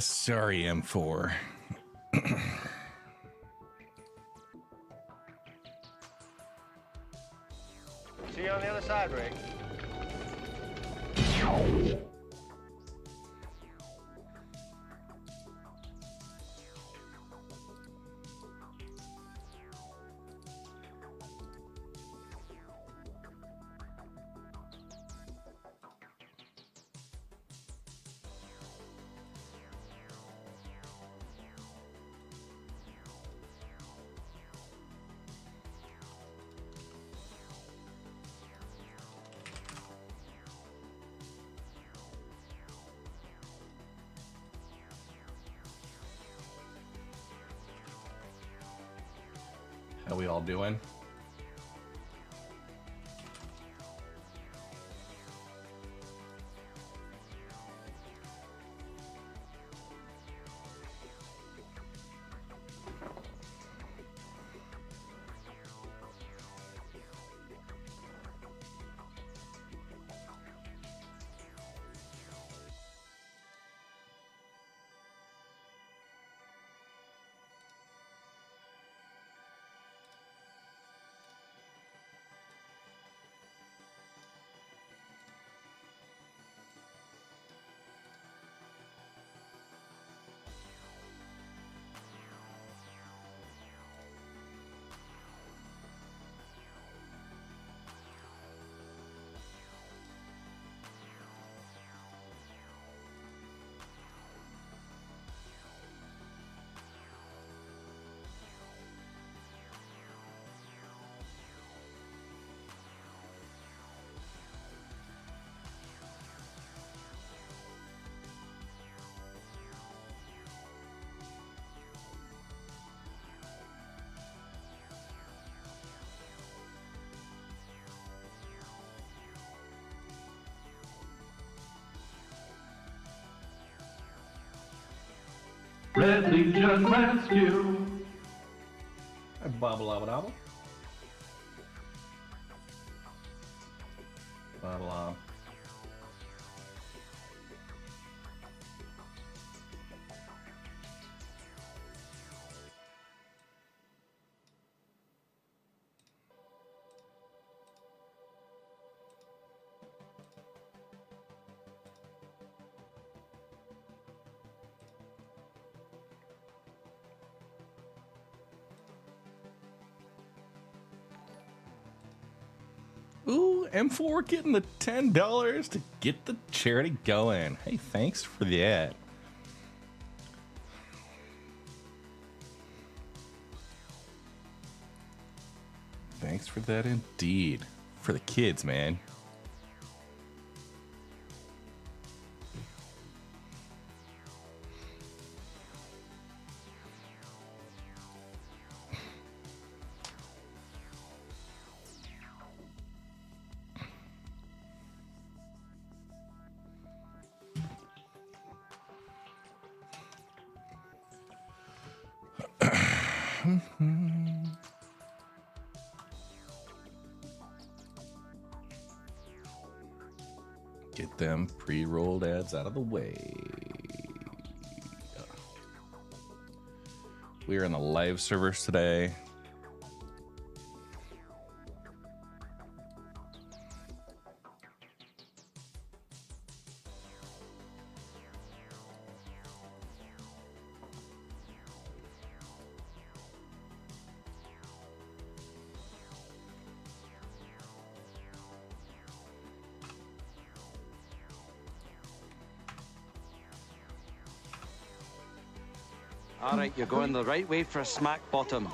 Sorry, M4. See you on the other side, Ray. How we all doing? Red Legion Rescue. Bobble, bobble, bobble. Bobble, Ooh, M4 getting the $10 to get the charity going. Hey, thanks for that. Thanks for that indeed. For the kids, man. Get them pre-rolled ads out of the way. We are in the live servers today. All right, you're going the right way for a smack bottom.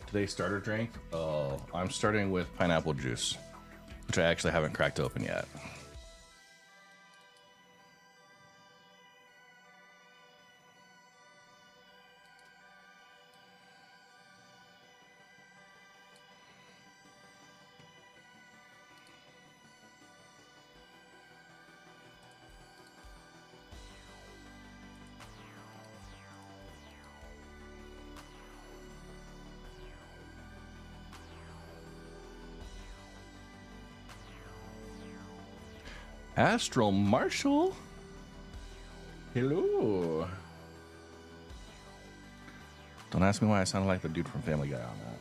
Today's starter drink? Oh, I'm starting with pineapple juice, which I actually haven't cracked open yet. Astral Marshall. Hello. Don't ask me why I sounded like the dude from Family Guy on that.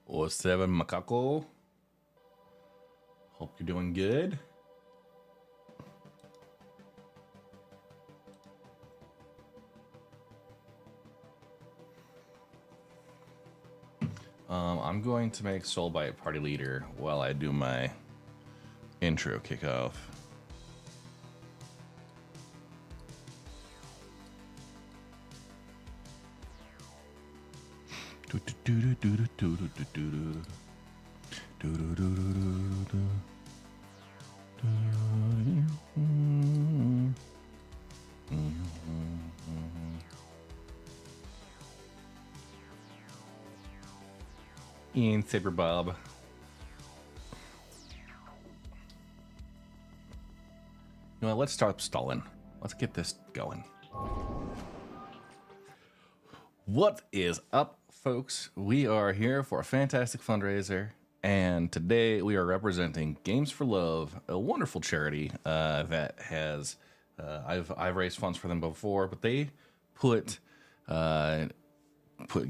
Or 7 Macaco. Hope you're doing good. I'm going to make Soulbite party leader while I do my intro kickoff. Ian Saber Bob. You know what, let's start stalling. Let's get this going. What is up, folks? We are here for a fantastic fundraiser, and today we are representing Games for Love, a wonderful charity that has I've raised funds for them before, but they put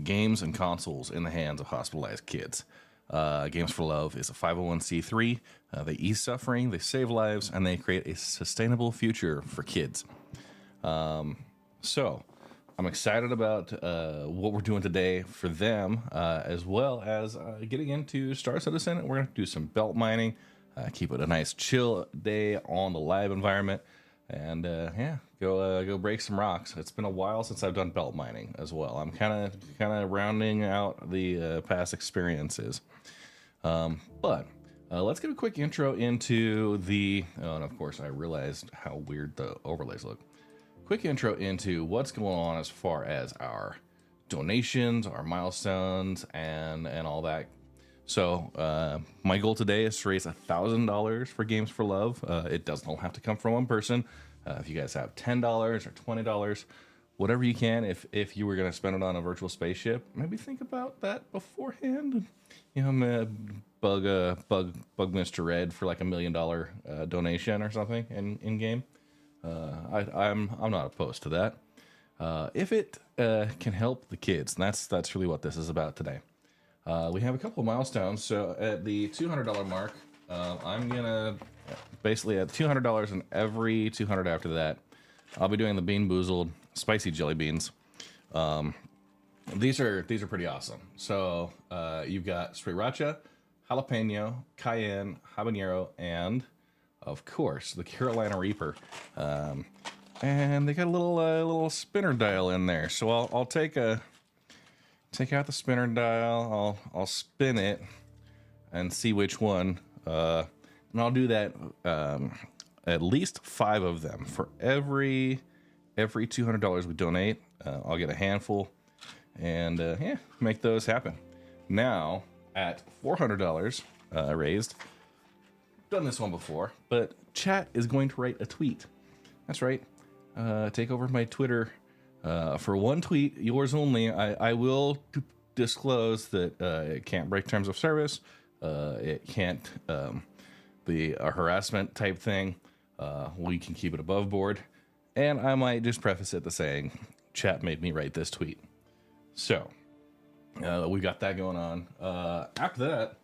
games and consoles in the hands of hospitalized kids. Games for Love is a 501c3. They ease suffering, they save lives, and they create a sustainable future for kids. So I'm excited about what we're doing today for them, as well as getting into Star Citizen. We're going to do some belt mining, keep it a nice chill day on the live environment, and go break some rocks. It's been a while since I've done belt mining as well. I'm kind of rounding out the past experiences. But let's give a quick intro into the. Oh, and of course, I realized how weird the overlays look. Quick intro into what's going on as far as our donations, our milestones, and all that. So my goal today is to raise $1,000 for Games for Love. It doesn't all have to come from one person. If you guys have $10 or $20, whatever you can, if you were going to spend it on a virtual spaceship, maybe think about that beforehand. You know, bug Mr. Red for like $1 million donation or something in game. I'm not opposed to that. If it can help the kids, and that's really what this is about today. We have a couple of milestones. So at the $200 mark, I'm gonna basically at $200 and every 200 after that, I'll be doing the Bean Boozled spicy jelly beans. These are pretty awesome. So you've got sriracha, jalapeno, cayenne, habanero, and of course the Carolina Reaper. And they got a little spinner dial in there. So I'll take out the spinner dial. I'll spin it and see which one. And I'll do that at least 5 of them for every $200 we donate. I'll get a handful and make those happen. Now at $400 raised, done this one before, but chat is going to write a tweet. That's right. Take over my Twitter for one tweet, yours only. I will disclose that it can't break terms of service. It can't be a harassment type thing. We can keep it above board. And I might just preface it to saying, chat made me write this tweet. So we got that going on. After that,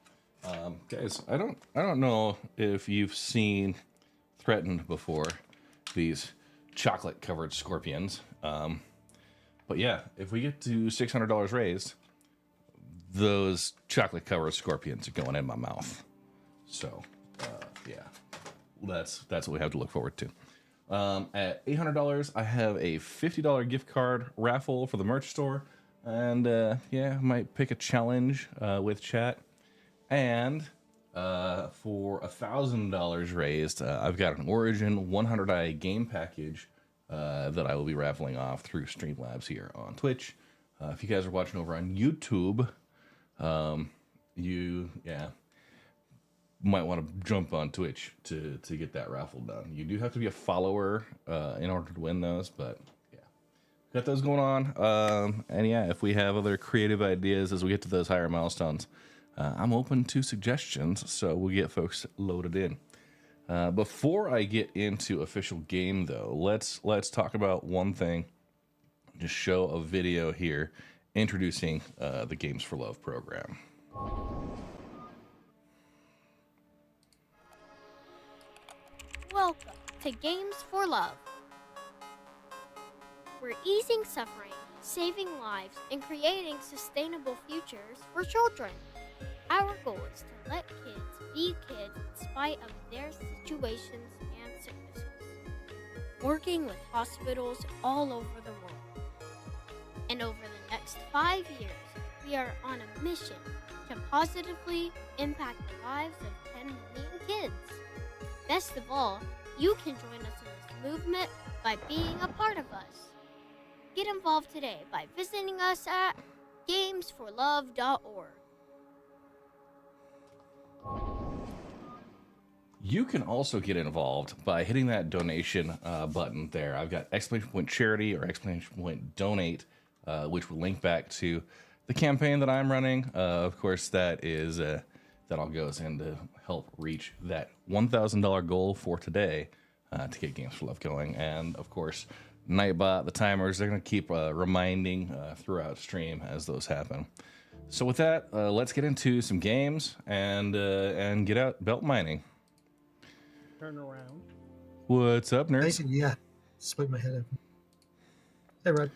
guys, I don't know if you've seen Threatened before, these chocolate covered scorpions. But yeah, if we get to $600 raised, those chocolate covered scorpions are going in my mouth. So yeah, that's what we have to look forward to. At $800, I have a $50 gift card raffle for the merch store. And yeah, might pick a challenge with chat. And for $1,000 raised, I've got an Origin 100i game package that I will be raffling off through Streamlabs here on Twitch. If you guys are watching over on YouTube, you might want to jump on Twitch to get that raffle done. You do have to be a follower in order to win those, but yeah, got those going on. And yeah, if we have other creative ideas as we get to those higher milestones, I'm open to suggestions, so we'll get folks loaded in. Before I get into official game, though, let's talk about one thing. Just show a video here introducing the Games for Love program. Welcome to Games for Love. We're easing suffering, saving lives, and creating sustainable futures for children. Our goal is to let kids be kids in spite of their situations and sicknesses. Working with hospitals all over the world. And over the next 5 years, we are on a mission to positively impact the lives of 10 million kids. Best of all, you can join us in this movement by being a part of us. Get involved today by visiting us at gamesforlove.org. You can also get involved by hitting that donation button there. I've got exclamation point charity or exclamation point donate, which will link back to the campaign that I'm running. Of course, that all goes in to help reach that $1,000 goal for today to get Games for Love going. And of course, Nightbot, the timers, they're going to keep reminding throughout stream as those happen. So with that, let's get into some games and get out belt mining. Turn around. What's up, nerds? Basically, yeah. Split my head open. Hey, Red.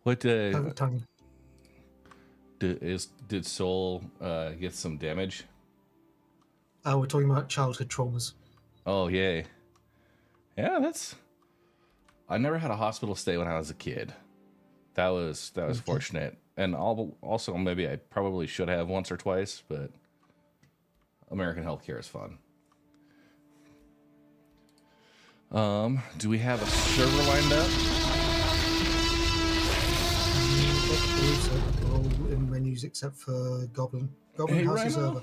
What Tongue. did Soul get some damage? We're talking about childhood traumas. Oh, yay. Yeah, I never had a hospital stay when I was a kid. That was fortunate. And also, maybe I probably should have once or twice, but American healthcare is fun. Do we have a server lined up? I believe so. They're all in menus except for Goblin. Goblin Hey, has a Rhino. server.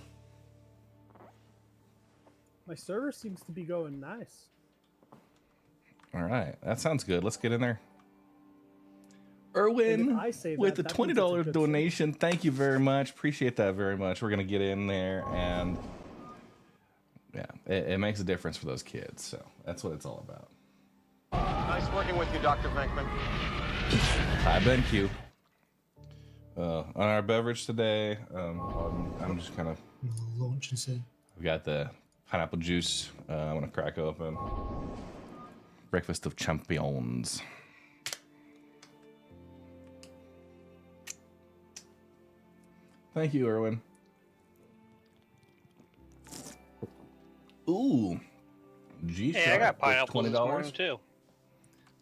My server seems to be going nice. All right, that sounds good. Let's get in there. And Erwin, if I say with that, the that means it's a $20 good donation, thank you very much. Appreciate that very much. We're gonna get in there, and yeah, it makes a difference for those kids. So that's what it's all about. Nice working with you, Dr. Venkman. Hi, Ben Q. On our beverage today, I'm just kind of. Launch and see. We got the pineapple juice. I'm gonna crack open. Breakfast of Champions. Thank you, Erwin. Ooh. G Hey, I got pineapple this morning too.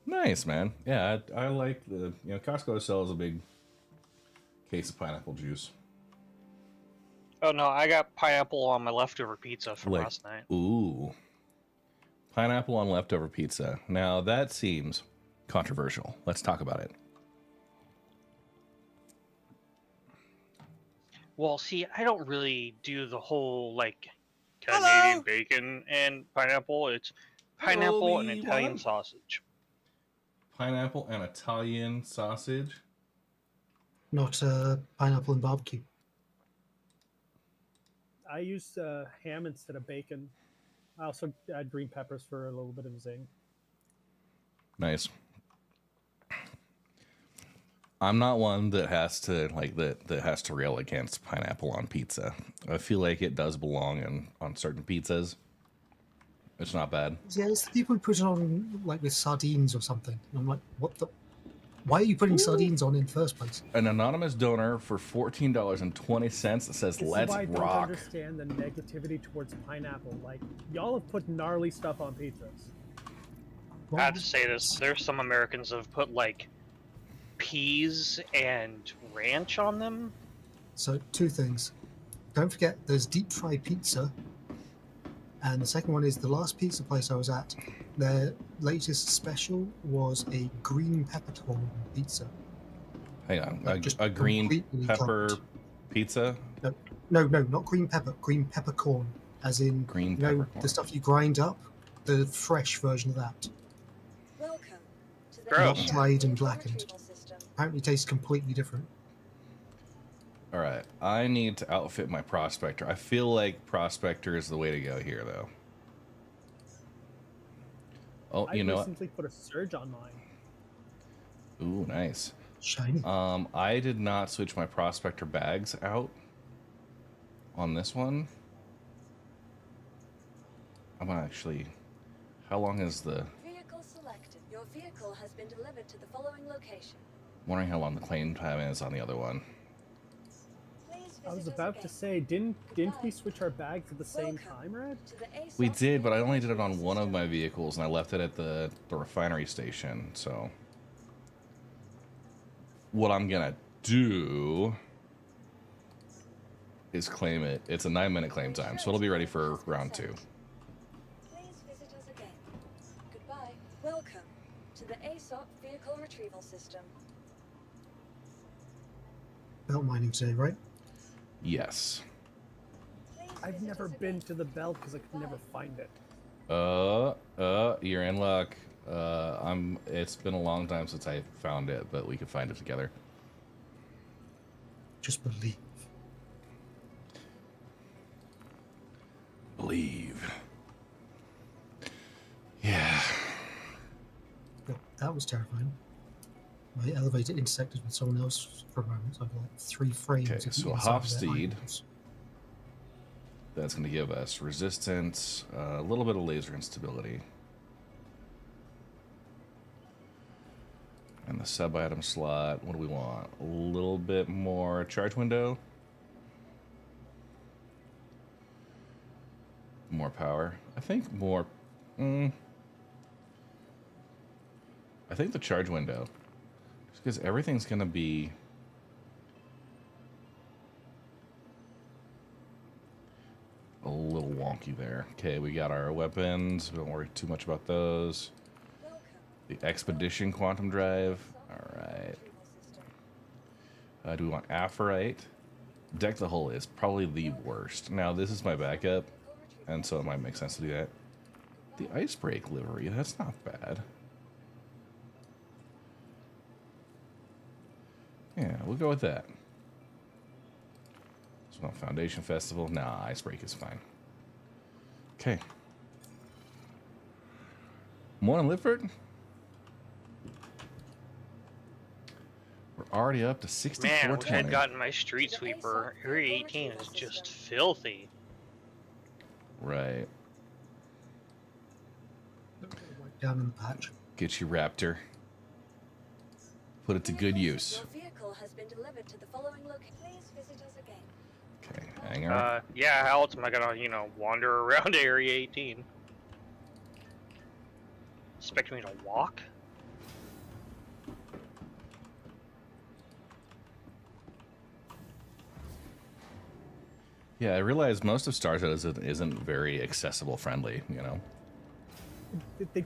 Nice, man. Yeah, I like Costco sells a big case of pineapple juice. Oh no, I got pineapple on my leftover pizza from Like, last night. ooh. Pineapple on leftover pizza. Now that seems controversial. Let's talk about it. Well, see, I don't really do the whole like Canadian bacon and pineapple. It's pineapple and Italian sausage. Pineapple and Italian sausage. Not pineapple and barbecue. I use ham instead of bacon. I also add green peppers for a little bit of zing. Nice. I'm not one that has to rail against pineapple on pizza. I feel like it does belong on certain pizzas. It's not bad. Yeah, it's the people who put it on like with sardines or something. And I'm like, what the? Why are you putting sardines on in the first place? An anonymous donor for $14.20 that says, This is "Let's why I don't rock." understand the negativity towards pineapple. Like, y'all have put gnarly stuff on pizzas. I have to say this. There's some Americans that have put like peas and ranch on them. So, two things. Don't forget, there's deep fried pizza. And the second one is the last pizza place I was at. Their latest special was a green peppercorn pizza. Hang on, Like, just a green completely pepper cooked. pizza. No, not green pepper. Green peppercorn, as in Green you know peppercorn. the stuff you grind up. The fresh version of that, Welcome to the Gross. not dried and vehicle blackened. retrieval system. Apparently, tastes completely different. All right, I need to outfit my prospector. I feel like prospector is the way to go here, though. Oh, I you know what? recently put a surge on mine. Ooh, nice. Shiny. I did not switch my prospector bags out on this one. I'm gonna actually. How long is the? Vehicle selected. Your vehicle has been delivered to the following location. Wondering how long the claim time is on the other one. Please I was visit us about to again. say, didn't we switch our bags at the same time, Red? To the ASOS We did, but I vehicle only did it on retrieval one of system. my vehicles, and I left it at the refinery station. So, what I'm gonna do is claim it. It's a 9-minute claim time, so it'll be ready for round 2. Please visit us again. Goodbye. Welcome to the ASOP vehicle retrieval system. Belt mining today, right? Yes. Please I've visit never us been again. to the belt because I could never find it. You're in luck. It's been a long time since I found it, but we could find it together. Just believe. Believe. Yeah. Yep, that was terrifying. My elevator intersected with someone else for a moment. So I've got like 3 frames. Okay, of so each half side of their steed. eyeballs. That's going to give us resistance, a little bit of laser instability. And the sub-item slot, what do we want? A little bit more charge window. More power. I think more... I think the charge window. Just because everything's going to be... a little wonky there. Okay, we got our weapons. We don't worry too much about those. Welcome The expedition quantum drive. to All the right. retrieval system. Do we want apherite? Deck the hull is probably the worst. Now this is my backup, and so it might make sense to do that. The ice break livery. That's not bad. Yeah, we'll go with that. So Foundation Festival. Nah, ice break is fine. Okay. Morning, Lifford. We're already up to Man, I 6420. wish I'd gotten my street sweeper. Area 18 is just filthy. Right. Wipe down in the patch. Get you, Raptor. Put it to good use. Your vehicle has been delivered to the following location. Please visit us again. Okay, hang on. Yeah, how else am I gonna, wander around Area 18? Expect me to walk? Yeah, I realize most of Star Citizen isn't very accessible friendly, They,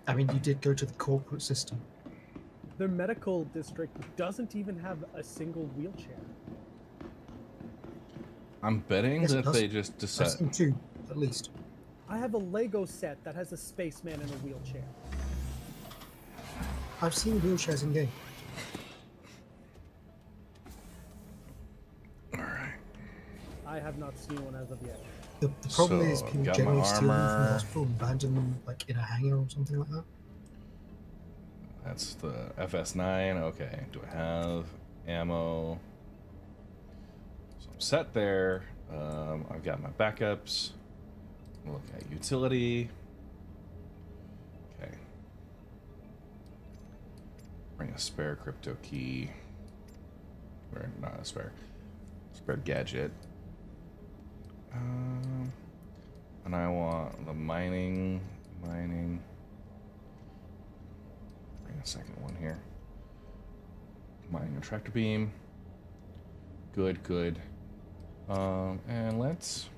I mean, you did go to the corporate system. their medical district doesn't even have a single wheelchair. I'm betting Yes, it that does. they just I've decide. seen 2, at least. I have a Lego set that has a spaceman in a wheelchair. I've seen wheelchairs in game. Alright. I have not seen one as of yet. The problem is So, people got my generally steal them from the armor. hospital and abandon them like in a hangar or something like that. That's the FS9. Okay. Do I have ammo? So I'm set there. I've got my backups. Look at utility. Okay. Bring a spare crypto key. Or not a spare. Spare gadget. And I want the mining. a second one here. Mining a tractor beam. Good, good. And let's...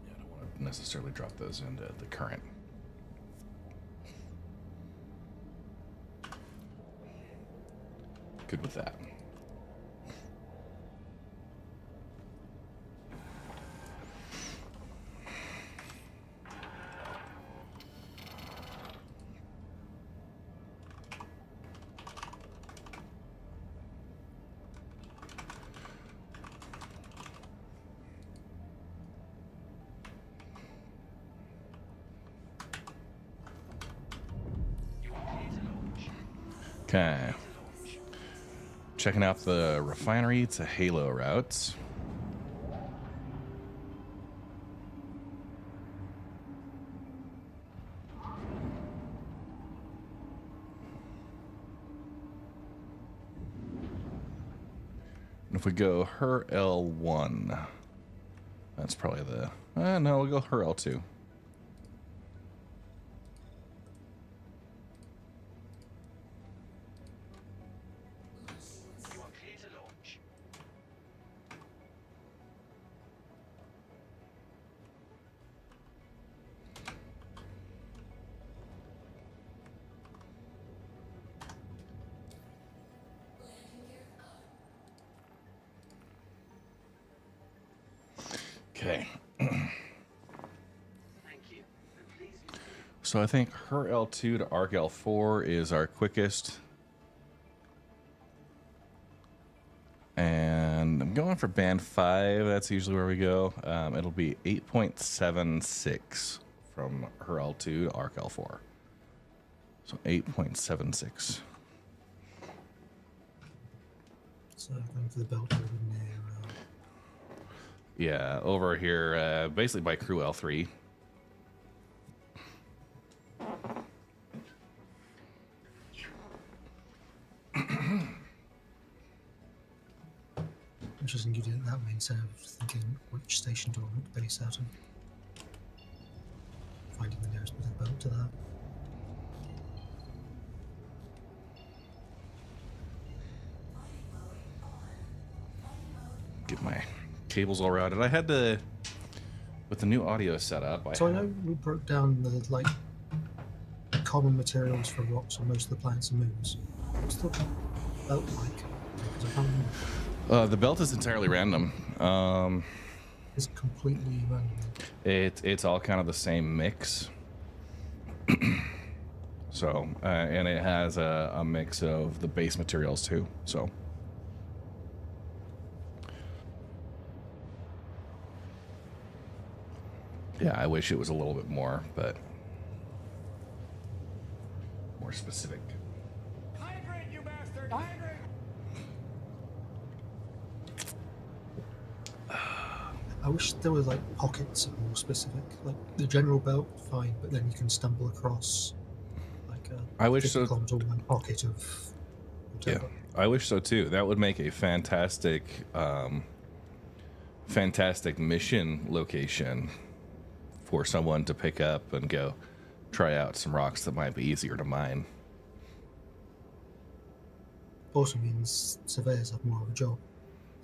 Yeah, I don't want to necessarily drop those into the current. Good with that. Okay. Checking out the refinery to Halo routes. And if we go her L1, that's probably the... no, we'll go her L2. Okay. So I think her L2 to ARC L4 is our quickest. And I'm going for band 5. That's usually where we go. It'll be 8.76 from her L2 to ARC L4. So 8.76. So going for the belt over near. Yeah, over here, basically by crew L3. Interesting you did it that way instead of thinking which station do I want to base out of. Finding the nearest bit of belt to that. Get my cables all routed. I had to, with the new audio setup. So I know we broke down the common materials for rocks on most of the planets and moons. What's the belt like? Because I can't remember. The belt is entirely random. It's completely random. It's all kind of the same mix. So, and it has a mix of the base materials too. So. Yeah, I wish it was a little bit more, but more specific. Hydrate, you bastard! Hydrate! I wish there were like pockets that were more specific. Like the general belt, fine, but then you can stumble across like a I wish 50 so. kilometer one pocket of whatever. Yeah, I wish so too. That would make a fantastic, fantastic mission location for someone to pick up and go try out some rocks that might be easier to mine. Also means surveyors have more of a job.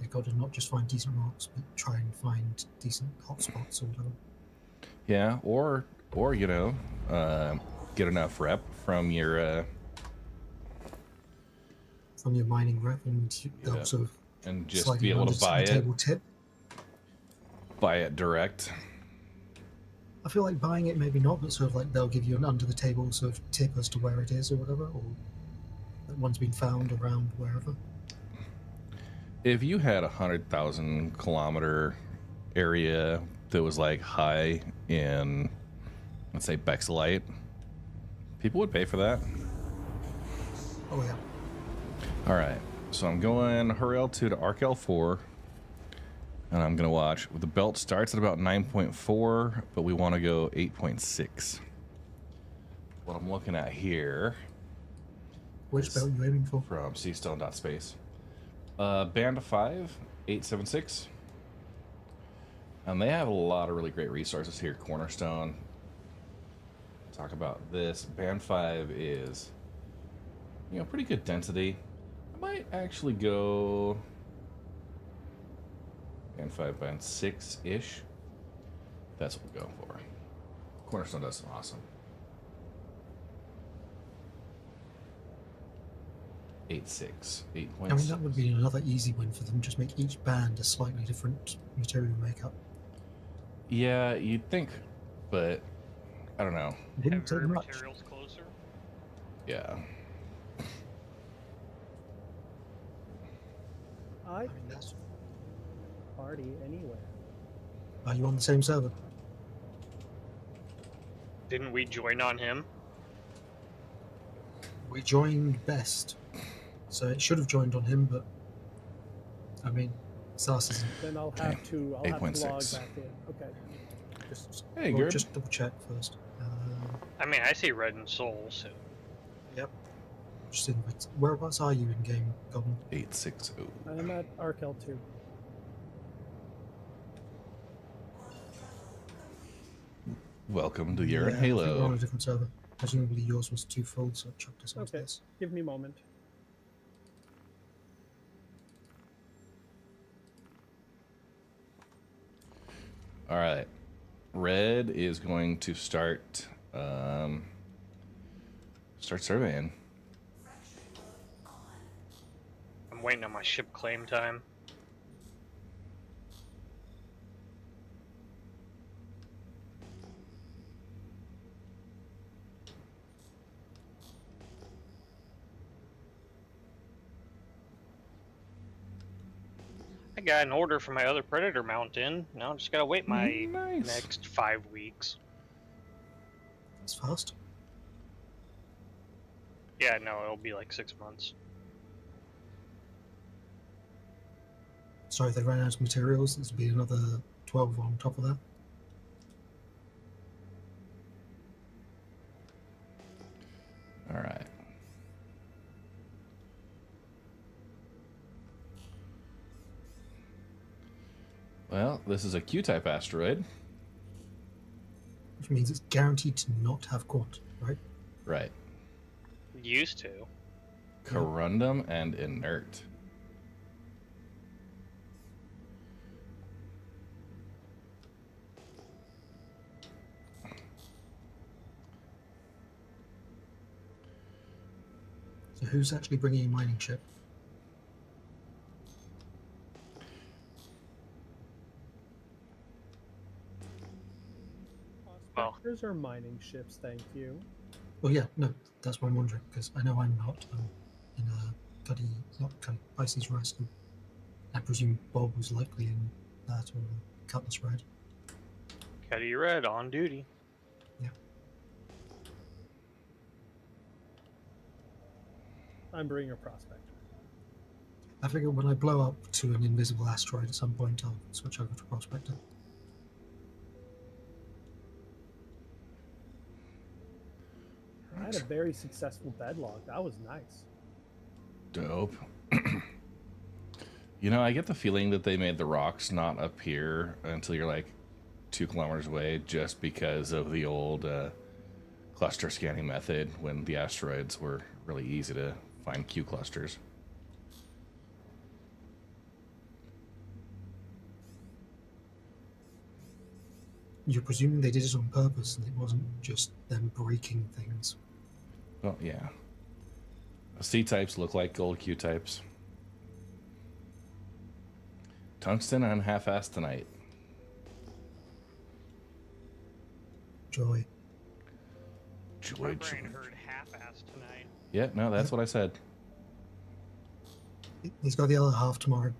They've got to not just find decent rocks, but try and find decent hotspots or whatever. Yeah, or you know, get enough rep from your mining rep, and they'll Yeah. sort of and just slide be you able under to buy the it, table tip. buy it direct. I feel like buying it, maybe not, but sort of like they'll give you an under the table sort of tip as to where it is or whatever, or that one's been found around wherever. If you had 100,000 kilometer area that was like high in, let's say, Bexelite, people would pay for that. Oh yeah. All right, so I'm going her L2 to ARC L4, and I'm gonna watch. The belt starts at about 9.4, but we want to go 8.6. What I'm looking at here. Which belt are you aiming for? From seastone.space. Band 5, 876. And they have a lot of really great resources here. Cornerstone. talk about this. Band 5 is, pretty good density. I might actually go Band 5, Band 6-ish. That's what we'll go for. Cornerstone does some awesome. 8.6, 8.6. I mean, that would be another easy win for them. Just make each band a slightly different material makeup. Yeah, you'd think, but I don't know. It wouldn't Heavier take much. materials closer. Yeah. I I mean, that's... party anywhere. Are you on the same server? Didn't we join on him? We joined best, so it should have joined on him, but I mean, SAS isn't. Then I'll Okay. have to log 8.6. back in. Okay. Hey, Well, good. just double check first. I mean, I see red and soul, so Yep. Just in, whereabouts are you in game, Goblin? 8.6. I'm at Arkel 2. Welcome to your I think we're on Halo. a different server. Presumably yours was too full, so it chucked us onto Okay. this. Give me a moment. All right. Red is going to start surveying. I'm waiting on my ship claim time. I got an order for my other Predator mount in. Now I just gotta wait my Nice. next 5 weeks. That's fast. Yeah, no, it'll be like 6 months. Sorry, if they ran out of materials. This would be another 12 on top of that. All right. Well, this is a Q-type asteroid. Which means it's guaranteed to not have quant, right? Right. Used to. Corundum and inert. So who's actually bringing a mining ship? Well. Prospectors are mining ships, thank you. Well, yeah, no, that's what I'm wondering, because I know I'm not. I'm in a not Pisces Rest, and I presume Bob was likely in that or Cutlass Red. Caddy Red on duty. I'm bringing a prospector. I figure when I blow up to an invisible asteroid at some point, I'll switch over to Prospector. I had a very successful bedlog. That was nice. Dope. I get the feeling that they made the rocks not appear until you're like 2 kilometers away just because of the old cluster scanning method when the asteroids were really easy to find Q clusters. You're presuming they did it on purpose and it wasn't just them breaking things. Well, yeah. C-types look like gold Q-types. Tungsten on half-assed tonight. Joy. My Joy, brain joy. heard half-assed tonight. Yeah, no, that's what I said. He's got the other half tomorrow.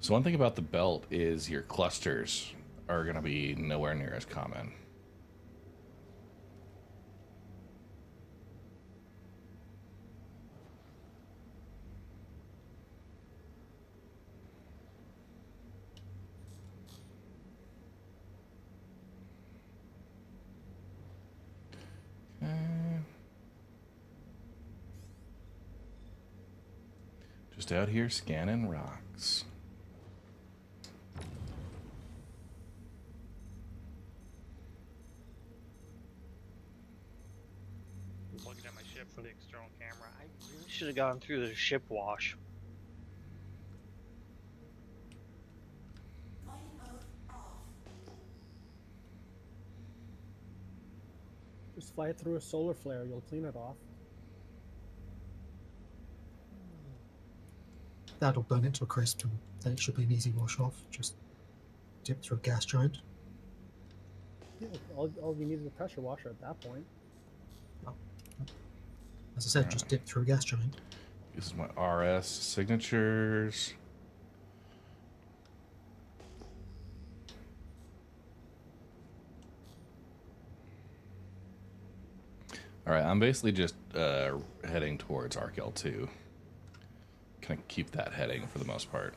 So one thing about the belt is your clusters are going to be nowhere near as common. Just out here scanning rocks. Looking at my ship for the external camera. I really should have gone through the ship wash. Just fly it through a solar flare. You'll clean it off. That'll burn it to a crisp, and then it should be an easy wash off. Just dip through a gas giant. Yeah, all you need is a pressure washer at that point. As I said, just dip through a gas giant. This is my RS signatures. All right, I'm basically just heading towards Arkel 2. Kind of keep that heading for the most part.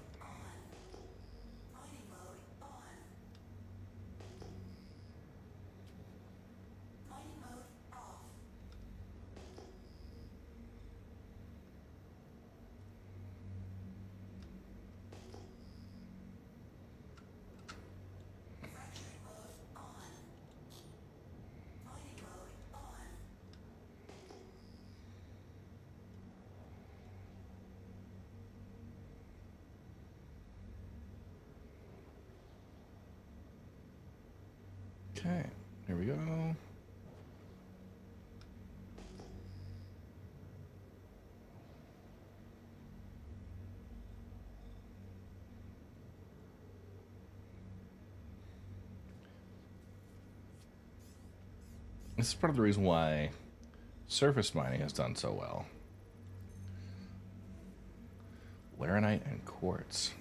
Okay, here we go. This is part of the reason why surface mining has done so well. Laranite and quartz.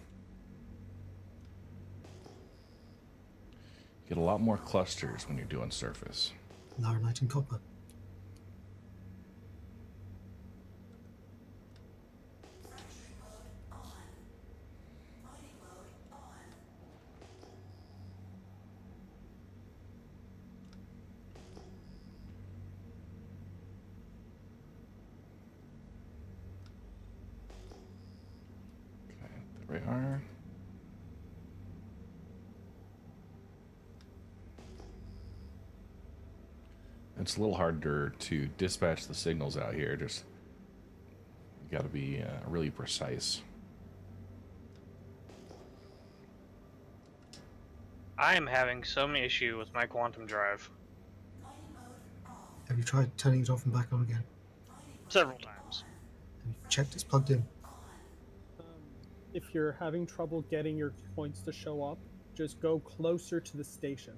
Get a lot more clusters when you're doing surface. Laranite and copper. Okay, there we are. It's a little harder to dispatch the signals out here. Just got to be really precise. I am having some issue with my quantum drive. Have you tried turning it off and back on again? Several times. Have you checked it's plugged in? If you're having trouble getting your points to show up, just go closer to the station.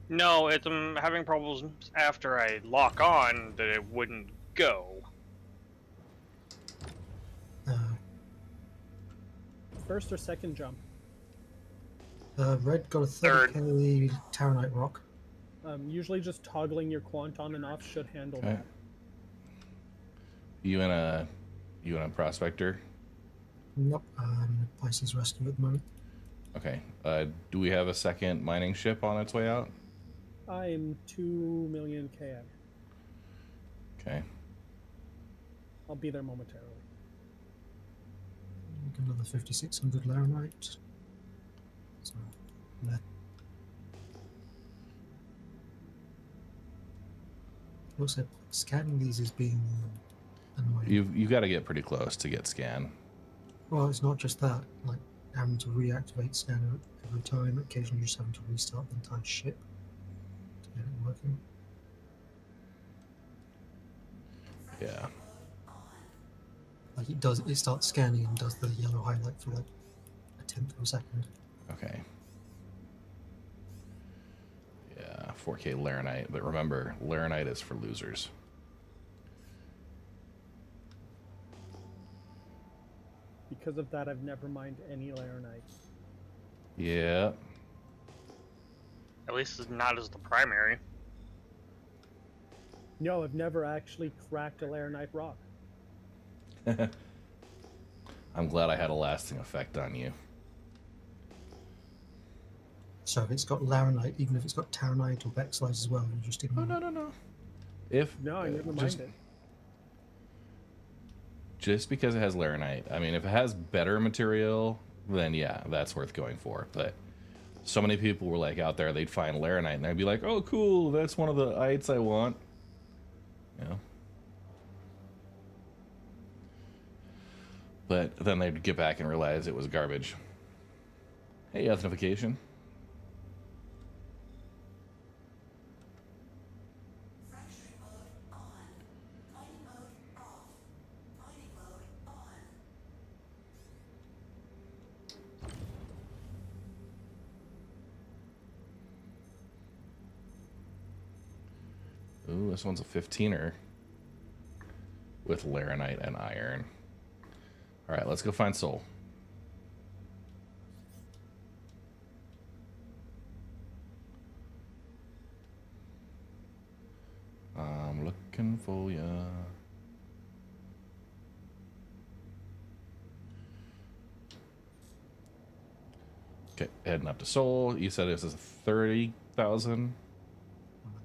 No, I'm having problems after I lock on that it wouldn't go. First or second jump. Red got a Third. 30k Taranite rock. Usually just toggling your quant on and off should handle Okay. that. You in a prospector? Nope, I'm in Pisces Rescue at the moment. Okay. Do we have a second mining ship on its way out? I'm 2 million KM. Okay. I'll be there momentarily. Another 5600 Laranite. So, there. Also, scanning these is being annoying. You've got to get pretty close to get scan. Well, it's not just that. Like, having to reactivate scanner every time, occasionally just having to restart the entire ship to get it working. Yeah. Like, it starts scanning and does the yellow highlight for like a tenth of a second. Okay. Yeah, 4K Laranite, but remember, Laranite is for losers. Because of that, I've never mined any Laranite. Yeah. At least it's not as the primary. No, I've never actually cracked a Laranite rock. I'm glad I had a lasting effect on you. So if it's got Laranite, even if it's got Taranite or Bexlite as well, you just ignore it. No. If No, I never just, mined it. just because it has laranite. I mean, if it has better material, then yeah, that's worth going for. But so many people were like out there, they'd find laranite and they'd be like, oh, cool, that's one of the ites I want. You know? But then they'd get back and realize it was garbage. Hey, ethnification. Ooh, this one's a 15er with laranite and iron. All right, let's go find soul. I'm looking for ya. Okay, heading up to soul. You said this is 30,000. On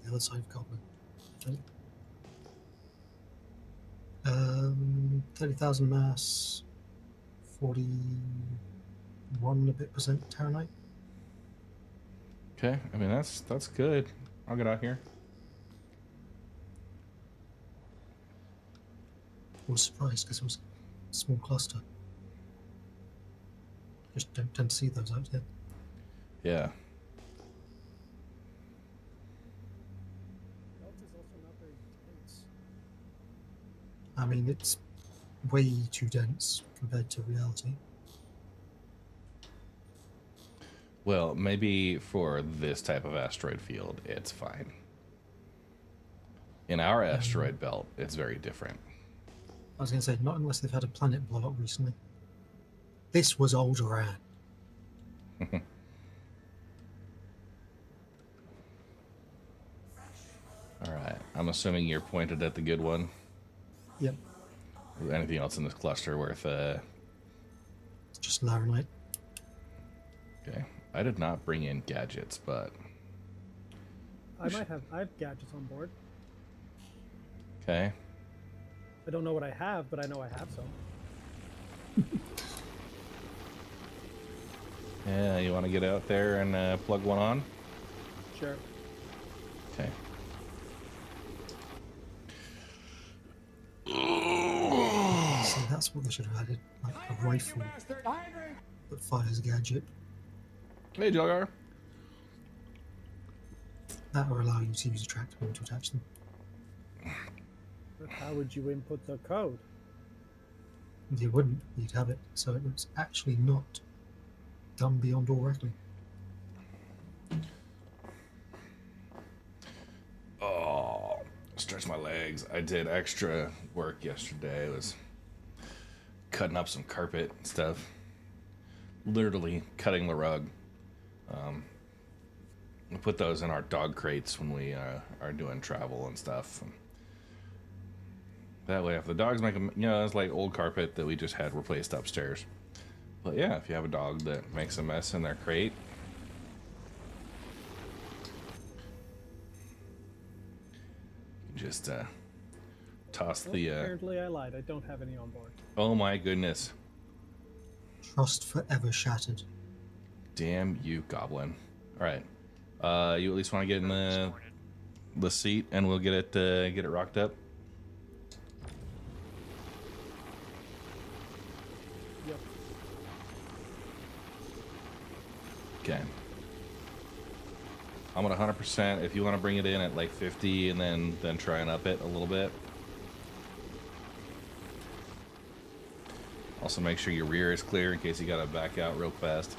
the other side of Goblin. I think. 30,000 mass, 41 a bit percent Terranite. Okay, I mean that's good. I'll get out here. I was surprised because it was a small cluster. Just don't tend to see those out here. Yeah. Belt is also not very dense. I mean, it's way too dense compared to reality. Well, maybe for this type of asteroid field, it's fine. In our asteroid belt, it's very different. I was going to say, not unless they've had a planet blow up recently. This was Alderaan. All right, I'm assuming you're pointed at the good one. Yep, Anything else in this cluster worth? it's just laranite. Okay, I did not bring in gadgets, but I have gadgets on board. okay. I don't know what I have, but I know I have some. Yeah, you want to get out there and plug one on? Sure. Okay. See, that's what they should have added, like a rifle that fires a gadget. Hey, Jogger. That will allow you to use a tractable to attach them. But how would you input the code? You wouldn't, you'd have it, so it was actually not done beyond all reckoning. Oh, stretch my legs. I did extra work yesterday. I was cutting up some carpet and stuff. Literally cutting the rug. We put those in our dog crates when we are doing travel and stuff. That way, if the dogs make them, it's like old carpet that we just had replaced upstairs. But yeah, if you have a dog that makes a mess in their crate, you just toss Well, the. apparently I lied. I don't have any on board. Oh my goodness! Trust forever shattered. Damn you, Goblin! All right, you at least want to get in the seat, and we'll get it rocked up. Yep. Okay. I'm at 100%. If you want to bring it in at like 50 and then try and up it a little bit. Also make sure your rear is clear in case you gotta back out real fast.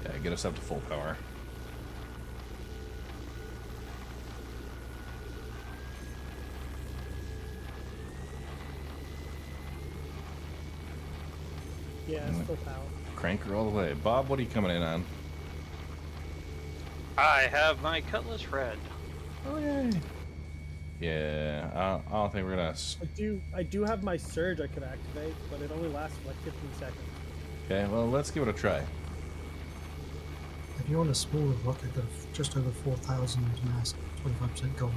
Yeah, get us up to full power. Yeah, it's full power. Crank her all the way. Bob, what are you coming in on? I have my cutlass red. Oh yay! Yeah, I don't think we're gonna. I do have my surge I could activate, but it only lasts for like 15 seconds. Okay, well let's give it a try. If you want a smaller rocket, they're just over 4,000 mass, 25% gold.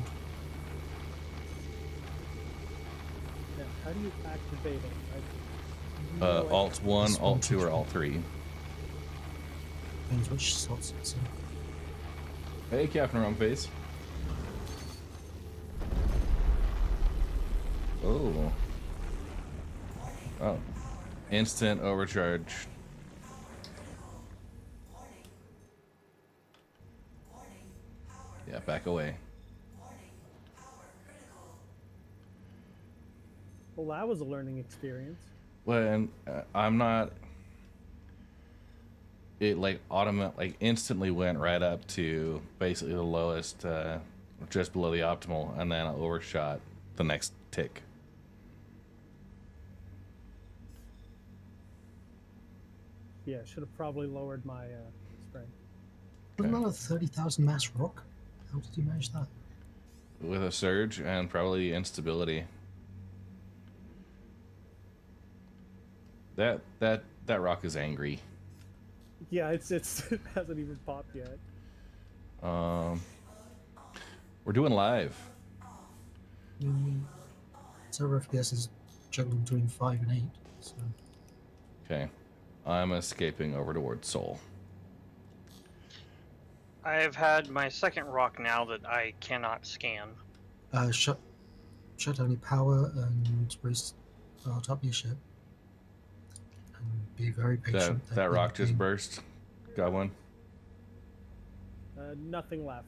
Yeah, how do you activate it? No Alt 1, This Alt one 2, or should- Alt 3. Depends which slots it's in. Hey, Captain Rumface. Oh. Oh. Instant overcharge. Yeah, back away. Well, that was a learning experience. When I'm not. It like instantly went right up to basically the lowest, just below the optimal, and then I overshot the next tick. Yeah, should have probably lowered my spring. Wasn't that a 30,000 mass rock? How did you manage that? With a surge and probably instability. That rock is angry. Yeah, it hasn't even popped yet. We're doing live. Server FPS is juggling between 5 and 8. So Okay, I'm escaping over towards Seoul. I've had my second rock now that I cannot scan. shut down your power and raise top your ship. And be very patient. That rock just burst. Got one. Nothing left.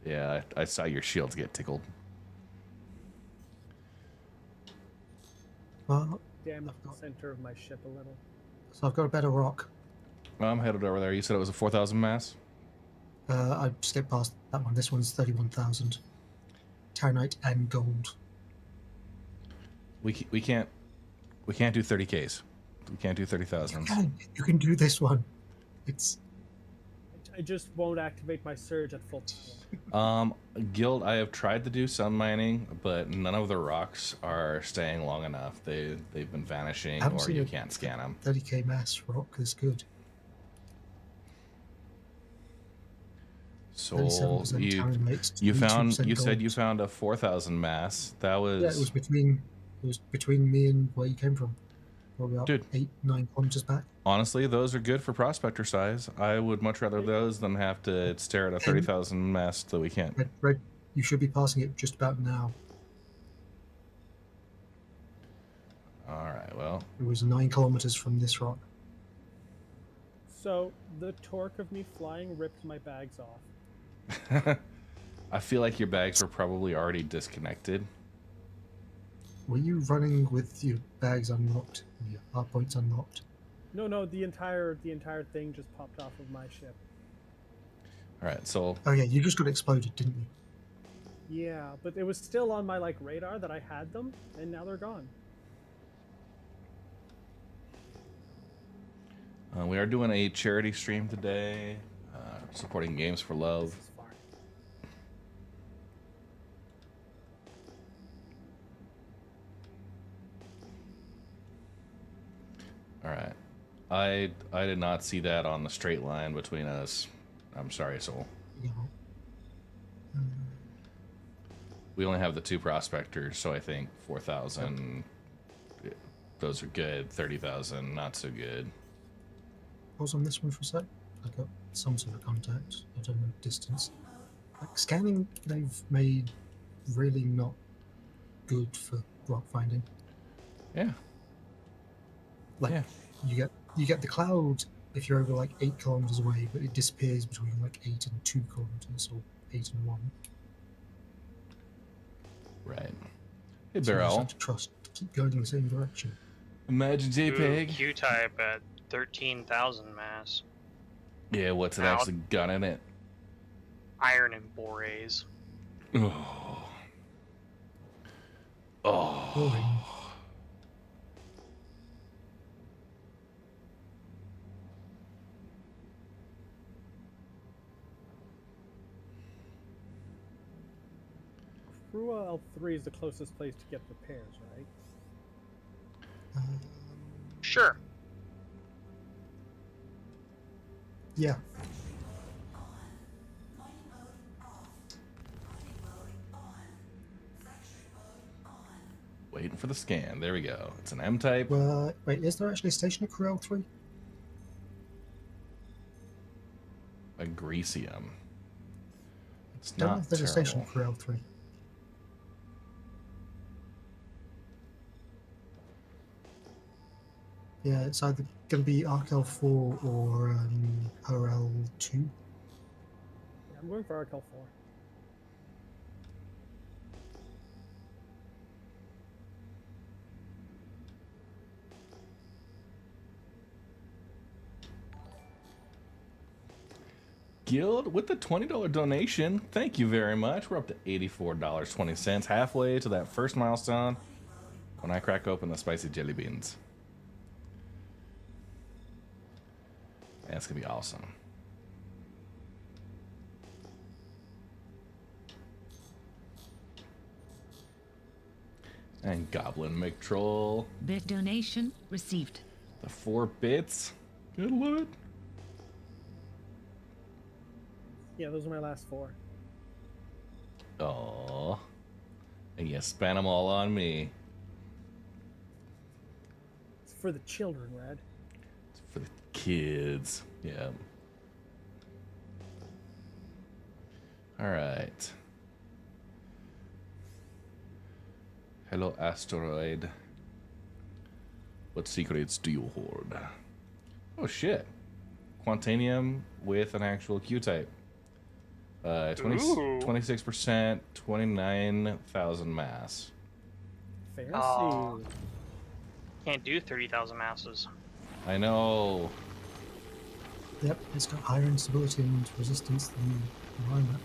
Yeah, I saw your shields get tickled. Well, Damn the center of my ship a little. so I've got a better rock. I'm headed over there. You said it was a 4,000 mass? I skipped past that one. This one's 31,000. Ternite and gold. We can't do 30Ks. We can't do 30,000s. You can do this one. I just won't activate my surge at full power. Guild, I have tried to do sun mining, but none of the rocks are staying long enough. They've been vanishing, Haven't or seen you a can't scan them. 30k mass rock is good. So 37% you Ternite, you 82% said you gold. found a 4,000 mass. That was, Yeah, it was between me and where you came from. Probably about Dude. 8-9 kilometers back. honestly, those are good for prospector size. I would much rather those than have to stare at a 30,000 mass that we can't. Red, you should be passing it just about now. All right, well, It was 9 kilometers from this rock. So the torque of me flying ripped my bags off. I feel like your bags were probably already disconnected. Were you running with your bags unlocked? Your hard points unlocked? No, the entire thing just popped off of my ship. All right, so Oh yeah, you just got exploded, didn't you? Yeah, but it was still on my radar that I had them, and now they're gone. we are doing a charity stream today, supporting Games for Love. This is far. All right, I did not see that on the straight line between us. I'm sorry, Soul. Yeah. We only have the 2 prospectors, so I think 4,000. Those are good. 30,000, not so good. Pause on this one for a sec. I got some sort of contact. I don't know distance. Like scanning, they've made really not good for rock finding. Yeah. Like Yeah. you get the cloud if you're over like 8 kilometers away, but it disappears between like 8 and 2 kilometers or 8 and 1. Right. Hey, So you just Beryl. have to trust to keep going in the same direction. Imagine JPEG. Q-type at 13,000 mass. Yeah, what's it Out. actually got in it? Iron and borays. Oh. Oh. Boring. Crua L3 is the closest place to get repairs, right? Sure. Yeah. Waiting for the scan. There we go. It's an M-type. Well, wait, is there actually a station at Corel 3? A Grecium. It's Don't know not if there's a station terrible. at Corel 3. Yeah, it's either going to be Arkel 4 or Corel 2. Yeah, I'm going for Arkel 4. Guild with the $20 donation. Thank you very much. We're up to $84.20, halfway to that first milestone when I crack open the spicy jelly beans. That's gonna be awesome. And Goblin McTroll. Bit donation received. The 4 bits. Good lord. Yeah, those are my last 4. Aww. And you spent them all on me. It's for the children, Red. It's for the kids. Yeah. Alright. Hello, asteroid. What secrets do you hoard? Oh shit. Quantanium with an actual Q-type. 26%, 29,000 mass. Fancy. Oh. Can't do 30,000 masses. I know. Yep, it's got higher instability and resistance than the environment.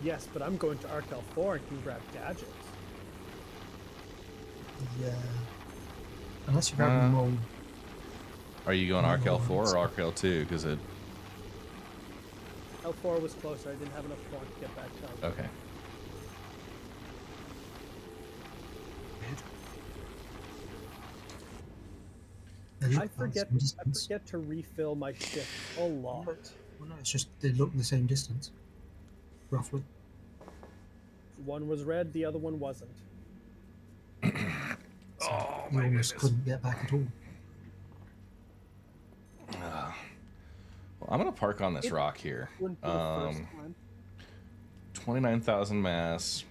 Yes, but I'm going to Arkel 4 and can grab gadgets. Yeah. Unless you're grabbing them all. Are you going Arkel 4 or Arkel 2? Because it... L4 was closer. I didn't have enough quant to get back down. Okay. I forget to refill my ship a lot. Well, no, it's just they look the same distance, roughly. One was red, the other one wasn't. So you almost couldn't get back at all. Well, I'm gonna park on this rock here. 29,000 mass,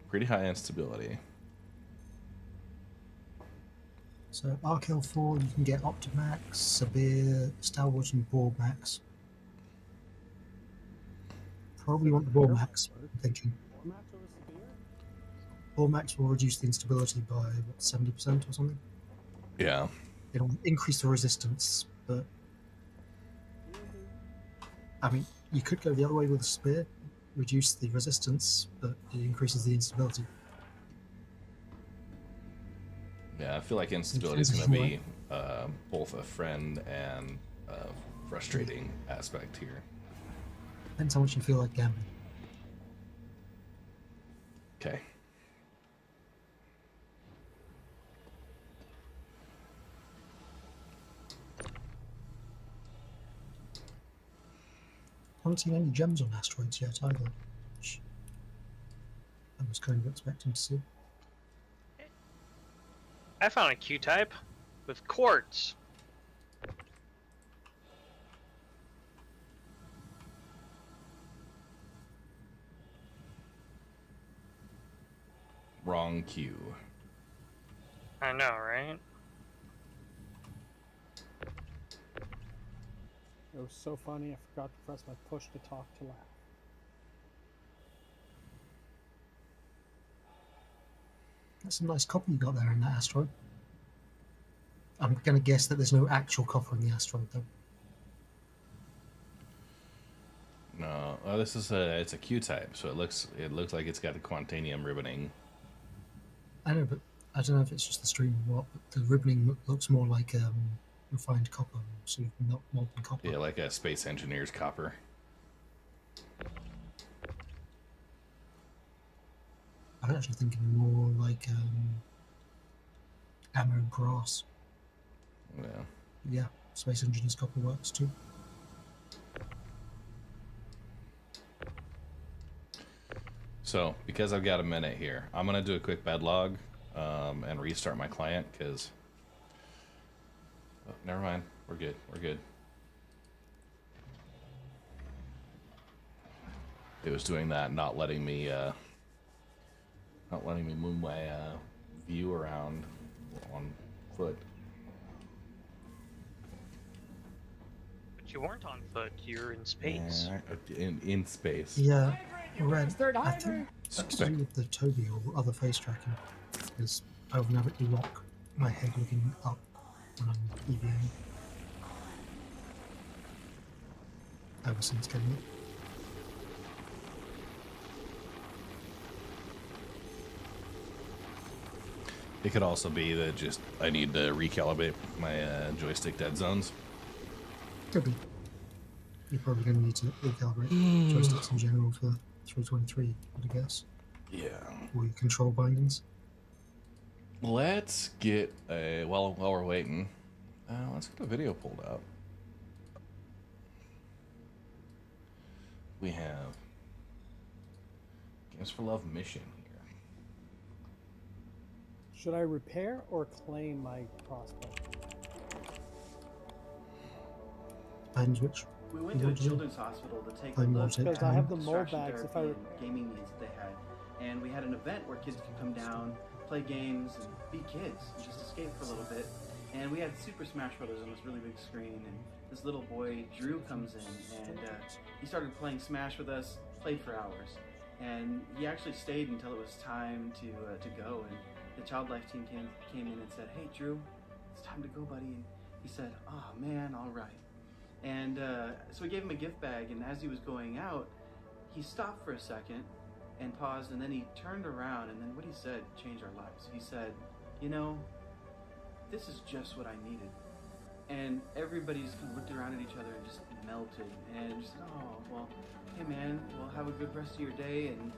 pretty high instability. So Arkel 4, you can get Optimax, Sabir, Star Wars, and Bormax. Probably want the Bormax, I'm thinking. Bormax will reduce the instability by, what, 70% or something? Yeah. It'll increase the resistance, but... I mean, you could go the other way with a spear, reduce the resistance, but it increases the instability. Yeah, I feel like instability is going to be both a friend and a frustrating aspect here. Depends how much you feel like gambling. Okay. Haven't seen any gems on asteroids yet either, which I was kind of expecting to see. I found a Q-type with quartz. Wrong Q. I know, right? It was so funny, I forgot to press my push to talk to laugh. That's some nice copper you got there in that asteroid. I'm going to guess that there's no actual copper in the asteroid, though. No, this is it's a Q-type, so it looks like it's got the Quantanium ribboning. I know, but I don't know if it's just the stream or what, but the ribboning looks more like refined copper, sort of not molten copper. Yeah, like a space engineer's copper. I'm actually thinking more like ammo grass. Yeah. Yeah, Space Engineers copper works too. So, because I've got a minute here, I'm going to do a quick bed log and restart my client, because... Oh, never mind. We're good. We're good. It was doing that, not letting me move my view around on foot. But you weren't on foot. You're in space. In space. Yeah, Red. I think it's to do with the Toby or other face tracking, because I will never lock my head looking up when I'm EVing. Ever since getting it. It could also be that just I need to recalibrate my joystick dead zones. Could be. You're probably going to need to recalibrate joysticks in general for 323, I'd guess. Yeah. Or your control bindings. Let's get a... While we're waiting, let's get a video pulled out. We have Games for Love mission here. Should I repair or claim my prospect? Depends which. We went to a children's hospital to take a I'm look not Because taking I have time. the mold distraction bags. If therapy I and gaming needs that they had, and we had an event where kids could come down, play games, and be kids, and just escape for a little bit. And we had Super Smash Brothers on this really big screen, and this little boy Drew comes in, and he started playing Smash with us, played for hours, and he actually stayed until it was time to go. And the Child Life team came in and said, "Hey Drew, it's time to go, buddy." And he said, "Oh man, all right." And so we gave him a gift bag, and as he was going out, he stopped for a second and paused, and then he turned around, and then what he said changed our lives. He said, "You know, this is just what I needed." And everybody just kind of looked around at each other and just melted, and just said, "Oh, well, hey man, well, have a good rest of your day." And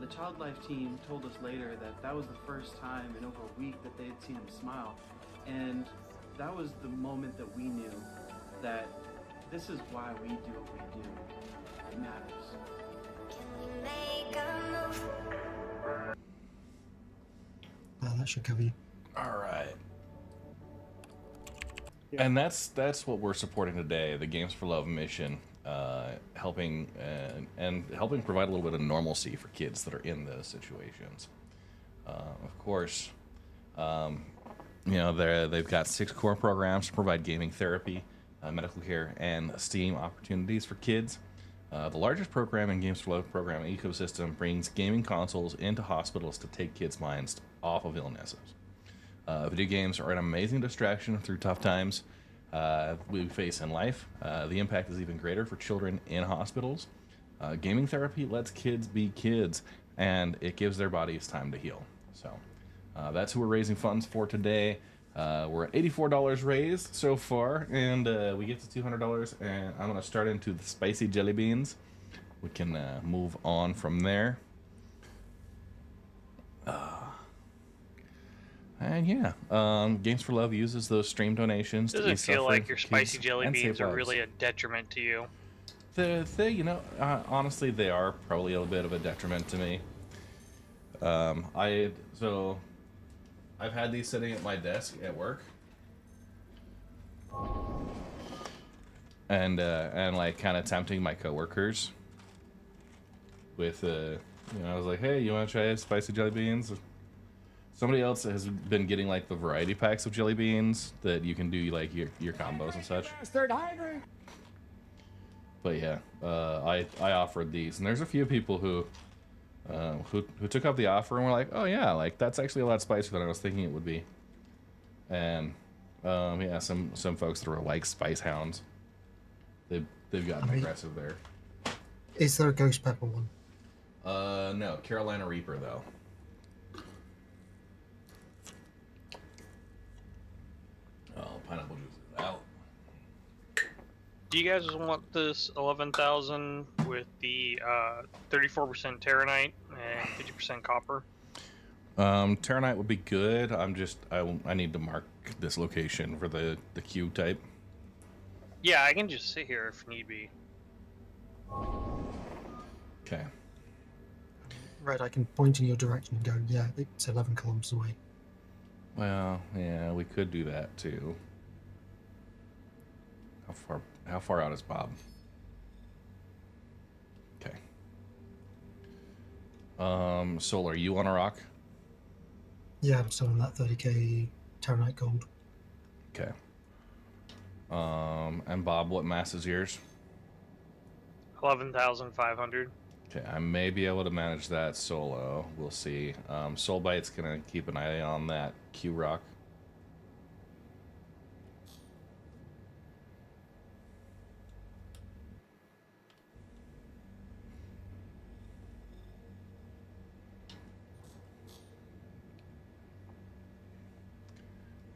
the Child Life team told us later that that was the first time in over a week that they had seen him smile. And that was the moment that we knew that this is why we do what we do. It matters. That should cover you. All right. Yeah. And that's what we're supporting today, the Games for Love mission, helping provide a little bit of normalcy for kids that are in those situations. Of course, they've got 6 core programs to provide gaming therapy, medical care, and STEAM opportunities for kids. The largest program in Games for Love program ecosystem brings gaming consoles into hospitals to take kids' minds off of illnesses. Video games are an amazing distraction through tough times we face in life. The impact is even greater for children in hospitals. Gaming therapy lets kids be kids, and it gives their bodies time to heal. So that's who we're raising funds for today. We're at $84 raised so far, and we get to $200, and I'm going to start into the spicy jelly beans. We can move on from there. And yeah, Games for Love uses those stream donations to Doesn't ease feel suffering like your for spicy kids jelly and beans save are lives. really a detriment to you. Honestly, they are probably a bit of a detriment to me. I've had these sitting at my desk at work, and like kind of tempting my coworkers with I was like, hey, you want to try spicy jelly beans? Somebody else has been getting like the variety packs of jelly beans that you can do like your combos and such. But yeah, I offered these, and there's a few people who took up the offer and were like, oh yeah, like that's actually a lot spicier than I was thinking it would be. And yeah, some folks that were like spice hounds, they've gotten aggressive there. Is there a ghost pepper one? No, Carolina Reaper though. Oh, pineapple juice is out. Do you guys want this 11,000 with the 34% Terranite and 50% copper? Terranite would be good. I need to mark this location for the cube type. Yeah, I can just sit here if need be. Okay. Red, I can point in your direction and go, yeah, it's 11 kilometers away. Well, yeah, we could do that too. How far out is Bob? Okay. Solar, you on a rock? Yeah, I'm still on that 30k Terranite gold. Okay. And Bob, what mass is yours? 11,500. Okay, I may be able to manage that solo. We'll see. Soulbite's gonna keep an eye on that Q rock.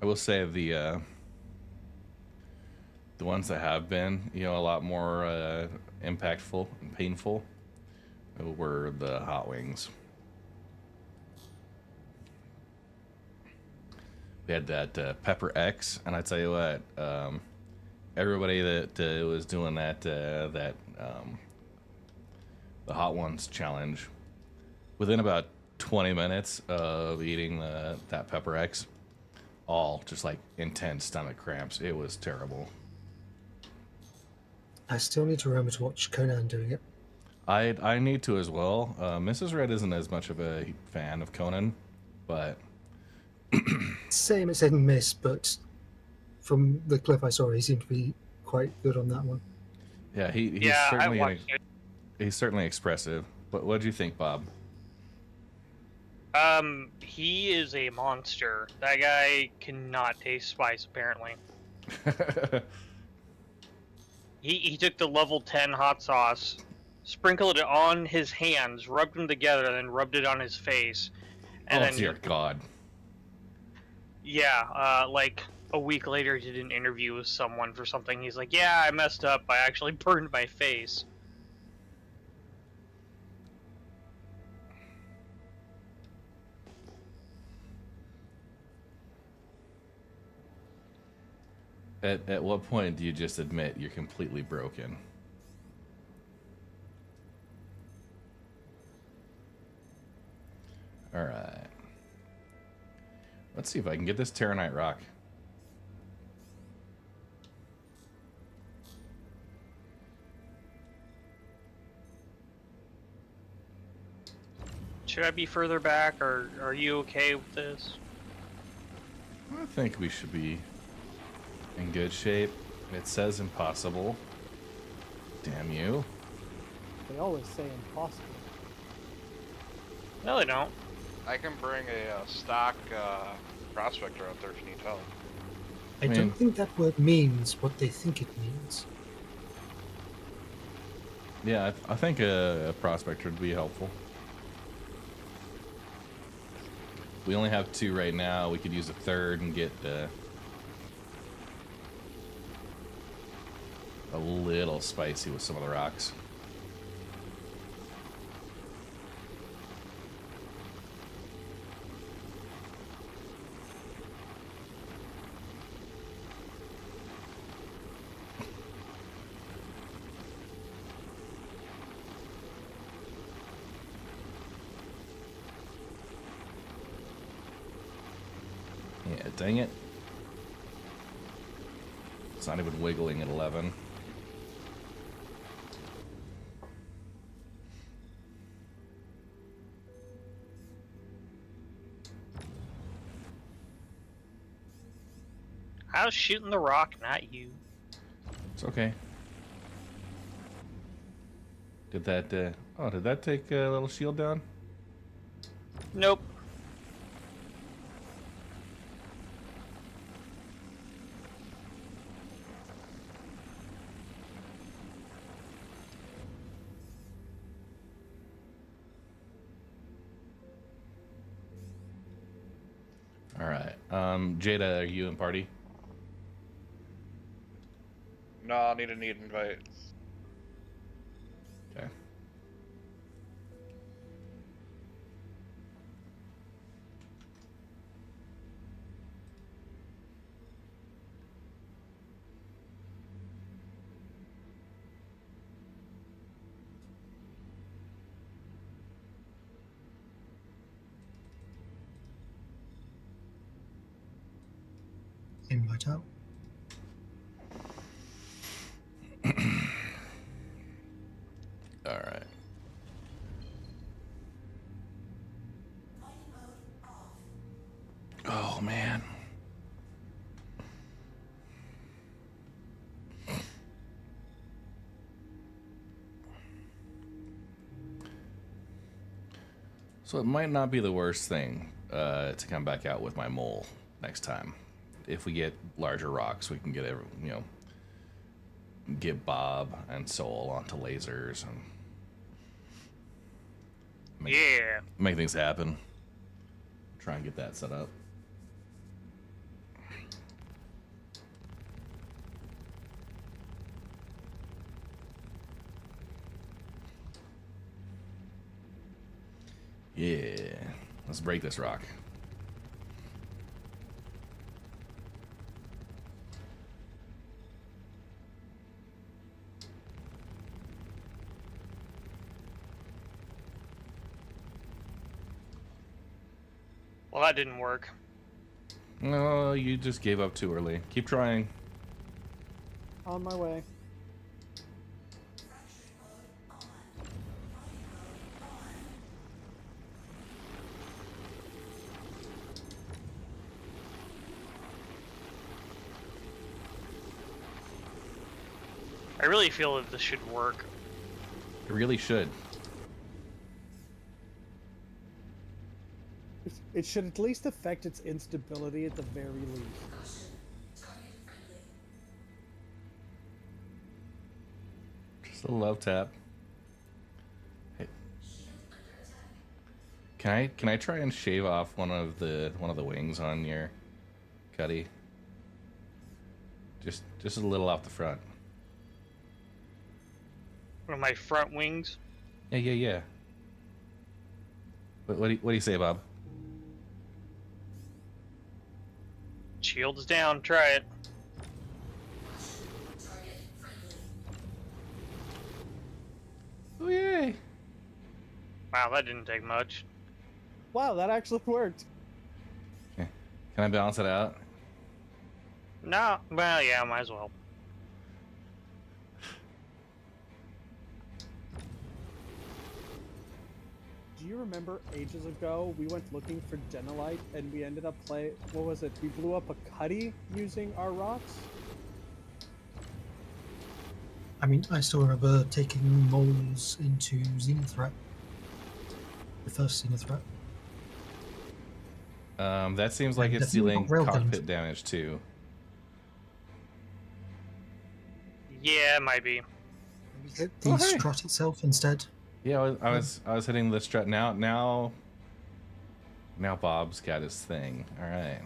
I will say the ones that have been, a lot more impactful and painful were the hot wings. We had that Pepper X, and I tell you what, everybody that was doing that the hot ones challenge, within about 20 minutes of eating that Pepper X, all just like intense stomach cramps. It was terrible. I still need to remember to watch Conan doing it. I need to as well. Mrs. Red isn't as much of a fan of Conan, but Same, it's hit and miss, but from the clip I saw, he seemed to be quite good on that one. yeah, he's certainly expressive. But what do you think, Bob? He is a monster. That guy cannot taste spice, apparently. He took the level 10 hot sauce, sprinkled it on his hands, rubbed them together, and then rubbed it on his face. And then, dear God. Yeah, like a week later, he did an interview with someone for something. He's like, yeah, I messed up. I actually burned my face. At what point do you just admit you're completely broken? All right. Let's see if I can get this Terranite rock. Should I be further back, or are you okay with this? I think we should be in good shape. It says impossible. Damn you. They always say impossible. No, they don't. I can bring a stock prospector out there if you need help. I don't think that word means what they think it means. Yeah, I think a prospector would be helpful. We only have 2 right now. We could use a 3rd and get a little spicy with some of the rocks. Yeah, dang it. It's not even wiggling at 11. I was shooting the rock, not you. It's okay. Did that, did that take a little shield down? Nope. All right. Jada, are you in party? No, I'll need an invite. Okay. it out. All right. Oh man. So it might not be the worst thing to come back out with my mole next time. If we get larger rocks, we can get get Bob and Soul onto lasers and make things happen. Try and get that set up. Yeah, let's break this rock. Well, that didn't work. No, you just gave up too early. Keep trying. On my way. I really feel that this should work. It really should. It should at least affect its instability at the very least. Just a love tap. Hey. Can I try and shave off one of the wings on your Cuddy? Just a little off the front. One of my front wings. Yeah. What do you say, Bob? Shield is down. Try it. Oh yay! Wow, that didn't take much. Wow, that actually worked. Okay. Can I balance it out? No. Well, yeah, might as well. Do you remember ages ago we went looking for Genolite and we ended up what was it? We blew up a Cuddy using our rocks? I mean, I still remember taking moles into Xenothreat. The first Xenothreat. That seems like it's dealing cockpit damage too. Yeah, it might be. Hit the strut itself instead. Yeah, I was hitting the strut. Now Bob's got his thing. All right.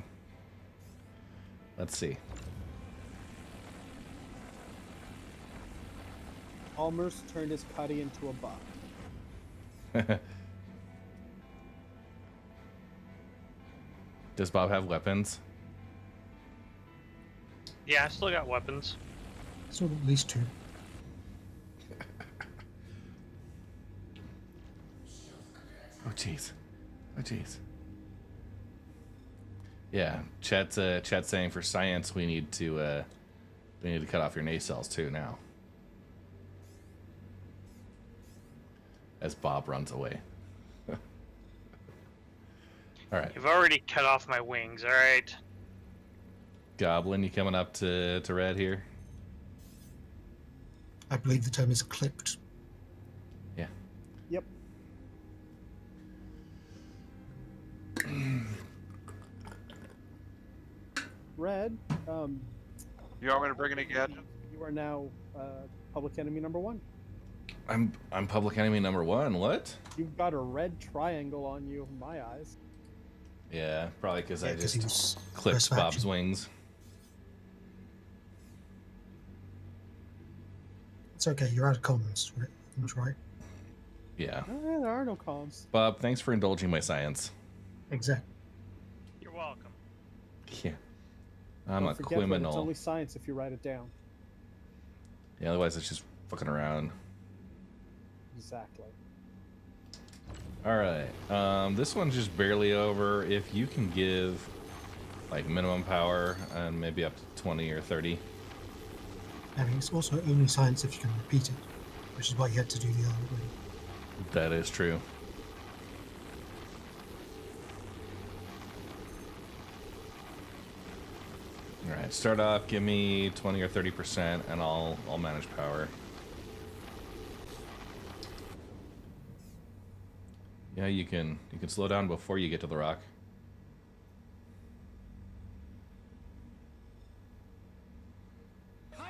Let's see. Almost turned his Cuddy into a bot. Does Bob have weapons? Yeah, I still got weapons. So at least 2. Oh jeez. Yeah, chat's saying for science we need to cut off your nacelles too now. As Bob runs away. All right. You've already cut off my wings. All right. Goblin, you coming up to red here? I believe the term is clipped. Yeah. Yep. Red, You want me to bring any gadgets? you are now public enemy number 1. I'm public enemy number 1. What? You've got a red triangle on you, in my eyes. Yeah, probably because Yeah, I 'cause he was just clipped press Bob's action. wings. It's okay, you're out of comms, right? That's right. Yeah. There are no comms. Bob, thanks for indulging my science. Exactly. You're welcome. Yeah. I'm Don't a forget that criminal. It's only science if you write it down. Yeah, otherwise it's just fucking around. Exactly. All right. This one's just barely over. If you can give like minimum power and maybe up to 20 or 30. I mean, it's also only science if you can repeat it, which is why you had to do the other way. That is true. All right, start off. Give me 20 or 30%, and I'll manage power. Yeah, you can slow down before you get to the rock.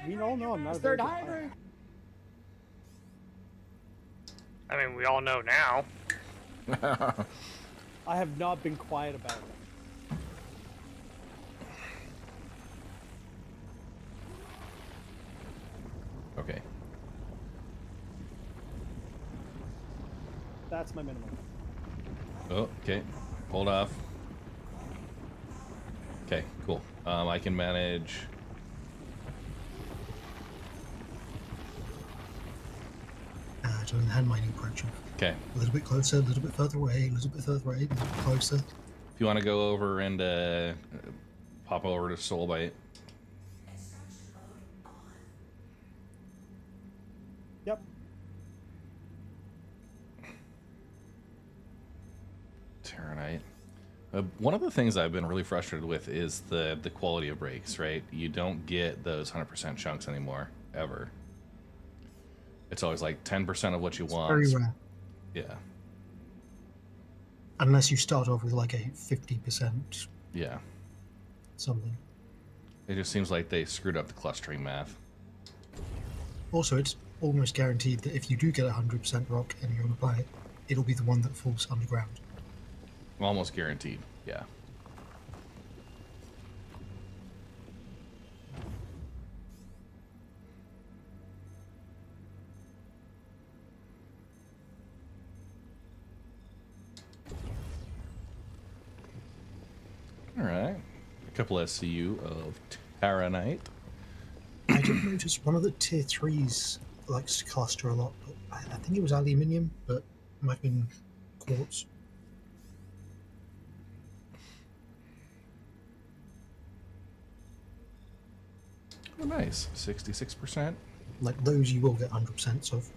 We all know I'm not a Third very good diver. pilot. I mean, we all know now. I have not been quiet about it. Okay. That's my minimum. Oh, okay. Hold off. Okay, cool. I can manage. Doing the hand mining approach. Okay. A little bit closer, a little bit further away, a little bit further away, a little bit closer. If you want to go over and pop over to Soulbite. Yep. Terranite. One of the things I've been really frustrated with is the quality of breaks, right? You don't get those 100% chunks anymore, ever. It's always like 10% of what you want. Very rare. Yeah. Unless you start off with like a 50%. Yeah. Something. It just seems like they screwed up the clustering math. Also, it's almost guaranteed that if you do get 100% rock and you're going to play it, it'll be the one that falls underground. Almost guaranteed, yeah. All right. A couple SCU of Terranite. I did notice one of the tier 3s likes to cluster a lot. I think it was aluminium, but it might have been quartz. Oh, nice. 66%. Like those you will get 100% of.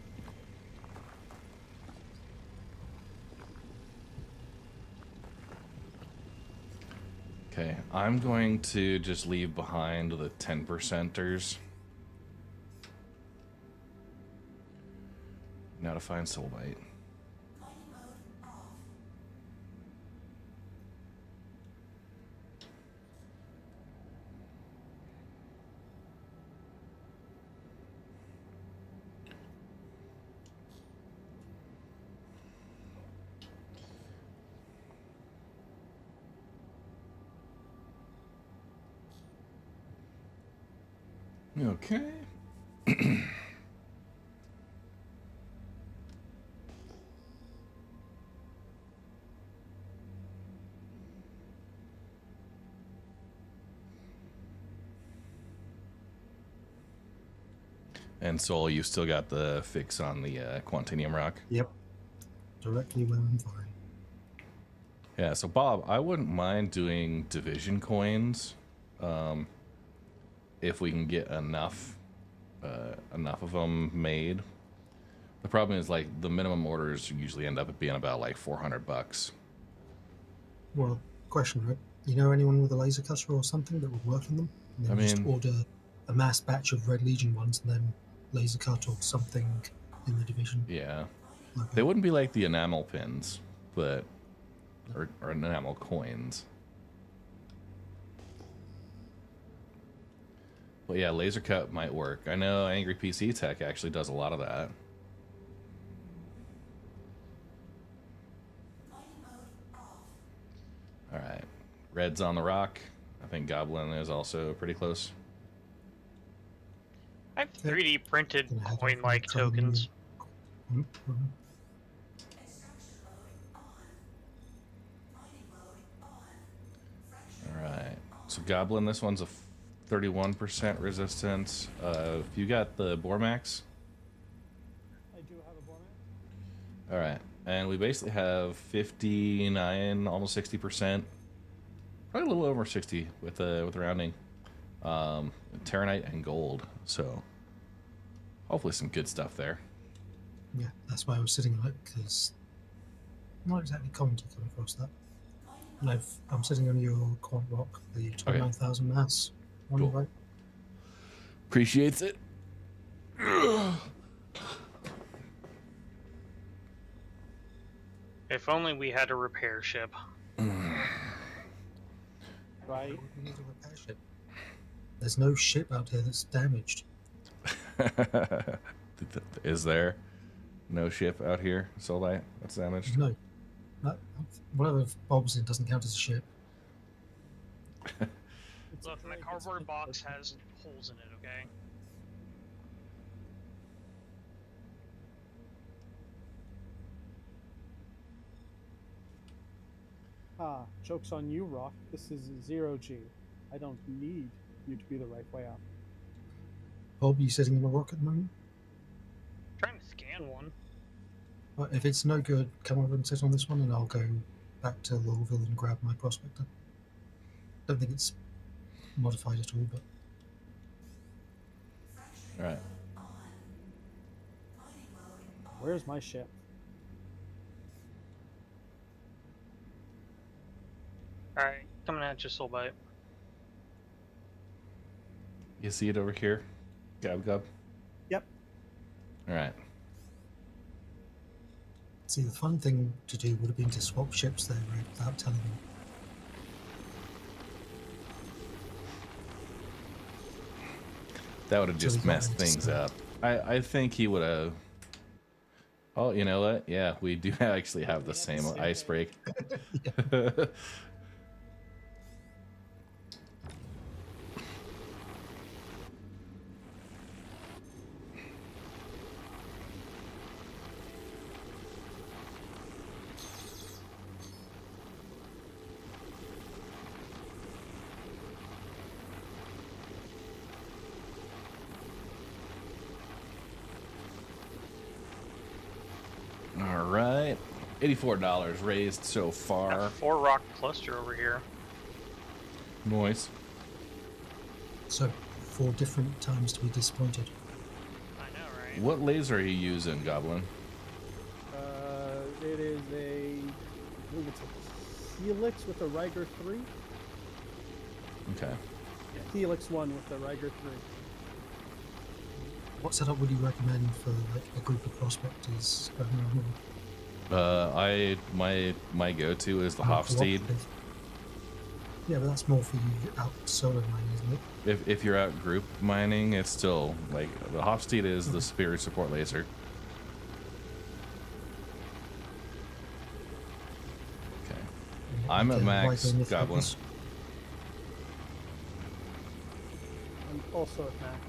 Okay, I'm going to just leave behind the 10%ers. Now to find Soulbite. Okay. And Soul, you still got the fix on the Quantinium rock? Yep. Directly where I'm firing. Yeah, so Bob, I wouldn't mind doing division coins if we can get enough of them made. The problem is, like, the minimum orders usually end up being about like $400. Well, question, right? You know anyone with a laser cutter or something that would work on them? And then just order a mass batch of Red Legion ones and then laser cut or something in the division. Yeah. Okay. They wouldn't be like the enamel pins, but or enamel coins. But yeah, laser cut might work. I know Angry PC Tech actually does a lot of that. All right, Red's on the rock. I think Goblin is also pretty close. I have 3D printed coin-like tokens. All right, so Goblin, this one's a 31% resistance. If you got the Bormax. I do have a Bormax. All right, and we basically have 59, almost 60%. Probably probably a little over 60 with rounding. Terranite and gold. So hopefully some good stuff there. Yeah, that's why I was sitting on it, because not exactly common to come across that. And I'm sitting on your quant rock, the 29,000 mass one, Cool. right? Appreciates it. If only we had a repair ship. Right? We need a repair ship. There's no ship out here that's damaged. Is there no ship out here, Solite, that's damaged? No. Whatever Bob's in doesn't count as a ship. Look, my cardboard box has holes in it, okay? Ah, joke's on you, Rock. This is 0G. I don't need you to be the right way out. Bob, you sitting in a rock at the moment? Trying to scan one. Well, if it's no good, come over and sit on this one, and I'll go back to Louisville and grab my prospector. Don't think it's modified at all, but... Alright. Where's my ship? Alright, coming at you, Soulbite. You see it over here? Gub. Yep. Alright. See, the fun thing to do would have been to swap ships there, right, without telling them. That would have just So we got messed it, things so- up. I think he would have... Oh, you know what? Yeah, we do actually have the same ice break. All right, $84 raised so far. Got 4 rock cluster over here. Noise. So, 4 different times to be disappointed. I know, right? What laser are you using, Goblin? It is I believe it's a Helix with a Riger 3. Okay. Yeah, Helix 1 with the Riger 3. What setup would you recommend for like a group of prospectors going around with? My go-to is the Oh, Hofstede. cooperative. Yeah, but that's more for you out solo mining, isn't it? If you're out group mining, it's still like the Hofstede is the superior support laser. Okay. I'm at Okay, max right, then if Goblin. it's- I'm also at max.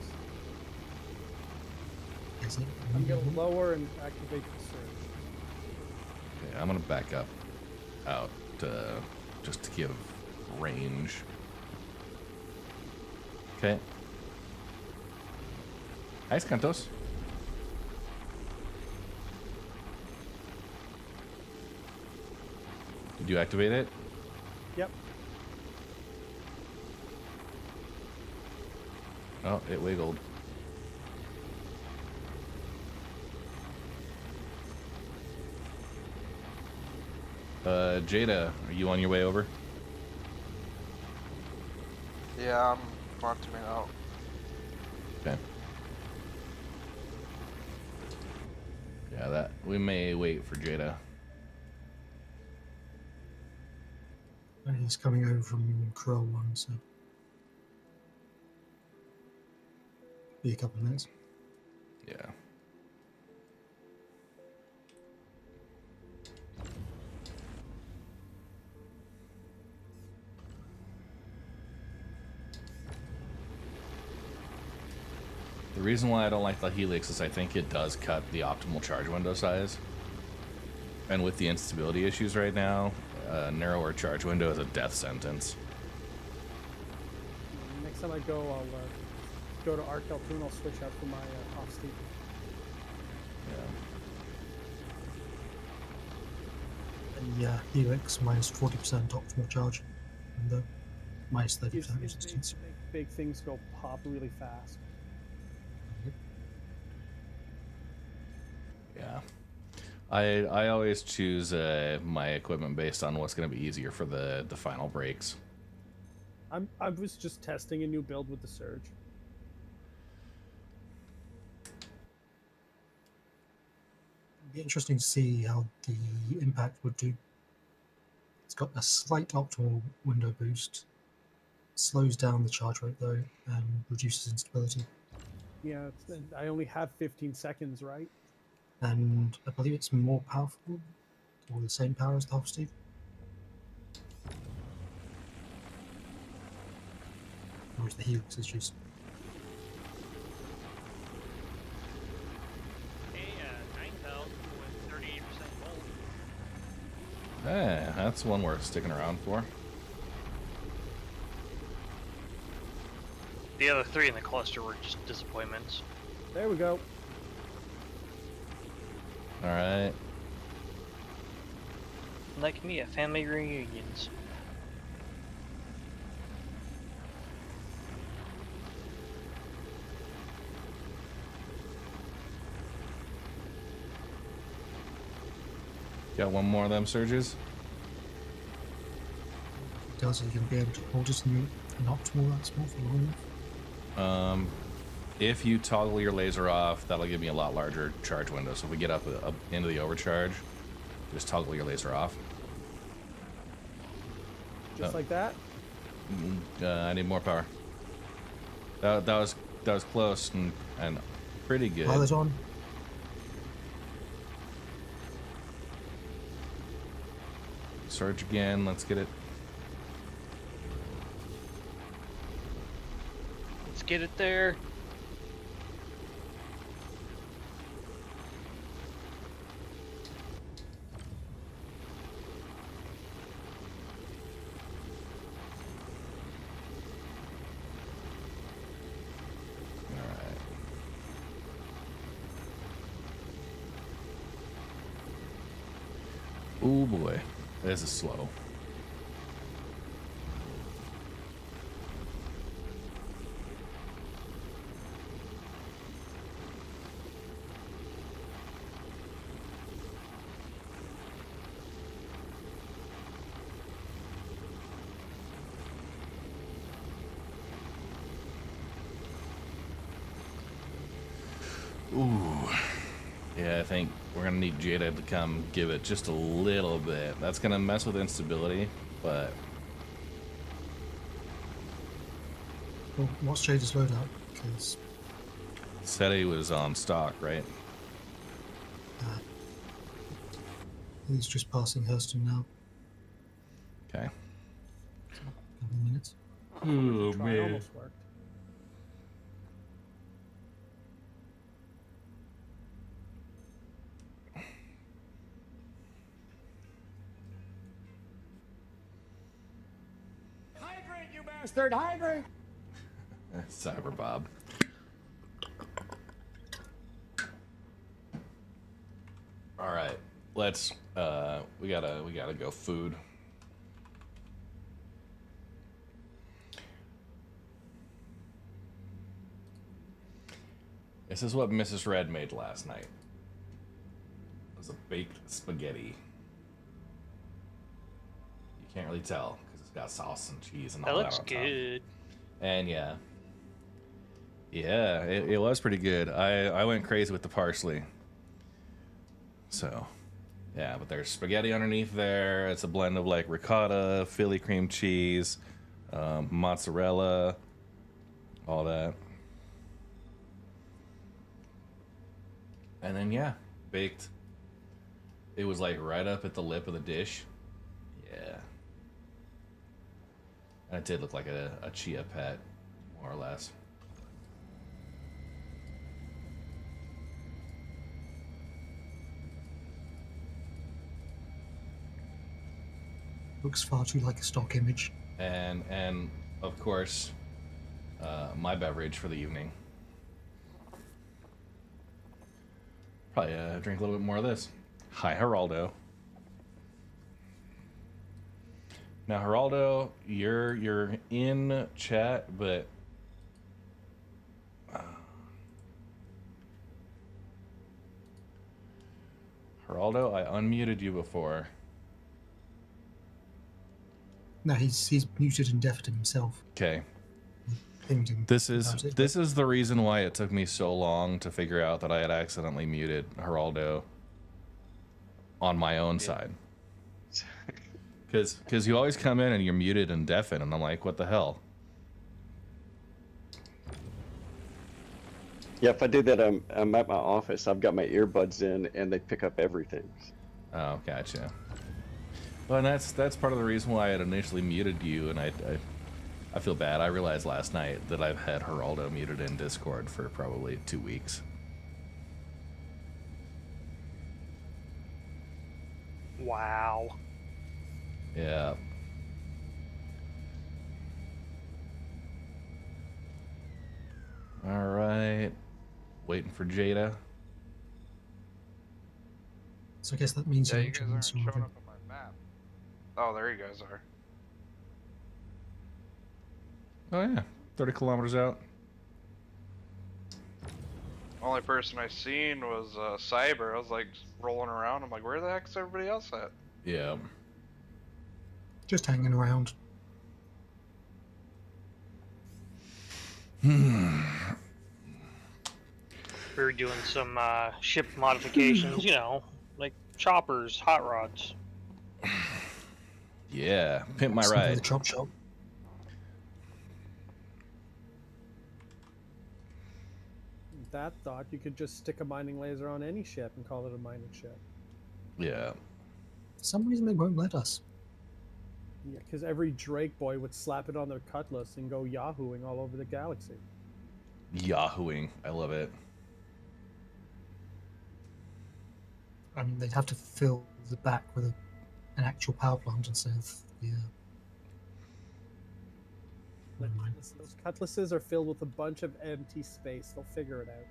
Is it? I'm going to lower and activate the surge. Okay, I'm gonna back up out just to give range. Okay. Nice, Cantos. Did you activate it? Yep. Oh, it wiggled. Jada, are you on your way over? Yeah, I'm quantuming out. Okay. Yeah, that we may wait for Jada. And he's coming over from Crow 1, so... Be a couple of minutes. Yeah. The reason why I don't like the Helix is I think it does cut the optimal charge window size. And with the instability issues right now, narrower charge window is a death sentence. Next time I go, I'll go to Arkel 2 and I'll switch out for my Hofstede. Yeah. The Helix minus 40% optimal charge window. minus 30% It's made resistance. to make big things go pop really fast. Yeah. I always choose my equipment based on what's going to be easier for the final breaks. I was just testing a new build with the Surge. It'd be interesting to see how the impact would do. It's got a slight optimal window boost, slows down the charge rate though, and reduces instability. Yeah, I only have 15 seconds, right? And I believe it's more powerful, or the same power as the half Steve. Or is the Helix is just Hey, 9,000 with 38% gold. Eh, that's one worth sticking around for. The other 3 in the cluster were just disappointments. There we go. All right. Like me at family reunions. Got one more of them surges. does it, you're going to be able to hold it in an optimal that small for long enough. If you toggle your laser off, that'll give me a lot larger charge window. So if we get up into the overcharge, just toggle your laser off. Just like that? I need more power. That was close and pretty good. Pilot on. Surge again. Let's get it. Let's get it there. Oh boy, this is slow. Ooh. Yeah, I think we're gonna need Jada to come give it just a little bit. That's gonna mess with instability, but Well, what's Jada's loadout? Because said he was on stock, right? he's just passing Hurston now. Okay. Couple of minutes. Oh Try almost worked. Hydrate, you bastard! Hydrate! Cyber Bob. All right, let's. We gotta go food. This is what Mrs. Red made last night. It was a baked spaghetti. You can't really tell because it's got sauce and cheese and all That that looks on top. good. And yeah, it was pretty good. I went crazy with the parsley. So, yeah, but there's spaghetti underneath there. It's a blend of like ricotta, Philly cream cheese, mozzarella, all that. And then yeah, baked. It was like right up at the lip of the dish. Yeah. And it did look like a chia pet, more or less. Looks far too like a stock image. And of course, my beverage for the evening. Probably drink a little bit more of this. Hi, Geraldo. Now, Geraldo, you're in chat, but Geraldo, I unmuted you before. No, he's muted and deafened himself. Okay. Pinged him This about it, is the reason why it took me so long to figure out that I had accidentally muted Geraldo on my own side. Because you always come in and you're muted and deafened, and I'm like, what the hell? Yeah, if I do that, I'm at my office. I've got my earbuds in, and they pick up everything. Oh, gotcha. Well, and that's part of the reason why I had initially muted you, and I feel bad. I realized last night that I've had Geraldo muted in Discord for probably 2 weeks. Wow. Yeah. All right. Waiting for Jada. So I guess that means Yeah, you're you guys aren't showing up on my map. Oh, there you guys are. Oh yeah, 30 kilometers out. Only person I seen was Cyber. I was like rolling around. I'm like, where the heck's everybody else at? Yeah. just hanging around. We were doing some ship modifications, you know, like choppers, hot rods. Yeah, pimp my Something ride. The chop shop. That thought, you could just stick a mining laser on any ship and call it a mining ship. Yeah. For some reason they won't let us. Yeah, because every Drake boy would slap it on their cutlass and go yahooing all over the galaxy. Yahooing. I love it. I mean, they'd have to fill the back with an actual power plant instead of Like, those cutlasses are filled with a bunch of empty space. They'll figure it out.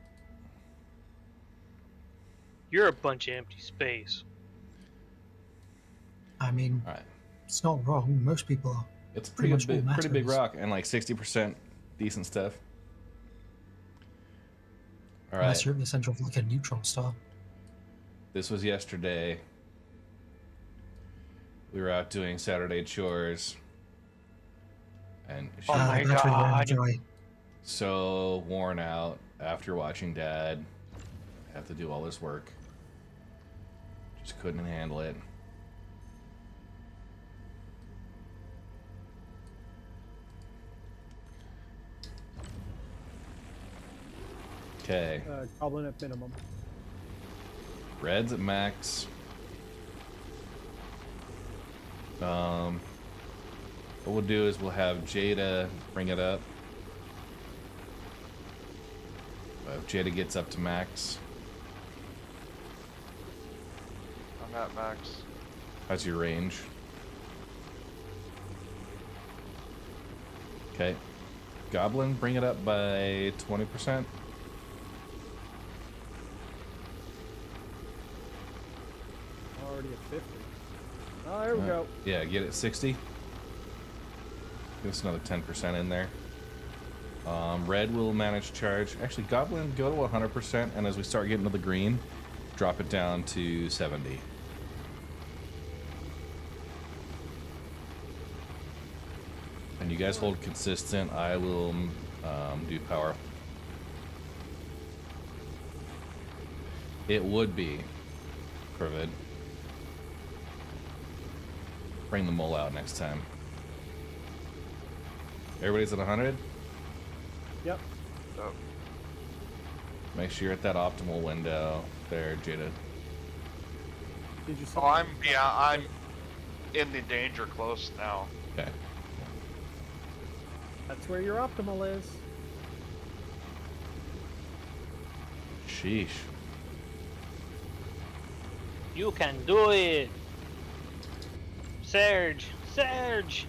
You're a bunch of empty space. I mean, All right. it's not wrong. Most people are. It's Pretty much pretty all big, pretty big matters. rock and like 60% decent stuff. All Unless right. you're at the center of like a neutron star. This was yesterday. We were out doing Saturday chores. And she Oh my battery ran God. dry. so worn out after watching Dad have to do all this work. Just couldn't handle it. Okay, Goblin at minimum. Red's at max. What we'll do is we'll have Jada bring it up. If Jada gets up to max, I'm at max. how's your range? Okay. Goblin, bring it up by 20%. Already at 50. Oh, there we go. Yeah, get it 60. Give us another 10% in there. Red will manage charge. Actually, Goblin, go to 100%, and as we start getting to the green, drop it down to 70. And you guys hold consistent. I will do power. It would be Privid. Bring the mole out next time. Everybody's at 100? Yep. Oh, Make sure you're at that optimal window. There, Jada. Did you see? oh, I'm in the danger close now. Okay. That's where your optimal is. Sheesh. You can do it! Serge! Serge!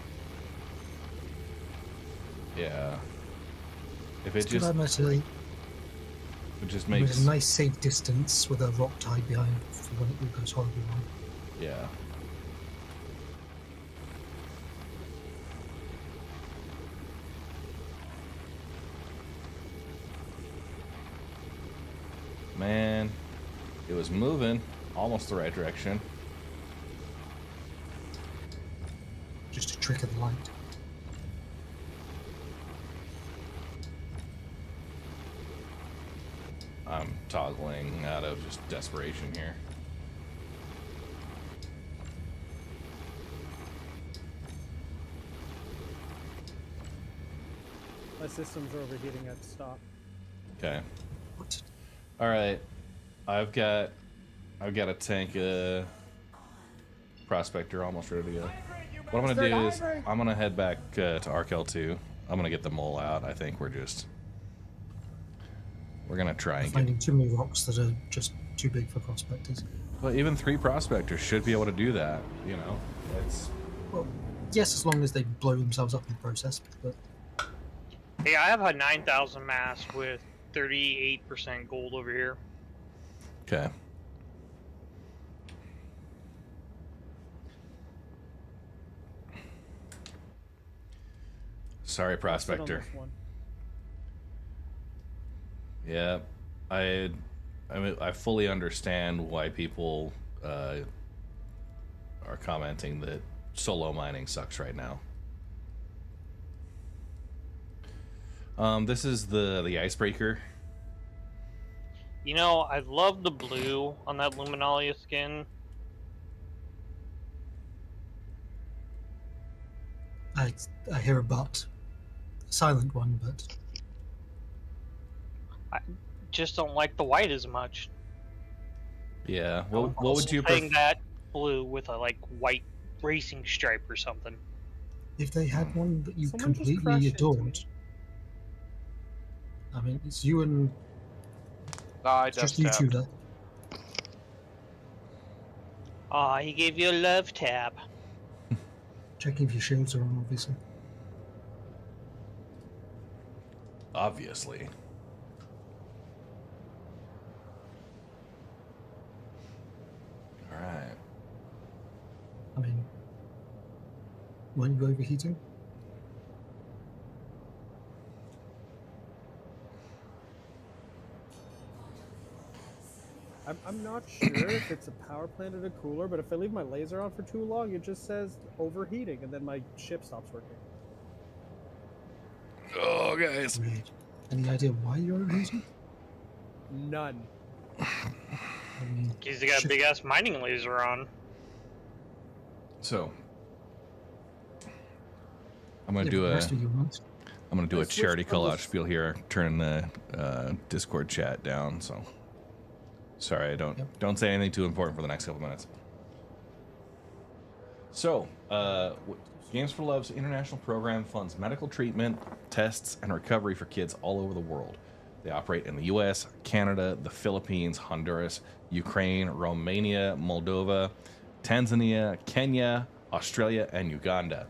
Yeah. If It's it too just bad actually. it just With makes a nice safe distance with a rock tide behind for when it all goes horribly wrong. yeah. It was moving almost the right direction. Just a trick of the light. I'm toggling out of just desperation here. My systems are overheating. I have to stop. Okay. All right. I've got a tank prospector almost ready to go. What I'm gonna do is I'm gonna head back to Arkel 2. I'm gonna get the mole out. I think we're gonna try and finding too many rocks that are just too big for prospectors. Well, even 3 prospectors should be able to do that. You know, it's well, yes, as long as they blow themselves up in the process. But hey, I have a 9,000 mass with 38% gold over here. okay. Sorry, prospector. Yeah, I mean, I fully understand why people are commenting that solo mining sucks right now. This is the icebreaker. You know, I love the blue on that Luminalia skin. I hear a but. A silent one, but I just don't like the white as much. Yeah. What would you playing that blue with a like white racing stripe or something? if they had one that you completely adored, I mean, it's you and I just you two there. Aw, he gave you a love tap. Checking if your shields are on, obviously. Obviously. All right. I mean, weren't you overheating? I'm not sure if it's a power plant or a cooler, but if I leave my laser on for too long, it just says overheating, and then my ship stops working. Oh, guys. Any idea why you're overheating? None. He's got a big ass mining laser on. So I'm gonna do a charity call out spiel here. Turn the Discord chat down. So sorry, don't say anything too important for the next couple minutes. So Games for Love's international program funds medical treatment, tests, and recovery for kids all over the world. They operate in the U.S., Canada, the Philippines, Honduras, Ukraine, Romania, Moldova, Tanzania, Kenya, Australia, and Uganda.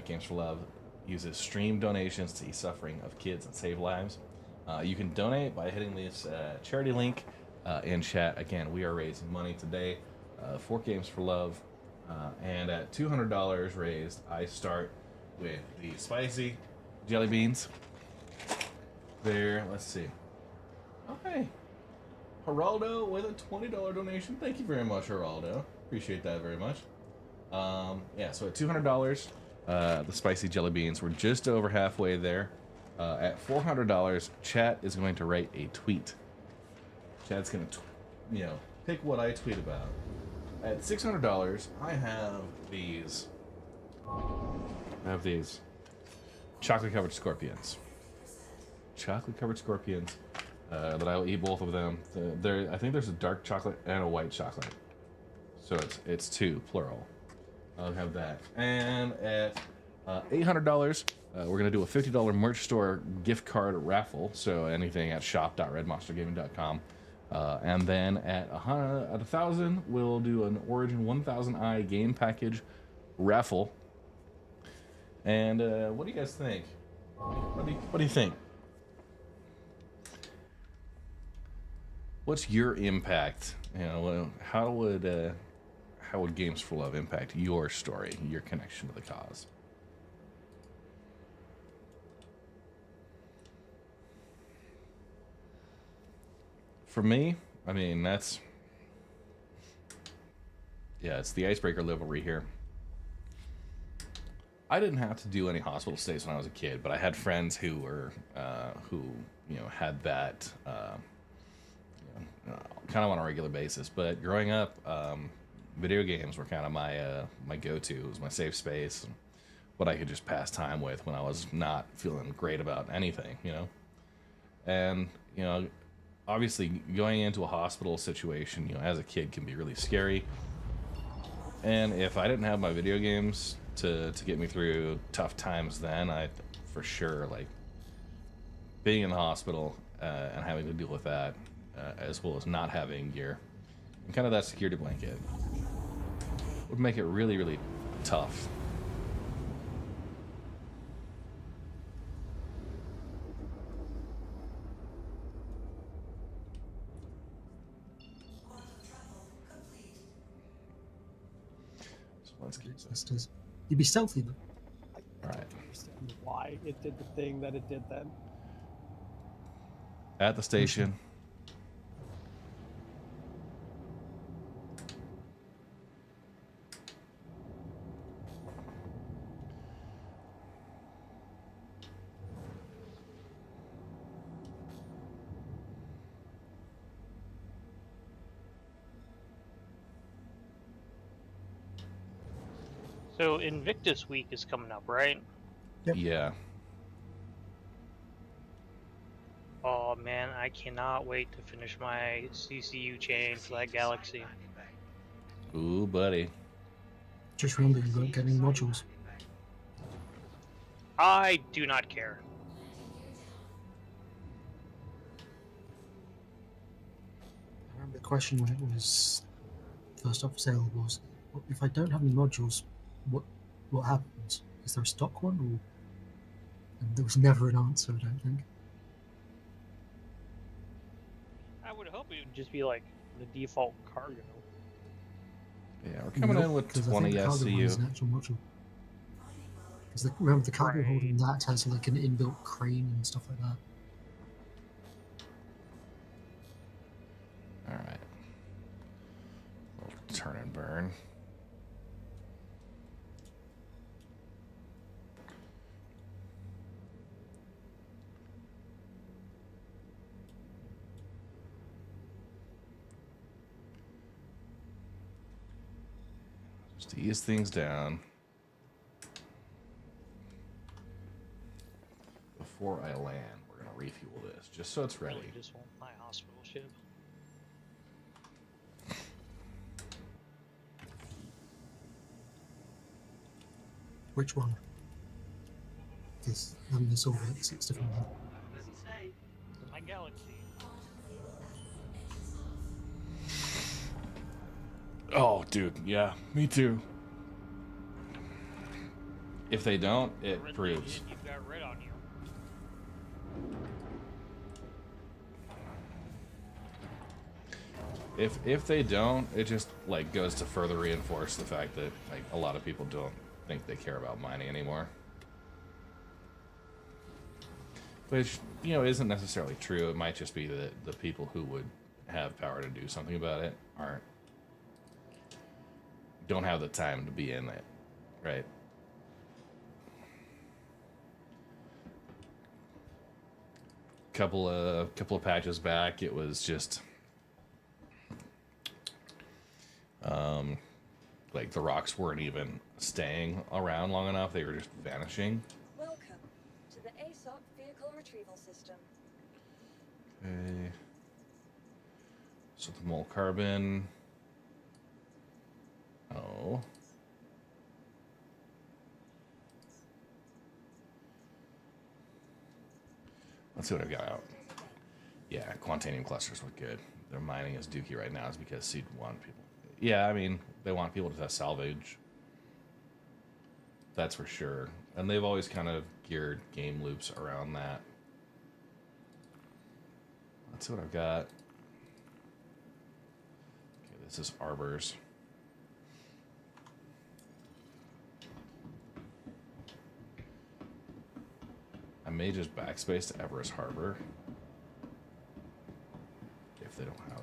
Games for Love uses stream donations to ease suffering of kids and save lives. You can donate by hitting this charity link in chat. Again, we are raising money today for Games for Love. And at $200 raised, I start with the spicy jelly beans. There, let's see. Okay. Geraldo with a $20 donation. Thank you very much, Geraldo. Appreciate that very much. Yeah, so at $200, the spicy jelly beans, we're just over halfway there. At $400, chat is going to write a tweet. Chat's going to, pick what I tweet about. At $600, I have these. Chocolate-covered scorpions. Chocolate-covered scorpions. That I will eat both of them. I think there's a dark chocolate and a white chocolate. So it's 2, plural. I'll have that. And at $800, we're going to do a $50 merch store gift card raffle. So anything at shop.redmonstergaming.com. And then at $1,000, we'll do an Origin 1000i game package raffle. And what do you guys think? What do you think? What's your impact? How would Games for Love impact your story, your connection to the cause? For me, I mean, it's the icebreaker livery here. I didn't have to do any hospital stays when I was a kid, but I had friends who were, who had that, kind of on a regular basis. But growing up, video games were kind of my go-to. It was my safe space, and what I could just pass time with when I was not feeling great about anything, And obviously, going into a hospital situation, as a kid, can be really scary. And if I didn't have my video games to get me through tough times, then I, for sure, like being in the hospital and having to deal with that, as well as not having gear and kind of that security blanket, would make it really, really tough. So let's keep this. You'd be stealthy though. I don't understand why it did the thing that it did then. At the station. So Invictus Week is coming up, right? Yep. Yeah. Oh man, I cannot wait to finish my CCU chain for that galaxy. Ooh, buddy. Just remember, you won't get any modules. I do not care. I remember the question when it was first up for sale was, well, if I don't have any modules, what happens? Is there a stock one? Or... And there was never an answer, I don't think. I would hope it would just be like the default cargo. Yeah, we're coming in with 20 SCU. An actual module. Because remember, the cargo hold in that has like an inbuilt crane and stuff like that. Alright. Turn and burn. Just to ease things down. Before I land, we're going to refuel this, just so it's ready. Really just want my hospital ship. Which one? This, this all works, it's different one. My galaxy. Oh, dude, yeah, me too. If they don't, it proves. You've got red on you. If they don't, it just like goes to further reinforce the fact that like a lot of people don't think they care about mining anymore. Which, isn't necessarily true. It might just be that the people who would have power to do something about it don't have the time to be in it, right? Couple of patches back, it was just like the rocks weren't even staying around long enough; they were just vanishing. Welcome to the ASOP vehicle retrieval system. Okay. So the mole carbon. Oh. Let's see what I've got out. Yeah, Quantanium clusters look good. Their mining is dookie right now is because Seed want people. Yeah, I mean, they want people to salvage. That's for sure. And they've always kind of geared game loops around that. Let's see what I've got. Okay, this is Arbors. I may just backspace to Everest Harbor. If they don't have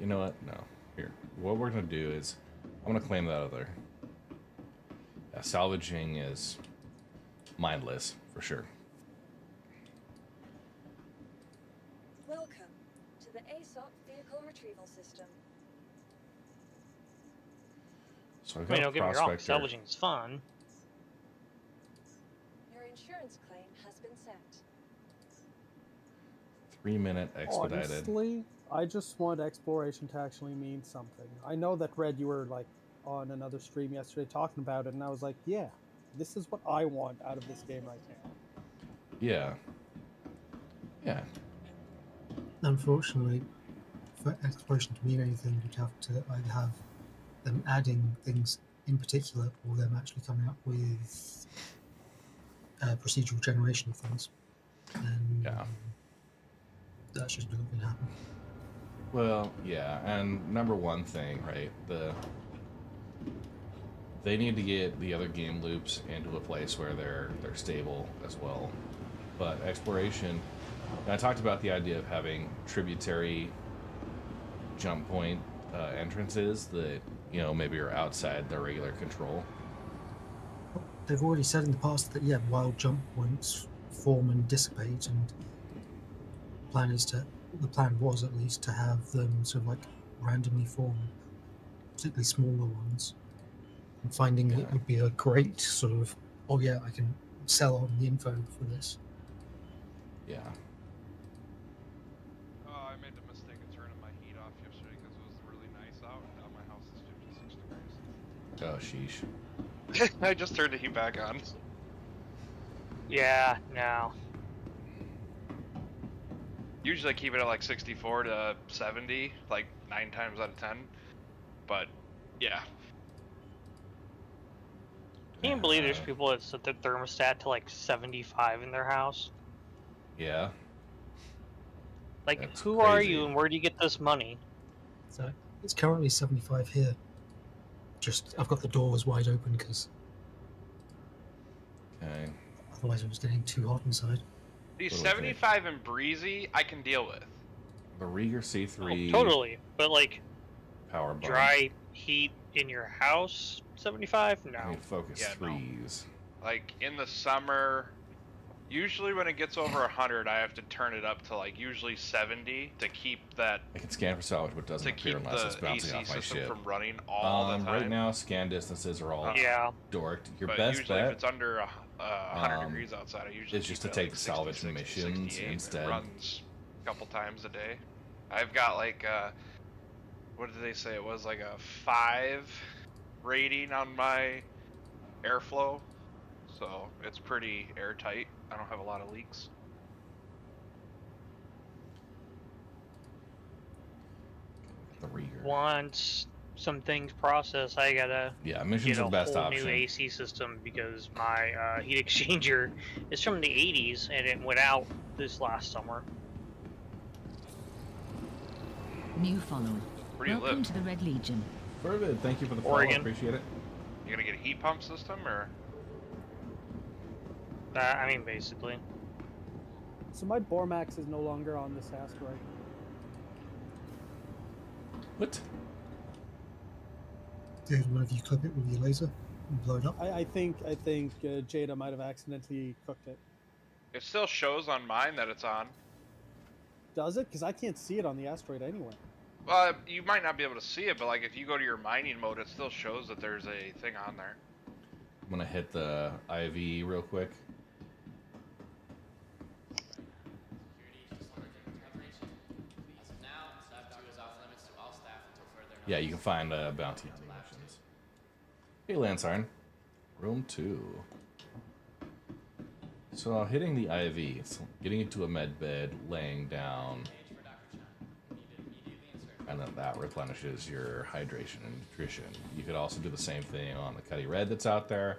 You know what? No. Here. What we're gonna do is, I'm gonna claim that other. Yeah, salvaging is mindless for sure. Welcome to the ASOP vehicle retrieval system. So I've I got mean, a don't get me wrong, prospector. salvaging is fun. Your insurance claim has been sent. 3-minute expedited. Honestly, I just want exploration to actually mean something. I know that Red, you were like on another stream yesterday talking about it, and I was like, yeah, this is what I want out of this game right now. Yeah. Yeah. Unfortunately, for exploration to mean anything, you'd have to either have them adding things in particular, or them actually coming up with procedural generation of things. And Yeah. that's just not going to happen. Well, yeah, and number one thing, right? They need to get the other game loops into a place where they're stable as well. But exploration, and I talked about the idea of having tributary jump point entrances that, you know, maybe are outside their regular control. They've already said in the past that, yeah, wild jump points form and dissipate, and the plan was at least to have them sort of like randomly form, particularly smaller ones. And finding it would be a great sort of, oh yeah, I can sell on the info for this. Yeah. Oh, I made the mistake of turning my heat off yesterday because it was really nice out, and now my house is 56 degrees. Oh, sheesh. I just turned the heat back on. Yeah, no. Usually I keep it at like 64 to 70, like 9 times out of 10. But, yeah. Can you believe there's people that set their thermostat to like 75 in their house? Yeah. Like, That's who are crazy. you and where do you get this money? So it's currently 75 here. Just, I've got the doors wide open because Okay. otherwise it was getting too hot inside. These What do we think? 75 and breezy, I can deal with. The Rieger C3 Totally. But like, power bar. dry heat in your house, 75? No. I mean, focus Yeah, no. threes. Like, in the summer, usually when it gets over 100, I have to turn it up to like usually 70 to keep that, I can scan for salvage, but it doesn't to appear keep unless it's the bouncing AC off my system ship. from running all the time. Right now, scan distances are all Yeah. dorked. Your But best usually if bet it's under 100 degrees outside, I usually is just keep to it take at, the salvage 66 to missions 68. instead. It runs a couple times a day. I've got like what did they say? It was like a 5 rating on my airflow, so it's pretty airtight. I don't have a lot of leaks. The Rieger. Once some things process, I gotta Yeah, missions get are a the best whole option. new AC system because my heat exchanger is from the 80s and it went out this last summer. New follower. Where do you Welcome live? to the Red Legion. Perfect. Thank you for the follow. Oregon. Appreciate it. You gonna get a heat pump system or? I mean, basically. So my Bormax is no longer on this asteroid. What? Did one of you clip it with your laser and blow it up? I think Jada might have accidentally cooked it. It still shows on mine that it's on. Does it? Because I can't see it on the asteroid anywhere. Well, you might not be able to see it, but like if you go to your mining mode, it still shows that there's a thing on there. I'm gonna hit the IV real quick. Yeah, you can find bounty hunting missions. Hey, Lansarn. Room 2. So hitting the IV, it's getting into a med bed, laying down, and then that replenishes your hydration and nutrition. You could also do the same thing on the Cuddy Red that's out there.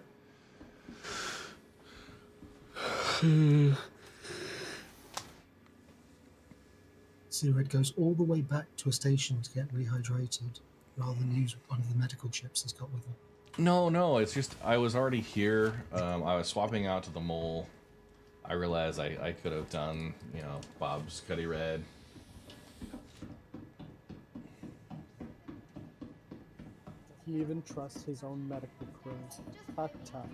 So it goes all the way back to a station to get rehydrated, rather than use one of the medical chips he's got with him. No, it's just I was already here. I was swapping out to the mole. I realized I could have done, Bob's Cuddy Red. he even trust his own medical crew? Tut tut.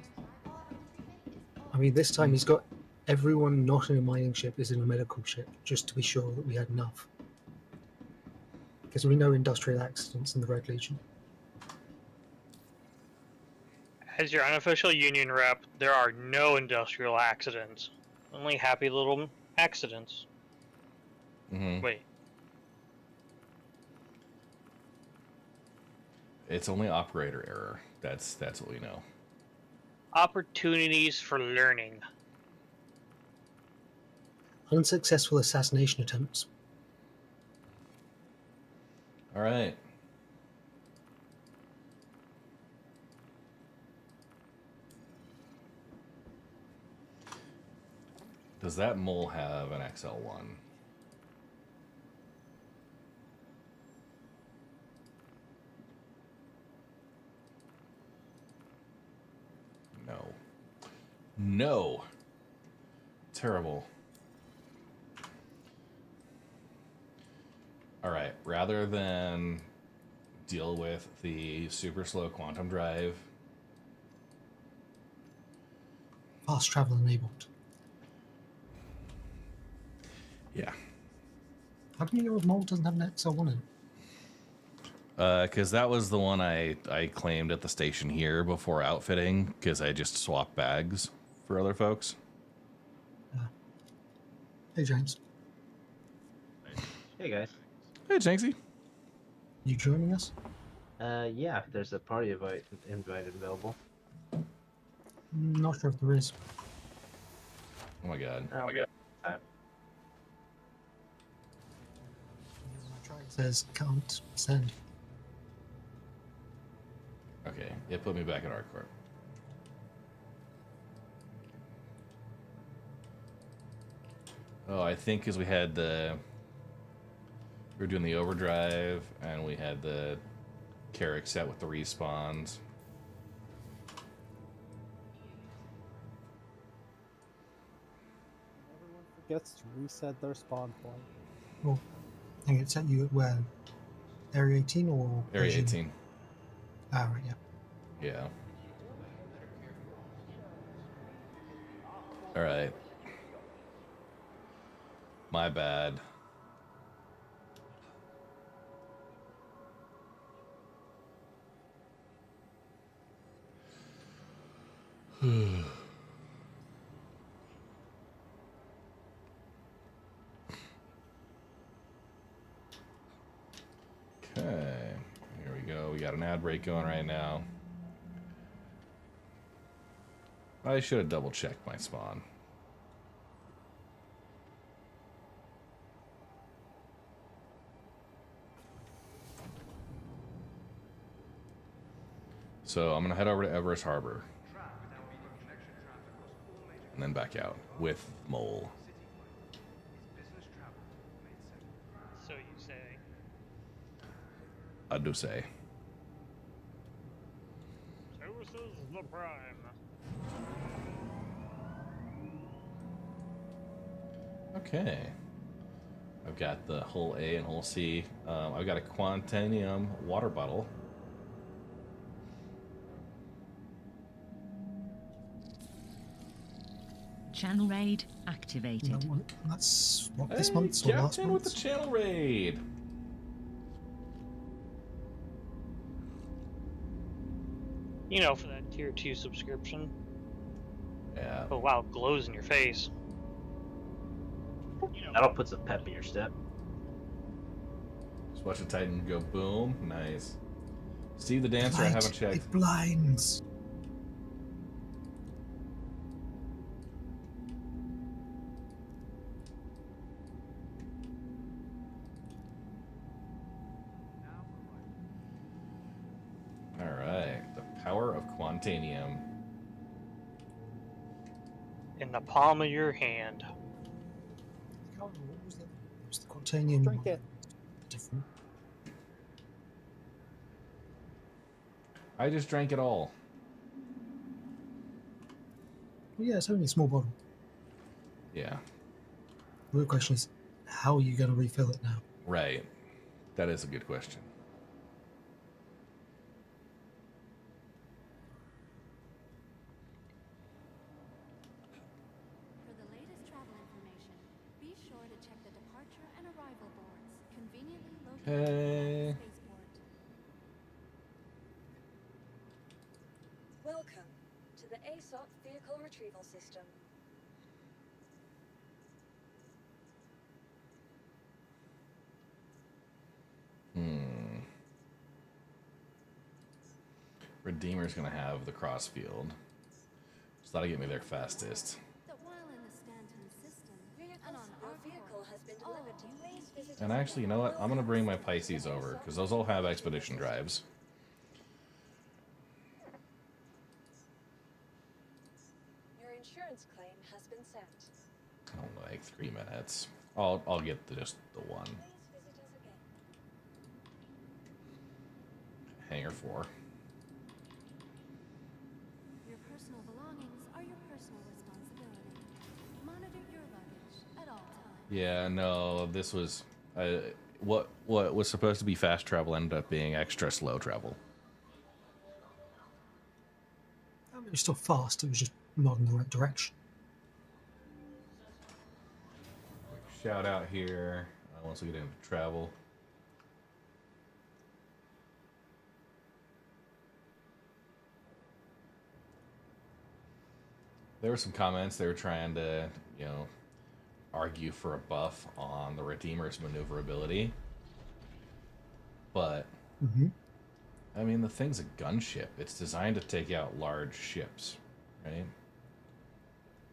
I mean, this time he's got everyone not in a mining ship is in a medical ship, just to be sure that we had enough. Because we know industrial accidents in the Red Legion. As your unofficial union rep, there are no industrial accidents. Only happy little accidents. Mm-hmm. Wait. It's only operator error. That's what we know. Opportunities for learning. Unsuccessful assassination attempts. All right. Does that mole have an XL1? No. No. Terrible. All right. Rather than deal with the super slow quantum drive, Fast travel enabled. yeah. How come your mole doesn't have an XL1 in it? Because that was the one I claimed at the station here before outfitting, because I just swapped bags for other folks. Hey, James. Hey guys. Hey, Janksy. You joining us? Yeah, if there's a party invite available. Not sure if there is. Oh my god. Oh my god. It says can't send. Okay, it put me back at ArcCorp. Oh, I think because we were doing the overdrive, and we had the Carrick set with the respawns. Everyone forgets to reset their spawn point. Oh, I think it sent you at where? Area 18 or? Area 18. Ah, right, yeah. Yeah. All right. My bad. Okay, here we go. We got an ad break going right now. I should have double checked my spawn. So I'm gonna head over to Everest Harbor and then back out with Mole. So you say. I do say. Services the prime. Okay. I've got the hull A and hull C. I've got a Quantanium water bottle. Channel raid activated. No, that's what this Hey, month's or last Captain with the month's. channel raid. You know, for that tier 2 subscription. Yeah. Oh wow, it glows in your face. That'll put some pep in your step. Just watch the Titan go boom. Nice. Steve the Dancer, I Light, haven't checked. It blinds. Alright. The power of Quantanium. In the palm of your hand. What was that? It was the Quantanium. Drink it. Different. I just drank it all. Well, yeah, it's only a small bottle. Yeah. The real question is, how are you going to refill it now? Right. That is a good question. Okay. Welcome to the ASOP Vehicle Retrieval System. Redeemer's gonna have the cross field. So that'll get me there fastest. And actually, you know what? I'm gonna bring my Pisces over, because those all have expedition drives. Your insurance claim has been sent. Oh, like 3 minutes. I'll get just the one. Please visit us again. Hangar 4. Your personal belongings are your personal responsibility. Monitor your luggage at all times. Yeah, no, this was what was supposed to be fast travel ended up being extra slow travel. I mean, it was still fast, it was just not in the right direction. Shout out here once we get into travel. There were some comments they were trying to, argue for a buff on the Redeemer's maneuverability. But, I mean, the thing's a gunship. It's designed to take out large ships, right?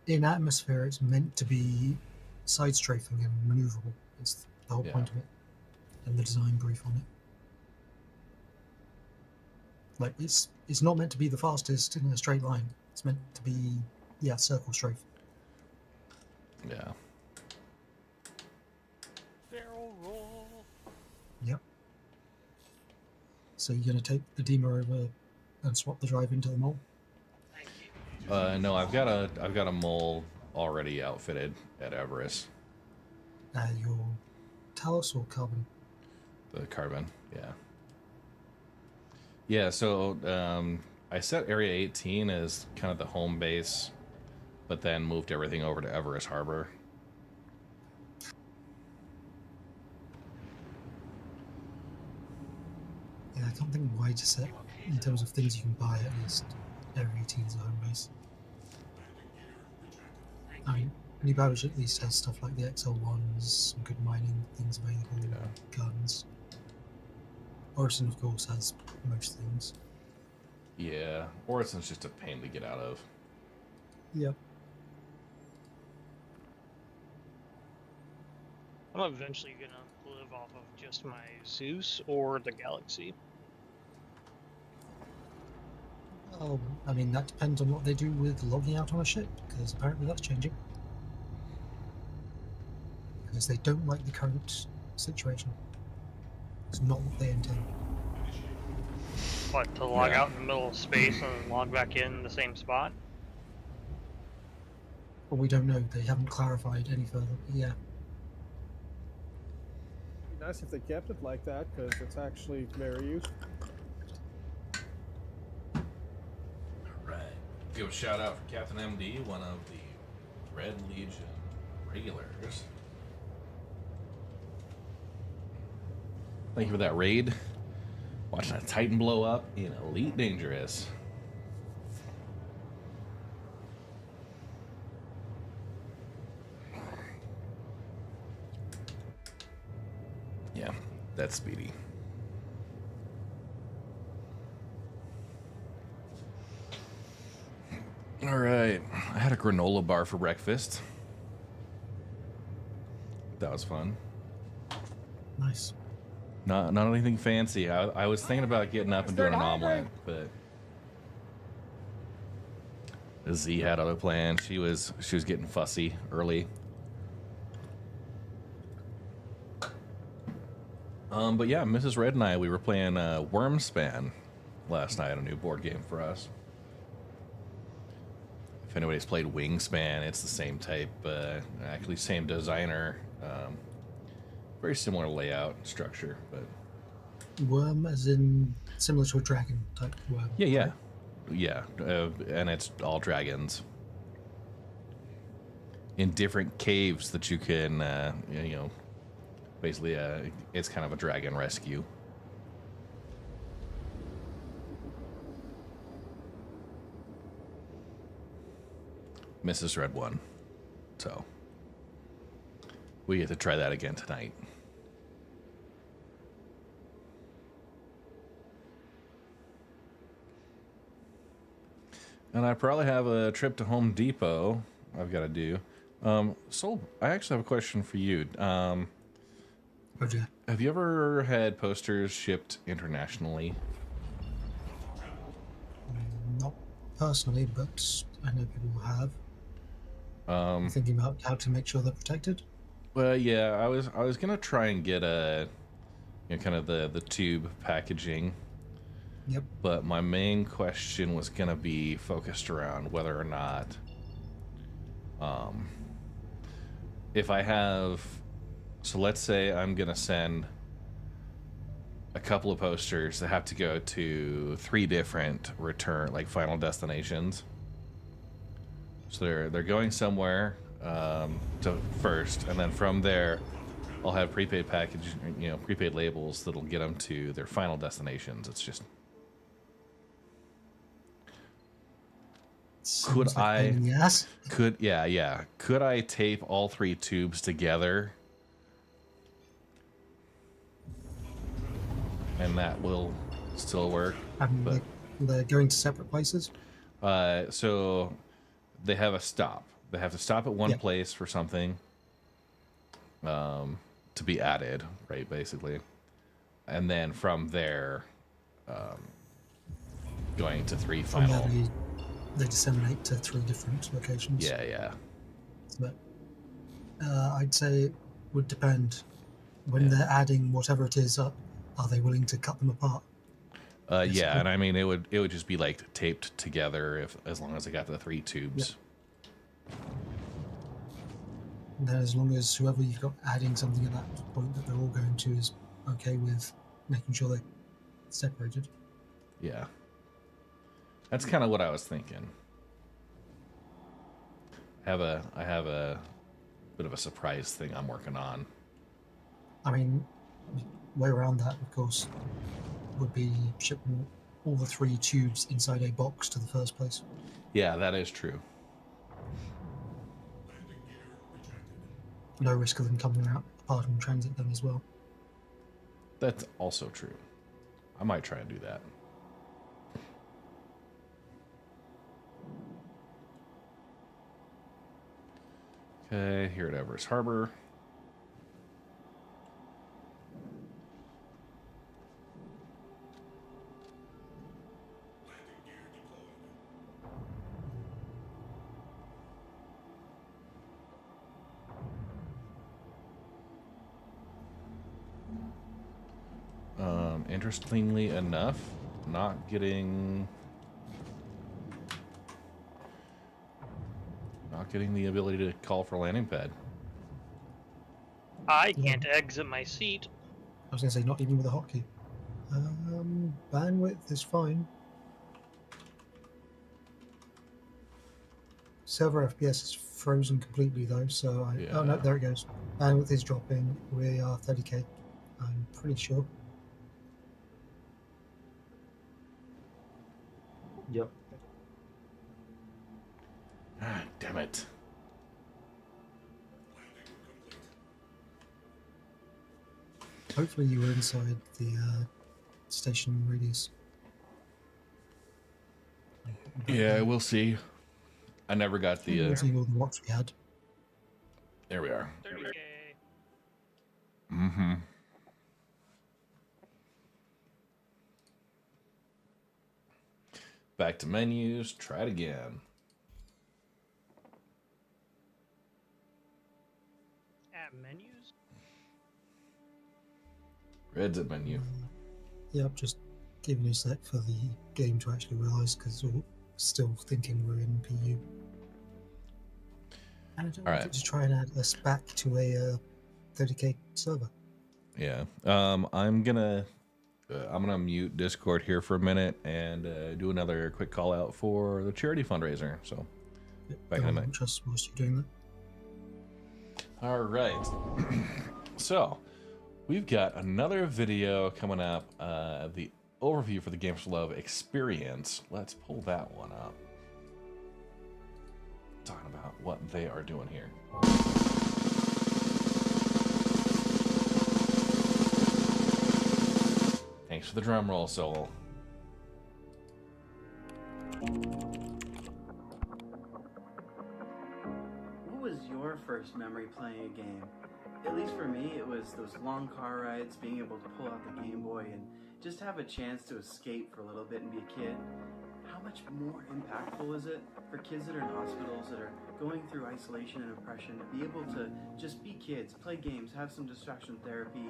In atmosphere, it's meant to be side strafing and maneuverable. It's the whole point of it. And the design brief on it. Like, it's not meant to be the fastest in a straight line. It's meant to be, circle strafe. Yeah. Barrel roll. Yep. So you're going to take the Redeemer over and swap the drive into the mole? No, I've got a mole already outfitted at Everest. Your Talos or Carbon? The Carbon, yeah. Yeah, so I set Area 18 as kind of the home base, but then moved everything over to Everest Harbor. Yeah, I can't think why to set in terms of things you can buy, at least Area 18 is a home base. I mean, New Babbage at least has stuff like the XL1s, some good mining things available, guns. Orison, of course, has most things. Yeah, Orison's just a pain to get out of. Yep. I'm eventually gonna live off of just my Zeus or the Galaxy. Oh, I mean, that depends on what they do with logging out on a ship, because apparently that's changing. Because they don't like the current situation. It's not what they intend. What, to log out in the middle of space and log back in the same spot? But we don't know. They haven't clarified any further. Yeah. It'd be nice if they kept it like that, because it's actually very useful. Alright. Give a shout out for Captain MD, one of the Red Legion regulars. Thank you for that raid. Watching a Titan blow up in Elite Dangerous. Yeah, that's speedy. All right, I had a granola bar for breakfast. That was fun. Nice. Not anything fancy. I was thinking about getting up and doing an omelet, but Z had other plans. She was getting fussy early. But yeah, Mrs. Red and I, we were playing Wormspan last night, a new board game for us. If anybody's played Wingspan, it's the same type, actually same designer, very similar layout and structure, but Worm, as in similar to a dragon type worm. yeah, and it's all dragons in different caves that you can, Basically, it's kind of a dragon rescue. Mrs. Red won, so we get to try that again tonight. And I probably have a trip to Home Depot I've got to do. So I actually have a question for you. Okay. Have you ever had posters shipped internationally? Not personally, but I know people who have. I'm thinking about how to make sure they're protected. Well, yeah, I was gonna try and get a, kind of the tube packaging. Yep. But my main question was gonna be focused around whether or not, if I have, so let's say I'm gonna send a couple of posters that have to go to 3 different final destinations. So they're going somewhere to first, and then from there, I'll have prepaid prepaid labels that'll get them to their final destinations. It's just, Sounds like a pain in the ass. Could I tape all 3 tubes together, and that will still work? But They're going to separate places. So they have a stop. They have to stop at one place for something to be added, right? Basically, and then from there, going to 3 final. From there, they disseminate to 3 different locations. Yeah. So, I'd say it would depend. When they're adding whatever it is up, are they willing to cut them apart? Yeah, and I mean it would just be like taped together as long as I got the 3 tubes. And then as long as whoever you've got adding something at that point that they're all going to is okay with making sure they're separated. Yeah. That's kind of what I was thinking. I have a bit of a surprise thing I'm working on. I mean, way around that, of course, would be shipping all the 3 tubes inside a box to the first place. Yeah, that is true. No risk of them coming out apart in transit then as well. That's also true. I might try and do that. Okay, here at Everest Harbor. Interestingly enough, not getting the ability to call for landing pad. I can't exit my seat. I was going to say, not even with a hotkey. Bandwidth is fine. Server FPS is frozen completely though, so oh no, there it goes. Bandwidth is dropping. We are 30k. I'm pretty sure. Yep. Ah, damn it. Hopefully you were inside the station radius. Yeah, we'll see. I never got the... We'll see all the watts we had. There we are. 30K. Mm-hmm. Back to menus. Try it again. At menus? Red's at menu. Yep, just giving you a sec for the game to actually realise, because we're still thinking we're in PU. And I don't want to try and add us back to a 30k server. Yeah. I'm gonna mute Discord here for a minute and do another quick call out for the charity fundraiser. So back in a minute. Just whilst you're doing that. All right. So We've got another video coming up, the overview for the Games for Love experience. Let's pull that one up. Talking about what they are doing here. Thanks for the drum roll, Soul. What was your first memory playing a game? At least for me, it was those long car rides, being able to pull out the Game Boy and just have a chance to escape for a little bit and be a kid. How much more impactful is it for kids that are in hospitals that are going through isolation and oppression to be able to just be kids, play games, have some distraction therapy,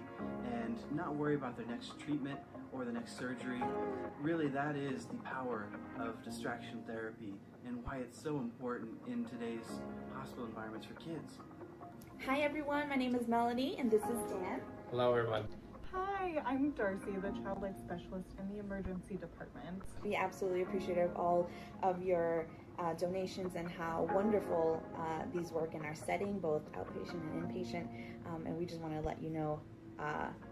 and not worry about their next treatment or the next surgery? Really, that is the power of distraction therapy and why it's so important in today's hospital environments for kids. Hi everyone, my name is Melanie and this is Dan. Hello everyone. Hi, I'm Darcy, the Child Life Specialist in the Emergency Department. We absolutely appreciate all of your donations and how wonderful these work in our setting, both outpatient and inpatient. And we just want to let you know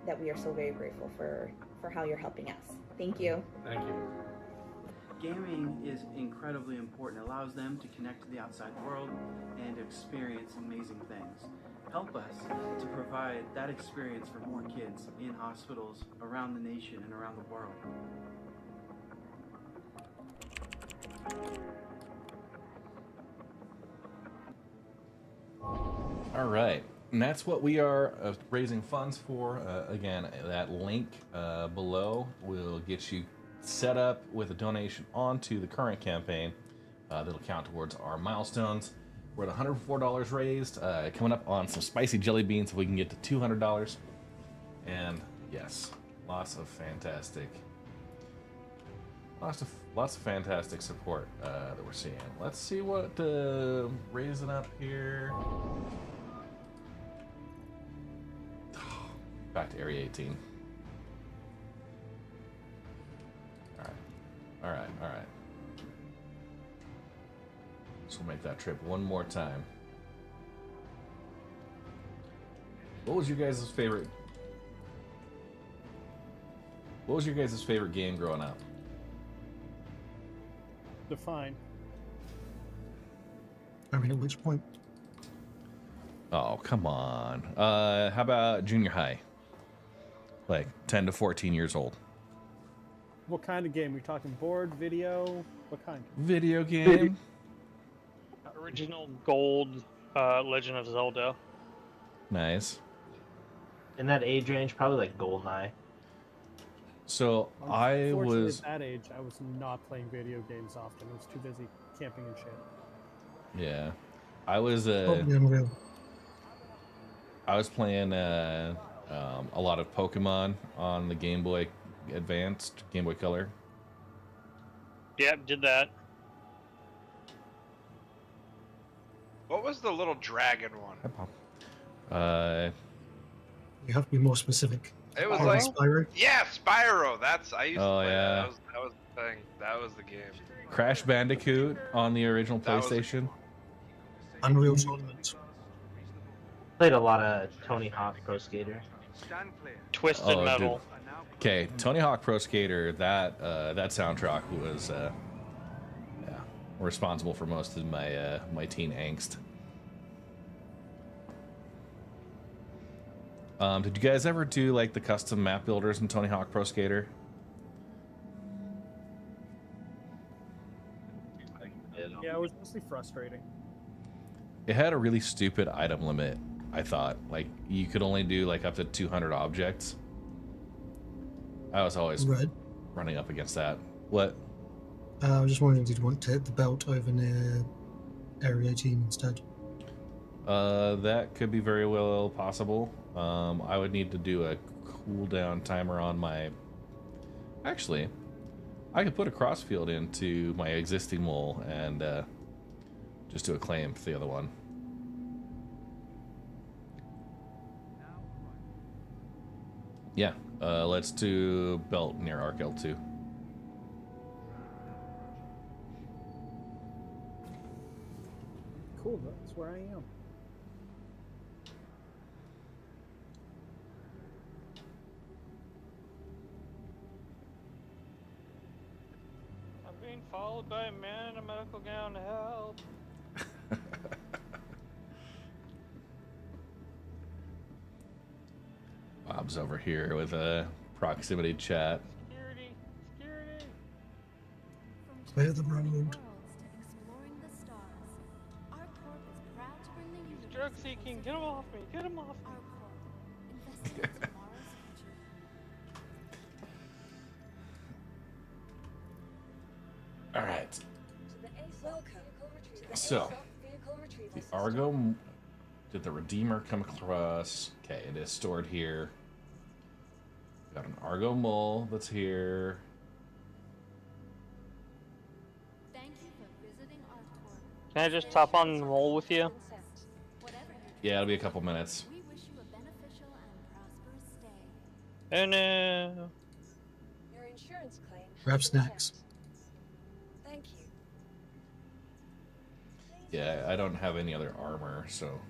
that we are so very grateful for how you're helping us. Thank you. Thank you. Gaming is incredibly important. It allows them to connect to the outside world and experience amazing things. Help us to provide that experience for more kids in hospitals around the nation and around the world. All right, and that's what we are raising funds for. Again, that link below will get you set up with a donation onto the current campaign. That'll count towards our milestones. We're at $104 raised, coming up on some spicy jelly beans if we can get to $200. And yes, lots of fantastic support that we're seeing. Let's see what raising up here. Back to Area 18. All right. So we'll make that trip one more time. What was your guys' favorite? What was your guys' favorite game growing up? Define. I mean, at which point? Oh, come on. How about junior high? Like 10 to 14 years old. What kind of game? You're talking board, video? What kind? Video game. Original gold Legend of Zelda. Nice. In that age range, probably like GoldenEye. So I was at that age, I was not playing video games often. I was too busy camping and shit. Yeah, I was playing a lot of Pokemon on the Game Boy Advanced, Game Boy Color. Yep, did that. What was the little dragon one? You have to be more specific. It was Probably like Spyro. Yeah, Spyro. I used to play yeah. that was the thing. That was the game. Crash Bandicoot on the original That was- PlayStation. Unreal Tournament. Played a lot of Tony Hawk Pro Skater. Twisted Metal. Okay, Tony Hawk Pro Skater. That soundtrack was responsible for most of my my teen angst. Did you guys ever do like the custom map builders in Tony Hawk Pro Skater? Yeah, it was mostly frustrating. It had a really stupid item limit, I thought. Like, you could only do like up to 200 objects. I was always running up against that. What? I was just wondering, did you want to hit the belt over near Area 18 instead? That could be very well possible. I would need to do a cooldown timer on my... Actually, I could put a crossfield into my existing mole and just do a claim for the other one. Yeah, let's do belt near Arc L2. Cool, that's where I am. train, followed by a man in a medical gown to help. Bob's over here with a proximity chat. Security, security. Clear the road. Exploring the stars. Our corp is proud to bring the universe. Drug seeking, get him off me, get him off me. Our corp, investing in tomorrow's future. All right. Welcome. So, the Argo. Did the Redeemer come across? Okay, it is stored here. Got an Argo mole that's here. Thank you for visiting our corp. Can I just hop on the roll with you? Yeah, it'll be a couple minutes. We wish you a beneficial and prosperous stay. Oh no. Your insurance claim. Grab snacks. Thank you. Yeah, I don't have any other armor, so.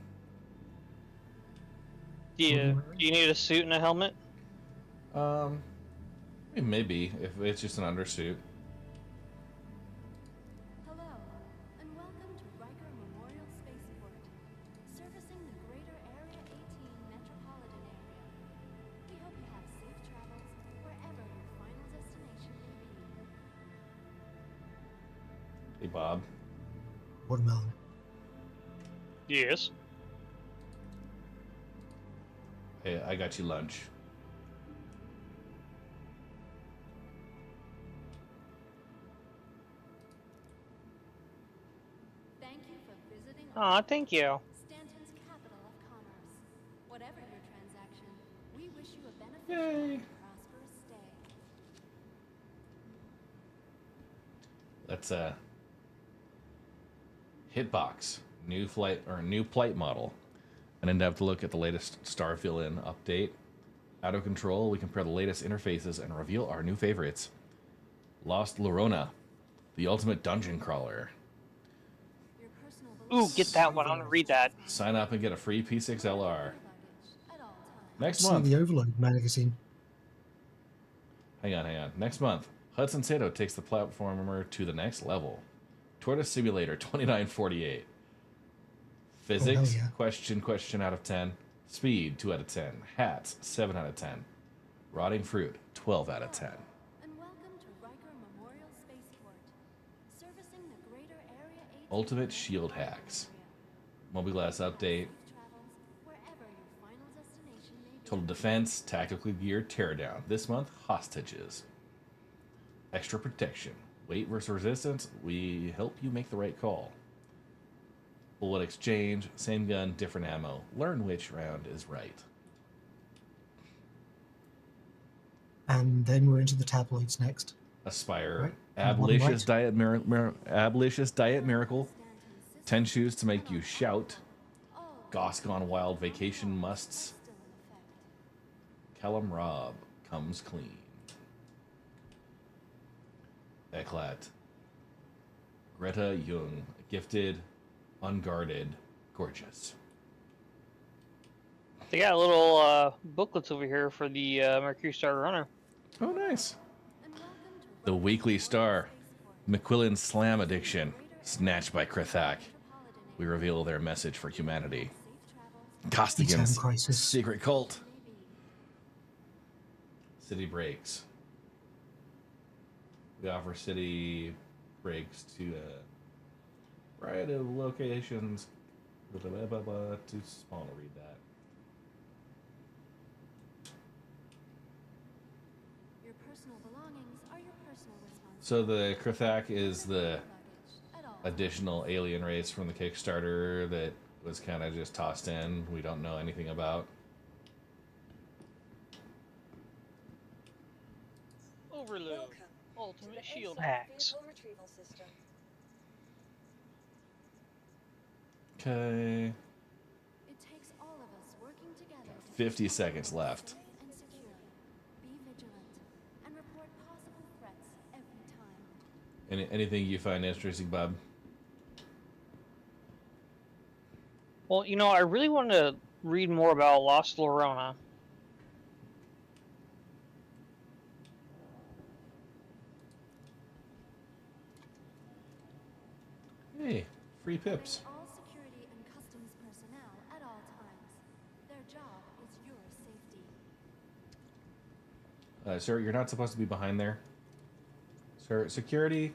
Do you need a suit and a helmet? Maybe if it's just an undersuit. Hello, and welcome to Riker Memorial Spaceport, servicing the greater Area 18 metropolitan area. We hope you have safe travels wherever your final destination may be. Hey, Bob. Watermelon. Yes. Hey, I got you lunch. Thank you for visiting. Aw, thank you. Stanton's capital of commerce. Whatever your transaction, we wish you a beneficial and prosperous stay. That's a Hitbox, new flight model. And then have to look at the latest star fill-in update. Out of control, we compare the latest interfaces and reveal our new favorites. Lost Lorona, the ultimate dungeon crawler. Ooh, get that one. I want to read that. Sign up and get a free P6LR. Next See month. the Overload magazine. Hang on. Next month, Hudson Sato takes the platformer to the next level. Tortoise Simulator 2948. Physics, yeah. question out of 10. Speed, 2 out of 10. Hats, 7 out of 10. Rotting fruit, 12 out of 10. And welcome to Riker Memorial Spaceport, servicing the greater Area 18 Ultimate shield hacks. Mobiglass update. wherever your final destination may be. Total defense, tactically geared teardown. This month, hostages. Extra protection. Weight versus resistance, we help you make the right call. Bullet exchange, same gun, different ammo. Learn which round is right. And then we're into the tabloids next. Aspire. Right. Ablicious diet miracle. 10 shoes to make you shout. Goss Gone Wild vacation musts. Callum Robb comes clean. Eclat. Greta Jung, gifted, unguarded, gorgeous. They got little booklets over here for the Mercury Star Runner. Oh, nice. The Weekly Star. McQuillan's Slam Addiction. Snatched by Krithak. We reveal their message for humanity. Costigan's secret cult. City breaks. We offer city breaks to a variety of locations. Too small to read that. Your personal belongings are your personal responsibility. So the Krithak is the additional alien race from the Kickstarter that was kind of just tossed in. We don't know anything about. Overload. Ultimate shield hacks. Okay. It takes all of us working together to 50 seconds left. and secure. Be vigilant and report possible threats every time. Anything you find interesting, Bob? Well, you know, I really want to read more about Lost Lorona. Hey, free pips. All security and customs personnel at all times. Their job is your safety. Sir, you're not supposed to be behind there. Sir, security.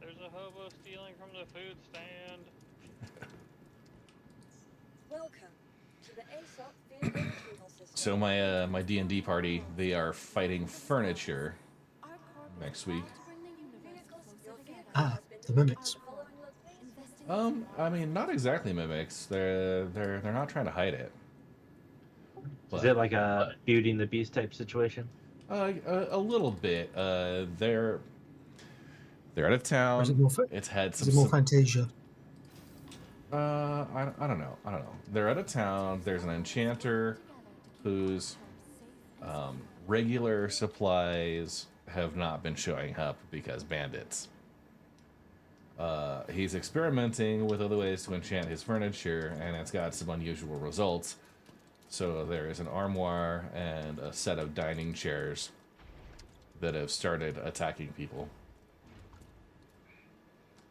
There's a hobo stealing from the food stand. Welcome to the ASOP vehicle retrieval system. So my D&D party, they are fighting furniture next week. Ah, the mimics. I mean, not exactly mimics. They're not trying to hide it. Is it like a Beauty and the Beast type situation? A little bit. They're out of town. Or is it more, It's had is it more Fantasia? I don't know. They're out of town. There's an enchanter whose regular supplies have not been showing up because bandits. He's experimenting with other ways to enchant his furniture, and it's got some unusual results. So there is an armoire and a set of dining chairs that have started attacking people,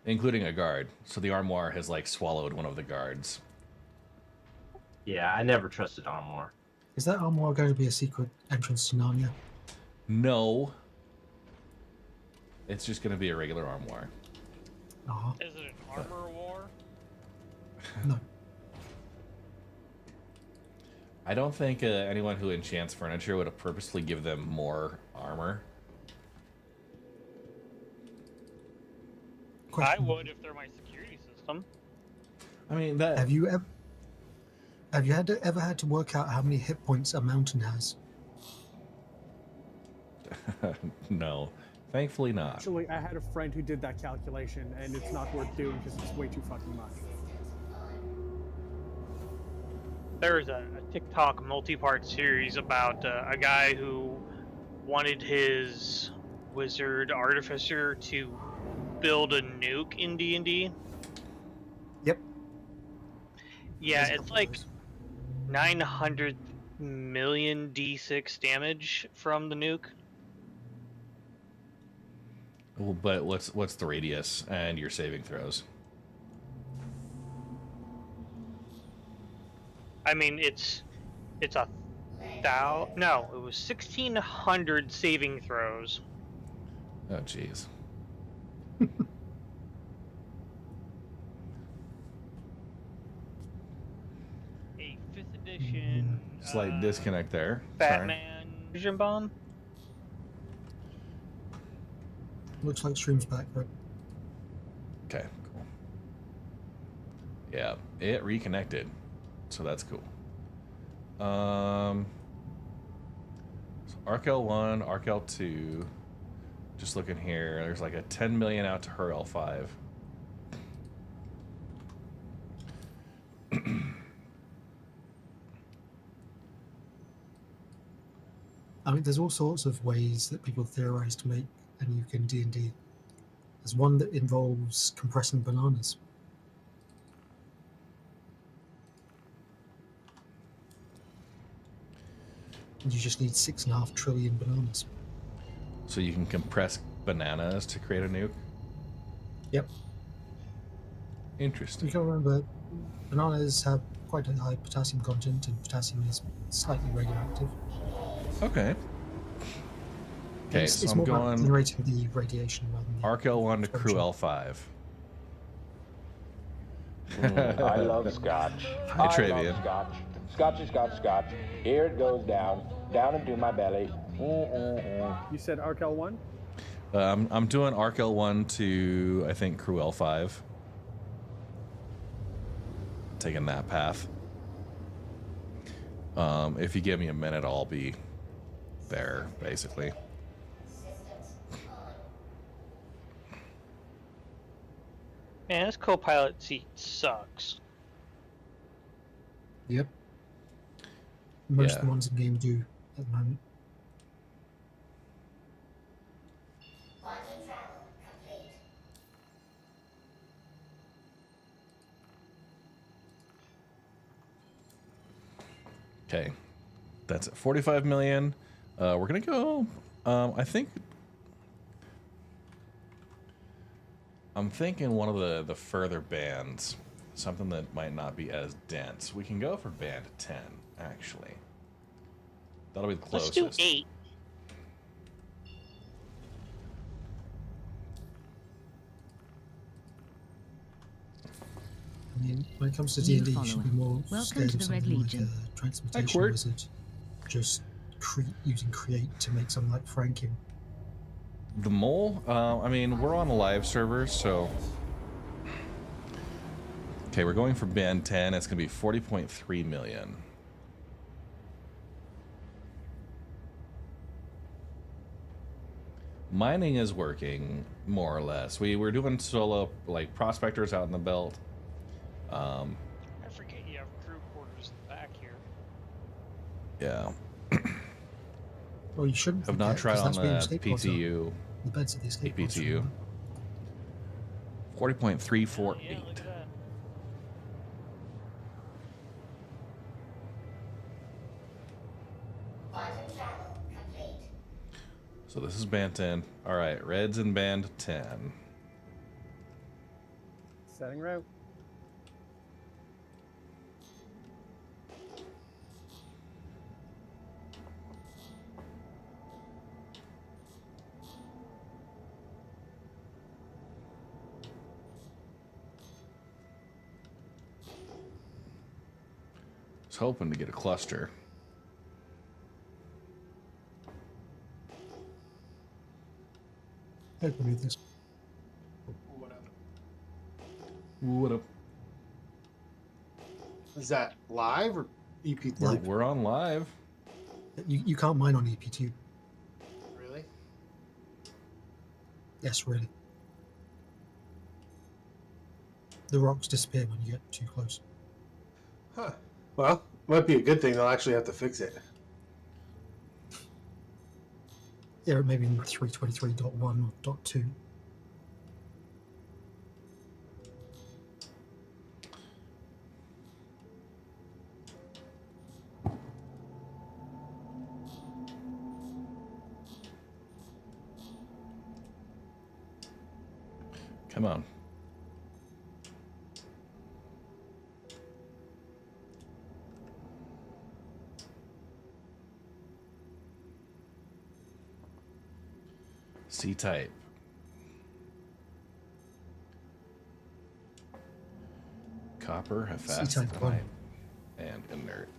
including a guard. So the armoire has like swallowed one of the guards. Yeah, I never trusted Armor. Is that armoire going to be a secret entrance to Narnia? No. It's just going to be a regular armoire. Uh-huh. Is it an armor war? No. I don't think anyone who enchants furniture would purposely give them more armor. I would if they're my security system. I mean, that. Have you ever had to work out how many hit points a mountain has? No, thankfully not. Actually, I had a friend who did that calculation, and it's not worth doing because it's way too fucking much. There's a TikTok multi-part series about a guy who wanted his wizard artificer to build a nuke in D&D. Yep. Yeah, it's like 900 million D6 damage from the nuke. Well, but what's the radius and your saving throws? I mean, it was 1,600 saving throws. Oh, jeez. A 5th edition Slight disconnect there. Sorry. Batman fusion bomb. Looks like stream's back, right? Okay, cool. Yeah, it reconnected, so that's cool. So Arc L1, Arc L2. Just looking here, there's like a 10 million out to her L5. I mean, there's all sorts of ways that people theorize to make a nuke in D&D. There's one that involves compressing bananas. You just need 6.5 trillion bananas. So you can compress bananas to create a nuke? Yep. Interesting. You gotta remember, bananas have quite a high potassium content, and potassium is slightly radioactive. Okay. Okay, It's so I'm more about going generating the radiation rather than the Arc L1 to Crew L5. I love scotch. Hey, I Travian. love scotch. Scotchy, scotch, scotch. Here it goes down into my belly. You said Arc L1? I'm doing Arc L1 to, I think, Crew L5. Taking that path. If you give me a minute, I'll be there, basically. Man, this co-pilot seat sucks. Yep. Most Yeah. of the ones in game do at the moment. Okay, that's at 45 million. We're gonna go. I think I'm thinking one of the further bands, something that might not be as dense. We can go for band 10, actually. That'll be the Let's closest. do 8. I mean, when it comes to New D&D, you should be more Welcome scared to of the Red something like Legion. a transmutation Quirt. wizard just using create to make something like Franken. The mole? I mean, we're on a live server, so... Okay, we're going for band 10. It's going to be 40.3 million. Mining is working, more or less. We were doing solo, like, prospectors out in the belt. I forget you have crew quarters in the back here. Yeah. Well, you shouldn't Have not forget, tried 'cause on that's where your the escape pods are. PTU. The beds of the escape pods. APTU. remember? 40.348. Yeah, look at that. So this is band 10. Alright, Red's in band 10. Setting route. Was hoping to get a cluster. Hopefully this. What up? Is that live or EP? We're on live. You can't mine on EP2. Really? Yes, really. The rocks disappear when you get too close. Huh. Well, might be a good thing. They'll actually have to fix it. Yeah, maybe in 323.1 or .2. Come on. C-type. Copper, Hephaestus, C-type one. and inert.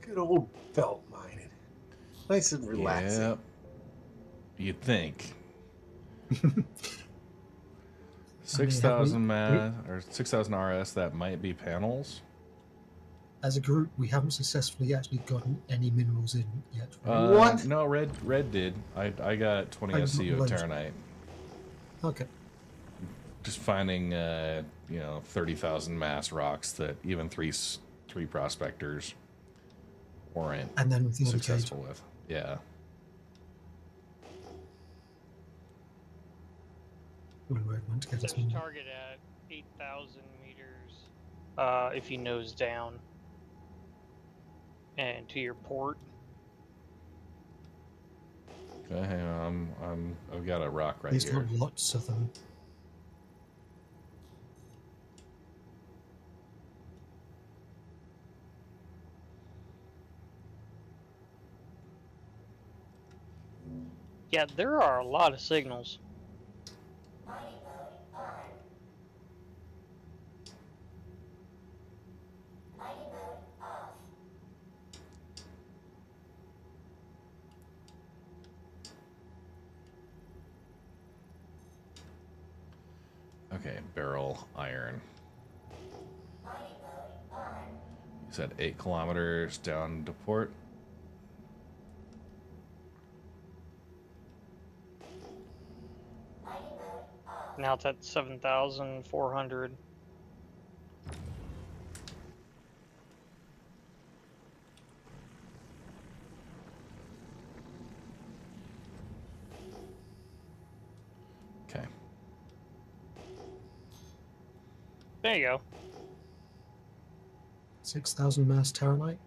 Good old belt mining. Nice and relaxing. Yep. You'd think. 6,000 mass or 6,000 RS. That might be panels. As a group, we haven't successfully actually gotten any minerals in yet. What? No, red did. I got 20 I was SCU not of alone. Terranite. Okay. Just finding, 30,000 mass rocks that even three prospectors weren't And then with the other successful with. Yeah. When we're going to get There's us a target at 8,000 meters if you nose down. And to your port. Okay, hang on. I've got a rock right He's here. got lots of them. Yeah, there are a lot of signals. Okay, barrel iron. You said 8 kilometers down to port. Now it's at 7,400. Okay. There you go. 6,000 mass Terranite.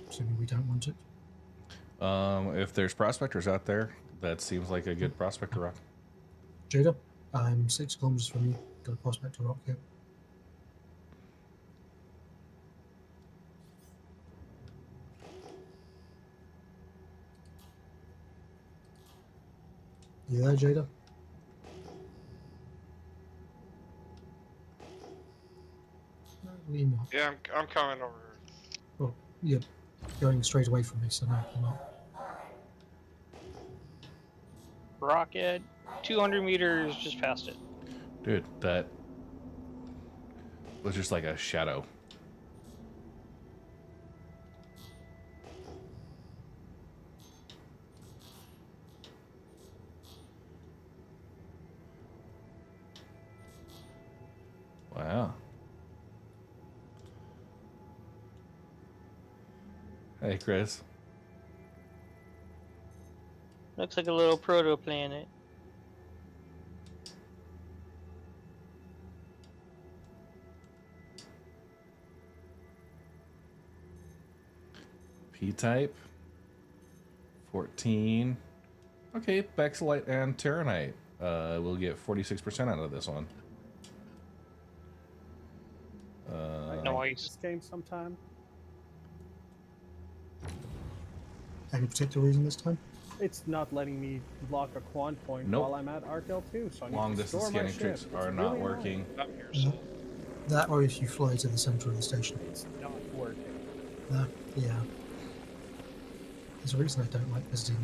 Assuming we don't want it. If there's prospectors out there, that seems like a good prospector rock. Jada, I'm 6 kilometers from you. Got a prospector rock here. You there, Jada? Apparently not. Yeah, I'm coming over. Well, you're going straight away from me, so no, you're not. Rocket, 200 meters just past it. Dude, that was just like a shadow. Wow. Hey, Chris. Looks like a little protoplanet. P-type. 14. Okay, Bexelite and Terranite. We'll get 46% out of this one. Nice. This game sometime. Any particular reason this time? It's not letting me lock a quant point Nope. while I'm at ArcL2, so I need Long to distance store my scanning ship. tricks It's are really not annoying. working. That or if you fly to the center of the station. It's not working. Yeah. There's a reason I don't like visiting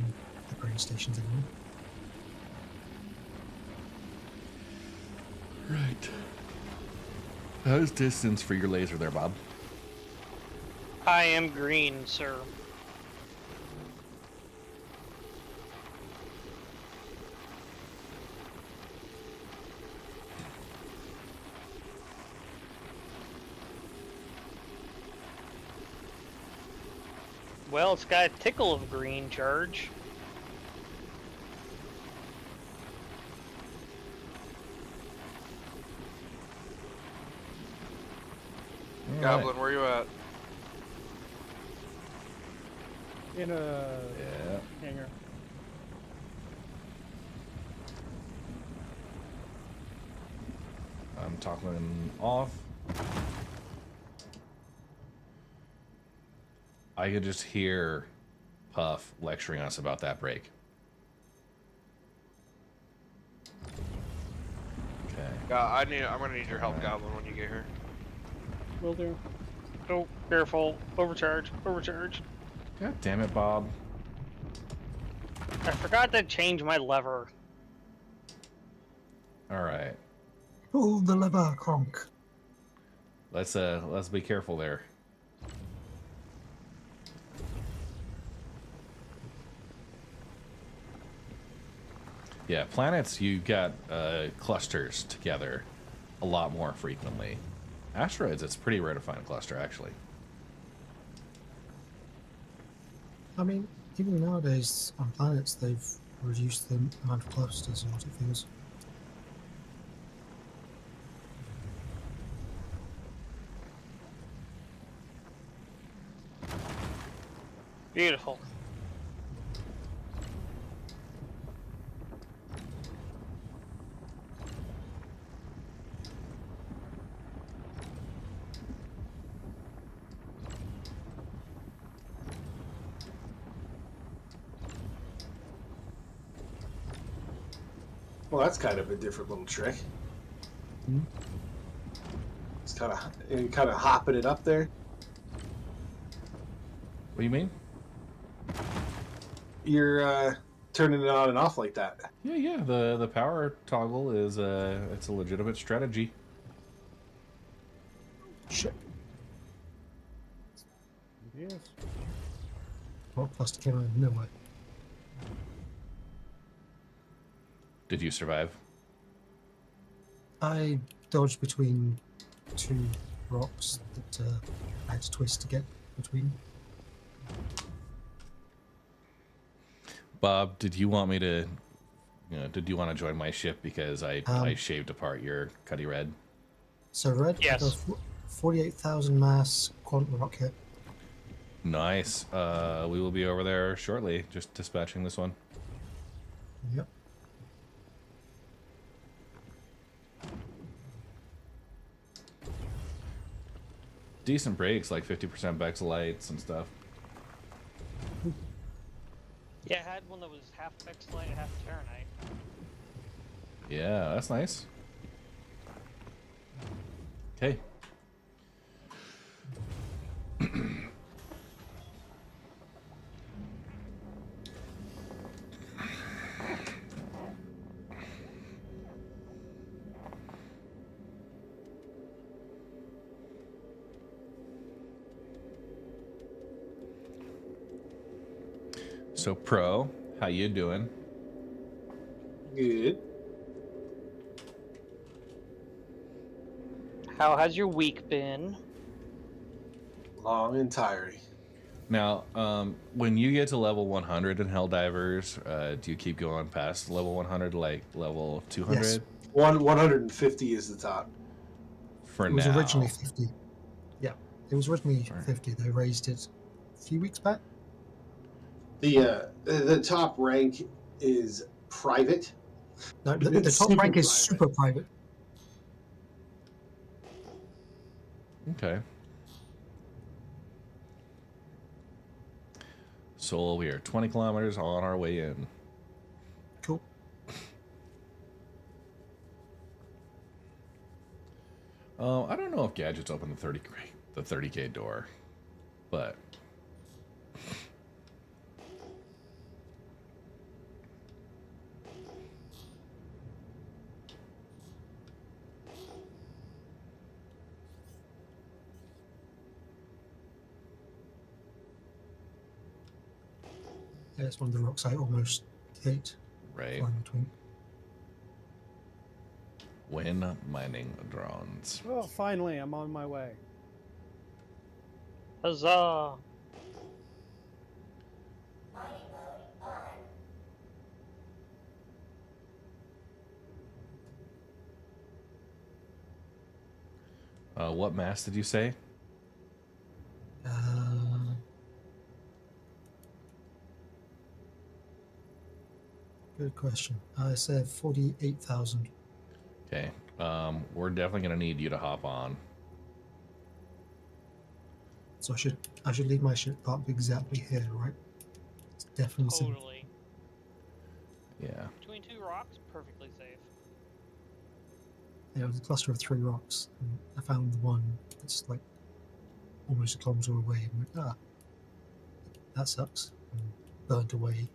the grain stations anymore. Right. How's distance for your laser there, Bob? I am green, sir. Well, it's got a tickle of green charge. Goblin, where you at? In a Yeah. hangar. I'm toggling off. I could just hear Puff lecturing us about that break. Okay. I'm gonna need your help, Goblin, when you get here. Will do. Oh, careful. Overcharge. Overcharge. God damn it, Bob. I forgot to change my lever. All right. Pull the lever, Kronk. Let's be careful there. Yeah, planets, you got clusters together a lot more frequently. Asteroids, it's pretty rare to find a cluster, actually. I mean, even nowadays on planets, they've reduced the amount of clusters and what it feels. Beautiful. Well, that's kind of a different little trick. It's kind of hopping it up there. What do you mean? You're turning it on and off like that. Yeah. The power toggle is it's a legitimate strategy. Shit. Yes. What cluster came out of nowhere? Did you survive? I dodged between two rocks that I had to twist to get between. Bob, did you want me to Did you want to join my ship because I shaved apart your Cuddy Red? So red, Yes. I got 48,000 mass quantum rocket. Nice. We will be over there shortly. Just dispatching this one. Yep. Decent breaks, like 50% Bex lights and stuff. Yeah, I had one that was half Bexlite and half Terranite. Yeah, that's nice. Okay. So, Pro, how you doing? Good. How has your week been? Long and tiring. Now, when you get to level 100 in Helldivers, do you keep going past level 100, like level 200? Yes. 150 is the top. For It was now. originally 50. Yeah, it was originally 50. They raised it a few weeks back. The top rank is private. No, the It's top super rank is private. super private. Okay. So we are 20 kilometers on our way in. Cool. I don't know if gadgets open the 30K door, but Yeah, it's one of the rocks I almost hit. right. Flying between. When mining drones. Oh, finally, I'm on my way. Huzzah! What mass did you say? Good question. I said 48,000. Okay. We're definitely gonna need you to hop on. So I should leave my ship parked exactly here, right? It's definitely safe. Totally. Yeah. Between two rocks, perfectly safe. Yeah, it was a cluster of 3 rocks. And I found the one that's like almost a kilometer away. I'm like, that sucks. And burnt away.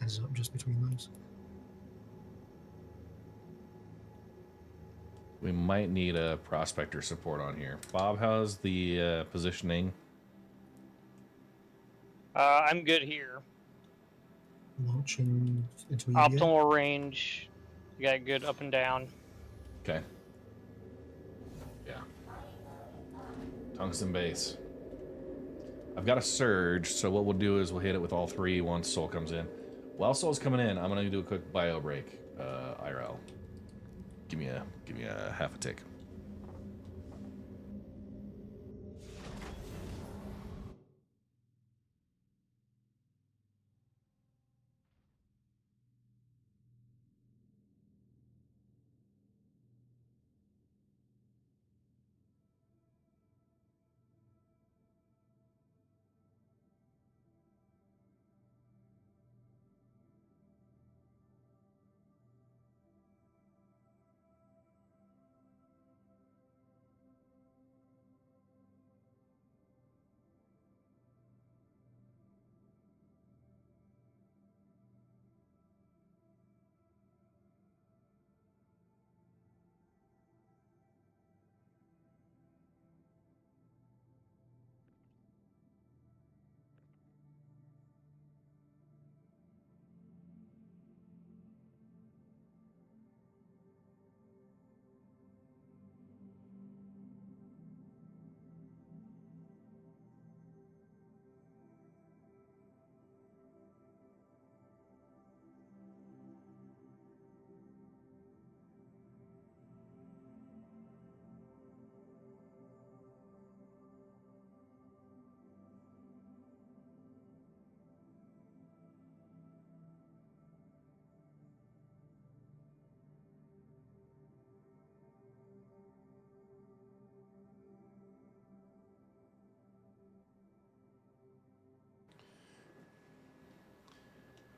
Ended up just between those. We might need a prospector support on here. Bob, how's the positioning? I'm good here. Launching into EVA. Optimal range. You got good up and down. Okay. Yeah. Tungsten base. I've got a surge, so what we'll do is we'll hit it with all 3 once Soul comes in. While Soul's coming in, I'm gonna do a quick bio break. IRL. Give me a half a tick.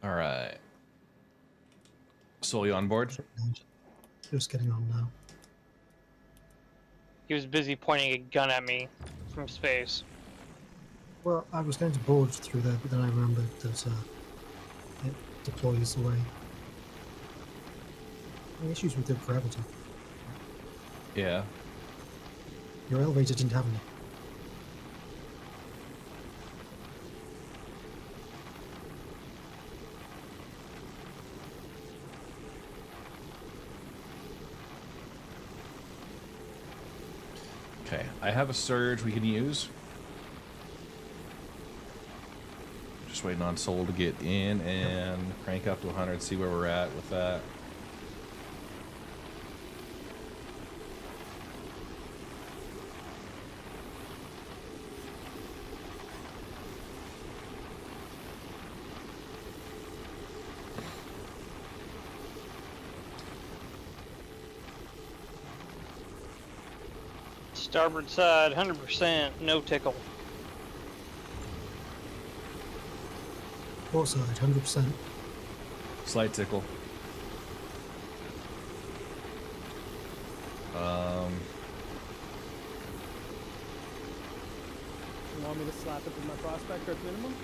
All right. So you on board? Just getting on now. He was busy pointing a gun at me from space. Well, I was going to board through there, but then I remembered that it deploys away. Any issues with the gravity? Yeah. Your elevator didn't have any. Okay, I have a surge we can use. Just waiting on Soul to get in and crank up to 100, see where we're at with that. Starboard side, 100%, no tickle. Port side, 100%. Slight tickle. You want me to slap it with my prospector at minimum?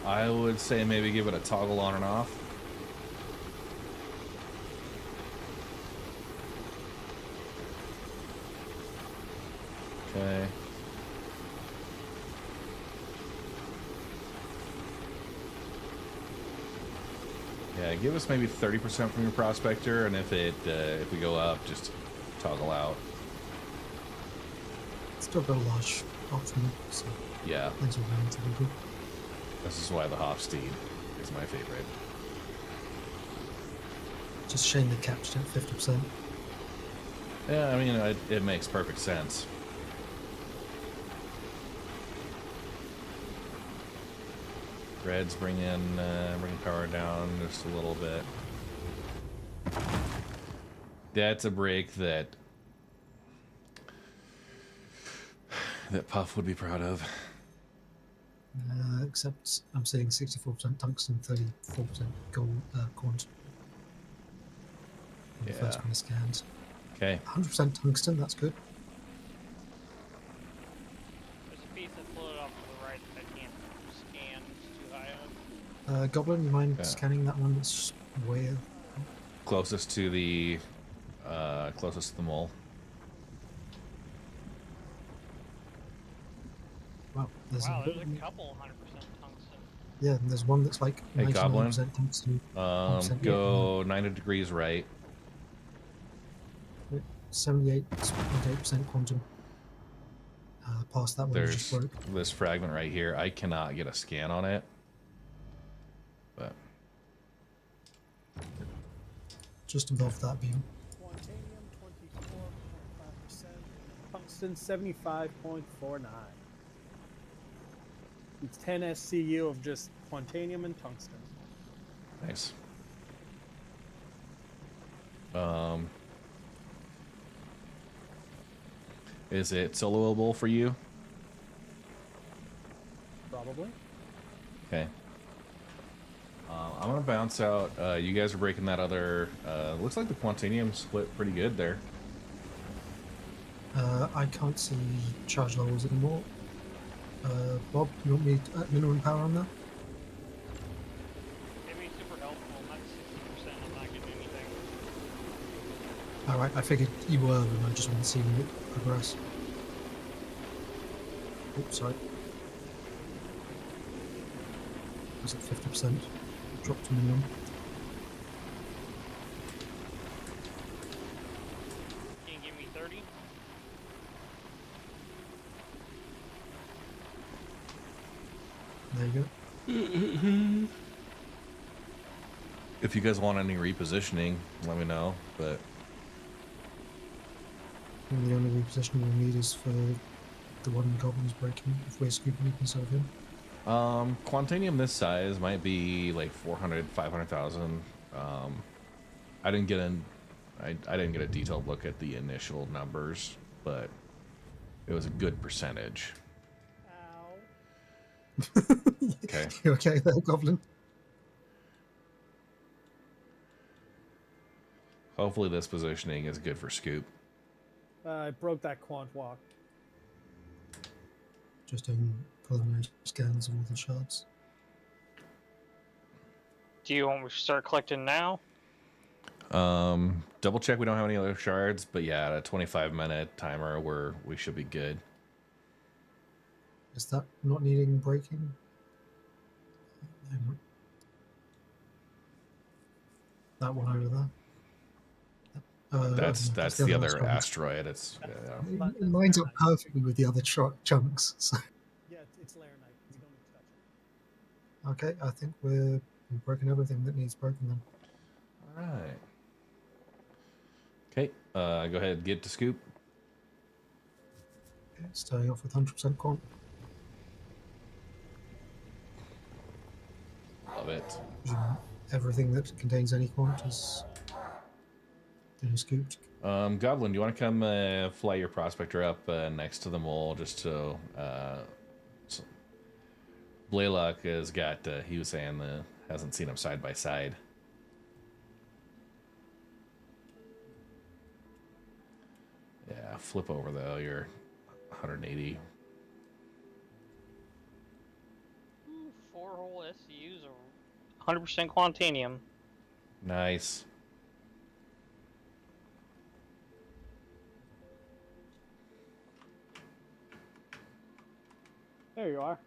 I would say maybe give it a toggle on and off. Okay. Yeah, give us maybe 30% from your prospector, and if we go up, just toggle out. Still got a large option, so Yeah. things are relatively good. This is why the Hofsteed is my favorite. Just shame they capped it at 50%. Yeah, I mean, it makes perfect sense. Reds bring power down just a little bit. That's a break that Puff would be proud of. Except I'm seeing 64% tungsten, 34% gold, quantum. The first one is scanned. Okay. 100% tungsten, that's good. There's a piece that floated off to the right that I can't scan, it's too high up. Goblin, you mind scanning that one that's way up? Closest to the mole. Wow, there's Wow, a there's a couple 100% tungsten. yeah, and there's one that's like Hey, 99% Goblin. tungsten. 100% Go 90 degrees right. 78.8% quantum. Past that one, you just There's broke. this fragment right here. I cannot get a scan on it. But Just above that beam. Quantanium 24.5%, tungsten 75.49. It's 10 SCU of just quantanium and tungsten. nice. Is it soloable for you? Probably. Okay. I'm gonna bounce out. You guys are breaking that other. Looks like the quantanium split pretty good there. I can't see charge levels anymore. Bob, you want me at minimum power on that? It'd be super helpful, not 60%, I'm not getting anything. Alright, I figured you were, and I just want to see it progress. Oops, sorry. Was it 50%? Dropped to minimum. Can you give me 30? There you go. If you guys want any repositioning, let me know. But And the only repositioning we'll need is for the one Goblin's breaking, if we're scooping up instead of him. quantanium this size might be like 400, 500,000. I didn't get a detailed look at the initial numbers, but it was a good percentage. Okay. You okay there, Goblin? Hopefully this positioning is good for Scoop. I broke that quant walk. Just doing preliminary scans of all the shards. Do you want me to start collecting now? Double check we don't have any other shards, but yeah, at a 25-minute timer, we should be good. Is that not needing breaking? That one over there. That's the other asteroid. It's it lines up perfectly with the other chunks. So. Yeah, it's laranite. We don't need to touch it. Okay, I think we've broken everything that needs broken then. All right. Okay, go ahead, get to Scoop. Okay, starting off with 100% quant. Love it. Everything that contains any quant is scooped. Goblin, do you want to come fly your prospector up next to the mole just so Blaylock has got, he was saying hasn't seen them side by side. Yeah, flip over though, you're 180. 4-hole SCUs are 100% quantanium. Nice. There you are.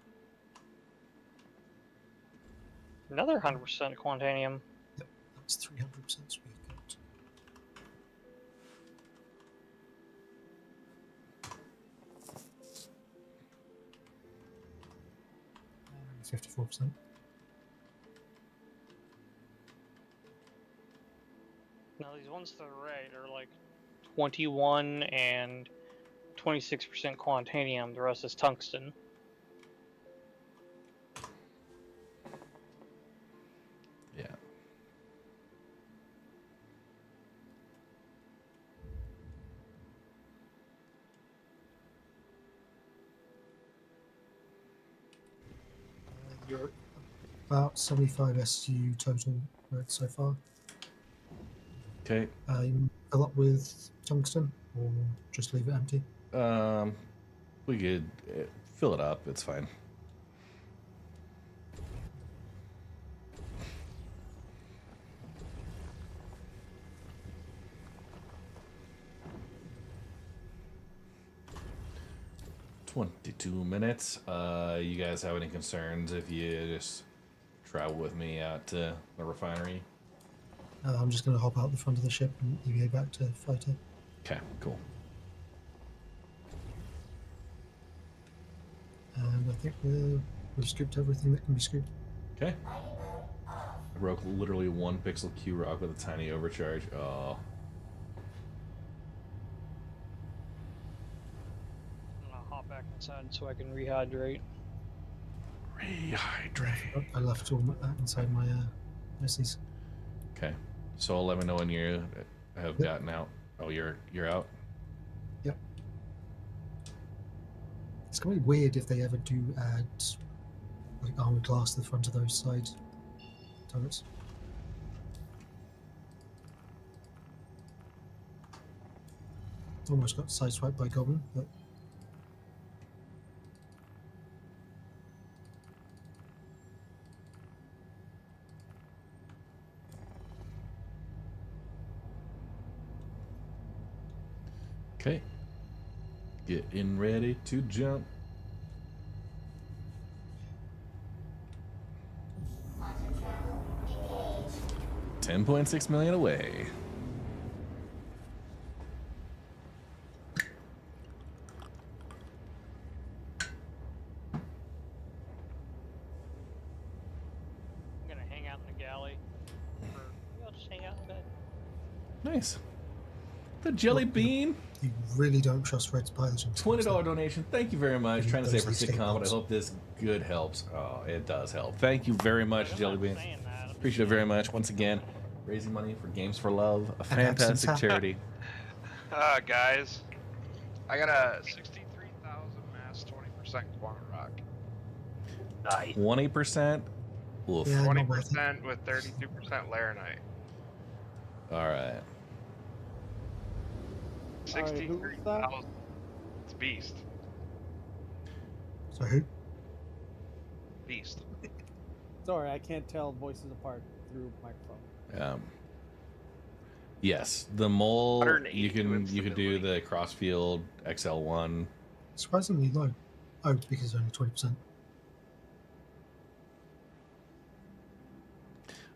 Another 100% quantanium. Yep, that's 300% sweet. 54%. Now these ones to the right are like 21 and 26% quantanium. The rest is tungsten. Yeah. You're about 75 SU total red so far. Okay. You fill up with tungsten or just leave it empty? We could fill it up. It's fine. $22. You guys have any concerns if you just travel with me out to the refinery? I'm just going to hop out the front of the ship and EVA back to fighter. Okay, cool. And I think we've scooped everything that can be scooped. Okay. I broke literally 1 pixel Q rock with a tiny overcharge. Oh. I'm gonna hop back inside so I can rehydrate. Rehydrate. I left all that inside my missies. Okay. So let me know when you have gotten out. Oh, you're out? Yep. It's going to be weird if they ever do add like armored glass to the front of those side turrets. Almost got sideswiped by Goblin, but okay. Getting ready to jump. $10.6 million away. I'm gonna hang out in the galley. I'll just hang out in bed. Nice. The jelly bean. you really don't trust Red's piloting. $20 donation. Thank you very much. Trying to say for sitcom, but I hope this good helps. Oh, it does help. Thank you very much, Jellybean. Appreciate it very much. Once again, raising money for Games for Love, a fantastic charity. Guys, I got a 63,000 mass, 20% quantum rock. Nice. 20%. Oof. Yeah, 20% with 32% laranite. All right. Sorry, who was that? 63,000. It's Beast. So who? Beast. Sorry, I can't tell voices apart through microphone. Yes, the mole. You 182 can do the Crossfield XL1. Surprisingly low. Oh, because only 20%.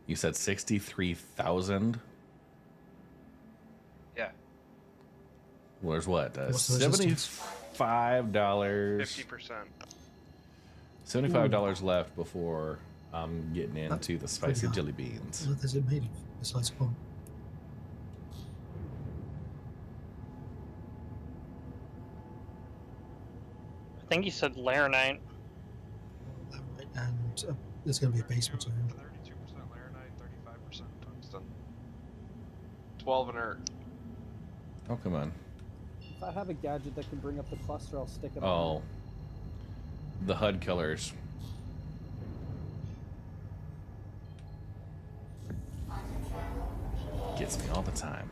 You said 63,000. Yeah. Well, there's what? What's the resistance? $75. 50%. $75 left before I'm getting into the spicy pretty jelly beans. What is it made of besides corn? I think he said laranite. Right, and there's going to be a basement area. 32% laranite, 35% tungsten. 12 inert. Oh, come on. If I have a gadget that can bring up the cluster, I'll stick it on. Oh. The HUD colors. Gets me all the time.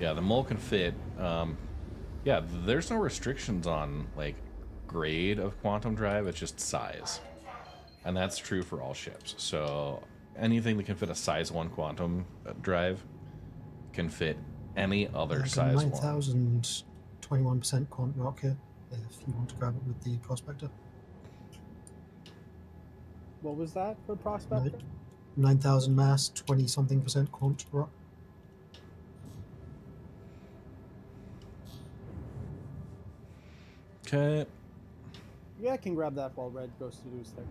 Yeah, the mole can fit. Yeah, there's no restrictions on, like, grade of quantum drive. It's just size. And that's true for all ships. So anything that can fit a size 1 quantum drive can fit any other size 1. 9,000, 21% quant rock here, if you want to grab it with the prospector. What was that for prospector? 9,000 mass, 20-something% quant rock. Okay. Yeah, I can grab that while Red goes to do his thing.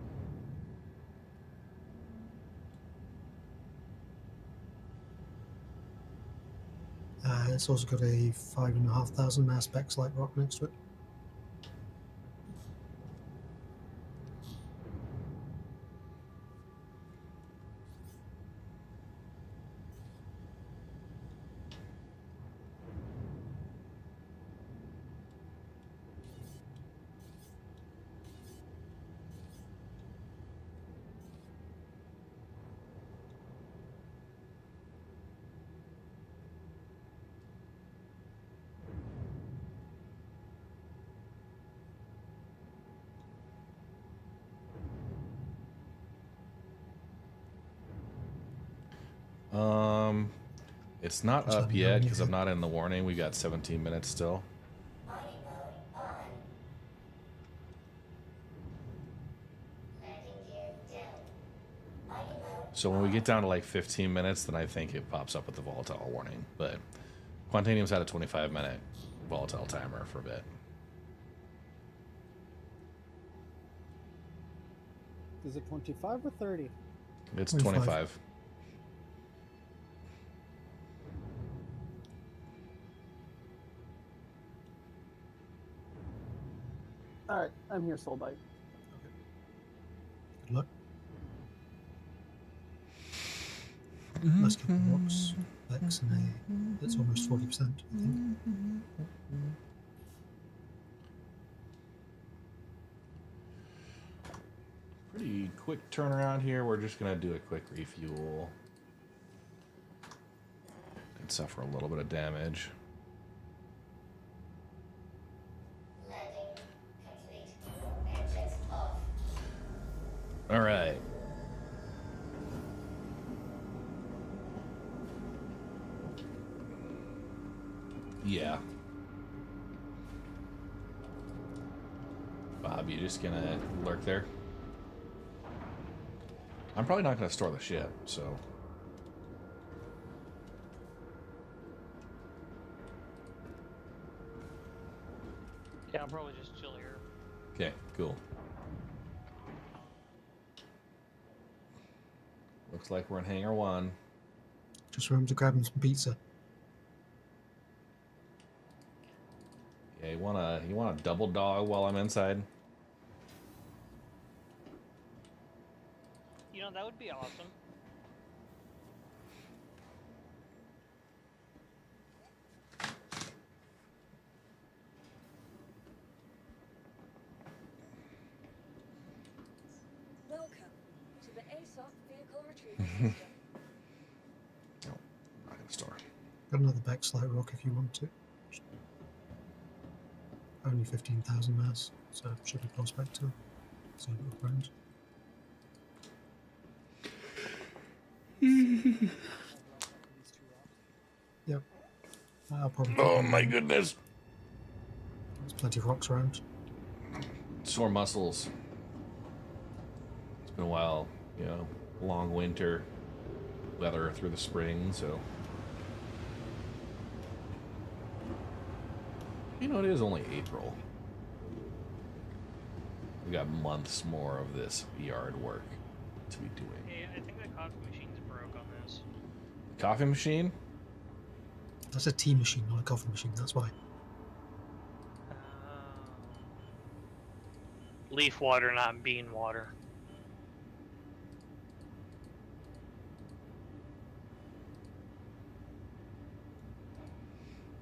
It's also got a 5,500 mass Bex-like rock next to it. It's not up yet because I'm not in the warning. We got 17 minutes still. So when we get down to like 15 minutes, then I think it pops up with the volatile warning. But Quantanium's had a 25-minute volatile timer for a bit. Is it 25 or 30? It's 25. Alright, I'm here, Soulbite. Good luck. Let's keep the rocks, Bex, and A. It's almost 40%, I think. Pretty quick turnaround here. We're just going to do a quick refuel. And suffer a little bit of damage. All right. Yeah. Bob, you just gonna lurk there? I'm probably not gonna store the ship, so. Yeah, I'll probably just chill here. Okay, cool. Looks like we're in Hangar 1. Just remember to grab him some pizza. Yeah, you want a double dog while I'm inside? You know, that would be awesome. Welcome to the ASOP vehicle retrieval system. No, not gonna store. Got another Bex-like rock if you want to. only 15,000 mass, so should be close back to zero range. Yep. I'll probably. Oh my goodness. There's plenty of rocks around. Sore muscles. It's been a while, you know, long winter, weather through the spring, so. You know, it is only April. We got months more of this yard work to be doing. Hey, I think the coffee machine's broke on this. Coffee machine? That's a tea machine, not a coffee machine. That's why. Leaf water, not bean water.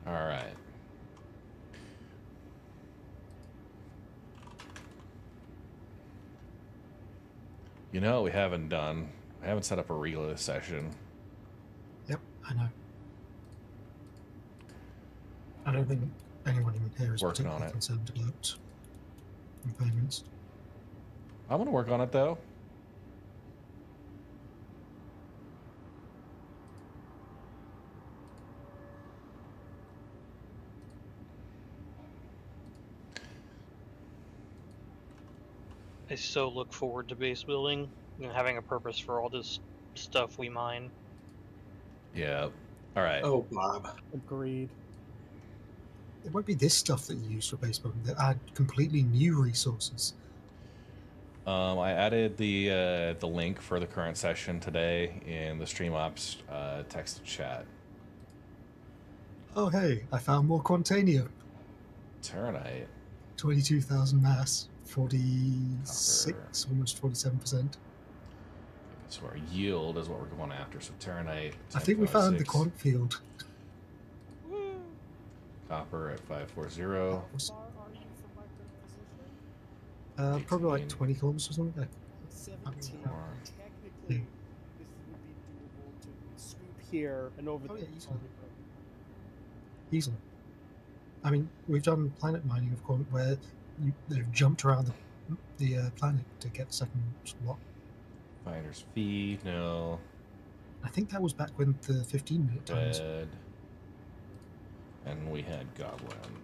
All right. You know what we haven't done? I haven't set up a reload session. Yep, I know. I don't think anyone in here is Working on particularly it. concerned about payments. I'm gonna work on it though. I so look forward to base building and having a purpose for all this stuff we mine. Yeah. All right. Oh, Bob. Agreed. It won't be this stuff that you use for base building. They add completely new resources. I added the link for the current session today in the stream ops text chat. Oh hey, I found more Quantanium. Terranite. 22,000 mass. 46, almost 47%. So our yield is what we're going after. So Terranite. I think we found the 10.56. quant field. Copper at 540. Probably like 20 kilometers or something. 17. Or- Technically, this would be doable to scoop here and over Oh, there. yeah, easily. I mean, we've done planet mining of quant where they've jumped around the planet to get the second slot. Finder's fee, no. I think that was back when the 15-minute times. Red. And we had Goblin.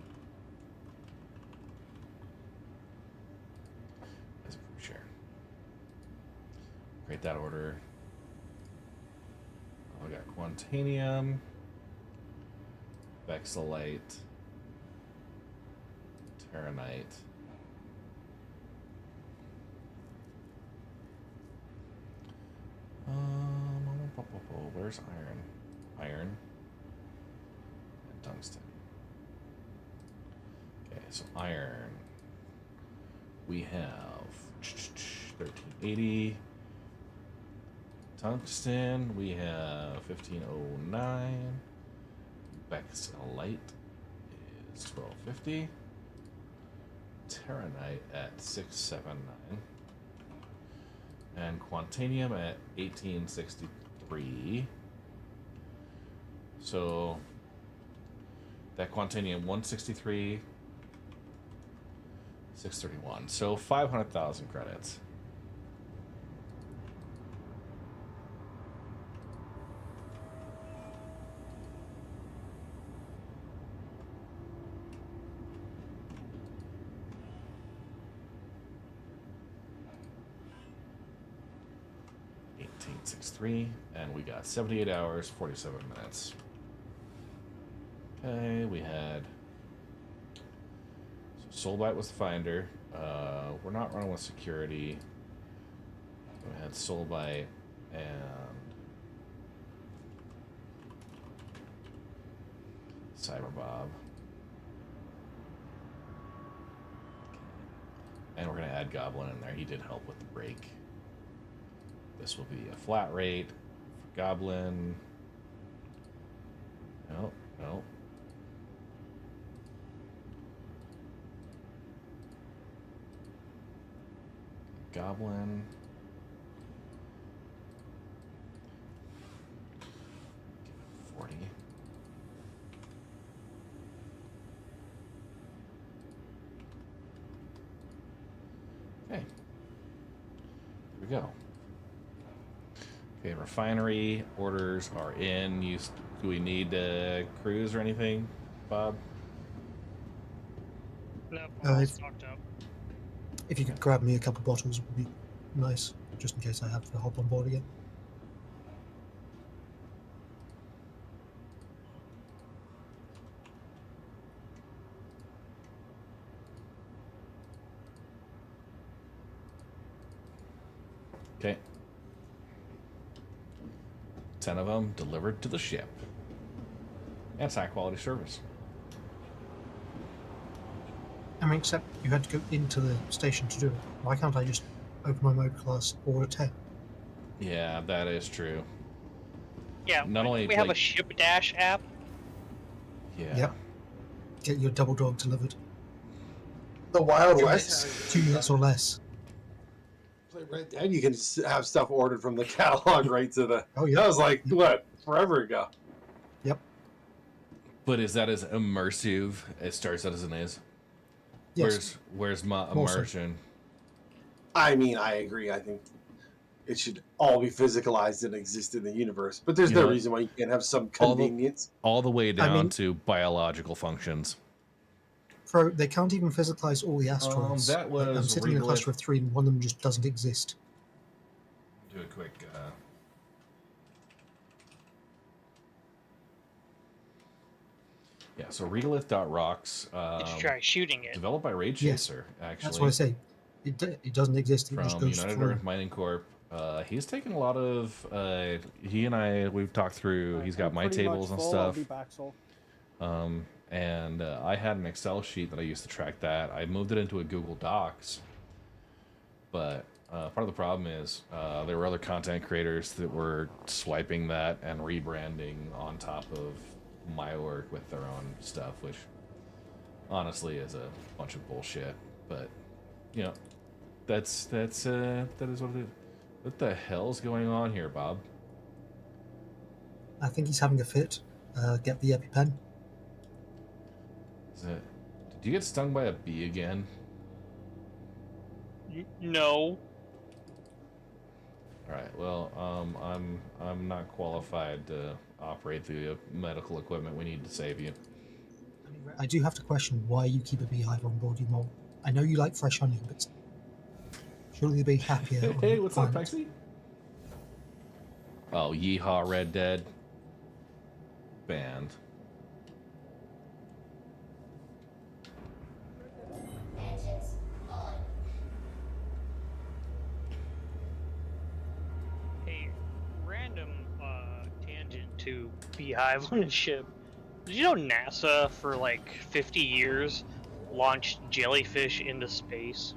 As a free share. Create that order. Oh, we got Quantanium. Vexilite. Terranite. Where's iron? Iron. And tungsten. Okay, so iron. We have 1380. Tungsten, we have 1509. Vexilite is 1250. Terranite at 679. And Quantanium at 1863. So that Quantanium 163, 631. So 500,000 credits. And we got 78 hours, 47 minutes. Okay, we had Soulbite was the finder. We're not running with security. We had Soulbite and Cyberbob. And we're gonna add Goblin in there. He did help with the break. This will be a flat rate for Goblin. No, no. Goblin. 40. go. Okay, refinery orders are in. Do we need crews or anything, Bob? No, we're all if, stocked up. if you could grab me a couple bottles, would be nice, just in case I have to hop on board again. Okay. 10 of them delivered to the ship. That's high quality service. I mean, except you had to go into the station to do it. Why can't I just open my mode class, order 10? Yeah, that is true. Yeah, Not only we have a Ship Dash app. Yeah. Yep. Get your double dog delivered. The Wild 2 West. minutes, 2 minutes or less. Play Red Dead, you can have stuff ordered from the catalog right to the. Oh yeah. That was like what, forever ago. Yep. But is that as immersive as Star Citizen is? Yes. Where's my More so. immersion? I mean, I agree. I think it should all be physicalized and exist in the universe. But there's You no know, reason why you can't have some all the- convenience. All the way down mean- to biological functions. Bro, they can't even physicalize all the asteroids. that Like, I'm was sitting in a Regolith. cluster of 3 and one of them just doesn't exist. Do a quick. Yeah, so Regolith.rocks. Did you try shooting it? Developed by Raid Yes, Chaser, actually. That's what I say. It doesn't exist. It just From goes United through. Earth Mining Corp. He's taken a lot of. He and I, we've talked through. He's got I'm my pretty much tables and full. stuff. I'll be back, Sol. And I had an Excel sheet that I used to track that. I moved it into a Google Docs. But part of the problem is there were other content creators that were swiping that and rebranding on top of my work with their own stuff, which honestly is a bunch of bullshit. But you know, that is what it is. What the hell's going on here, Bob? I think he's having a fit. Get the EpiPen. Did you get stung by a bee again? No. All right. Well, I'm not qualified to operate the medical equipment we need to save you. I do have to question why you keep a beehive on board, you mole. I know you like fresh honey, but surely you'll be happier. Hey, what's up, Pexy? Oh, yeehaw, Red Dead. Banned. Hey, random tangent to Beehive on a ship. Did you know NASA for like 50 years launched jellyfish into space?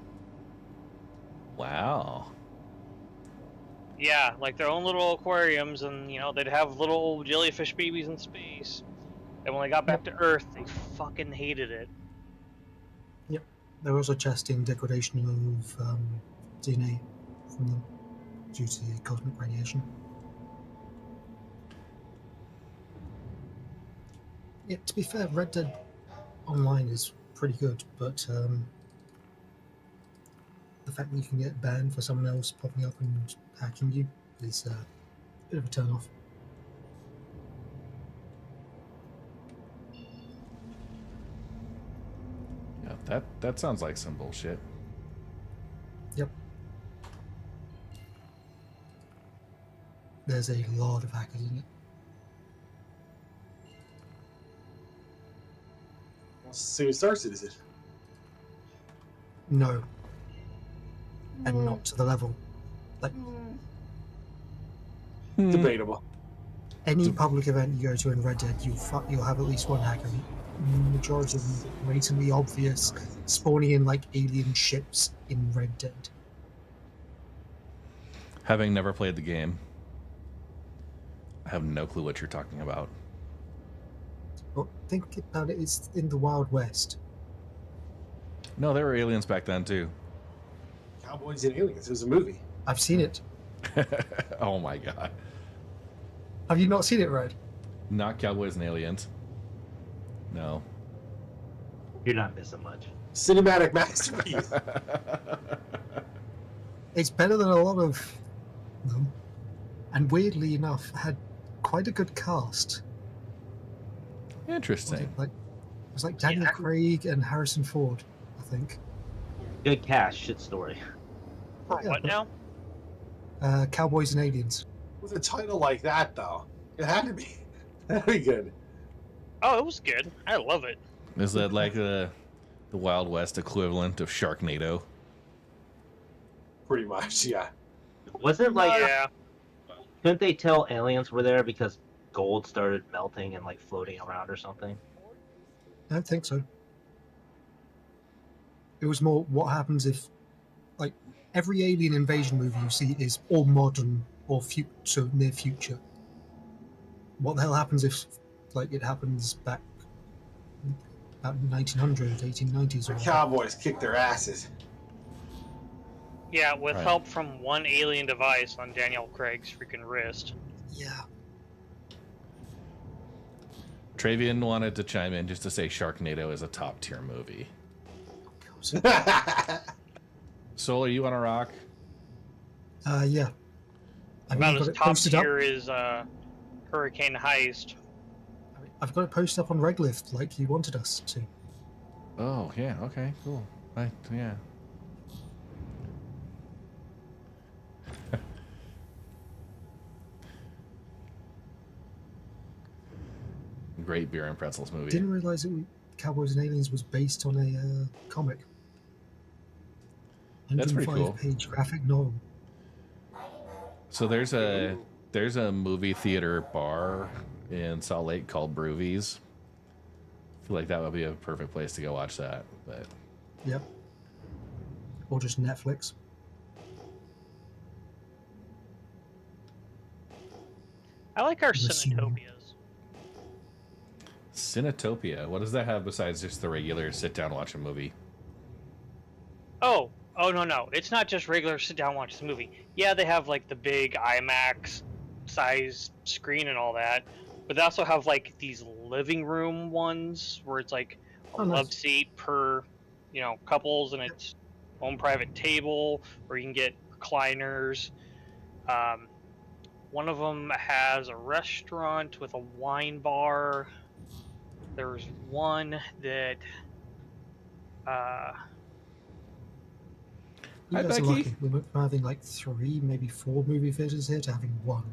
Wow. Yeah, like their own little aquariums, and you know they'd have little jellyfish babies in space. And when they got back to Earth, they fucking hated it. Yep. They're also testing degradation of DNA from them due to the cosmic radiation. Yeah, to be fair, Red Dead Online is pretty good, but the fact that you can get banned for someone else popping up and hacking you is a bit of a turn off. Yeah, that sounds like some bullshit. Yep. There's a lot of hackers in it. Same Star Citizen. No. And not to the level. Like, Debatable. any public event you go to in Red Dead, you'll have at least one hacker. Majority of them blatantly obvious, spawning in like alien ships in Red Dead. Having never played the game, I have no clue what you're talking about. But think about it, it's in the Wild West. No, there were aliens back then too. Cowboys and Aliens. It was a movie. I've seen it. Oh my god. Have you not seen it, Red? Not Cowboys and Aliens. No. You're not missing much. Cinematic masterpiece. It's better than a lot of them, and weirdly enough, had quite a good cast. Interesting. It was like Daniel Craig and Harrison Ford, I think. Good cast, shit story. For what now? Cowboys and Aliens. With a title like that, though, it had to be. That'd be good. Oh, it was good. I love it. Is that like the Wild West equivalent of Sharknado? Pretty much, yeah. Was it like? Yeah. Couldn't they tell aliens were there because gold started melting and like floating around or something? I don't think so. It was more what happens if, like, every alien invasion movie you see is all modern or near future. What the hell happens if, like, it happens back about 1900, 1890s? The Cowboys kick their asses. Yeah, with Right. help from one alien device on Daniel Craig's freaking wrist. Yeah. Travian wanted to chime in just to say Sharknado is a top tier movie. Soul, are you on a rock? Yeah. About got as it top posted up. tier is Hurricane Heist. I've got it posted up on Reglift like you wanted us to. Oh, yeah, okay, cool. Right, yeah. Great Beer and Pretzels movie. Didn't realize Cowboys and Aliens was based on a comic. That's pretty cool. 105-page graphic novel. So there's a movie theater bar in Salt Lake called Broovies. I feel like that would be a perfect place to go watch that. But Yep. Or just Netflix. I like our The scene. Cinematopias. Cinetopia, what does that have besides just the regular sit down watch a movie? Oh, no. It's not just regular sit down watch the movie. Yeah, they have like the big IMAX size screen and all that, but they also have like these living room ones where it's like a love seat per, couples, and it's own private table, or you can get recliners. One of them has a restaurant with a wine bar. There's one that You Hi, guys are Becky. lucky. We went from having like 3, maybe 4 movie theaters here to having 1.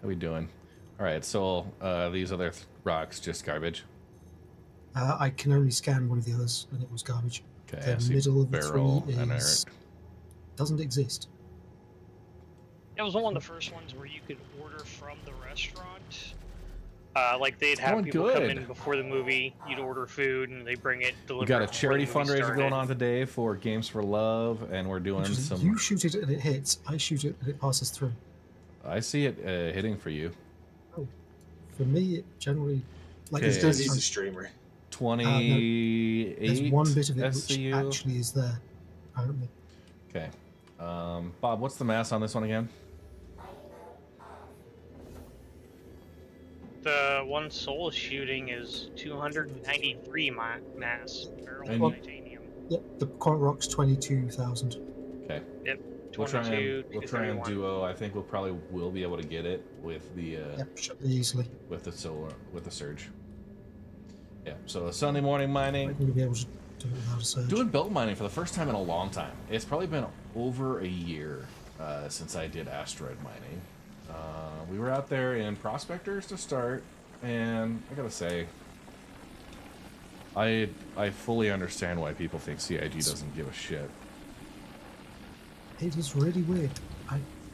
How we doing? All right, so these other rocks just garbage. I can only scan one of the others, and it was garbage. Okay, The I see middle of the barrel 3 and doesn't exist. it was one of the first ones where you could order from the restaurant. Like they'd have going people come good. in before the movie. You'd order food, and they bring it We delivered. got a before charity the movie fundraiser started. going on today for Games for Love, and we're doing some. You shoot it and it hits. I shoot it and it passes through. I see it hitting for you. Oh, for me, it generally like Okay. it's Because he's a streamer. 28 There's one bit of it SCU. which actually is there, apparently. Okay. Bob, what's the mass on this one again? The one Soul shooting is 293 mass barrel And- titanium. Yep, the current rock's 22,000. Okay. Yep, We'll try 22, and duo. 231. I think we'll probably will be able to get it with the Yep, should be easily. with the surge. Yeah. So Sunday morning mining. We'll be able to do it without a surge. Doing belt mining for the first time in a long time. It's probably been over a year since I did asteroid mining. We were out there in Prospectors to start, and I gotta say, I fully understand why people think CIG doesn't give a shit. It is really weird.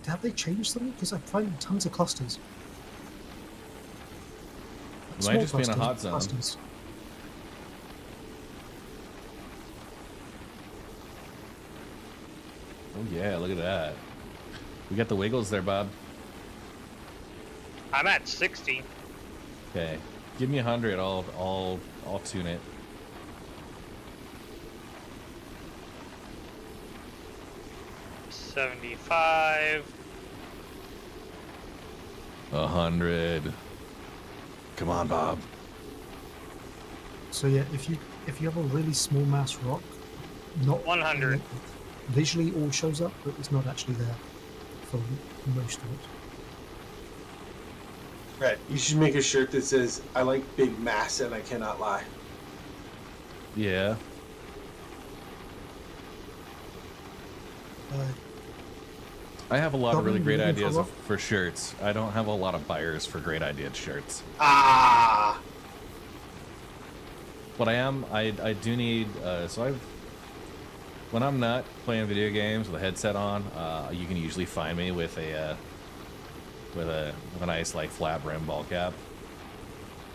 Have they changed something? Because I find tons of clusters. It might just be in a hot zone. Clusters. Oh yeah, look at that. We got the wiggles there, Bob. I'm at 60. Okay, give me 100. I'll tune it. $75. 100. Come on, Bob. So yeah, if you have a really small mass rock, not 100. Visually all shows up, but it's not actually there for most of it. Right. You should make a shirt that says, "I like big mass and I cannot lie." Yeah. I have a lot of really great ideas for shirts. I don't have a lot of buyers for great ideas shirts. Ah. But I do need, when I'm not playing video games with a headset on, you can usually find me with a nice like flat brim ball cap.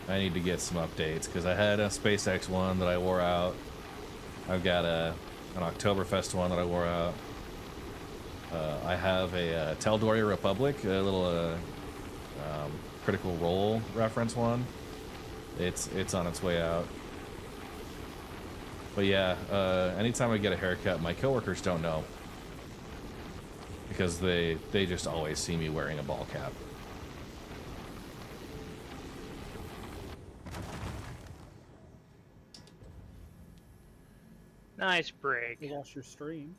I need to get some updates because I had a SpaceX one that I wore out. I've got an Oktoberfest one that I wore out. I have a Tal'Doria Republic, a little Critical Role reference one. It's on its way out. But yeah, anytime I get a haircut, my coworkers don't know because they just always see me wearing a ball cap. Nice break. You lost your stream.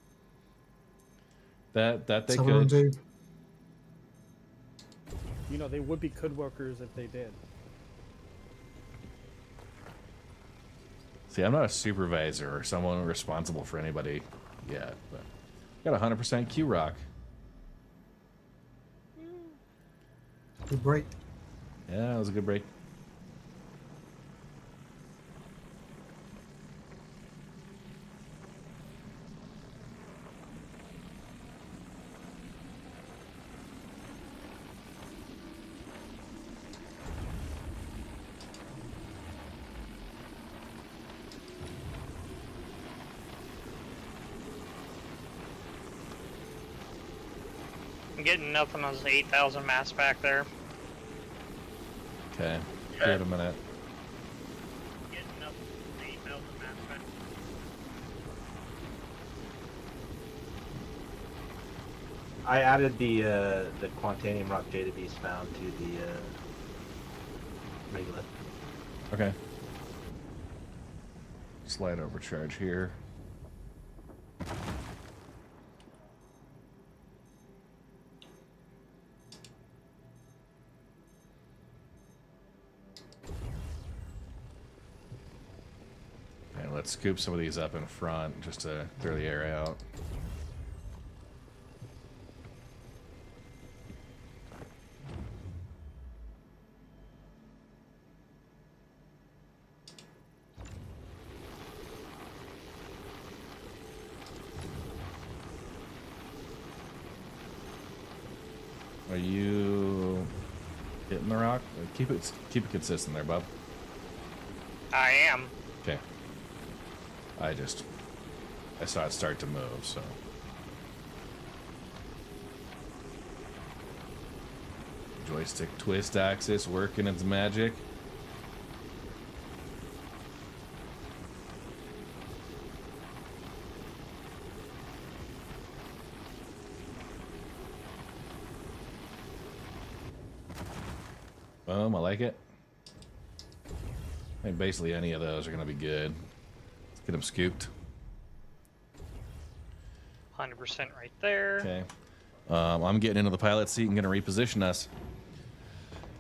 That they Someone could. do. You know, they would be good workers if they did. See, I'm not a supervisor or someone responsible for anybody yet, but got 100% Q Rock. Good break. Yeah, it was a good break. I'm getting nothing on this 8,000 mass back there. Okay, give it a minute. Getting nothing on 8,000 mass back. I added the Quantanium Rock Jada Beast found to the regular. Okay. Slight overcharge here. And let's scoop some of these up in front just to clear the air out. Are you hitting the rock? Keep it consistent there, bub. I am. Okay. I saw it start to move, so. Joystick twist axis working its magic. Boom, I like it. I think basically any of those are going to be good. Let's get them scooped. 100% right there. Okay. I'm getting into the pilot seat and going to reposition us.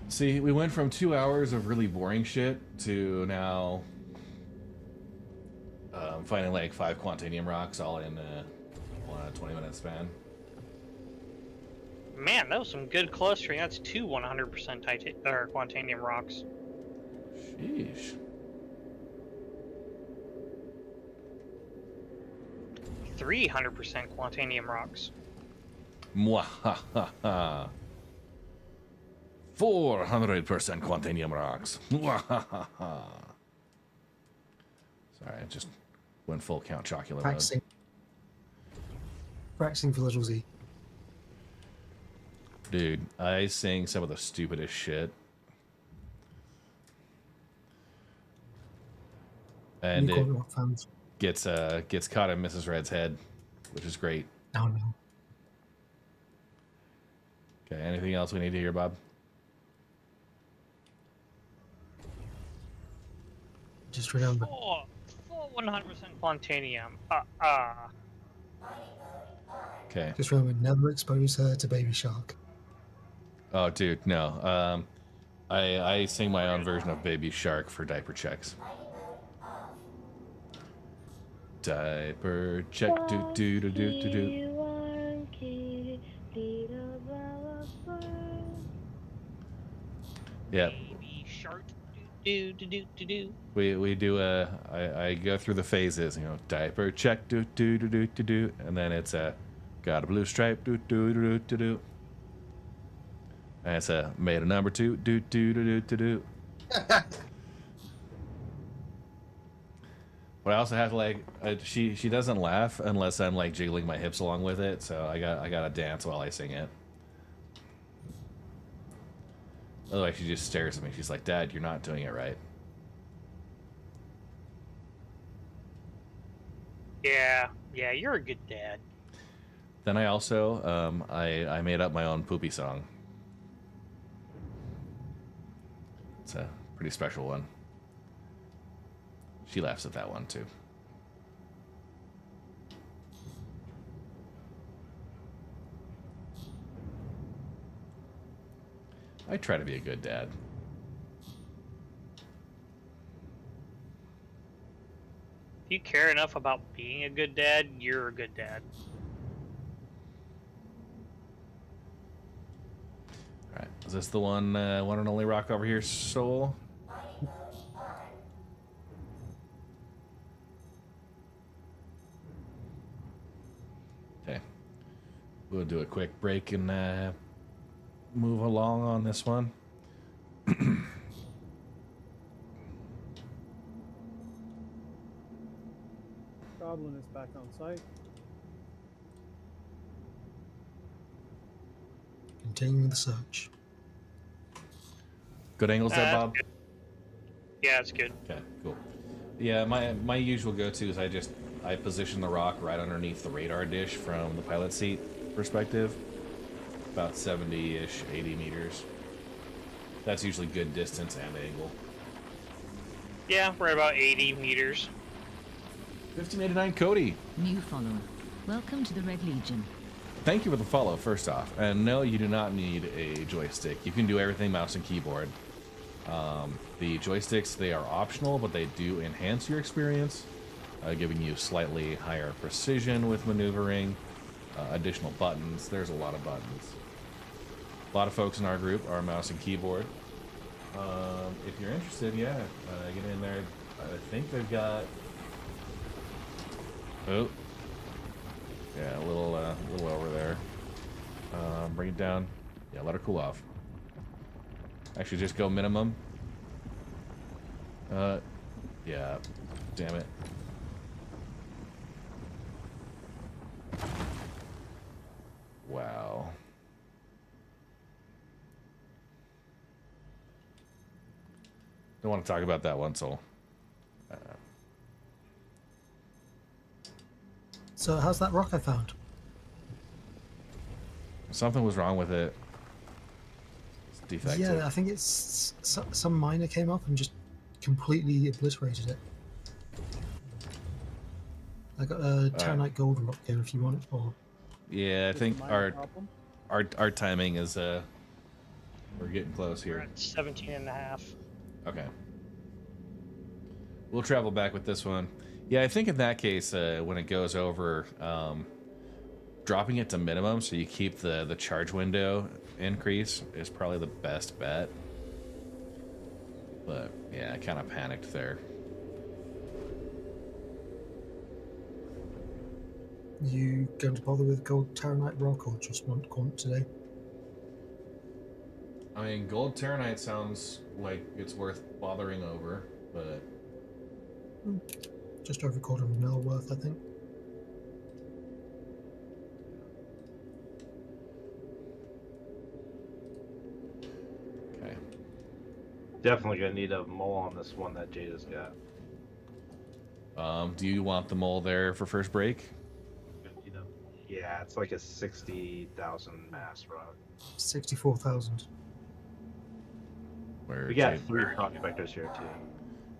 See, we went from 2 hours of really boring shit to now finding like 5 Quantanium rocks all in a 20-minute span. Man, that was some good clustering. That's 2 100% Quantanium rocks. Sheesh. 300% Quantanium rocks. Mwahaha. 400% Quantanium rocks. Mwahaha. Sorry, I just went full Count Chocula mode. Practicing for Little Z. Dude, I sing some of the stupidest shit. And it gets caught in Mrs. Red's head, which is great. Oh no. Okay, anything else we need to hear, Bob? Just remember. want 100% Plantanium. Okay. Just remember, never expose her to Baby Shark. Oh, dude, no. I sing my own version of Baby Shark for diaper checks. Diaper check, do do do do do do. Yep. Baby shark. Do do do do do. We do I go through the phases, you know, diaper check, do do do do do do, and then it's got a blue stripe, do do do do do. And it's made a number 2, do do do do do do. But I also have to like she doesn't laugh unless I'm like jiggling my hips along with it, so I gotta dance while I sing it. Otherwise she just stares at me. She's like, "Dad, you're not doing it right." Yeah, you're a good dad. Then I also I made up my own poopy song. It's a pretty special one. She laughs at that one too. I try to be a good dad. If you care enough about being a good dad, you're a good dad. Alright, is this the one and only rock over here, Soul? Okay. We'll do a quick break and move along on this one. Goblin is back on site. Continuing the search. Good angles there, Bob? Good. Yeah, it's good. Okay, cool. Yeah, my usual go-to is I position the rock right underneath the radar dish from the pilot seat perspective. About 70-ish, 80 meters. That's usually good distance and angle. Yeah, we're about 80 meters. 1589 Cody. New follower. Welcome to the Red Legion. Thank you for the follow, first off. And no, you do not need a joystick. You can do everything mouse and keyboard. The joysticks, they are optional, but they do enhance your experience, giving you slightly higher precision with maneuvering, additional buttons. There's a lot of buttons. A lot of folks in our group are mouse and keyboard. If you're interested, yeah, get in there. I think they've got... Oh. Yeah, a little over there. Bring it down. Yeah, let her cool off. Actually, just go minimum. Yeah. Damn it. Wow. Don't want to talk about that one, Soul. So how's that rock I found? Something was wrong with it. It's defective. Yeah, I think it's some miner came up and just completely obliterated it. I got a Terranite gold rock here if you want it. Or yeah, I think our timing is we're getting close We're here. at 17 and a half. Okay. We'll travel back with this one. Yeah, I think in that case, when it goes over, dropping it to minimum so you keep the charge window increase is probably the best bet. But yeah, I kind of panicked there. you going to bother with gold Terranite rock or just want quant today? I mean, gold Terranite sounds like it's worth bothering over, but... Just over $250,000 worth, I think. Okay. Definitely gonna need a mole on this one that Jada's got. Do you want the mole there for first break? Yeah, it's like a 60,000 mass rock. 64,000. Where We got Jada... 3 prospectors here too.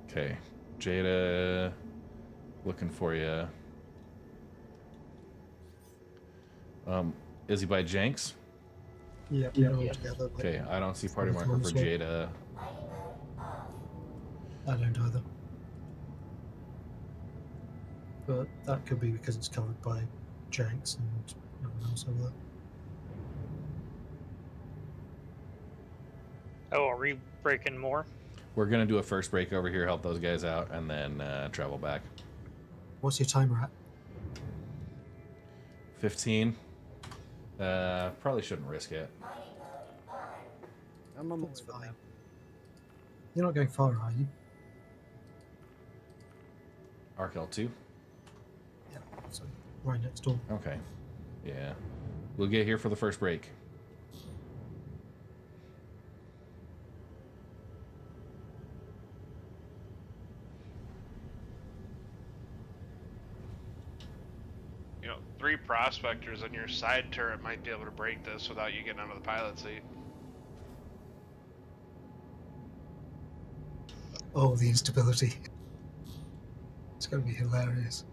Okay. Jada... Looking for you. Is he by Jenks? Yeah, we're all together. Like, Okay, I don't see party Probably marker for Thorns Jada. I don't either. But that could be because it's covered by Jenks and no one else over there. Oh, are we breaking more? We're gonna do a first break over here, help those guys out, and then travel back. What's your timer at? 15. Probably shouldn't risk it. I'm on the way That's to fine. that. You're not going far, are you? Arc L2. Yeah, so right next door. Okay. Yeah. We'll get here for the first break. You know, 3 prospectors on your side turret might be able to break this without you getting out of the pilot seat. Oh, the instability. It's going to be hilarious.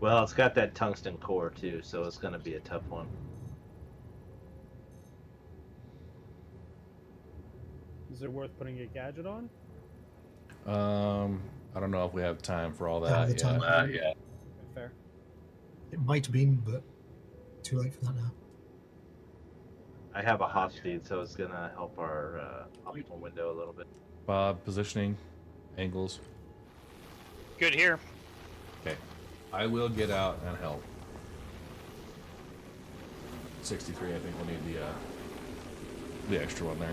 Well, it's got that tungsten core too, so it's going to be a tough one. Is it worth putting a gadget on? I don't know if we have time for all Yeah, that the yet. time. Okay, fair. It might have been, but too late for that now. I have a hop speed, so it's going to help our optimal window a little bit. Bob, positioning, angles. Good here. Okay. I will get out and help. 63, I think we'll need the extra one there.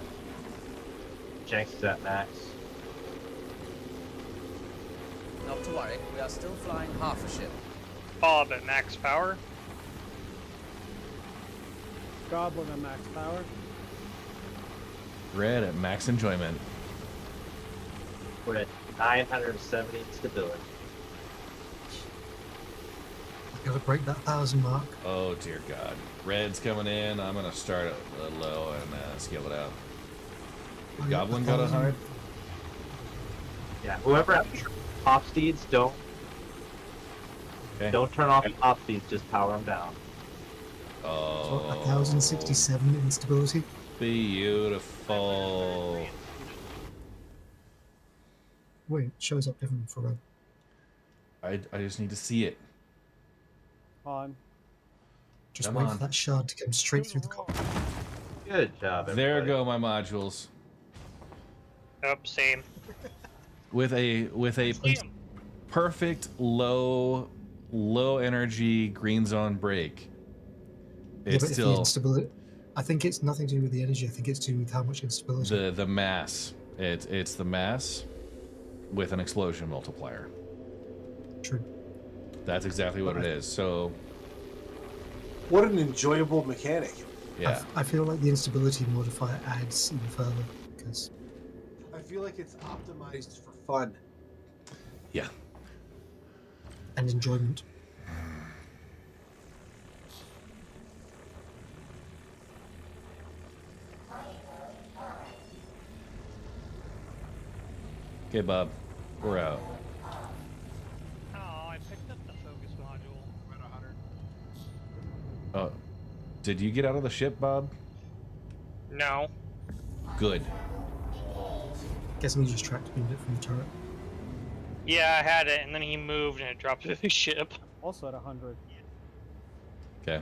Jenks is at max. Not to worry, we are still flying half a ship. Bob at max power. Goblin at max power. Red at max enjoyment. We're at 970 stability. I gotta break that 1,000 mark. Oh dear God. Red's coming in. I'm gonna start it low and scale it out. Oh, yeah, Goblin got 100. Yeah, whoever has hop speeds, don't turn off the hop speeds, just power them down. Oh. So 1,067 instability. Beautiful. Wait, it shows up different for red. I just need to see it. On. Just Come wait on. for that shard to come straight through the copper. Good job, everybody. There go my modules. Yep, same. With a perfect low energy green zone break. Yeah, It's but if the still instability, I think it's nothing to do with the energy. I think it's to do with how much instability. the mass. It's the mass with an explosion multiplier. True. That's exactly what it is. So What an enjoyable mechanic. yeah. I feel like the instability modifier adds even further because I feel like it's optimized for fun. Yeah. and enjoyment. Okay, Bob. We're out. Oh, I picked up the focus module. I'm at 100. Oh, did you get out of the ship, Bob? No. Good. Guessing he just tracked beamed it from the turret. Yeah, I had it, and then he moved and it dropped to the ship. Also at 100. Okay.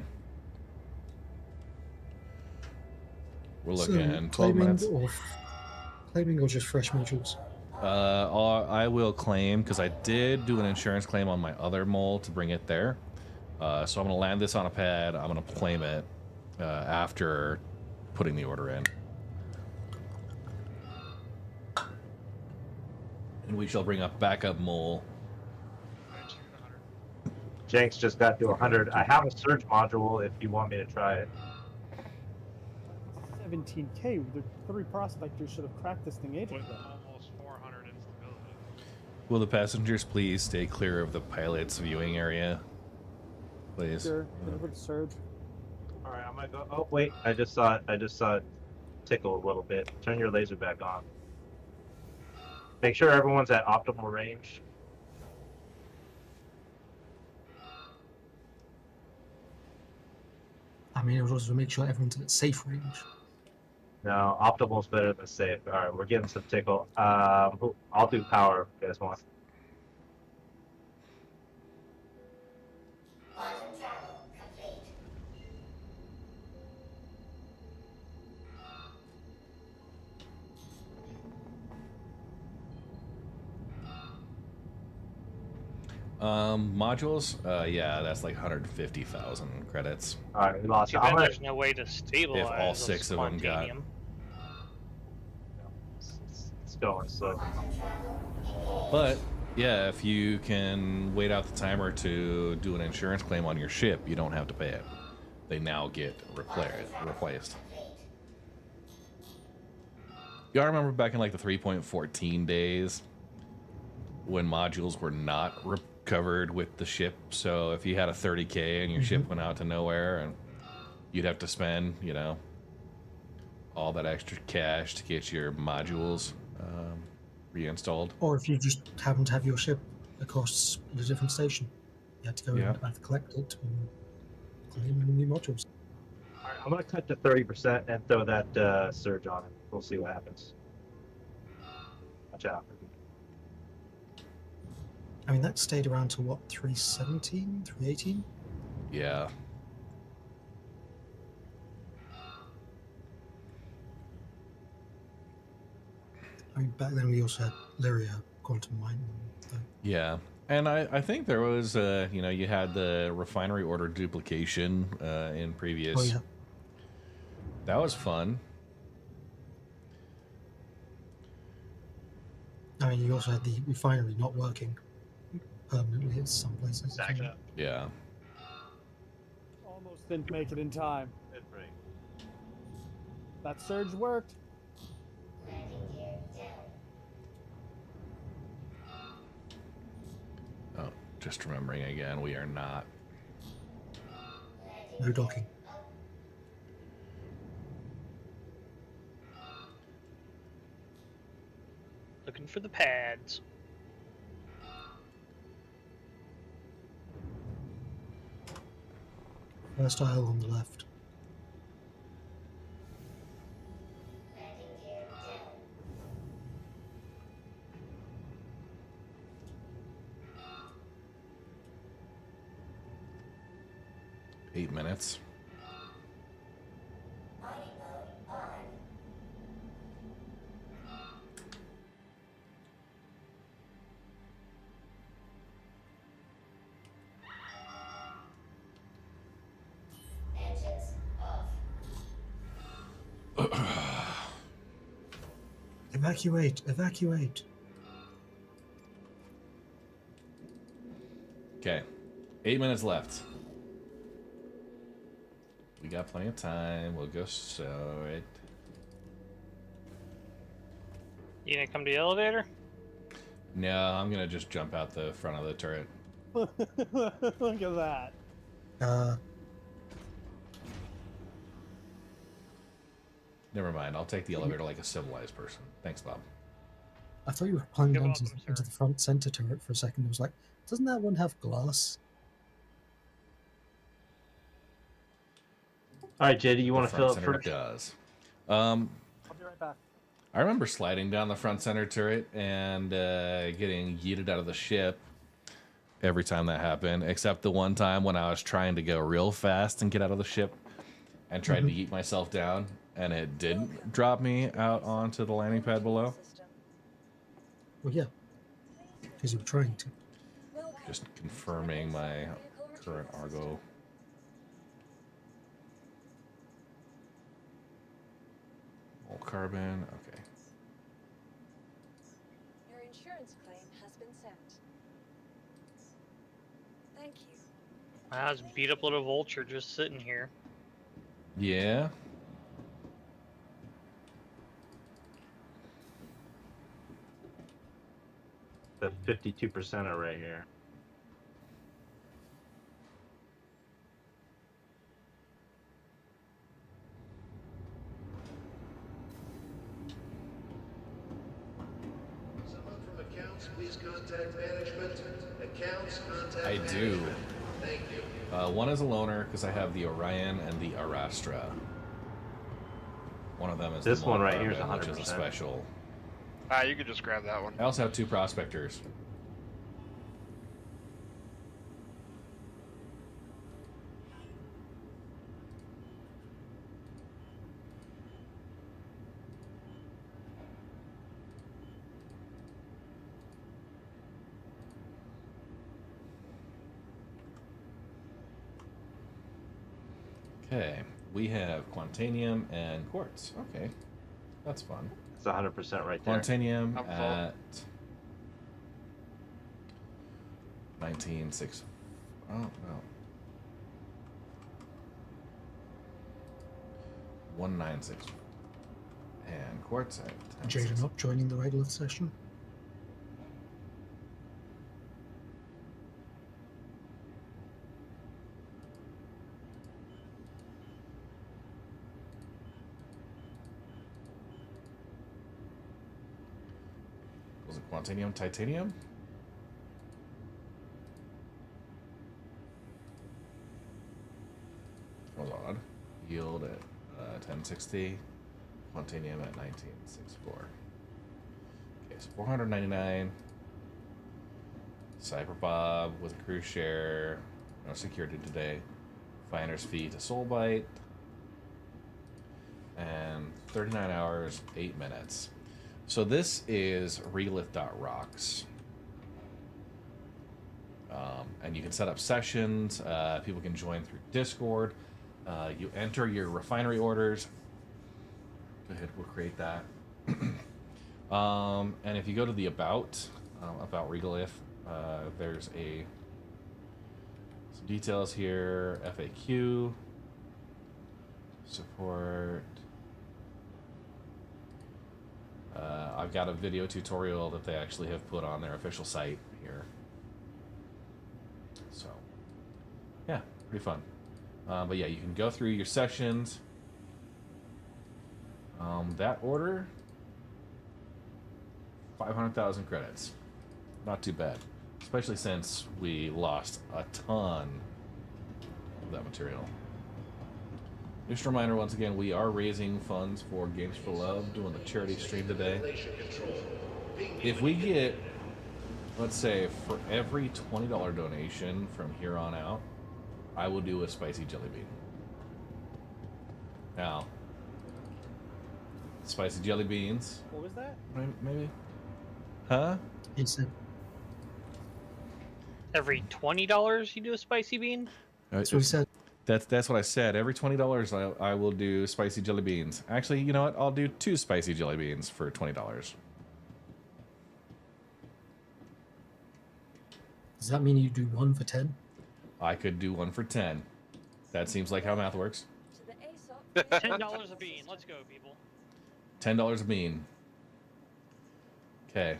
We're So, looking 12 claiming minutes. Claiming or just fresh modules? I will claim because I did do an insurance claim on my other mole to bring it there. So I'm gonna land this on a pad. I'm gonna claim it after putting the order in, and we shall bring a backup mole. Jenks just got to 100. I have a search module if you want me to try it. 17k. The 3 prospectors should have cracked this thing ages ago. Almost 400 instability. Will the passengers please stay clear of the pilot's viewing area? Please. Sure. Deliver the surge. All right, I'm gonna go. Oh wait, I just saw it tickle a little bit. Turn your laser back on. Make sure everyone's at optimal range. I mean, it would also make sure everyone's at safe range. No, optimal's better than safe. All right, we're getting some tickle. I'll do power if you guys want. Modules, yeah, that's like 150,000 credits. All right, we lost. Too bad there's no way to stabilize If all 6 of them got. spontaneum. It's going slow. But yeah, if you can wait out the timer to do an insurance claim on your ship, you don't have to pay it. They now get replaced. Y'all remember back in like the 3.14 days when modules were not recovered with the ship? So if you had a 30K and your ship went out to nowhere, and you'd have to spend, you know, all that extra cash to get your modules reinstalled. Or if you just happen to have your ship across a different station, you had to go and either collect it and claim new modules. All right, I'm gonna cut to 30% and throw that surge on it. We'll see what happens. Watch out. I mean, that stayed around to what, 317, 318? Yeah. I mean, back then we also had Lyria Quantum Mine. Yeah. And I think there was, you know, you had the refinery order duplication in previous. Oh, yeah. That was fun. I mean, you also had the refinery not working permanently in some places. Exactly. Yeah. Almost didn't make it in time. That surge worked. Oh, just remembering again, we are not. No docking. Looking for the pads. First aisle on the left. Eight minutes. Evacuate! Evacuate! Okay. 8 minutes left. We got plenty of time. We'll go sew it. You gonna come to the elevator? No, I'm gonna just jump out the front of the turret. Look at that. Never mind. I'll take the elevator like a civilized person. Thanks, Bob. I thought you were climbing down into the front center turret for a second. I was like, doesn't that one have glass? All right, JD, you want to fill it center first? Does. I'll be right back. I remember sliding down the front center turret and getting yeeted out of the ship every time that happened, except the one time when I was trying to go real fast and get out of the ship and tried to yeet myself down, and it didn't drop me out onto the landing pad below. Well, yeah, because you were trying to. Just confirming my current Argo. All carbon, okay. Your insurance claim has been sent. Thank you. Wow, this beat up little vulture just sitting here. Yeah. The 52% are right here. Someone from accounts, please contact management. Accounts, contact I do. management. Thank you. One is a loner because I have the Orion and the Arastra. One of them is This the one Mole right here is Carbon, which is a 100%. special. You could just grab that one. I also have 2 prospectors. Okay, we have Quantanium and Quartz. Okay, that's fun. It's 100% right there. Quantanium I'm full. at 19.6. Oh no. 196. And Quartz at 10.6. Jaden up joining the regular session. Was it Quantanium, Titanium? That was odd. Yield at 1060. Quantanium at 1964. Okay, so 499. Cyber Bob with a cruise share. No security today. Finder's fee to Soulbite. And 39 hours, 8 minutes. So this is regolith.rocks. And you can set up sessions. People can join through Discord. You enter your refinery orders. Go ahead, we'll create that. And if you go to the about regolith, there's some details here. FAQ, support. I've got a video tutorial that they actually have put on their official site here. So, yeah, pretty fun. But yeah, you can go through your sessions. That order, 500,000 credits. Not too bad. Especially since we lost a ton of that material. Just a reminder, once again, we are raising funds for Games for Love, doing the charity stream today. If we get, let's say, for every $20 donation from here on out, I will do a spicy jelly bean. Now, spicy jelly beans. What was that? Maybe? Huh? He said, Every $20 you do a spicy bean? that's what he said. That's what I said. Every $20 I will do spicy jelly beans. Actually, you know what? I'll do 2 spicy jelly beans for $20. Does that mean you do 1 for 10? I could do 1 for 10. That seems like how math works. $10 a bean. Let's go, people. $10 a bean. Okay.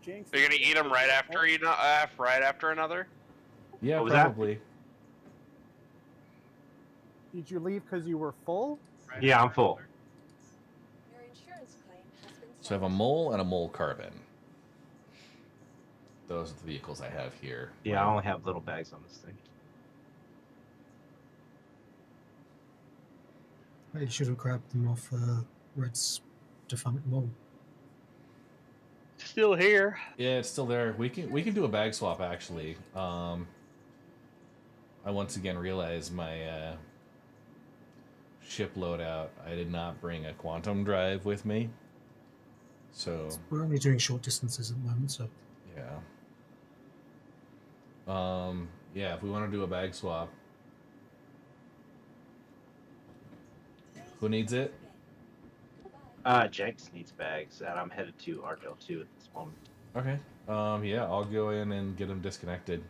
Jinx, Are you gonna eat them right after another? Yeah, What was that? probably. did you leave because you were full? Yeah, I'm full. Your insurance claim has been So I have a mole and a mole carbon. Those are the vehicles I have here. Yeah, I only have little bags on this thing. You should have grabbed them off Red's defunct mole. Still here. Yeah, it's still there. We can do a bag swap actually. I once again realized my ship loadout. I did not bring a quantum drive with me. So We're only doing short distances at the moment, so yeah. Yeah, if we want to do a bag swap. Who needs it? Jenks needs bags, and I'm headed to Argyle 2 at this moment. Okay. Yeah, I'll go in and get them disconnected.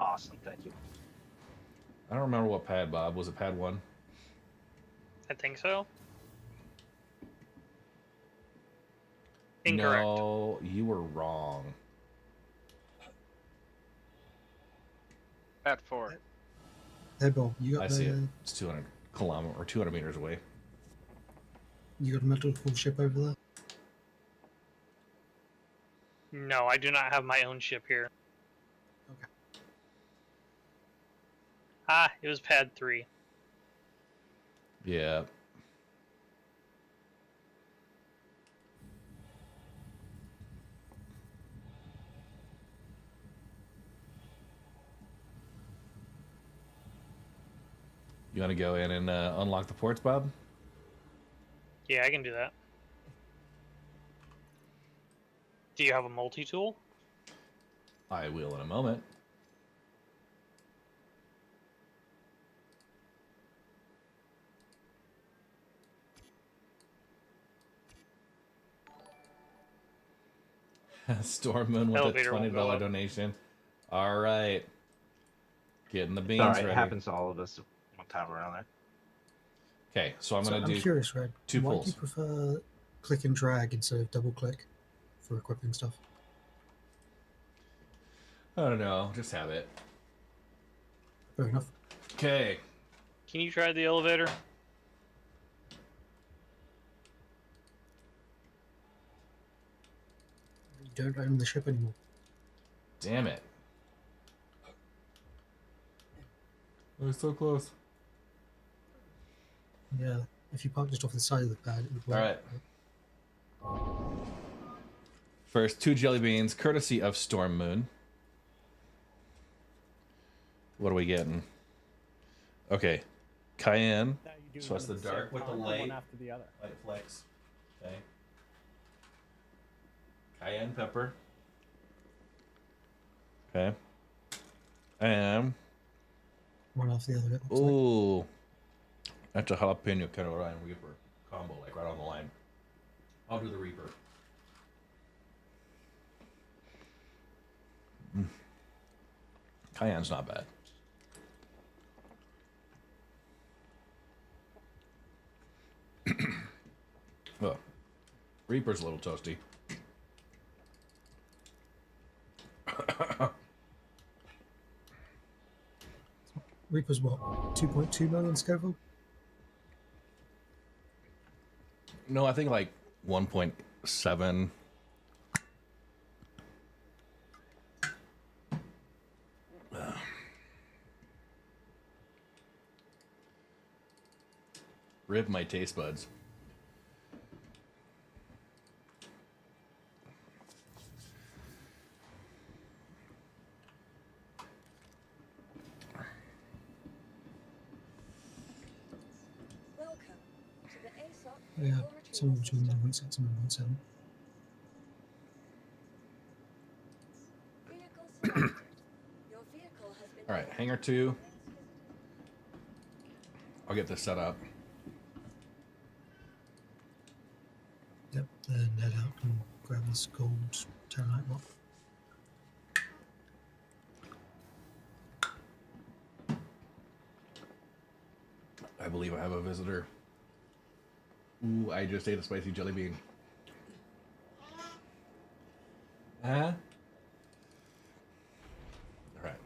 Awesome, thank you. I don't remember what pad, Bob. Was it pad 1? I think so. Incorrect. No, you were wrong. At 4. hey Bob, you got I see it. It's 200 kilometers or 200 meters away. You got a medical ship over there? No, I do not have my own ship here. Ah, it was pad 3. Yeah. You want to go in and unlock the ports, Bob? Yeah, I can do that. Do you have a multi-tool? I will in a moment. Storm Moon with Elevator a won't go $20 up. donation. All right. Getting the beans All right, ready. it happens to all of us one time around there. Okay, so I'm So going to do I'm curious, Red. two Why pulls. do you prefer click and drag instead of double click for equipping stuff? I don't know. Just have it. Fair enough. Okay. Can you try the elevator? You don't own the ship anymore. Damn it. It was so close. Yeah, if you park just off the side of the pad, it would work. All right. First, 2 jelly beans, courtesy of Storm Moon. What are we getting? Okay. Cayenne. So it's the dark with the light. One after the other. Light flex. Okay. Cayenne pepper. Okay. And One after the other. It looks ooh, that's a jalapeno Carolina Reaper combo, like right on the line. I'll do the Reaper. Cayenne's not bad. Well, Reaper's a little toasty. Reaper's what? 2.2 million Scoville? No, I think like 1.7. Rip my taste buds. Welcome to the ASOP Yeah, somewhere between 1.6 and 1.7. vehicle selected. Your vehicle has been All right, hangar 2. I'll get this set up. Yep, then head out and grab this gold terranite block. I believe I have a visitor. Ooh, I just ate a spicy jelly bean. Huh? All right.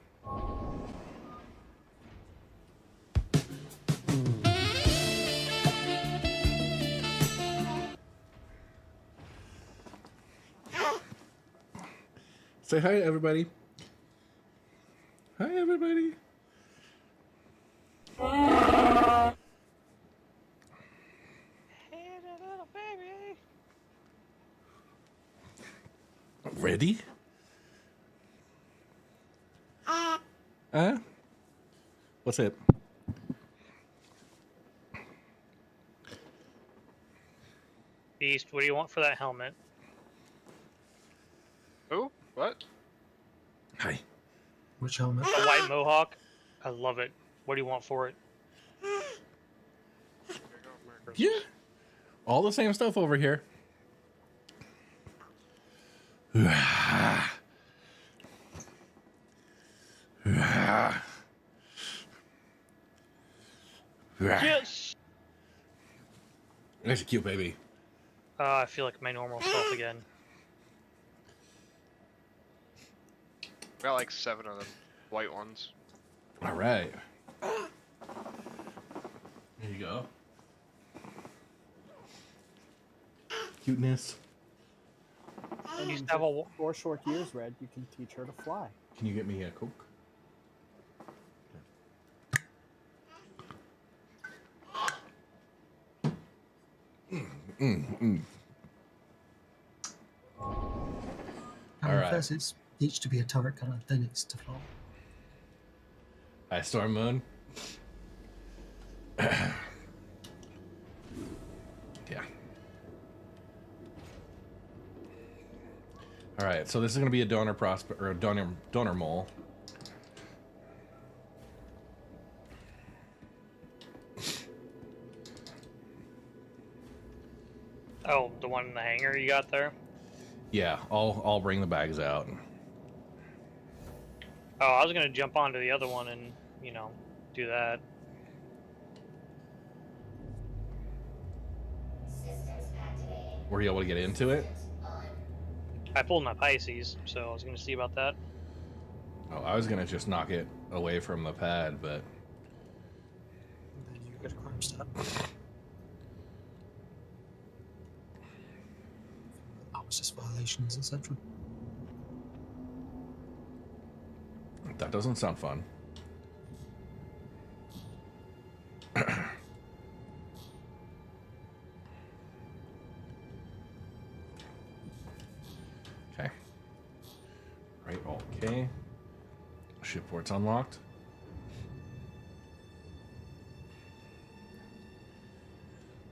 Say hi to everybody. Hi, everybody. Hey, little baby. Ready? What's it? Beast, what do you want for that helmet? Who? What? Hi. Which helmet? A white mohawk. I love it. What do you want for it? Yeah. All the same stuff over here. Yes. That's a cute baby. I feel like my normal self again. Got like 7 of them white ones. All right. There you go. Cuteness. And used in to have a just 4 short years, Red, you can teach her to fly. Can you get me a Coke? And All right. first it's each to be a turret color, then it's to fly. Hi, Storm Moon. Yeah. All right, so this is going to be a donor prospect or a donor mole. Oh, the one in the hangar you got there? Yeah, I'll bring the bags out. Oh, I was gonna jump onto the other one and, do that. Were you able to get into it? I pulled my Pisces, so I was gonna see about that. Oh, I was gonna just knock it away from the pad, but And then you get a crime stat. Armistice violations, etc. that doesn't sound fun. Okay. Right, okay. Shipport's unlocked.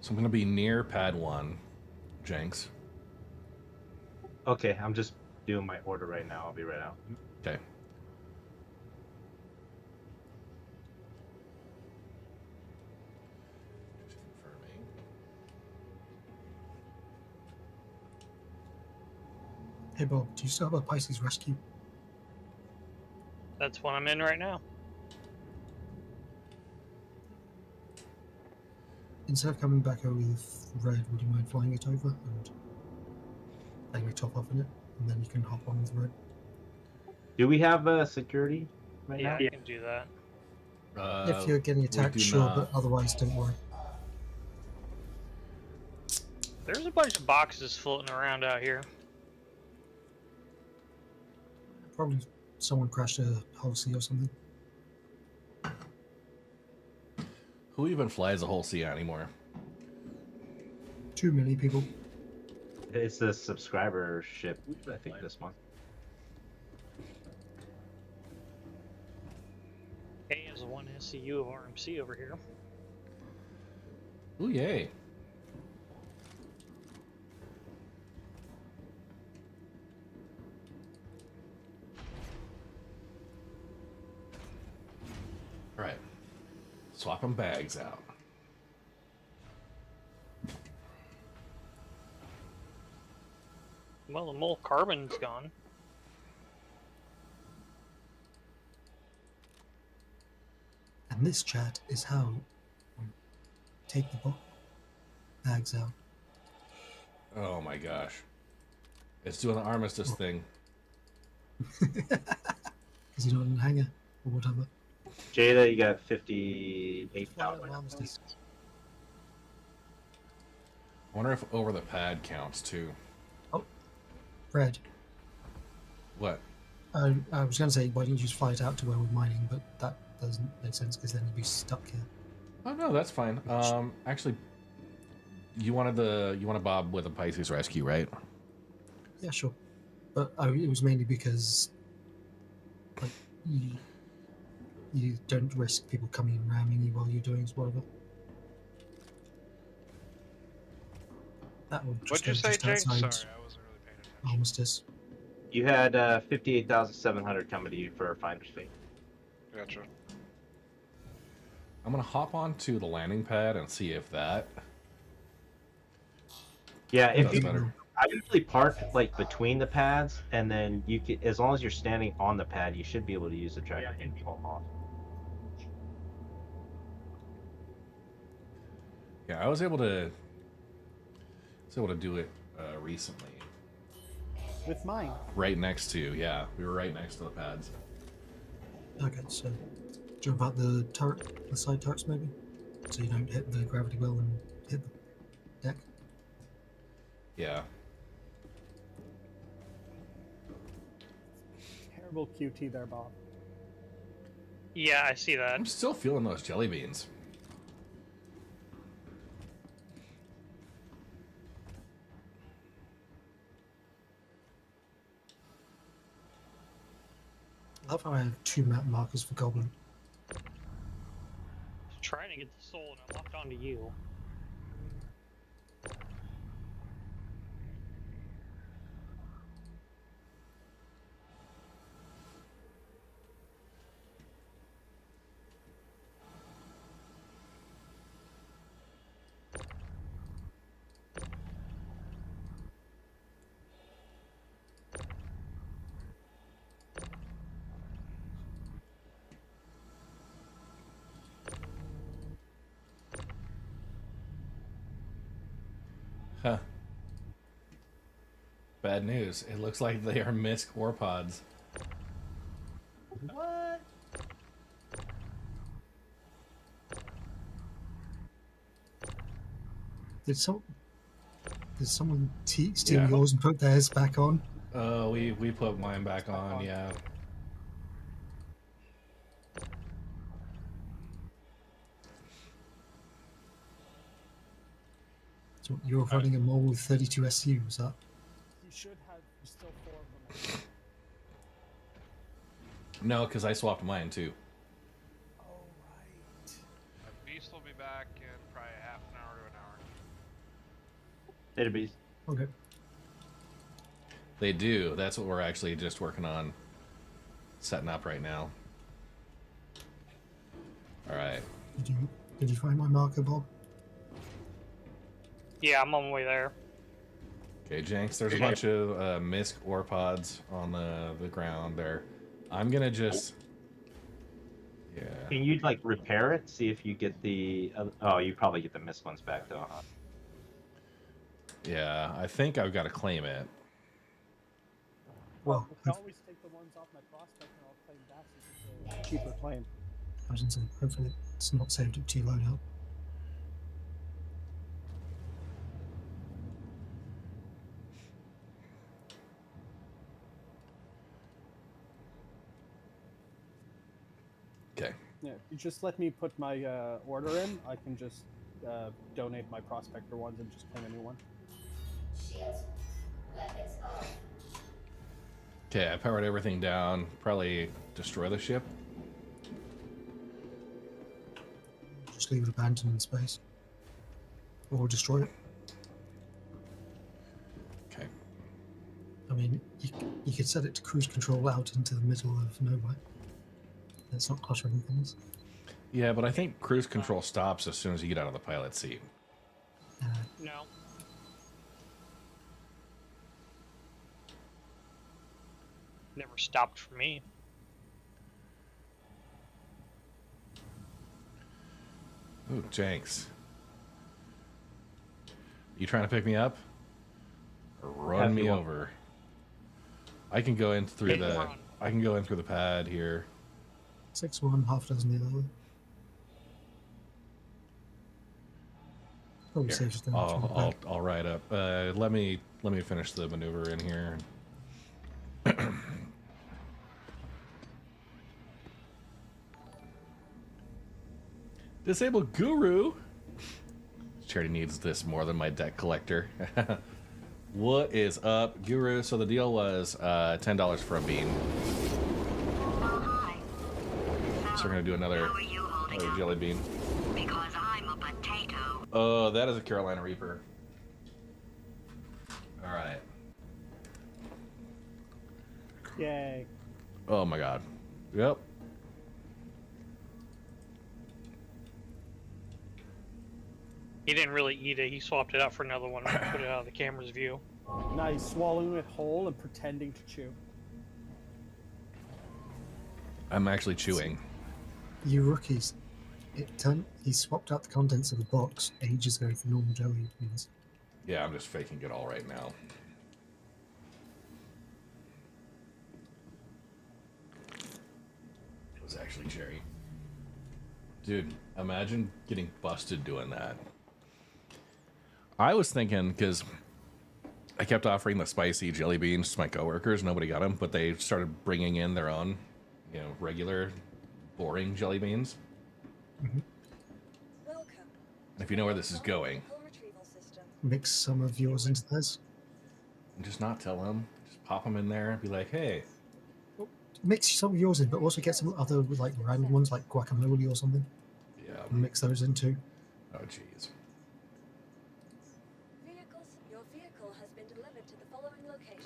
So I'm gonna be near pad 1, Jenks. Okay, I'm just doing my order right now. I'll be right out. Okay. Hey Bob, do you still have a Pisces rescue? That's what I'm in right now. Instead of coming back over with red, would you mind flying it over and letting me top off in it, and then you can hop on with red? Do we have security right Yeah, now? I can do that. If you're getting attacked, sure, but otherwise, don't worry. There's a bunch of boxes floating around out here. Probably someone crashed a Hull C or something. Who even flies a whole sea anymore? Too many people. It's the subscribership, I think, this month. Hey, there's one SCU of RMC over here. Ooh, yay. All right. Swapping bags out. Well, the mole carbon's gone. And this, chat, is how we take the bags out. Oh my gosh. It's doing the armistice thing. Is he not in the hangar or whatever? Jada, you got 58,000. I wonder if over the pad counts too. Oh, red. What? I was going to say, why don't you just fly it out to where we're mining, but that doesn't make sense because then you'd be stuck here. Oh no, that's fine. Actually, you wanted Bob with a Pisces rescue, right? Yeah, sure. But it was mainly because, like, you don't risk people coming and ramming you while you're doing whatever. That would just What'd you say, Jake? Sorry, I outside wasn't really paying attention. Armistice. You had 58,700 coming to you for a finder's fee. Gotcha. I'm gonna hop onto the landing pad and see if that. Yeah, if does you, better. I usually park like between the pads, and then you can, as long as you're standing on the pad, you should be able to use the tractor and fall off. Yeah, I was able to do it recently. With mine. Right next to, yeah, we were right next to the pads. Okay, so jump out the turret, the side turrets maybe, so you don't hit the gravity well and hit the deck. Yeah. Terrible QT there, Bob. Yeah, I see that. I'm still feeling those jelly beans. I love how I have 2 map markers for Goblin. Trying to get the soul and I locked onto you. Huh. Bad news. It looks like they are missed ore pods. What? Did someone steal yours and put theirs back on? Oh, we put mine back on, yeah. So you're running a mole with 32 SU, was that? You should have still 4 of them. No, because I swapped mine too. My beast will be back in probably half an hour to an hour. Data beast. Okay. They do. That's what we're actually just working on setting up right now. All right. Did you find my marker, Bob? Yeah, I'm on my way there. Okay, Jenks, there's a bunch of misc ore pods on the ground there. I'm gonna just... Yeah. Can you like repair it? See if you get the... oh, you probably get the missed ones back though, huh? Yeah, I think I've got to claim it. Well, I can always take the ones off my prospect and I'll claim that since it's a cheaper claim. I was going to say, hopefully it's not saved up to your loadout. Okay. Yeah, if you just let me put my order in, I can just donate my prospector ones and just claim a new one. Okay, I powered everything down. Probably destroy the ship. Just leave it abandoned in space. Or destroy it. Okay. I mean, you could set it to cruise control out into the middle of nowhere. It's not cluttering things. Yeah, but I think cruise control stops as soon as you get out of the pilot seat. No. Never stopped for me. Ooh, Jenks. You trying to pick me up? Or run me over? I can go in through the... I can go in through the pad here. 6-1, half a dozen the other way. Probably Here, safest down from the I'll back. I'll ride up. Let me finish the maneuver in here. Disable Guru. Charity needs this more than my deck collector. What is up, Guru? So the deal was $10 for a bean. So we're gonna do another jelly bean. Because I'm a potato. Oh, that is a Carolina Reaper. All right. Yay. Oh my God. Yep. He didn't really eat it. He swapped it out for another one and put it out of the camera's view. Nice, swallowing it whole and pretending to chew. I'm actually chewing. You rookies. He swapped out the contents of the box ages ago for normal jelly beans. Yeah, I'm just faking it all right now. It was actually cherry. Dude, imagine getting busted doing that. I was thinking, because I kept offering the spicy jelly beans to my coworkers, nobody got them, but they started bringing in their own, regular, boring jelly beans. Mm-hmm. And if you know where this is going, Mix some of yours into theirs. just not tell them. Just pop them in there and be like, hey. mix some of yours in, but also get some other like random ones like guacamole or something. Yeah. And mix those in too. Oh, jeez. Your vehicle has been delivered to the following location.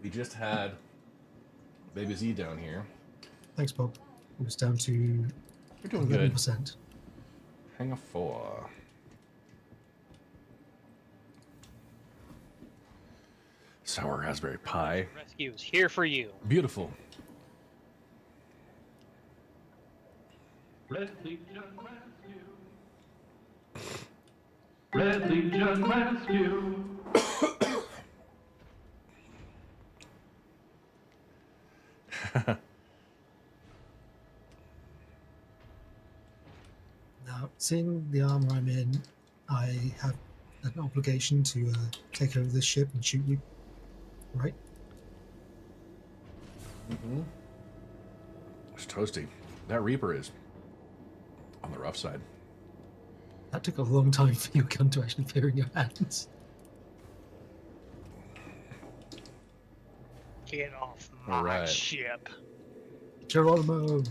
We just had Baby Z down here. Thanks, Bob. It was down to We're doing good. 11%. Hang a 4. Sour raspberry pie. Rescue is here for you. Beautiful. Red Legion Rescue. Red Legion Rescue. Now, seeing the armor I'm in, I have an obligation to take over this ship and shoot you. Right? Mm-hmm. It's toasty. That Reaper is on the rough side. That took a long time for your gun to actually appear in your hands. Get off my Alright. ship. Geronimo!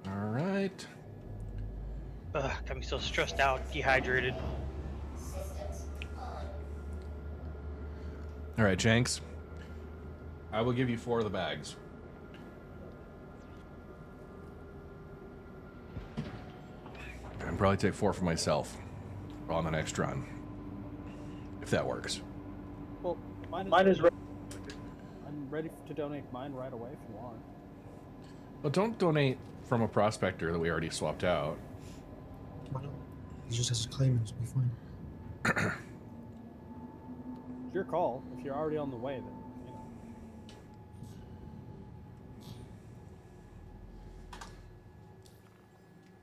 Alright. Got me so stressed out, dehydrated. Alright, Jenks. I will give you 4 of the bags. And probably take 4 for myself on the next run. If that works. Well, mine is ready. I'm ready to donate mine right away if you want. But don't donate from a prospector that we already swapped out. Why not? He just has a claim and it'll be fine. It's your call. If you're already on the way, then you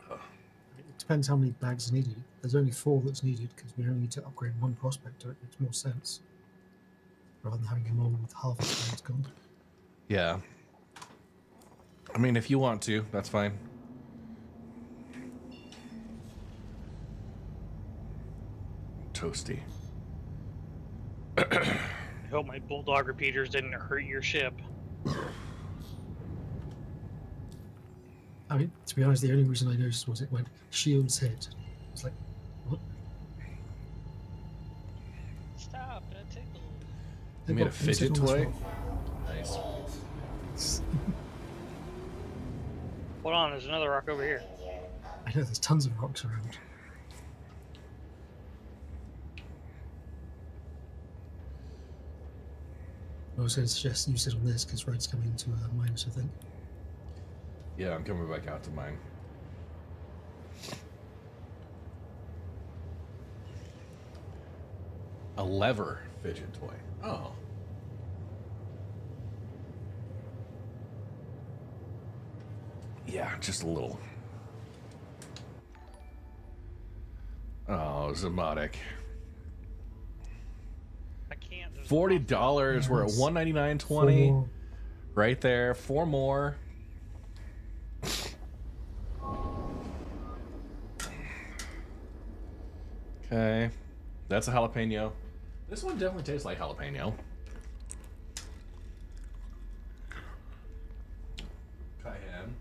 know. It depends how many bags are needed. There's only 4 that's needed because we only need to upgrade 1 prospector. It makes more sense. Rather than having him on with half his bags gone. Yeah. I mean, if you want to, that's fine. Toasty. I hope my bulldog repeaters didn't hurt your ship. I mean, to be honest, the only reason I noticed was it went shields hit. It's like, what? Stop, that tickled. You made a fidget toy? Nice. Hold on, there's another rock over here. I know there's tons of rocks around. I was going to suggest you sit on this because Red's coming to minus, I think. Yeah, I'm coming back out to mine. A lever fidget toy. Oh. Yeah, just a little. Oh, Zamotic. I can't. $40. We're at $199.20. Right there. 4 more. Okay. That's a jalapeno. This one definitely tastes like jalapeno. Cayenne.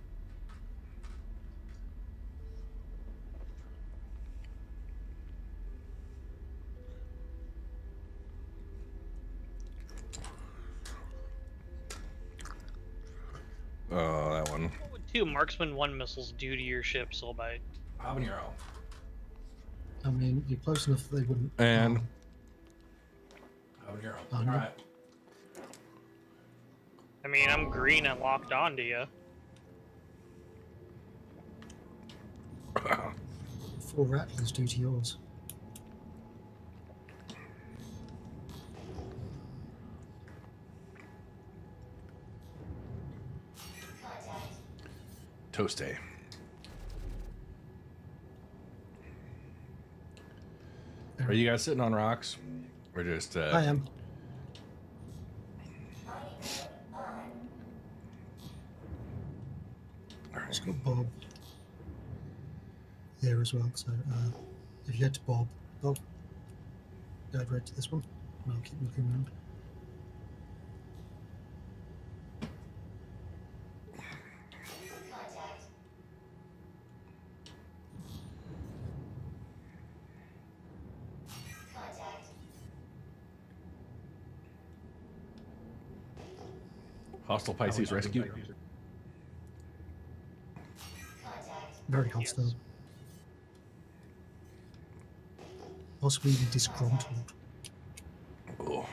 Oh, that one. What would 2 Marksman 1 missiles do to your ship, Soulbite? Habanero. I mean, you're close enough that they wouldn't. And habanero. All right. I mean, I'm green and locked on to you. 4 rattlers due to yours. Toasty. Are you guys sitting on rocks? Or just I am. Alright. Just got Bob here as well. So if you head to Bob, guide red to this one, and I'll keep looking around. Hostile Pisces rescue. Very hostile. Possibly disgruntled. Oh.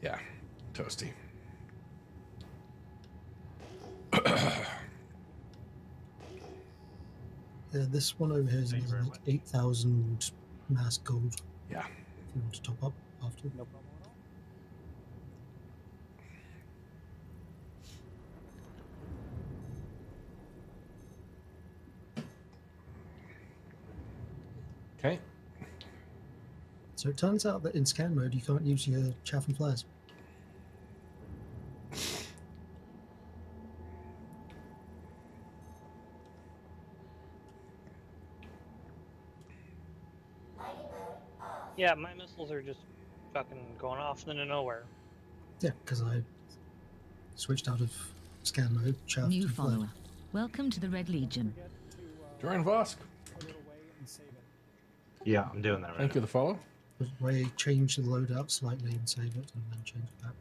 Yeah, toasty. Yeah, this one over here is like 8,000 mass gold. Yeah. If you want to top up after. No problem at all. Okay. So it turns out that in scan mode you can't use your chaff and flares. Yeah, my missiles are just fucking going off into nowhere. Yeah, because I switched out of scan mode, chaff New to flare. follower. Welcome to the Red Legion. Join Vosk. Put it away and save it. Yeah, I'm doing that right Thank you, the follow. I change the loadout slightly and save it, and then change it back.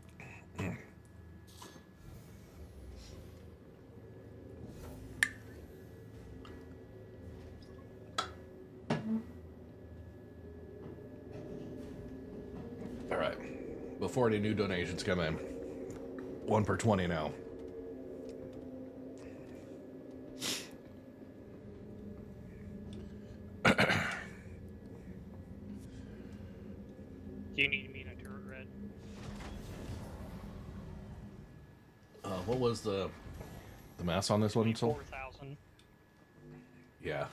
All right. Before any new donations come in, 1 per 20 now. Do you need me to turret red? What was the mass on this one? 4,000. Yeah.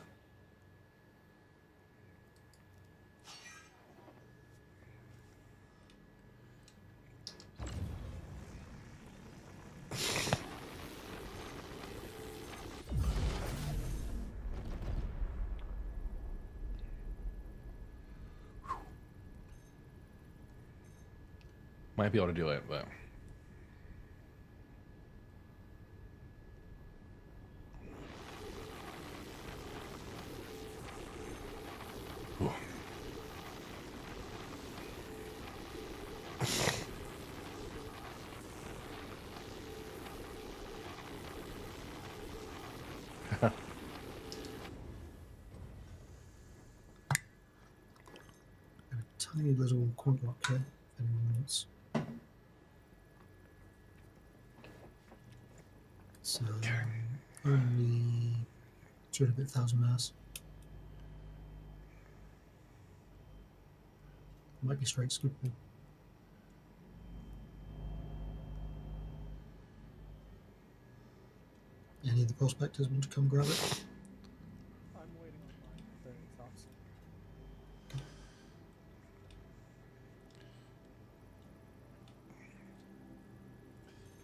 Might be able to do it, but Ooh. A tiny little quant lock here, if anyone wants. So only 200,000 mass. Might be straight scoopable. Any of the prospectors want to come grab it? I'm waiting on mine. The thoughts.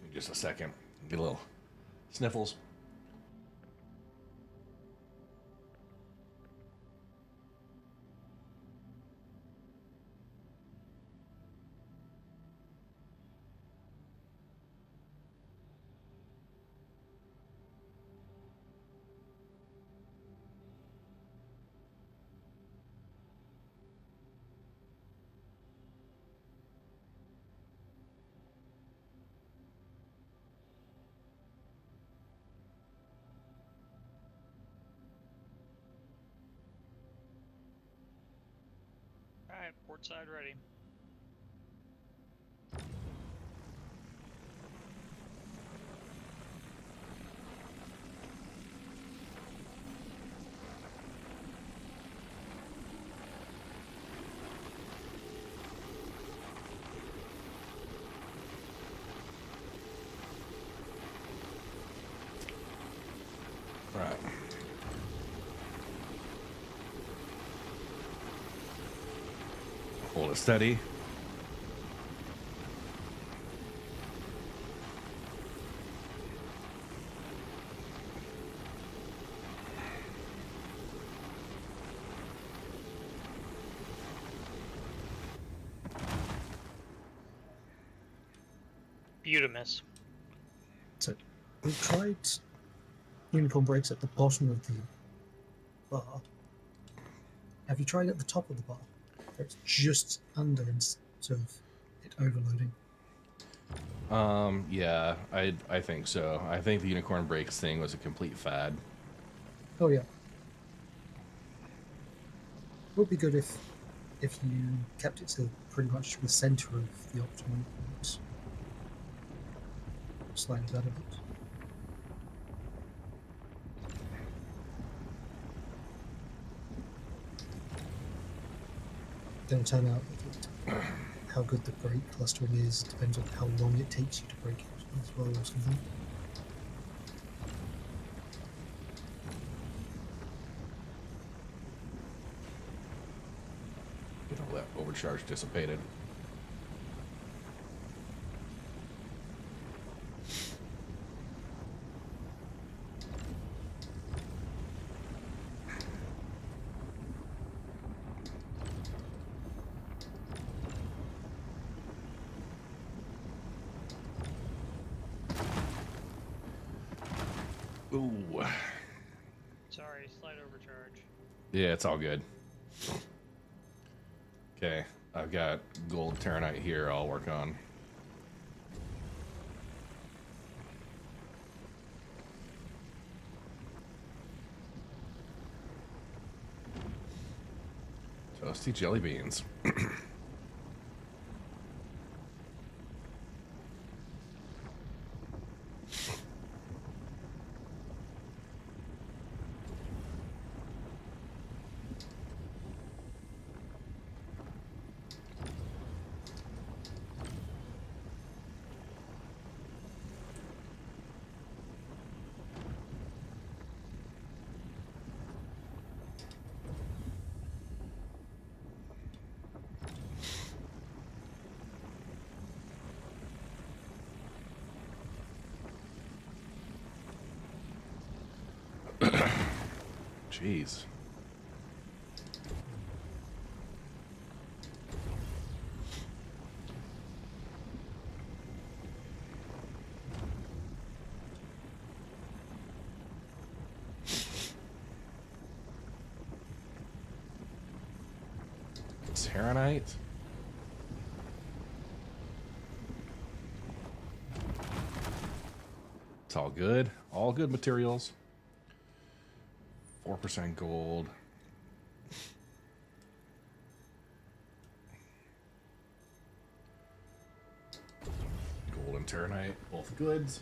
Give me just a second. Get a little sniffles. Alright, port side ready. Right. Hold it steady. Butamus. So we've tried unicorn breaks at the bottom of the bar. Have you tried at the top of the bar? Where it's just under instead of it overloading. Yeah, I think so. I think the unicorn breaks thing was a complete fad. Oh yeah. Would be good if you kept it to pretty much the center of the optimal point. Slightly better, but going to turn out that how good the break clustering is depends on how long it takes you to break it as well or something. You know, that overcharge dissipated. Ooh. Sorry, slight overcharge. Yeah, it's all good. Okay, I've got gold Terranite here I'll work on. Toasty jelly beans. Jeez. Terranite. It's all good. All good materials. 4% gold. Gold and Terranite, both goods.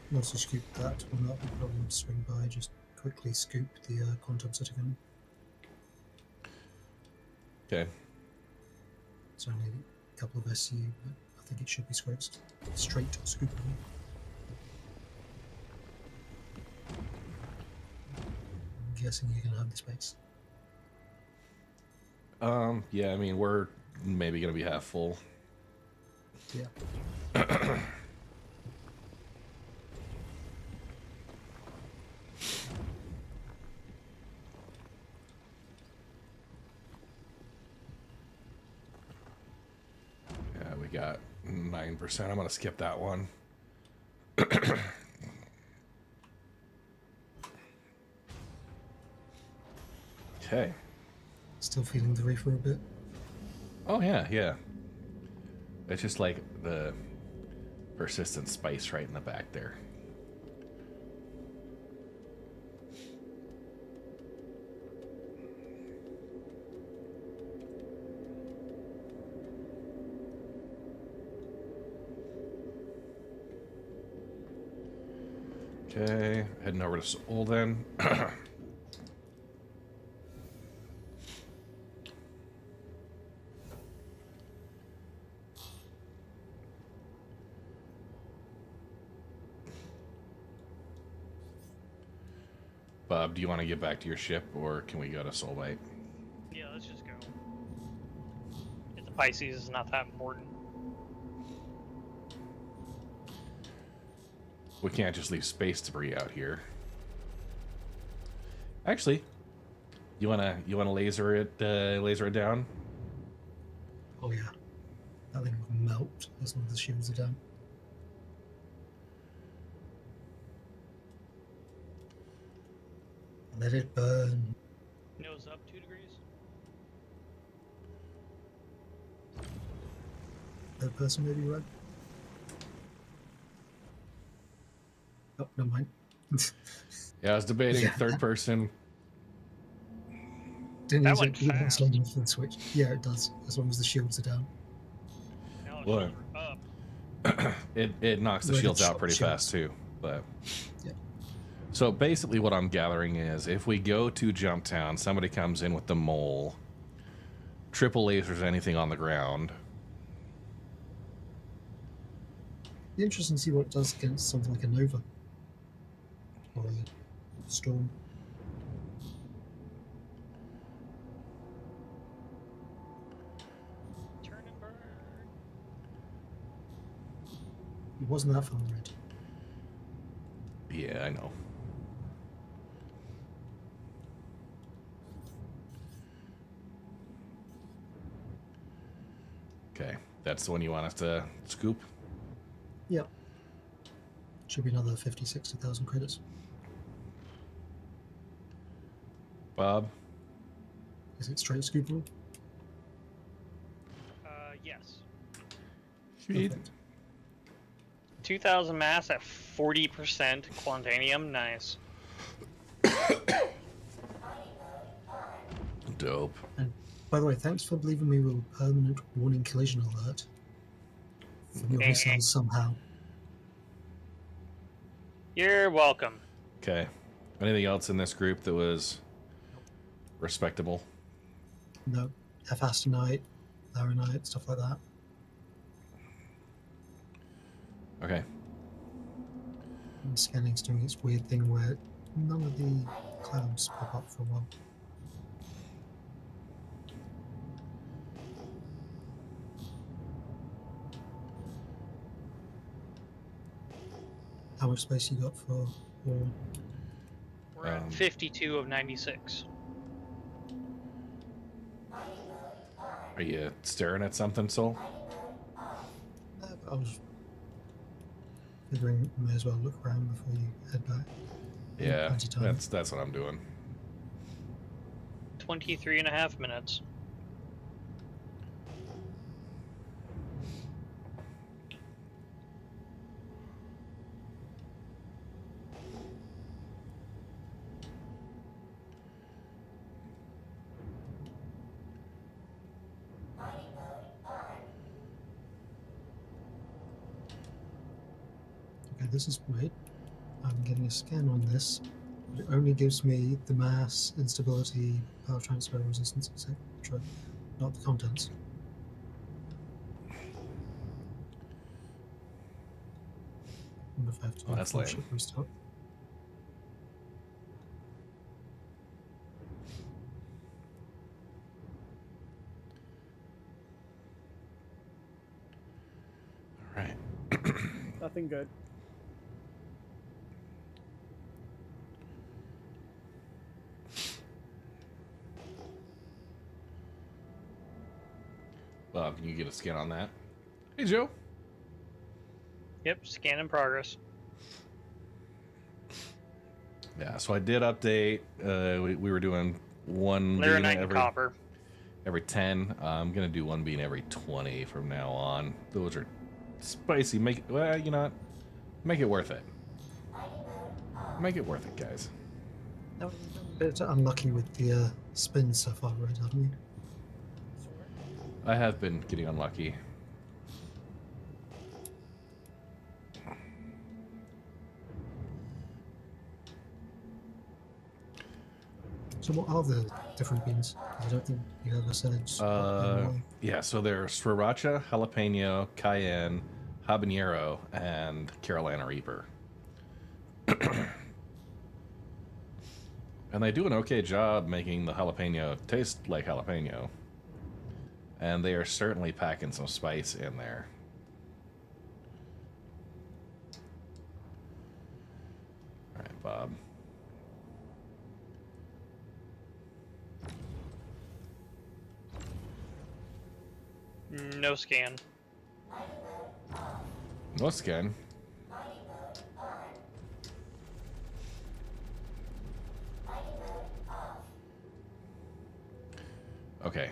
Once you scoop that, will not be a problem to swing by, just quickly scoop the quantum set again. Okay. It's only a couple of SU, but I think it should be straight scoopable. I'm guessing you're going to have the space. Yeah, I mean, we're maybe gonna be half full. Yeah. Yeah, we got 9%. I'm gonna skip that one. Okay. Still feeling the reefer a bit? Oh yeah, yeah. It's just like the persistent spice right in the back there. Okay, heading over to Seoul then. Bob, do you want to get back to your ship, or can we go to Soulbite? Yeah, let's just go. Pisces is not that important. We can't just leave space debris out here. Actually, you wanna laser it down? Oh yeah, that thing will melt as long as the shields are down. Let it burn. Nose up 2 degrees. Third person maybe red. Oh, never mind. Yeah, I was debating Yeah. third person. Didn't That use went it even fast. long enough for the switch. Yeah, it does, as long as the shields are down. Now it's What? up. It knocks the Red shields out shot pretty shields. fast too. But Yeah. so basically, what I'm gathering is if we go to Jump Town, somebody comes in with the mole, triple lasers anything on the ground. Be interesting to see what it does against something like a Nova or a Storm. Turn and burn. It wasn't that far red. Yeah, I know. Okay, that's the one you want us to scoop? Yep. Should be another 50, 60,000 credits. Bob? Is it straight scoopable? Yes. Sweet. 2,000 mass at 40% quantanium. Nice. Dope. And by the way, thanks for leaving me with a permanent warning collision alert from your missiles somehow. You're welcome. Okay. Anything else in this group that was respectable? No, Hephaestonite, Laranite, stuff like that. Okay. And scanning's doing its weird thing where none of the clouds pop up for a while. How much space you got for all? We're at 52 of 96. Are you staring at something, Soul? I was figuring you may as well look around before you head back. Yeah, Plenty of time. that's what I'm doing. 23 and a half minutes. Okay, this is weird. I'm getting a scan on this. But it only gives me the mass, instability, power transfer, resistance, etc. Not the contents. Wonder if I have to do Oh, that's full lame. ship restart. All right. Nothing good. Bob, can you get a scan on that? Hey, Joe. Yep, scan in progress. Yeah, so I did update. We were doing one beam Laranite and copper. every 10. I'm gonna do one beam every 20 from now on. Those are spicy. Well, you know what? Make it worth it. Make it worth it, guys. No, bit unlucky with the spins so far, right, haven't you? I have been getting unlucky. So what are the different beans? 'Cause I don't think you ever said. Yeah, so there's sriracha, jalapeno, cayenne, habanero, and Carolina Reaper. And they do an okay job making the jalapeno taste like jalapeno. And they are certainly packing some spice in there. All right, Bob. No scan. No scan. Okay.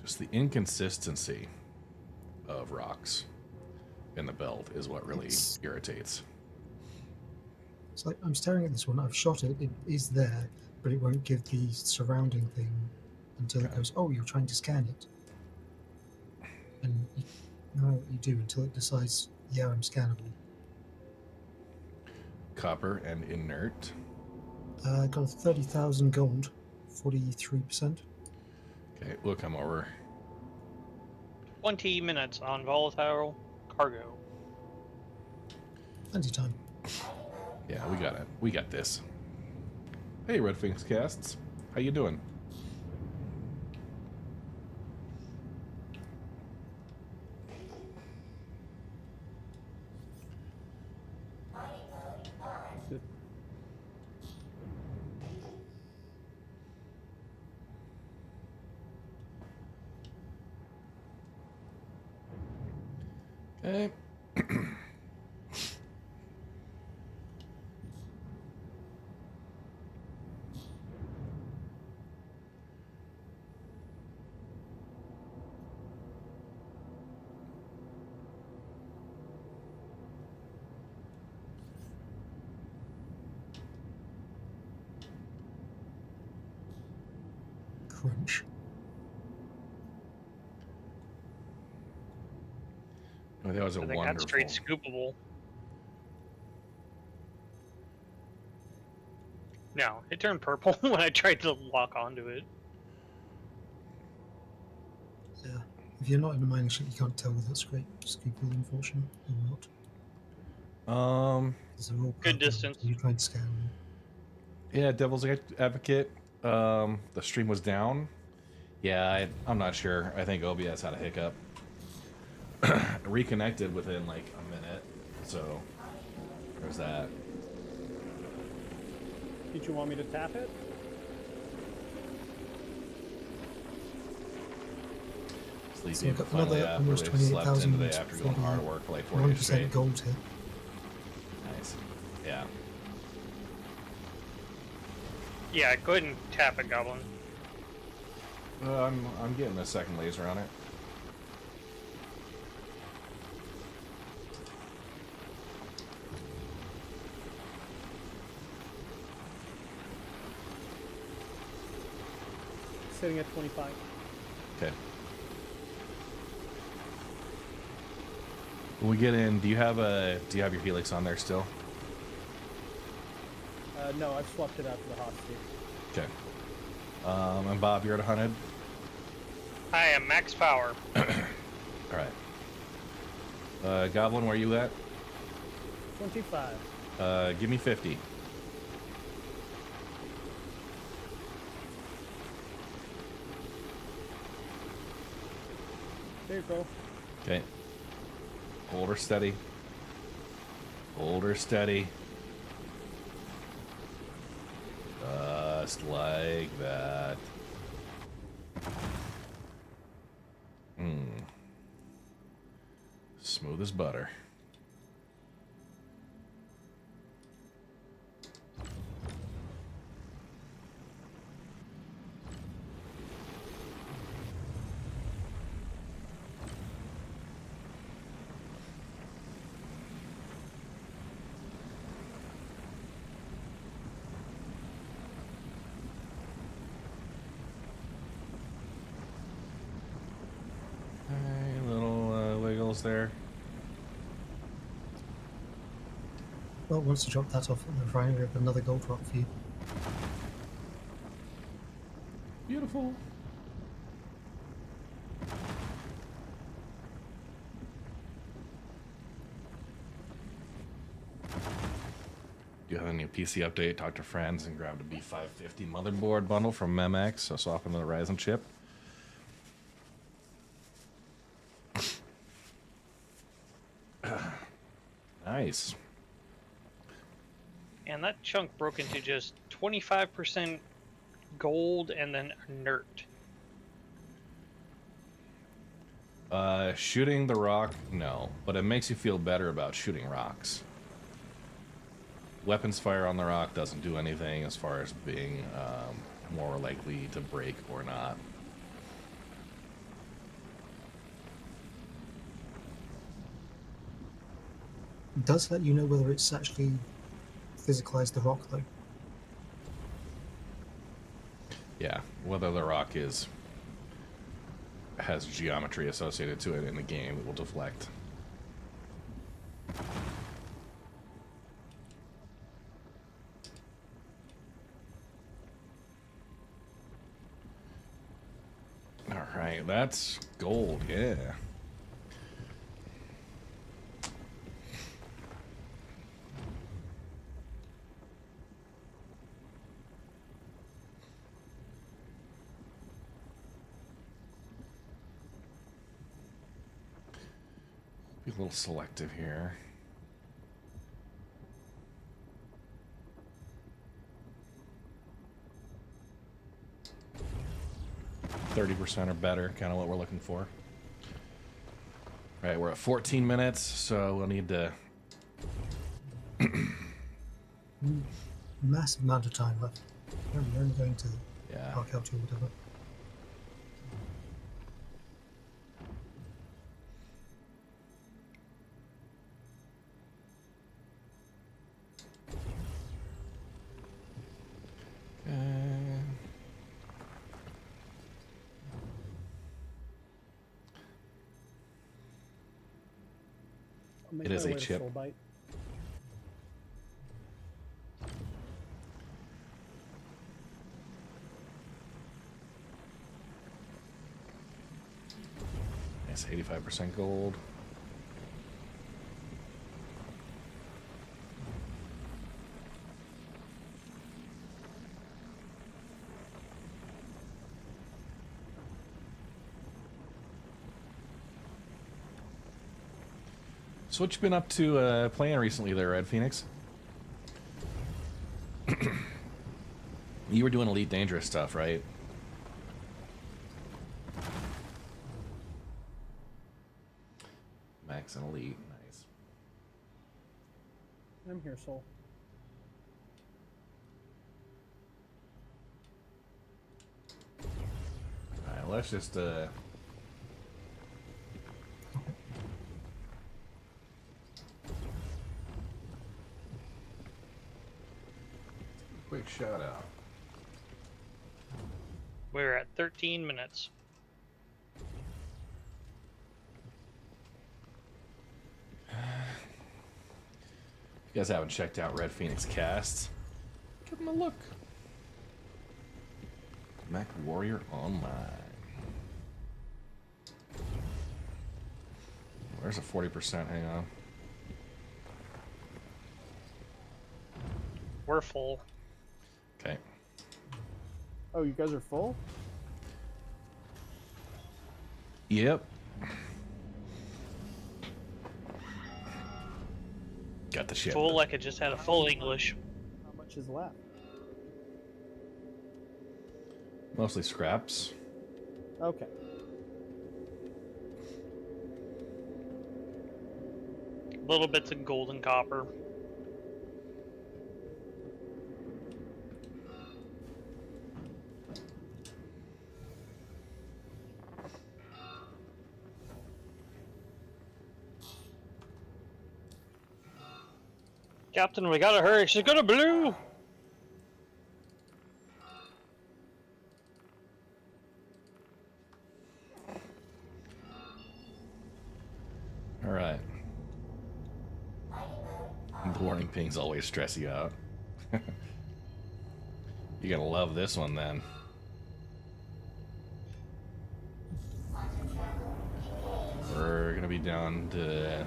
Just the inconsistency of rocks in the belt is what really irritates. It's like I'm staring at this one. I've shot it. It is there, but it won't give the surrounding thing until it goes, "Oh, you're trying to scan it." And you know what you do until it decides, "Yeah, I'm scannable." Copper and inert. Got 30,000 gold, 43%. Okay, we'll come over. 20 minutes on volatile cargo. Plenty of time. Yeah, we got it. We got this. Hey, Red Finks Casts. How you doing? Okay. Crunch. Oh, that was a I think wonderful. that's straight scoopable. No, it turned purple when I tried to lock onto it. Yeah. If you're not in the mining ship, you can't tell whether it's great scoopable, unfortunately, or not. They're all Good purple, distance. so you're trying to scan them. Yeah, Devil's Advocate. The stream was down. Yeah, I'm not sure. I think OBS had a hiccup. Reconnected within like a minute, so there's that. Did you want me to tap it? Sleepy So we've got finally another up, almost really slept 28,000 in today after going hard work for like 4 days 1% straight. gold here. Nice. Yeah. Yeah, go ahead and tap it, Goblin. I'm getting a second laser on it. Sitting at 25. Okay. When we get in, do you have your helix on there still? No, I've swapped it out to the hot seat. Okay. And Bob, you're at 100? I am max power. Alright. Goblin, where you at? 25. Give me 50. There you go. Okay. Hold her steady. Hold her steady. Just like that. Smooth as butter. Little wiggles there. Well, once you drop that off at the refinery, we have another gold rock for you. Beautiful. Do you have any PC update? Talk to friends and grabbed a B550 motherboard bundle from Memex, so swapping the Ryzen chip. Nice. And that chunk broke into just 25% gold and then inert. Shooting the rock, no, but it makes you feel better about shooting rocks. Weapons fire on the rock doesn't do anything as far as being more likely to break or not. It does let you know whether it's actually physicalized the rock, though. Yeah, whether the rock has geometry associated to it in the game, it will deflect. All right, that's gold, yeah. Be a little selective here. %30 or better, kind of what we're looking for. Right, we're at 14 minutes, so we'll need to... Massive amount of time left. You're only going to park out or whatever. Make It is my a way to chip. Full bite. It's 85% gold. So what you been up to playing recently there, Red Phoenix? You were doing Elite Dangerous stuff, right? Max and Elite, nice. I'm here, Soul. Alright, let's just quick shout out. We're at 13 minutes. If you guys haven't checked out Red Phoenix Casts, give them a look. Mac Warrior Online. Where's a 40%? Hang on. We're full. Okay. Oh, you guys are full? Yep. Got the shit. Full like I just had a full English. How much is left? Mostly scraps. Okay. Little bits of gold and copper. Captain, we gotta hurry. She's gonna blue. All right. Morning pings always stress you out. You're gonna love this one then. We're gonna be down to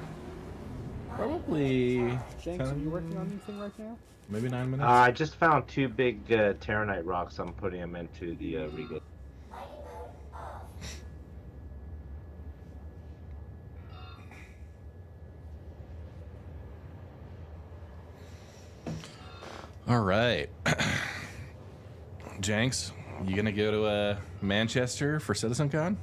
probably Jenks, are you working on anything right now? maybe 9 minutes. I just found 2 big Terranite rocks. I'm putting them into the regate. All right. Jenks, you gonna go to Manchester for CitizenCon?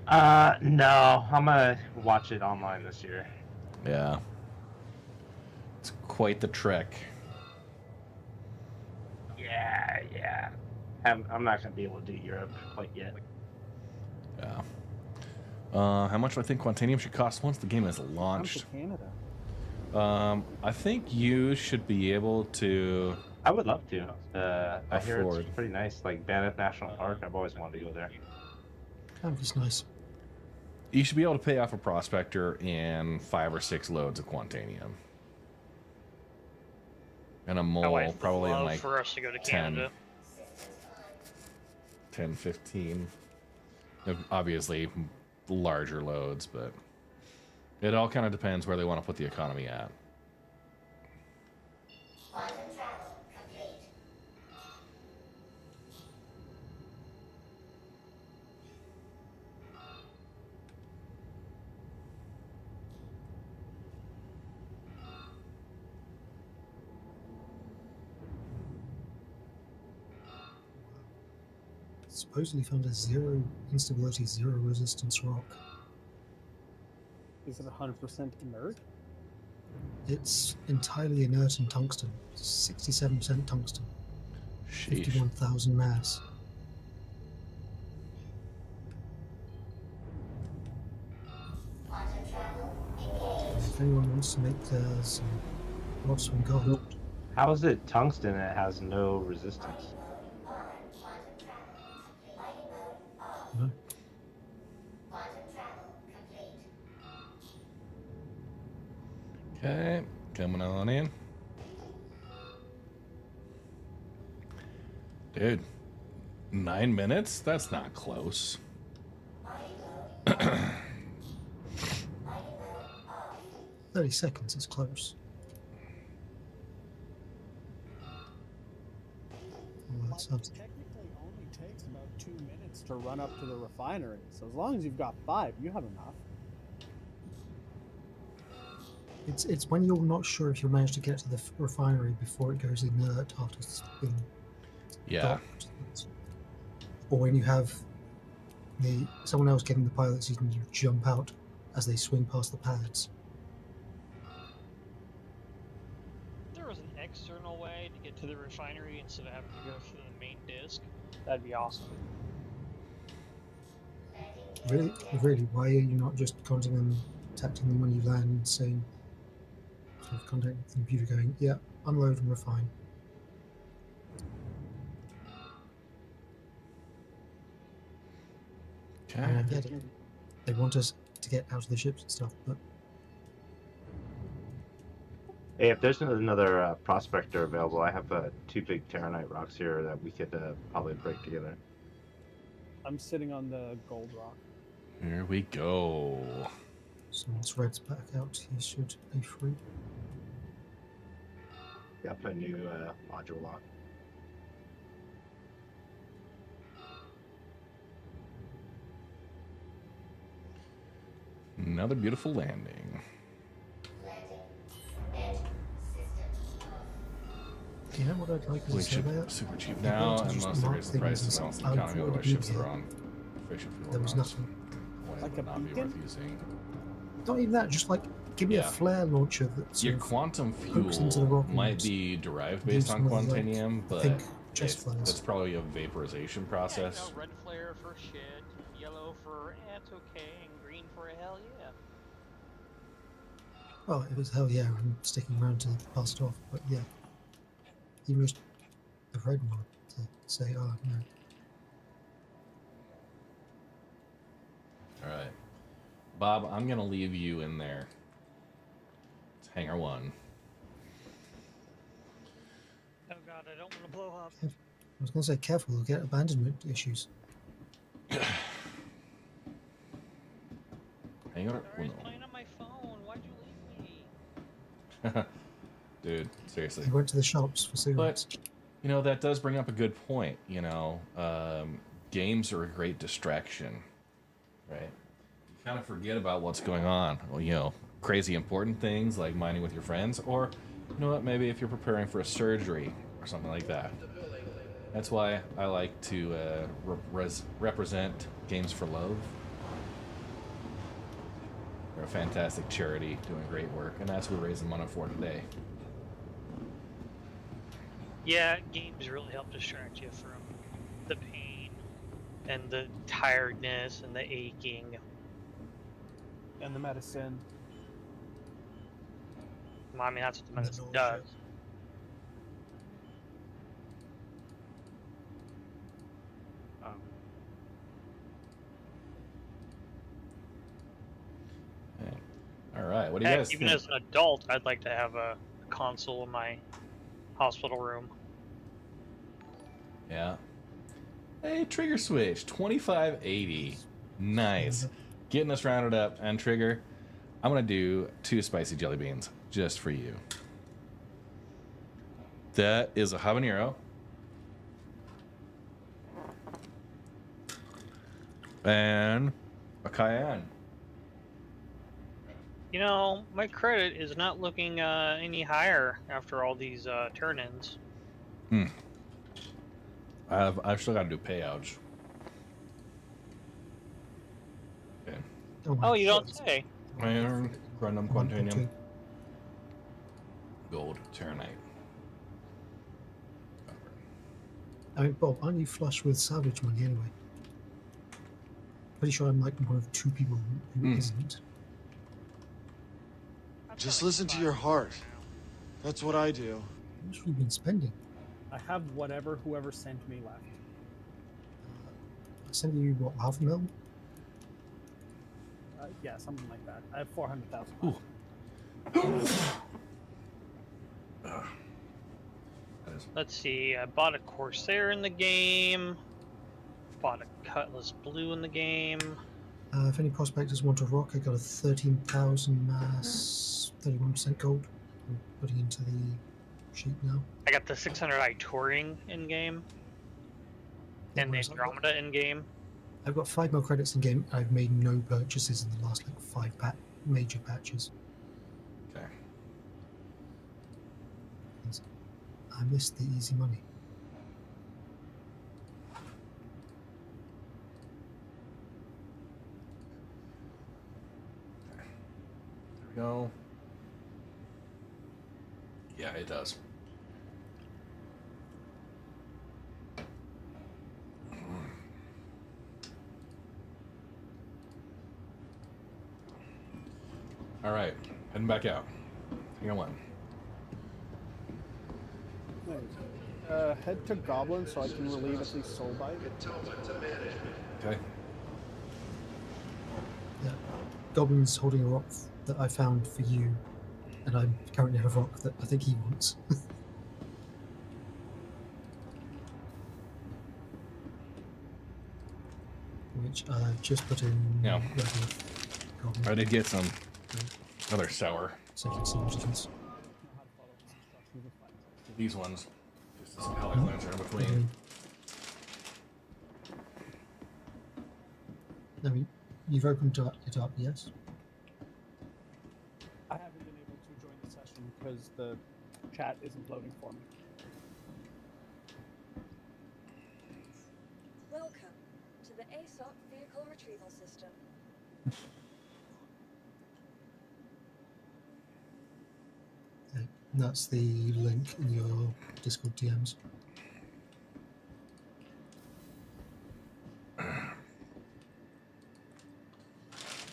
No, I'm gonna watch it online this year. Yeah. It's quite the trek. Yeah. I'm not gonna be able to do Europe quite yet. Yeah. How much do I think Quantanium should cost once the game is launched? Come to Canada. I think you should be able to. I would love to. I hear afford. it's pretty nice, like Banff National Park. I've always wanted to go there. Canada's nice. You should be able to pay off a prospector in 5 or 6 loads of Quantanium. And a mole I'd probably in love like for us to go to 10, Canada. 10, 15. Obviously, larger loads, but it all kind of depends where they want to put the economy at. Supposedly found a 0 instability, 0 resistance rock. Is it 100% inert? It's entirely inert in tungsten. 67% tungsten. Sheesh. 51,000 mass. If anyone wants to make some lots from gold. How is it tungsten and it has no resistance? No. Okay, coming on in. Dude, 9 minutes? That's not close. 30 seconds is close. Well, that sounds... Technically only takes about 2 minutes to run up to the refinery. So as long as you've got 5, you have enough. It's when you're not sure if you'll manage to get to the refinery before it goes inert after it's been docked. Or when you have someone else getting the pilot seat and you jump out as they swing past the pads. If there was an external way to get to the refinery instead of having to go through the main disk, that'd be awesome. Really, why are you not just contacting them when you land and saying, sort of contacting the computer going, yeah, unload and refine. Okay. I get it. They want us to get out of the ships and stuff, but Hey, if there's another prospector available, I have 2 big Terranite rocks here that we could probably break together. I'm sitting on the gold rock. Here we go. so once Red's back out, he should be free. Yeah, put a new module lock. Another beautiful landing. You know what I'd like as a surveyor? Super cheap You'd now, be able to just unless they mark raise the things price and of say, the "I'd economy, already otherwise been ships that here." are on efficient fuel There was routes nothing. Like would a not be beacon? worth using. Not even that, just like give me a Yeah. flare launcher that sort Your of quantum hooks into the fuel rock might and be derived gives based on one of the, like, Quantanium, but think chest flares. that's probably a vaporization process. Red flare for shit, yellow for it's okay, and green for a hell yeah. Oh, it was hell yeah, I'm sticking around to pass it off, but yeah. You used the red one to say, oh no. All right, Bob, I'm gonna leave you in there. Hangar 1. Oh god, I don't want to blow up. I was going to say, careful, you'll get abandonment issues. Hangar I was 1. playing on my phone. Why'd you leave me? Dude, seriously. He went to the shops for cigarettes. But, you know, that does bring up a good point. You know, games are a great distraction, right? You kind of forget about what's going on. Well, you know, crazy important things like mining with your friends, or, you know what, maybe if you're preparing for a surgery or something like that. That's why I like to represent Games for Love. They're a fantastic charity doing great work, and that's what we're raising money for today. Yeah, games really help distract you from the pain and the tiredness and the aching. And the medicine. Well, I mean, that's what the medicine does. All right, what do you Heck, guys even think? as an adult, I'd like to have a console in my hospital room. Yeah. Hey, Trigger Switch, 2580. Nice. Getting us rounded up. And Trigger, I'm going to do 2 spicy jelly beans just for you. That is a habanero. And a cayenne. You know, my credit is not looking any higher after all these turn-ins. I've still got to do payouts. Okay. Oh, you don't say. Iron, corundum, quantanium, gold, terranite. I mean, Bob, aren't you flush with salvage money anyway? Pretty sure I'm like one of 2 people who isn't. Just listen to your heart. That's what I do. How much have you been spending? I have whatever whoever sent me left. I sent you, what, half a mil? Yeah, something like that. I have 400,000. Let's see, I bought a Corsair in the game. Bought a Cutlass Blue in the game. If any prospectors want a rock, I got a 13,000 mass, 31% gold. I'm putting into the sheet now. I got the 600i Touring in game. And the Andromeda in game. I've got 5 more credits in game. I've made no purchases in the last like 5 major patches. Okay. I missed the easy money. There we go. Yeah, it does. All right, heading back out. Hangar 1. Head to Goblin so I can relieve at least Soulbite. Okay. Yeah. Goblin's holding a rock that I found for you, and I currently have a rock that I think he wants. Which I've just put in. Yeah. regular Goblin. I did get some other sour. Second solutions. These ones. Just some Hellite Lancer in between. I mean, you've opened it up, yes? I haven't been able to join the session because the chat isn't loading for me. Welcome to the ASOP Vehicle Retrieval System. Okay. That's the link in your Discord DMs.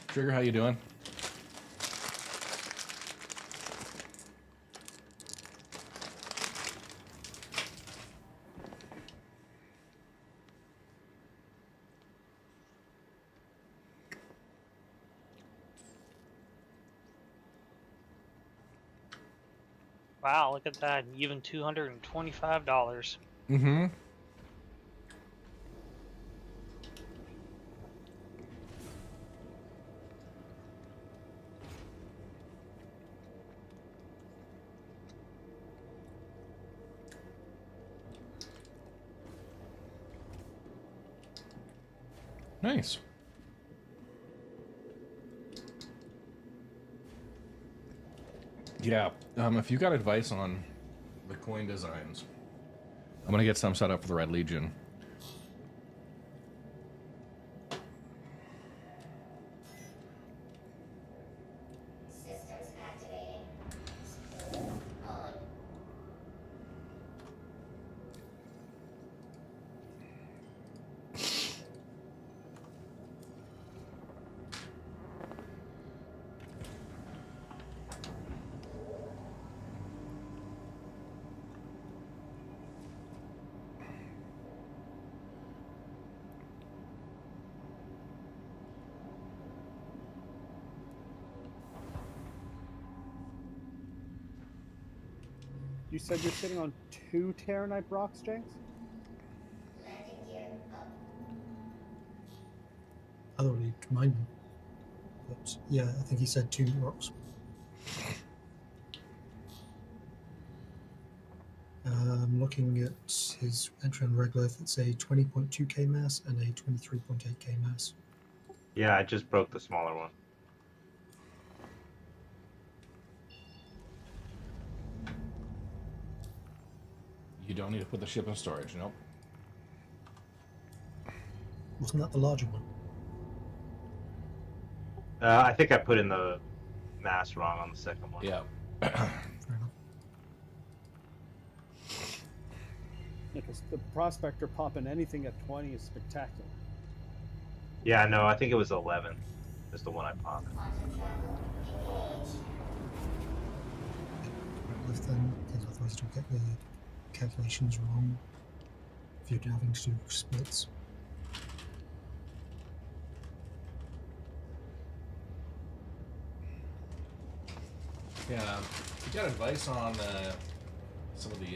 Trigger, how you doing? Wow, look at that. Even $225. Mm-hmm. Nice. Yeah. If you got advice on the coin designs, I'm gonna get some set up for the Red Legion. You said you're sitting on 2 Terranite rocks, James? I don't need to mind them. But yeah, I think he said 2 rocks. I'm looking at his entry on Regolith. It's a 20.2k mass and a 23.8k mass. Yeah, I just broke the smaller one. You don't need to put the ship in storage, nope. Wasn't that the larger one? I think I put in the mass wrong on the second one. Yeah. Because the Prospector popping anything at 20 is spectacular. Yeah, no, I think it was 11. Is the one I popped. Regolith then, because otherwise you'll get the calculations wrong if you're having to do splits. Yeah. You got advice on some of the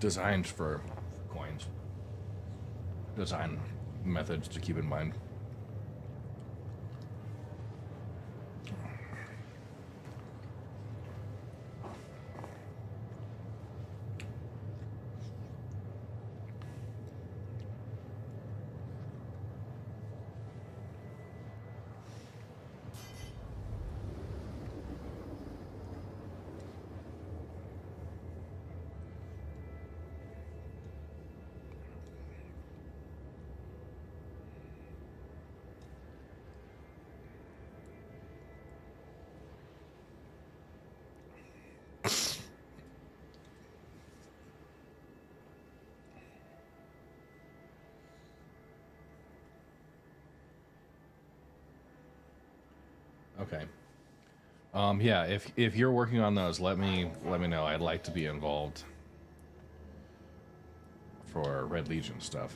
designs for coins. Design methods to keep in mind. Okay. Yeah, if you're working on those, let me know. I'd like to be involved for Red Legion stuff.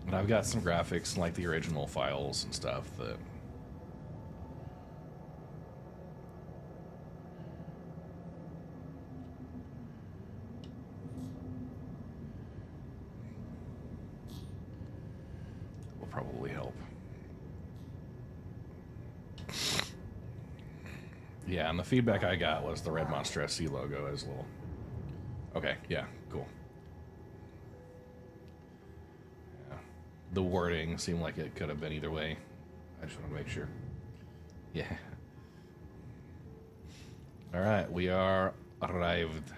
And I've got some graphics like the original files and stuff that will probably help. Yeah, and the feedback I got was the Red Monster SC logo is a little... Okay, yeah, cool. Yeah. The wording seemed like it could have been either way. I just want to make sure. Yeah. Alright, we are arrived.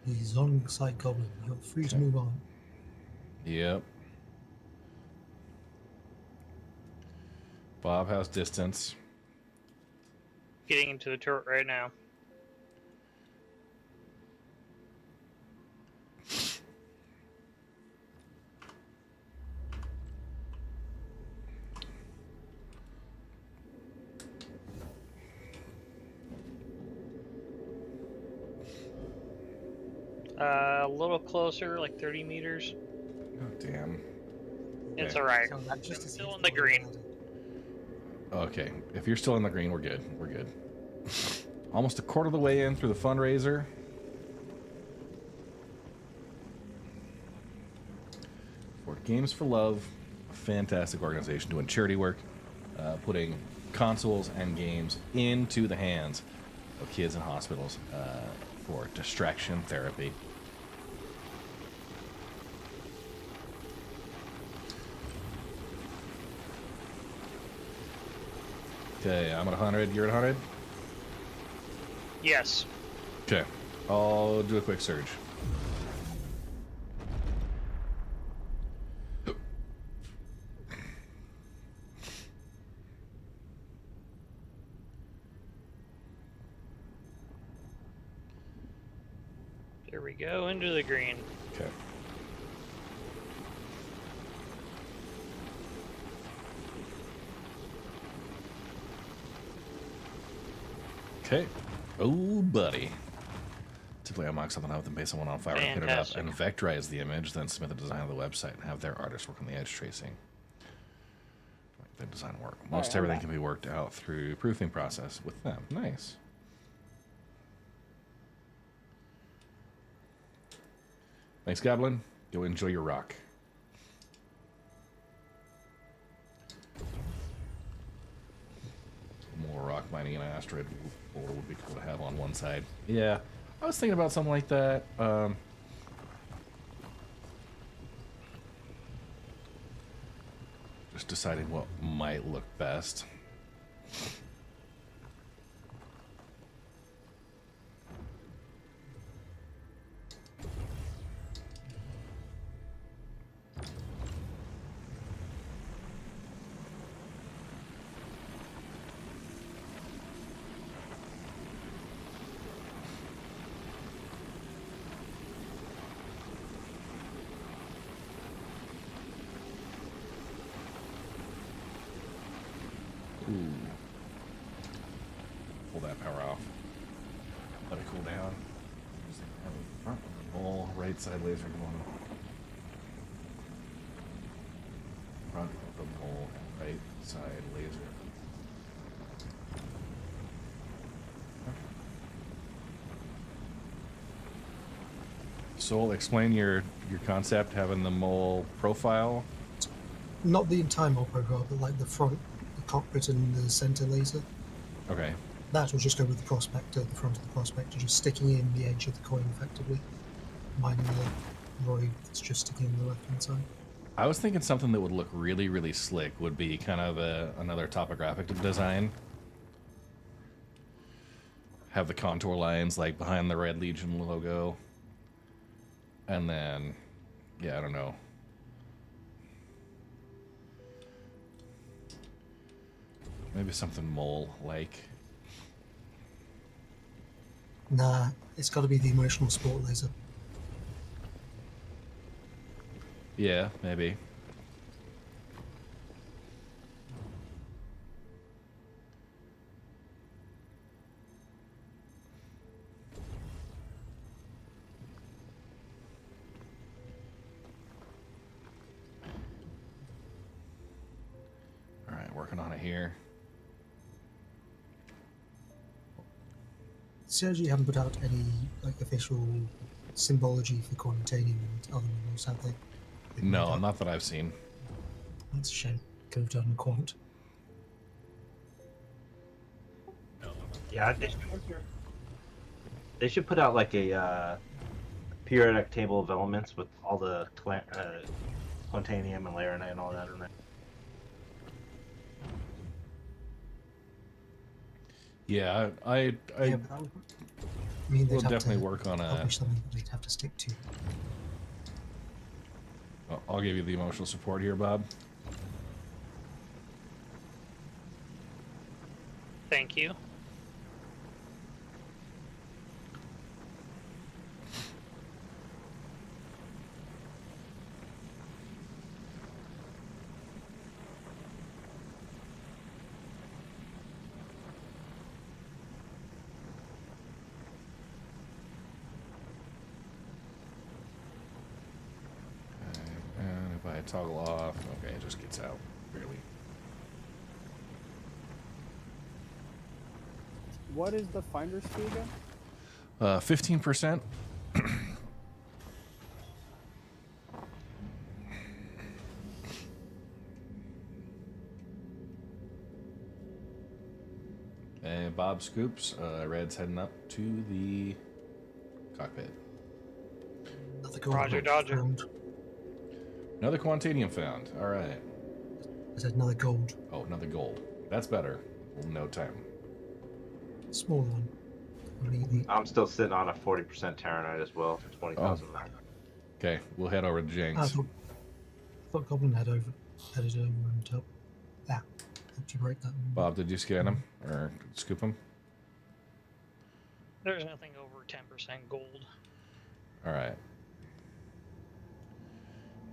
He's on site Goblin. You're free to move on. Yep. Bob has distance. Getting into the turret right now. A little closer, like 30 meters. Oh, damn. It's Okay. alright. So I'm that just as still hit in the for green. Okay. If you're still in the green, we're good. We're good. Almost a quarter of the way in through the fundraiser. For Games for Love, a fantastic organization doing charity work, putting consoles and games into the hands of kids in hospitals for distraction therapy. Okay, I'm at 100. You're at 100? Yes. Okay. I'll do a quick surge. There we go, into the green. Okay. Okay. Oh, buddy. Typically, I mock something up, then base someone on fire and put it up, Fantastic. and vectorize the image, then submit the design of the website and have their artists work on the edge tracing. Make the design work. Most Alright, I'm everything back. can be worked out through proofing process with them. Nice. Thanks, Goblin. Go enjoy your rock. More rock mining in an asteroid boulder would be cool to have on one side. Yeah, I was thinking about something like that. Just deciding what might look best. Ooh. Pull that power off. Let it cool down. Just have a front all right side laser going. Front of the mole right side laser. Soul, explain your concept, having the mole profile. Not the entire mole profile, but like the front, the cockpit and the center laser. Okay. That will just go with the prospector, the front of the prospector, just sticking in the edge of the coin effectively. Mining the void that's just sticking in the left hand side. I was thinking something that would look really, really slick would be kind of another topographic design. Have the contour lines like behind the Red Legion logo. And then, yeah, I don't know. Maybe something mole-like. Nah, it's got to be the emotional sport laser. Yeah, maybe. All right, working on it here. CRG haven't put out any like official symbology for quantitanium and other minerals, have they? No, not that I've seen. That's a shame. Could have done quant. Yeah, they should put out like a periodic table of elements with all the quantanium and laranite and all that in there. Yeah, Yeah, but that would, I mean, they'd we'll have definitely to work on a. publish something that they'd have to stick to. I'll give you the emotional support here, Bob. Thank you. I toggle off? Okay, it just gets out, barely. What is the finder's fee again? 15%. And Bob Scoops, Red's heading up to the cockpit. Roger, Dodger. Found. Another Quantanium found. All right. I said another gold. Oh, another gold. That's better. No time. Smaller one. I'm still sitting on a 40% Terranite as well for 20,000. Okay, we'll head over to I Jenks. thought Goblin headed over and helped you break that one. Bob, did you scan him or scoop him? There's nothing over 10% gold. All right.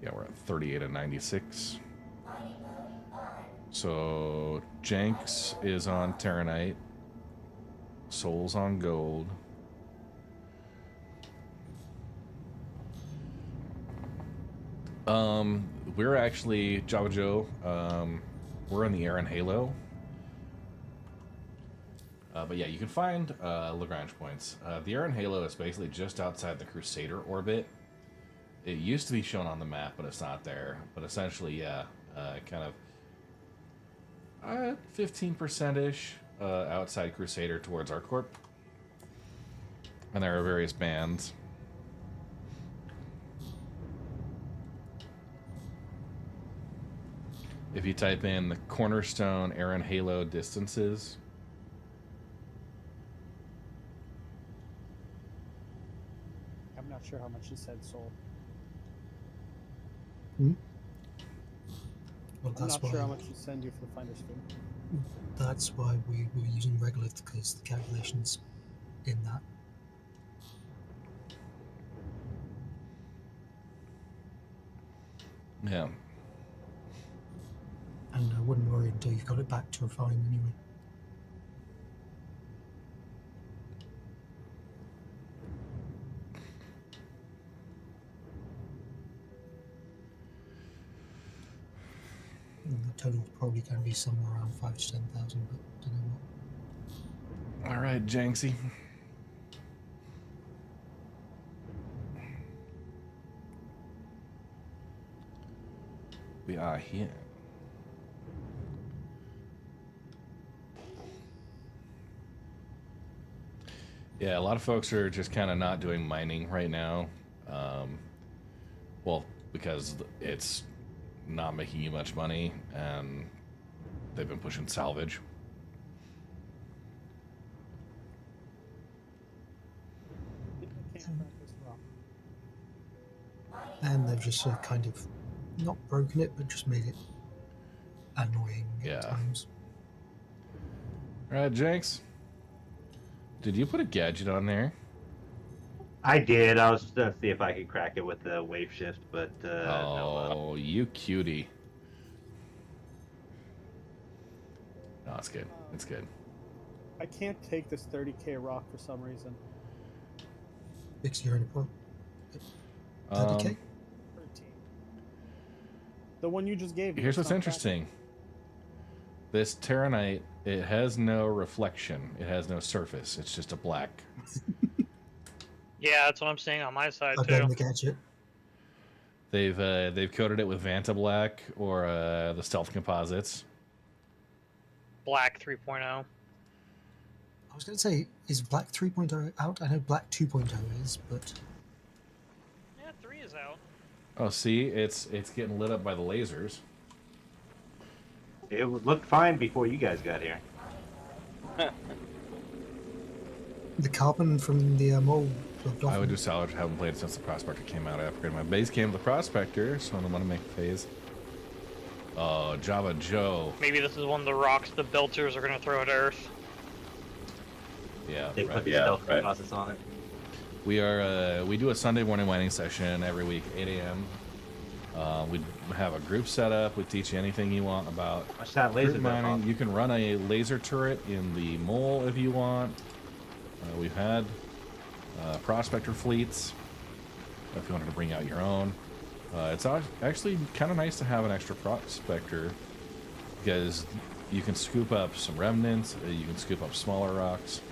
Yeah, we're at 38 and 96. So Jenks is on Terranite. Soul's on gold. We're actually Java Joe. We're in the air in Halo. But yeah, you can find Lagrange points. The air in Halo is basically just outside the Crusader orbit. It used to be shown on the map, but it's not there. But essentially, yeah, kind of 15%-ish outside Crusader towards ArcCorp. And there are various bands. If you type in the Cornerstone Aaron Halo distances, I'm not sure how much you said, Soul. Well, I'm that's not why. sure how much you send you for the finder's fee. That's why we were using Regolith, because the calculations in that. yeah. And I wouldn't worry until you've got it back to refine anyway. And the total's probably going to be somewhere around 5,000 to 10,000, but don't know what. All right, Jenksy. We are here. Yeah, a lot of folks are just kind of not doing mining right now. Well, because it's not making you much money, and they've been pushing salvage. And they've just kind of not broken it, but just made it annoying at times. All right, Jenks. Did you put a gadget on there? I did. I was going to see if I could crack it with the wave shift, but oh, you cutie. No, it's good. It's good. I can't take this 30k rock for some reason. Fix your point. 30k? 13. The one you just gave me. Here's it's what's not interesting. This Terranite, it has no reflection. It has no surface. It's just a black. Yeah, that's what I'm saying on my side I've too. done the gadget. They've coated it with Vanta Black or the Stealth Composites. Black 3.0. I was going to say, is Black 3.0 out? I know Black 2.0 is, but... Yeah, 3 is out. Oh, see, it's getting lit up by the lasers. it looked fine before you guys got here. The carbon from the mole plugged off. I would do salvage. I haven't played it since the Prospector came out. I upgraded my base game to the Prospector, so I don't want to make a phase. Oh, Java Joe. Maybe this is one of the rocks the Belters are going to throw at Earth. Yeah, They right. put the stealth composites on it. We are we do a Sunday morning mining session every week, 8 a.m. We have a group set up. We teach you anything you want about Watch that laser group burn mining. off. You can run a laser turret in the mole if you want. We've had Prospector fleets if you wanted to bring out your own. It's actually kind of nice to have an extra prospector because you can scoop up some remnants, you can scoop up smaller rocks.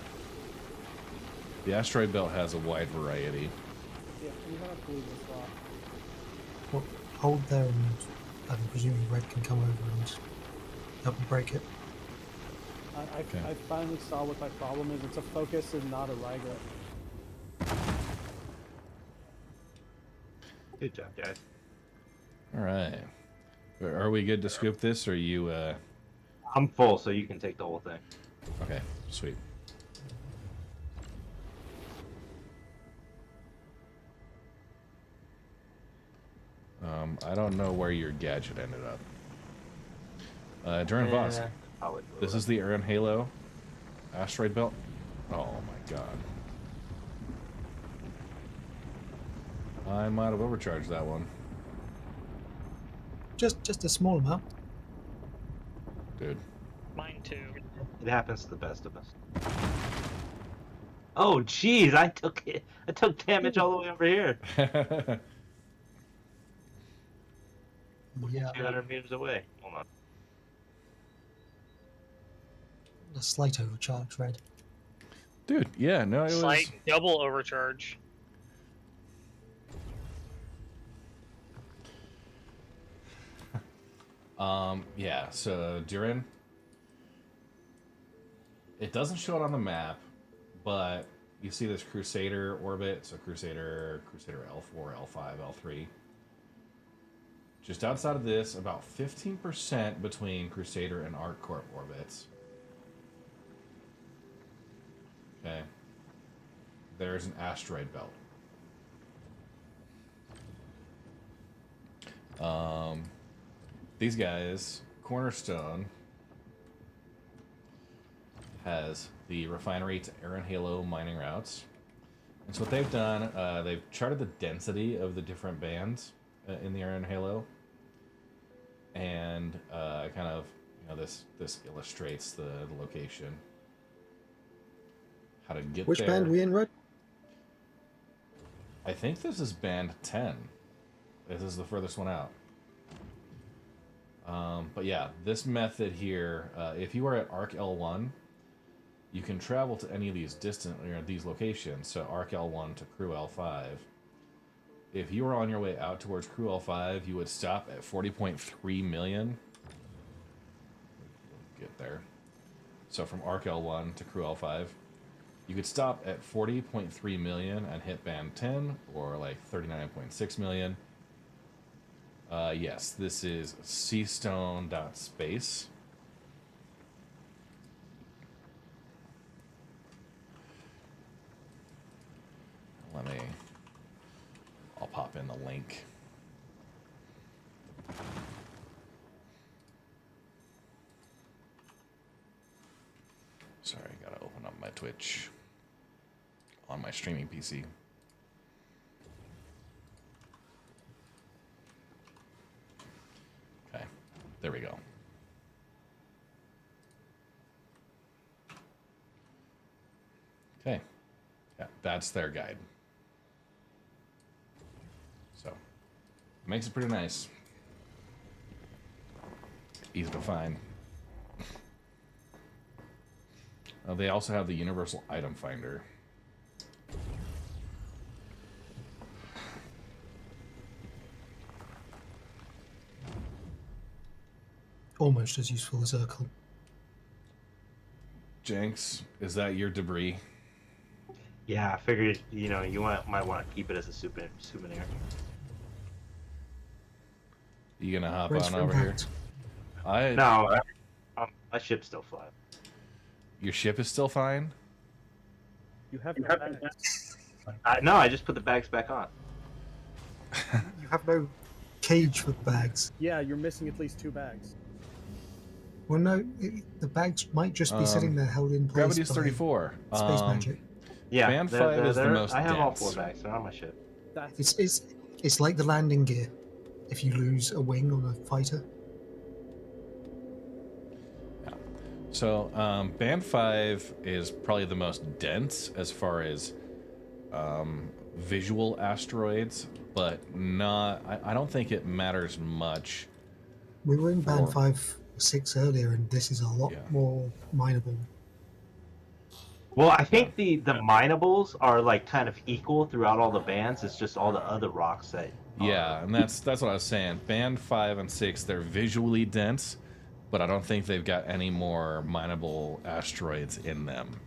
The asteroid belt has a wide variety. Yeah, you don't have to leave this rock. Well, hold there, and presumably Red can come over and help me break it. I finally saw what my problem is. It's a focus and not a Riger. Good job, guys. All right. Are we good to scoop this, or you? I'm full, so you can take the whole thing. Okay, sweet. I don't know where your gadget ended up. Duran Voss, this is the Aaron Halo asteroid belt. Oh my god. I might have overcharged that one. Just a small amount. Dude. Mine too. It happens to the best of us. Oh, jeez, I took damage all the way over here. Yeah. 200 meters away. Hold on. A slight overcharge, Red. Dude, yeah, no, it Slight was double overcharge. yeah, so Duran, it doesn't show it on the map, but you see this Crusader orbit, so Crusader L4, L5, L3. Just outside of this, about 15% between Crusader and ArcCorp orbits. Okay. There's an asteroid belt. These guys, Cornerstone, has the refinery to Aaron Halo mining routes. And so what they've done, they've charted the density of the different bands in the Aaron Halo. And kind of, this illustrates the location. How to get Which there. band are we in, Red? I think this is band 10. This is the furthest one out. But yeah, this method here, if you are at Arc L1, you can travel to any of these these locations. So Arc L1 to Crew L5. If you were on your way out towards Crew L5, you would stop at 40.3 million. Get there. So from Arc L1 to Crew L5, you could stop at 40.3 million and hit band 10, or like 39.6 million. Yes, this is seastone.space. I'll pop in the link. Sorry, I gotta open up my Twitch on my streaming PC. Okay, there we go. Okay, yeah, that's their guide. So, makes it pretty nice. Easy to find. They also have the Universal Item Finder. Almost as useful as Urkel. Jenks, is that your debris? Yeah, I figured, you might want to keep it as a souvenir. You gonna hop Brace on for over here? impact. No, my ship's still flying. Your ship is still fine? You have no bags. No, I just put the bags back on. You have no cage for the bags. Yeah, you're missing at least 2 bags. Well, no, the bags might just be sitting there held in place. Gravity is by 34. Space magic. Yeah, band 5 is the most I have all dense. 4 bags. They're on my ship. It's like the landing gear. If you lose a wing on a fighter. So, band 5 is probably the most dense as far as visual asteroids. but not. I don't think it matters much. We were in band for- 5 6 earlier, and this is a lot more mineable. Well, I think the minables are like kind of equal throughout all the bands. It's just all the other rocks that. Yeah, and that's what I was saying. Band 5 and 6, they're visually dense, but I don't think they've got any more mineable asteroids in them.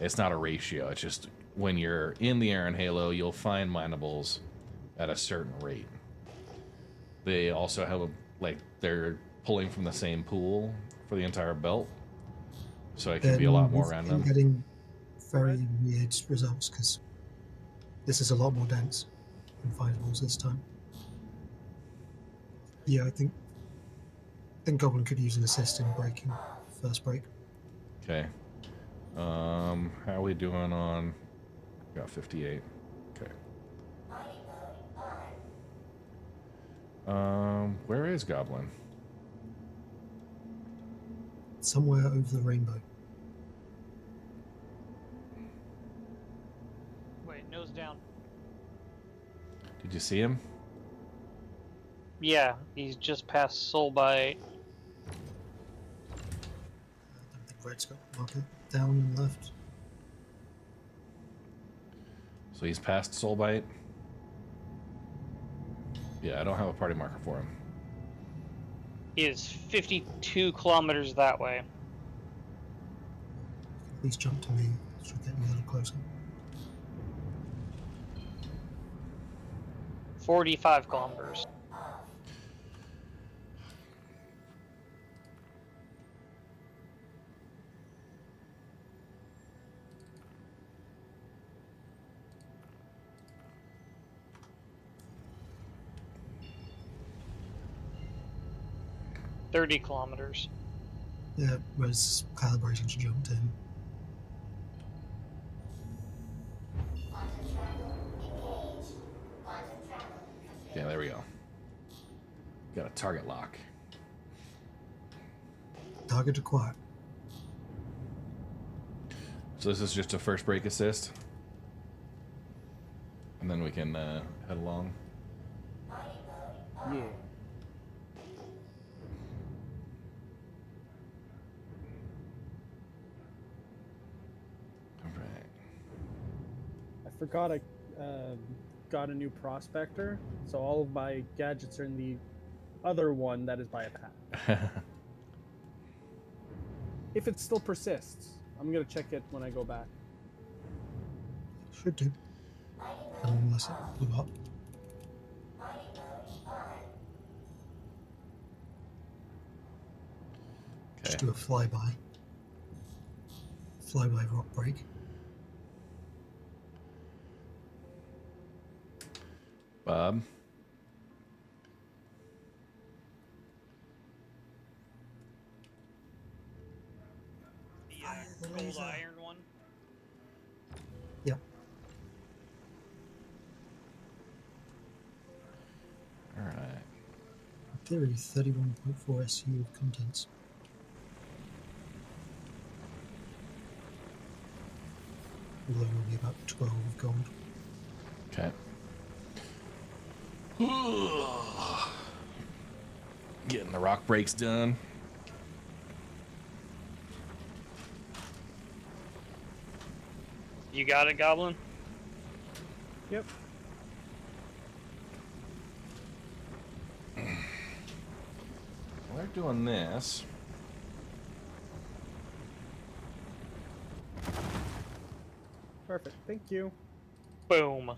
It's not a ratio. It's just when you're in the air in Halo, you'll find minables at a certain rate. They also have they're pulling from the same pool for the entire belt, so it can be a lot more We've been random. getting very weird results because this is a lot more dense than findables this time. Yeah, I think Goblin could use an assist in breaking first break. Okay. How are we doing on? Got 58. Okay. Where is Goblin? Somewhere over the rainbow. Wait, nose down. Did you see him? Yeah, he's just past Soulbite. I think Red's got the marker down and left. So he's past Soulbite. Yeah, I don't have a party marker for him. He is 52 kilometers that way. At least jump to me. Should get me a little closer. 45 kilometers. $30 kilometers. Yeah, whereas calibration's jumped in. Yeah, there we go. Got a target lock. Target acquired. So this is just a first break assist. And then we can head along. Yeah. Alright. I forgot I got a new prospector, so all of my gadgets are in the other one that is by a path. If it still persists, I'm gonna check it when I go back. Should do. Unless it blew up. Just do a flyby. Flyby rock break. Bob. The gold iron one. Yep. Alright. In theory, 31.4 SU of contents. Although it will be about 12 of gold. Okay. Getting the rock breaks done. You got it, Goblin? Yep. We're doing this. Perfect. Thank you. Boom.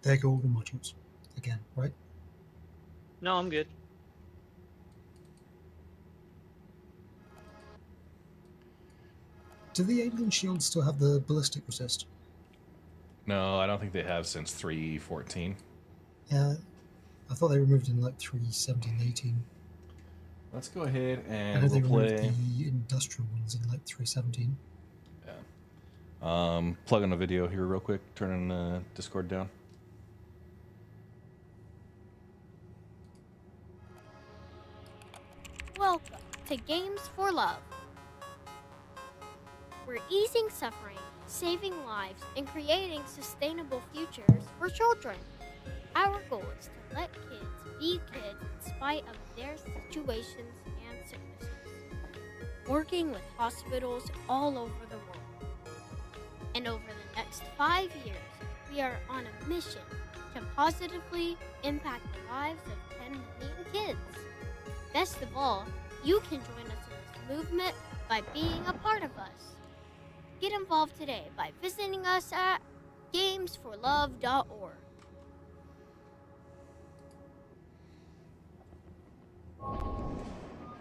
There go all the modules. Again, right? No, I'm good. Do the alien shields still have the ballistic resist? No, I don't think they have since 3.14. Yeah, I thought they removed in like 3.17, 18. Let's go ahead I know and they we'll removed play. the industrial ones in like 3.17. Plug in a video here real quick. Turning Discord down. Welcome to Games for Love. We're easing suffering saving lives and creating sustainable futures for children. Our goal is to let kids be kids in spite of their situations and sicknesses. Working with hospitals all over the world. And over the next 5 years, we are on a mission to positively impact the lives of 10 million kids. Best of all, you can join us in this movement by being a part of us. Get involved today by visiting us at gamesforlove.org.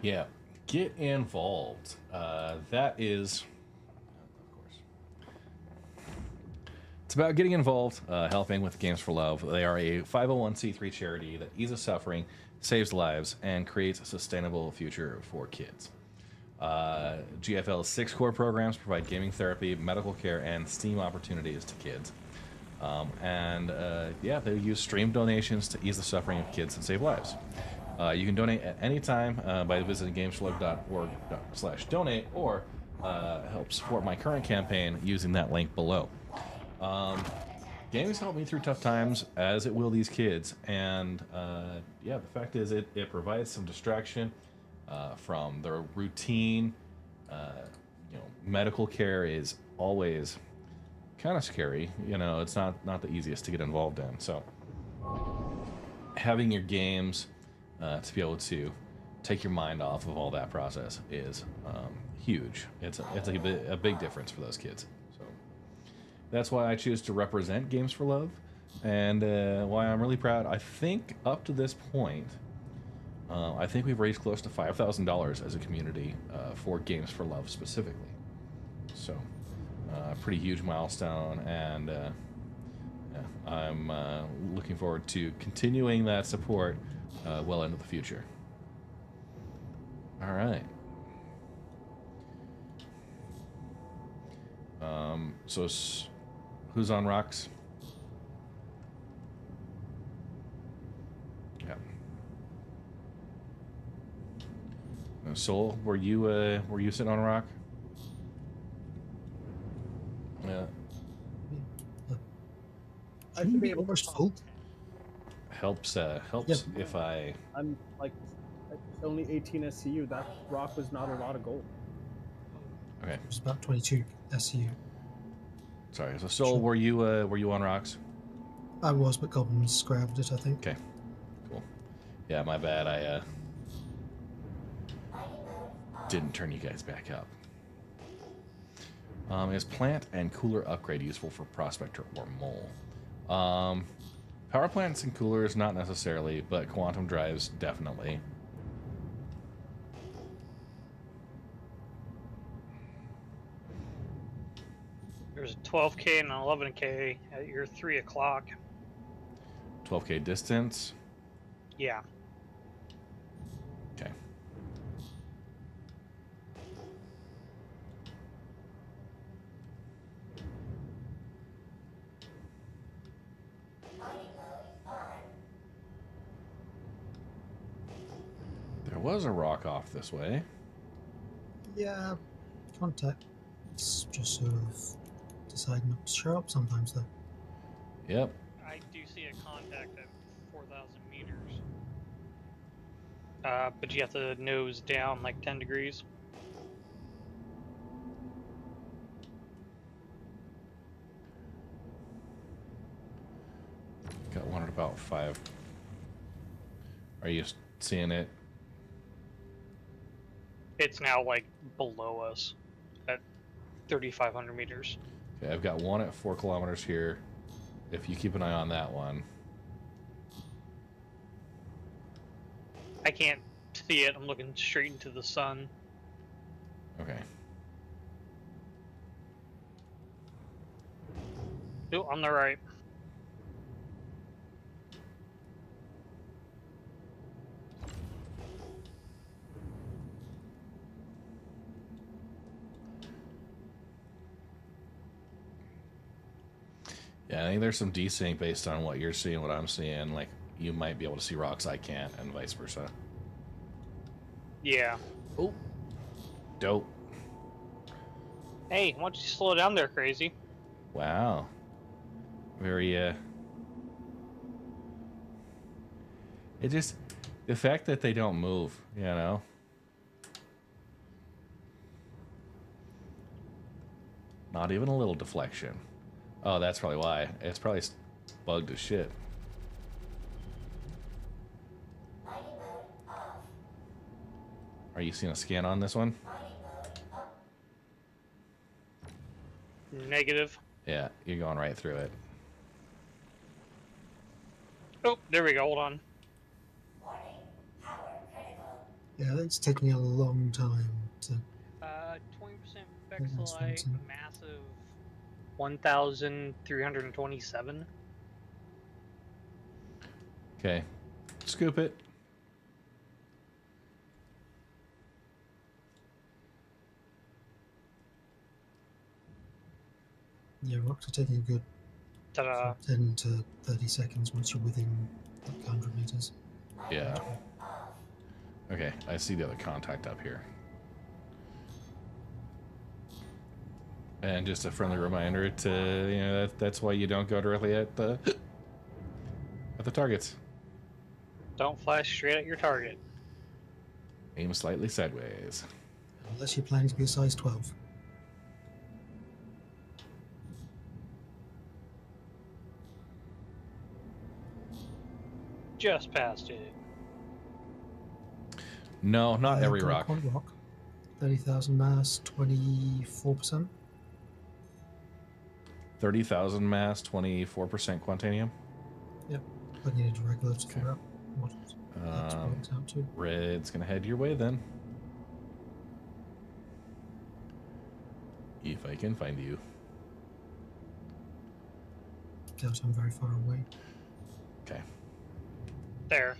Yeah, get involved. That is, of course, it's about getting involved, helping with Games for Love. They are a 501c3 charity that eases suffering, saves lives, and creates a sustainable future for kids. GFL's 6 core programs provide gaming therapy, medical care, and STEAM opportunities to kids. Yeah, they use stream donations to ease the suffering of kids and save lives. You can donate at any time by visiting gamesforlove.org/donate or help support my current campaign using that link below. Games help me through tough times, as it will these kids. And yeah, the fact is it provides some distraction from their routine. Medical care is always kind of scary. It's not the easiest to get involved in. So having your games to be able to take your mind off of all that process is huge. It's a big difference for those kids. So that's why I choose to represent Games for Love, and why I'm really proud. I think up to this point, I think we've raised close to $5,000 as a community for Games for Love specifically. So pretty huge milestone, and I'm looking forward to continuing that support well into the future. All right. So who's on rocks? Yeah. Soul, were you sitting on a rock? Yeah. I should be able to full. Helps if I. I'm like, it's only 18 SCU. That rock was not a lot of gold. Okay. It was about 22 SCU. Sorry. So Soul, were you on rocks? I was, but Goblins grabbed it, I think. Okay. Cool. Yeah, my bad. I didn't turn you guys back up. Is plant and cooler upgrade useful for Prospector or Mole? Power plants and coolers, not necessarily, but quantum drives, definitely. There's a 12K and an 11K at your 3 o'clock. 12K distance? Yeah. Okay. There was a rock off this way. Yeah, contact. It's just sort of deciding not to show up sometimes, though. Yep. I do see a contact at 4,000 meters. But you have to nose down like 10 degrees. Got one at about 5. Are you seeing it? It's now like below us at 3,500 meters. Okay, I've got one at 4 kilometers here. If you keep an eye on that one. I can't see it. I'm looking straight into the sun. Okay. Oh, on the right. Yeah, I think there's some desync based on what you're seeing, what I'm seeing. Like, you might be able to see rocks I can't, and vice versa. Yeah. Oh. Dope. Hey, why don't you slow down there, crazy? Wow. Very, it just, the fact that they don't move, you know? Not even a little deflection. Oh, that's probably why. It's probably bugged as shit. Are you seeing a scan on this one? Negative. Yeah, you're going right through it. Oh, there we go. Hold on. Yeah, it's taking a long time to. 20% Vexilite, massive 1,327. Okay. Scoop it. Yeah, rocks are taking a good Ta-da. 10 to 30 seconds once you're within like 100 meters. Yeah. Okay, I see the other contact up here. And just a friendly reminder to, you know, that's why you don't go directly at the targets. Don't flash straight at your target. Aim slightly sideways. Unless you're planning to be a size 12. Just past it. No, not every got a rock. quad rock. 30,000 mass, 24%. 30,000 mass, 24% quantanium. Yep. I needed a regular to figure out what that works out to. Red's gonna head your way then. If I can find you. Because I'm very far away. Okay. There.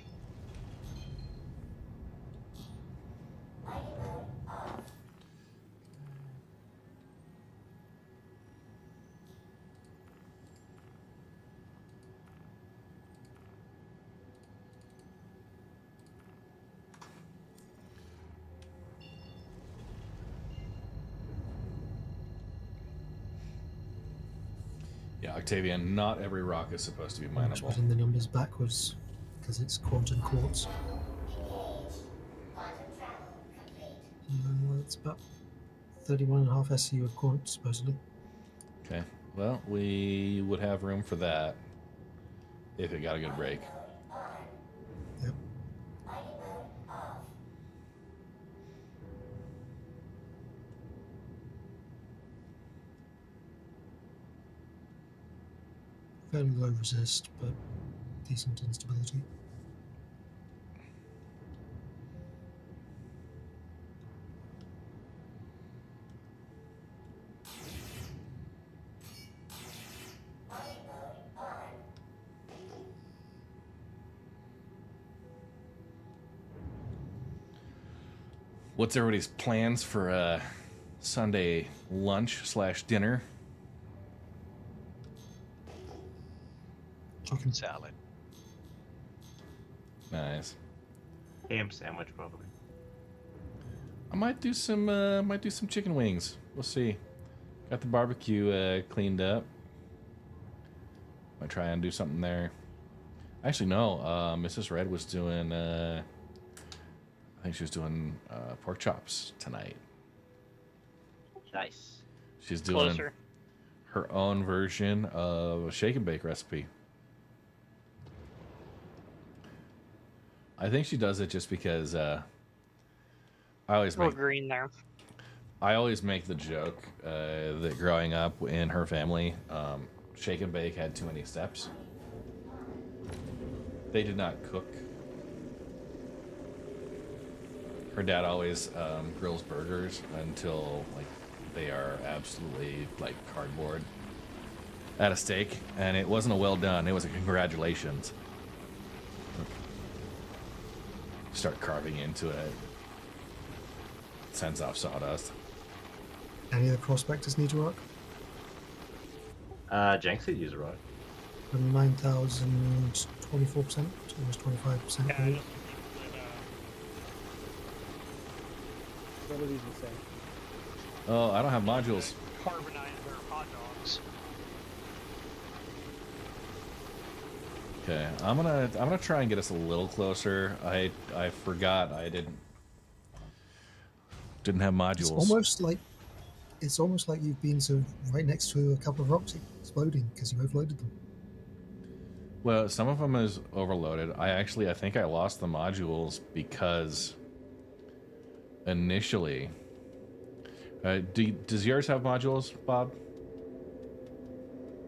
Yeah, Octavian, not every rock is supposed to be I'm just mineable. putting the numbers backwards because it's quantum quartz. It's about 31.5 SCU of quant, supposedly. Okay. Well, we would have room for that if it got a good break. Yep. Fairly low resist, but decent instability. What's everybody's plans for Sunday lunch/dinner? Chicken salad. Nice. Ham sandwich, probably. I might do some chicken wings. We'll see. Got the barbecue cleaned up. Might try and do something there. Actually, no. Mrs. Red was doing. I think she was doing pork chops tonight. Nice. She's doing Closer. her own version of a shake and bake recipe. I think she does it just because I always We're make green there. I always make the joke that growing up in her family, shake and bake had too many steps. They did not cook. Her dad always grills burgers until like they are absolutely like cardboard at a steak, and it wasn't a well done. It was a congratulations. Start carving into it. Sends off sawdust. Any of the prospectors need a rock? Jenks could use a rock. 9,000, 24%, almost 25%. Yeah, I don't What are these the same? Oh, I don't have modules. Carbonizer hot dogs. Okay, I'm gonna try and get us a little closer. I forgot I didn't have modules. It's almost like you've been sort of right next to a couple of rocks exploding because you overloaded them. Well, some of them is overloaded. I think I lost the modules because initially. Does yours have modules, Bob?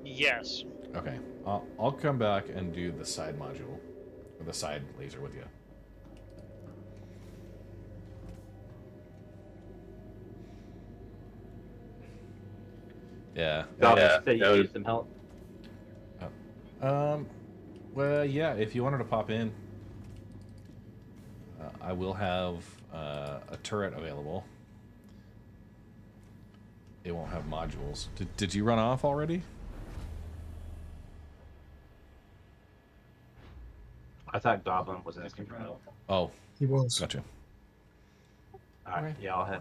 Yes. Okay, I'll come back and do the side module, or the side laser with you. Yeah. You need some help. Well, yeah. If you wanted to pop in, I will have a turret available. It won't have modules. Did you run off already? I thought Goblin was asking for help. Oh, he was. Gotcha. All right. Yeah, I'll head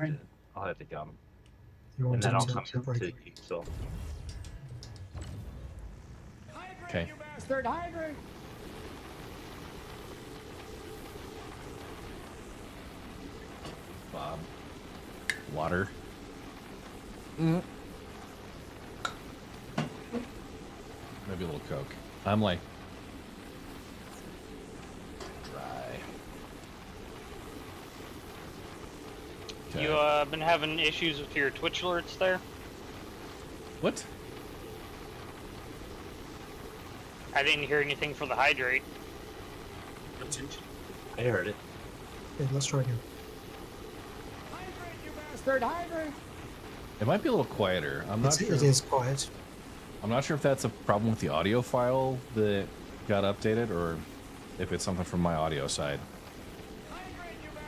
to Goblin. You And want then to I'll take come a break. to you. So. Okay. Bastard hydrant! Bob. Water. Maybe a little Coke. I'm like dry. Okay. You been having issues with your Twitch alerts there? What? I didn't hear anything for the hydrate. I heard it. Okay, let's try again. Bastard hydrant! It might be a little quieter. I'm not sure. It is quiet. I'm not sure if that's a problem with the audio file that got updated or if it's something from my audio side.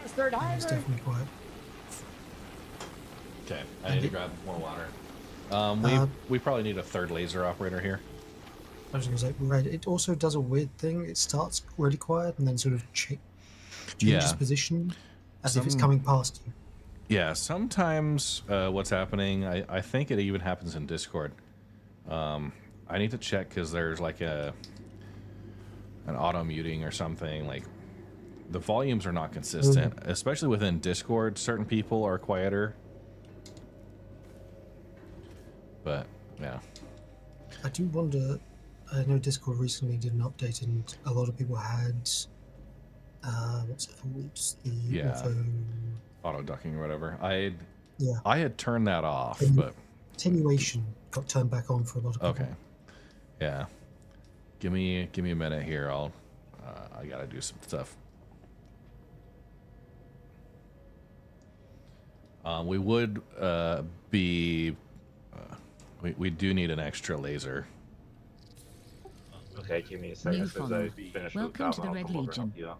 Bastard It's hydrant! definitely quiet. Okay, I need to grab more water. We probably need a third laser operator here. I was going to say, right, it also does a weird thing. It starts really quiet and then sort of changes position as if it's coming past you. Yeah, sometimes what's happening, I think it even happens in Discord. I need to check because there's like an auto muting or something. Like the volumes are not consistent, especially within Discord. Certain people are quieter. But yeah, I do wonder. I know Discord recently did an update, and a lot of people had what's it called? The auto ducking or whatever. I Yeah. had turned that off, but attenuation got turned back on for a lot of people. okay, yeah. Give me a minute here. I gotta do some stuff. We would we do need an extra laser. Okay, give me a second as I finish with Welcome to the Goblin. Red I'll come over and Legion. help you out.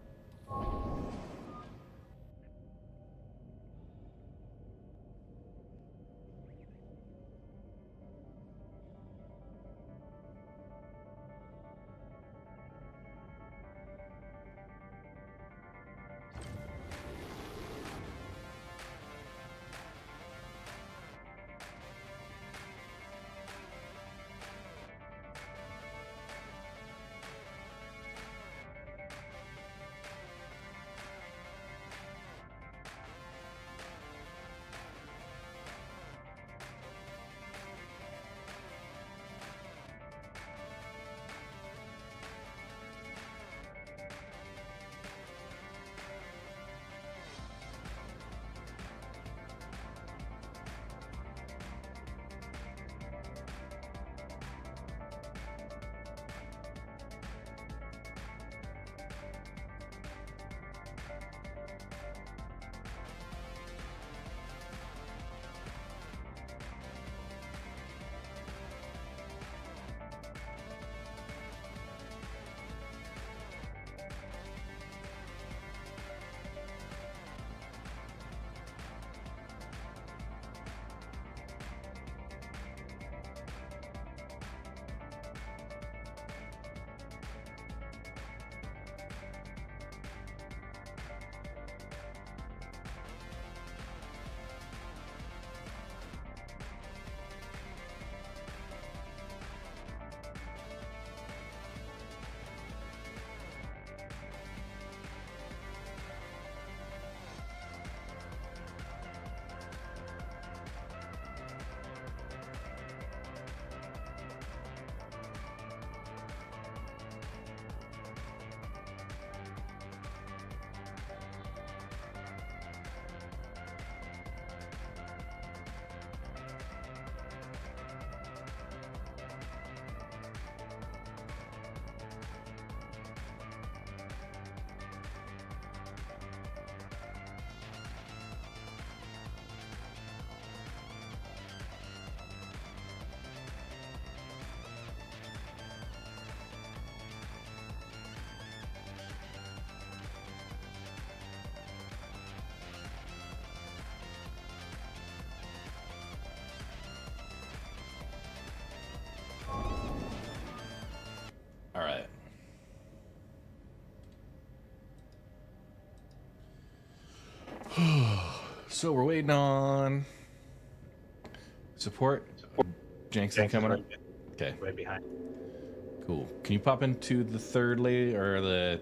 So we're waiting on support. Jenks coming up. Okay. Right behind. Cool. Can you pop into the third or the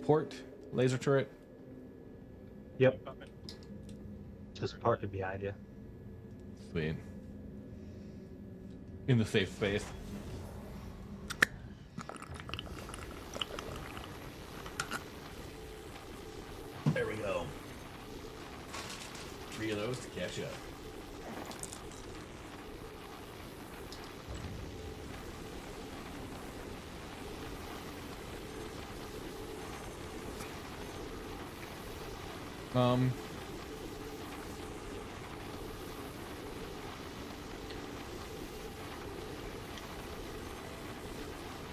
port laser turret? Yep. Just parking behind you. Sweet. In the safe space. There we go. 3 of those to catch up.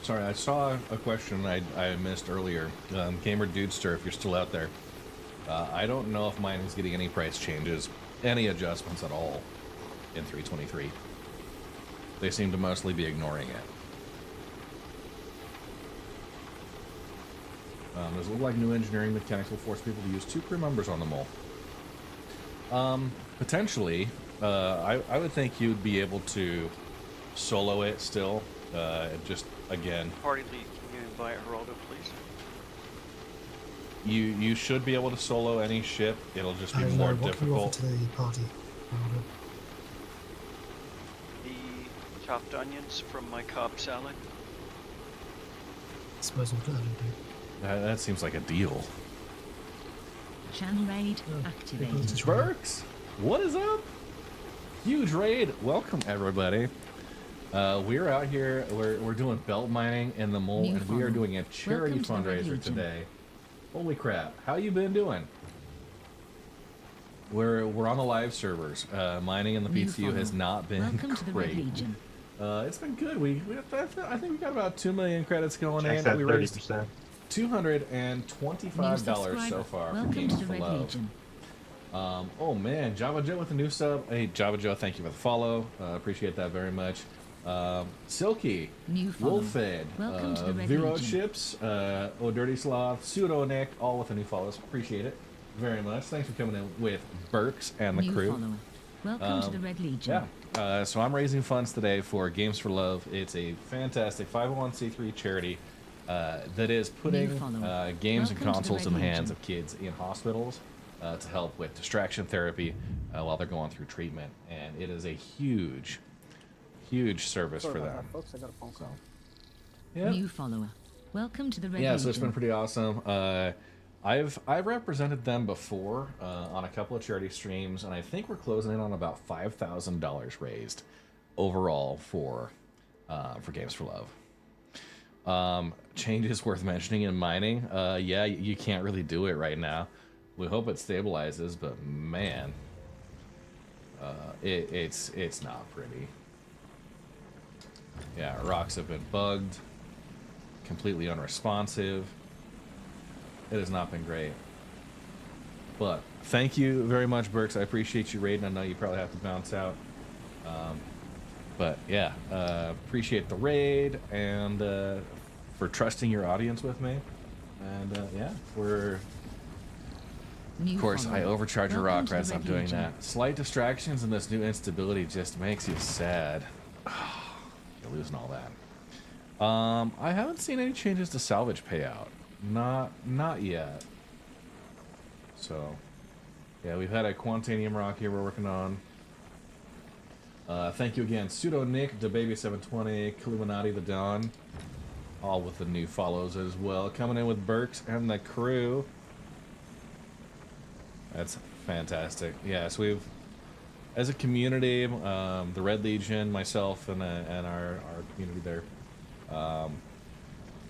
Sorry, I saw a question I missed earlier. Gamer Dudester, if you're still out there. I don't know if mine is getting any price changes, any adjustments at all in 323. They seem to mostly be ignoring it. Does it look like new engineering mechanics will force people to use 2 crew members on the mole? Potentially. I would think you'd be able to solo it still. Just, again... Party lead, can you invite Geraldo, please? You should be able to solo any ship. It'll just be more difficult. To the party. The chopped onions from my Cobb salad. I suppose we'll do. That seems like a deal. Channel raid activated. Burks, what is up? Huge raid. Welcome, everybody. We're out here. We're doing belt mining in the mole, and we are doing a charity fundraiser today. Holy crap! How you been doing? We're on the live servers. Mining in the PTU has not been great. It's been good. I think we got about 2 million credits going in. We raised $225 so far for Games for Love. Oh man, Java Joe with a new sub. Hey Java Joe, thank you for the follow. Appreciate that very much. Silky, Wolfed, Vero Chips, Oh Dirty Sloth, Pseudo Nick, all with the new follows. Appreciate it very much. Thanks for coming in with Burks and the crew. Welcome to the Red Legion. Yeah. So I'm raising funds today for Games for Love. It's a fantastic 501c3 charity that is putting games and consoles in the hands of kids in hospitals to help with distraction therapy while they're going through treatment. And it is a huge service for them. Folks, I got a phone call. Yeah. New follower. Welcome to the Red Yeah, Legion. so it's been pretty awesome. I've represented them before on a couple of charity streams, and I think we're closing in on about $5,000 raised overall for Games for Love. Changes worth mentioning in mining. Yeah, you can't really do it right now. We hope it stabilizes, but man, it's not pretty. Yeah, rocks have been bugged, completely unresponsive. It has not been great. But thank you very much, Burks. I appreciate you raiding. I know you probably have to bounce out. But yeah, appreciate the raid and for trusting your audience with me. And yeah, of course, I overcharge a rock as I'm doing that. Slight distractions and this new instability just makes you sad. You're losing all that. I haven't seen any changes to salvage payout. Not yet. So, yeah, we've had a Quantanium rock here we're working on. Thank you again, Pseudo Nick, DeBaby720, Killuminati the Dawn, all with the new follows as well. Coming in with Burks and the crew. That's fantastic. Yeah, so we've, as a community, the Red Legion, myself, and our community there,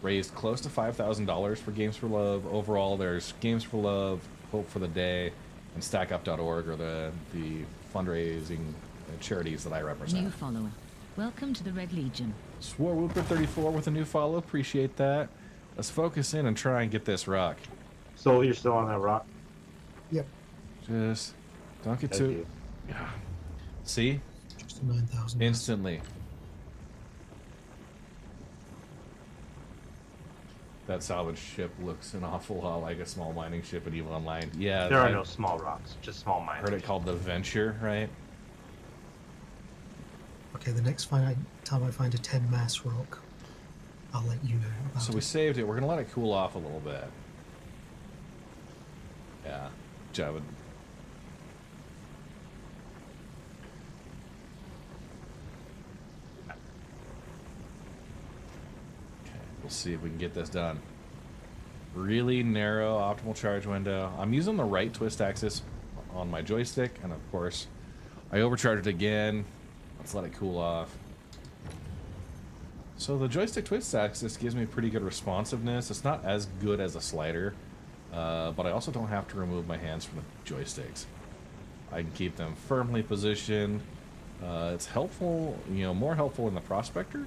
raised close to $5,000 for Games for Love. Overall, there's Games for Love, Hope for the Day, and StackUp.org are the fundraising charities that I represent. New follower. Welcome to the Red Legion. Swore Whooper 34 with a new follow. Appreciate that. Let's focus in and try and get this rock. So you're still on that rock? Yep. Just don't get too. Yeah. See? Just 9,000. Instantly. that salvage ship looks an awful lot like a small mining ship in EVE Online. Yeah, There are no small rocks, just small I mines. heard it called the Venture, right? Okay, the next time I find a 10 mass rock, I'll let you know about So it. we saved it. We're gonna let it cool off a little bit. Yeah, Javid. Okay, we'll see if we can get this done. Really narrow optimal charge window. I'm using the right twist axis on my joystick, and of course, I overcharged again. Let's let it cool off. So the joystick twist axis gives me pretty good responsiveness. It's not as good as a slider, but I also don't have to remove my hands from the joysticks. I can keep them firmly positioned. It's helpful, you know, more helpful in the Prospector,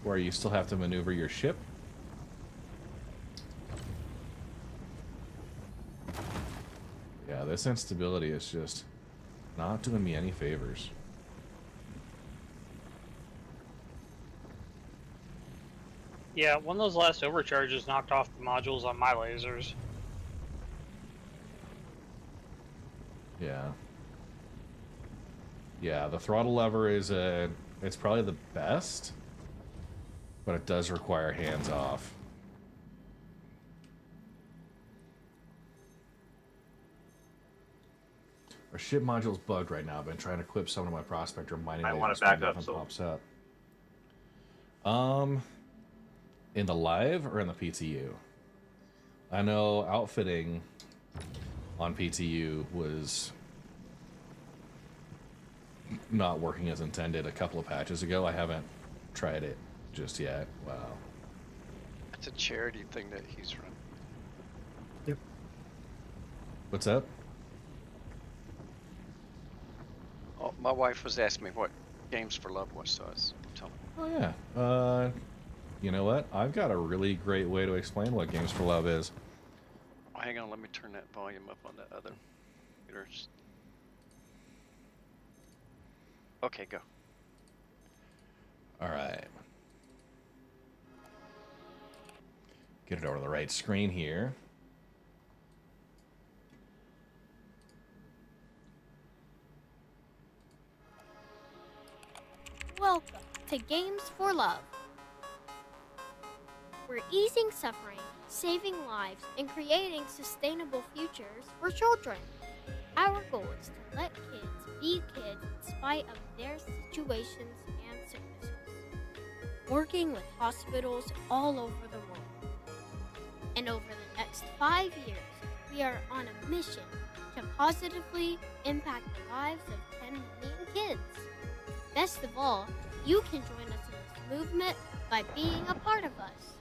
where you still have to maneuver your ship. Yeah, this instability is just not doing me any favors. Yeah, one of those last overcharges knocked off the modules on my lasers. Yeah. Yeah, the throttle lever is it's probably the best, but it does require hands off. Our ship module's bugged right now. I've been trying to equip some of my Prospector mining. I want lasers, to back but up, nothing so pops up. In the live or in the PTU? I know outfitting on PTU was not working as intended a couple of patches ago. I haven't tried it just yet. Wow. It's a charity thing that he's run. Yep. What's up? Oh, my wife was asking me what Games for Love was, so I was telling her. Oh yeah. You know what? I've got a really great way to explain what Games for Love is. Oh, hang on, let me turn that volume up on the other computers. Okay, go. All right. Get it over to the right screen here. Welcome to Games for Love. We're easing suffering, saving lives, and creating sustainable futures for children. Our goal is to let kids be kids in spite of their situations and sicknesses. Working with hospitals all over the world. And over the next 5 years, we are on a mission to positively impact the lives of 10 million kids. Best of all, you can join us in this movement by being a part of us.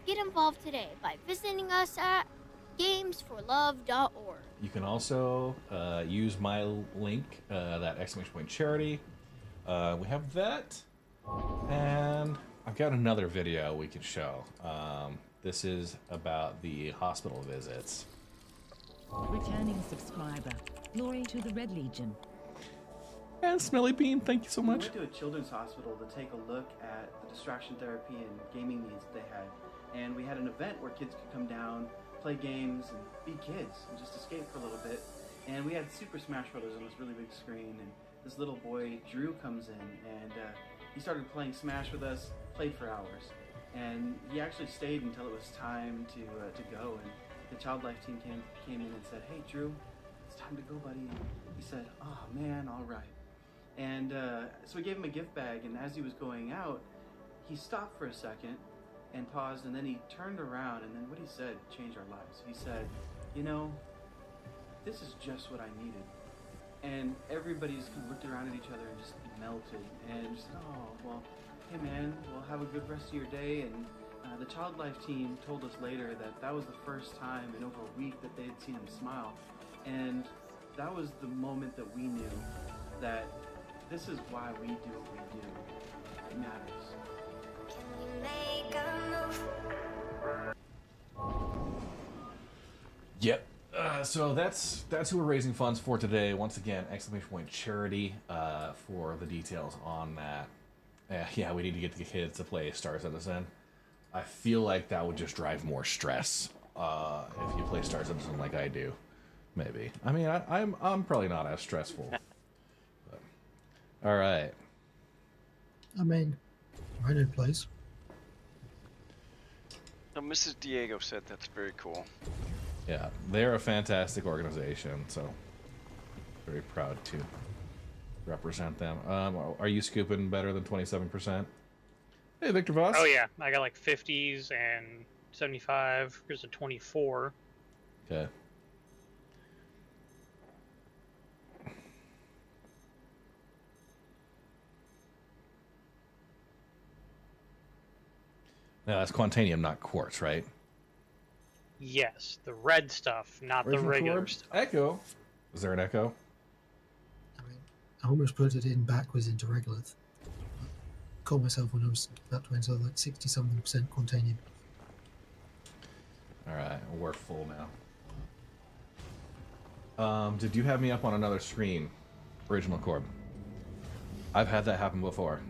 Get involved today by visiting us at gamesforlove.org. You can also use my link, that exclamation point charity. We have that, and I've got another video we can show. This is about the hospital visits. Returning subscriber. Glory to the Red Legion. And Smelly Bean, thank you so much. We went to a children's hospital to take a look at the distraction therapy and gaming needs that they had. And we had an event where kids could come down, play games, and be kids, and just escape for a little bit. And we had Super Smash Brothers on this really big screen, and this little boy, Drew, comes in, and he started playing Smash with us, played for hours. And he actually stayed until it was time to go, and the Child Life team came in and said, "Hey, Drew, it's time to go, buddy." And he said, "Oh, man, all right." And so we gave him a gift bag, and as he was going out, he stopped for a second and paused, and then he turned around, and then what he said changed our lives. He said, "You know, this is just what I needed." And everybody just kind of looked around at each other and just melted, and just said, "Oh, well, hey man, well, have a good rest of your day." And the Child Life team told us later that that was the first time in over a week that they had seen him smile. And that was the moment that we knew that this is why we do what we do. It matters. Yep. So that's who we're raising funds for today. Once again, exclamation point charity for the details on that. Yeah, we need to get the kids to play Star Citizen. I feel like that would just drive more stress if you play Star Citizen like I do. Maybe. I mean, I'm probably not as stressful. But, all right. I mean, Rhino plays. No, Mrs. Diego said that's very cool. Yeah, they're a fantastic organization, so very proud to represent them. Are you scooping better than 27%? Hey, Victor Voss. Oh yeah, I got like 50s and 75. Here's a 24. Okay. Now that's Quantanium, not quartz, right? Yes, the red stuff, not the Original regular core? stuff. Echo. Is there an echo? I almost put it in backwards into regolith. Called myself when I was about to enter like 60-something% Quantanium. All right, we're full now. Did you have me up on another screen? Original Corb. I've had that happen before.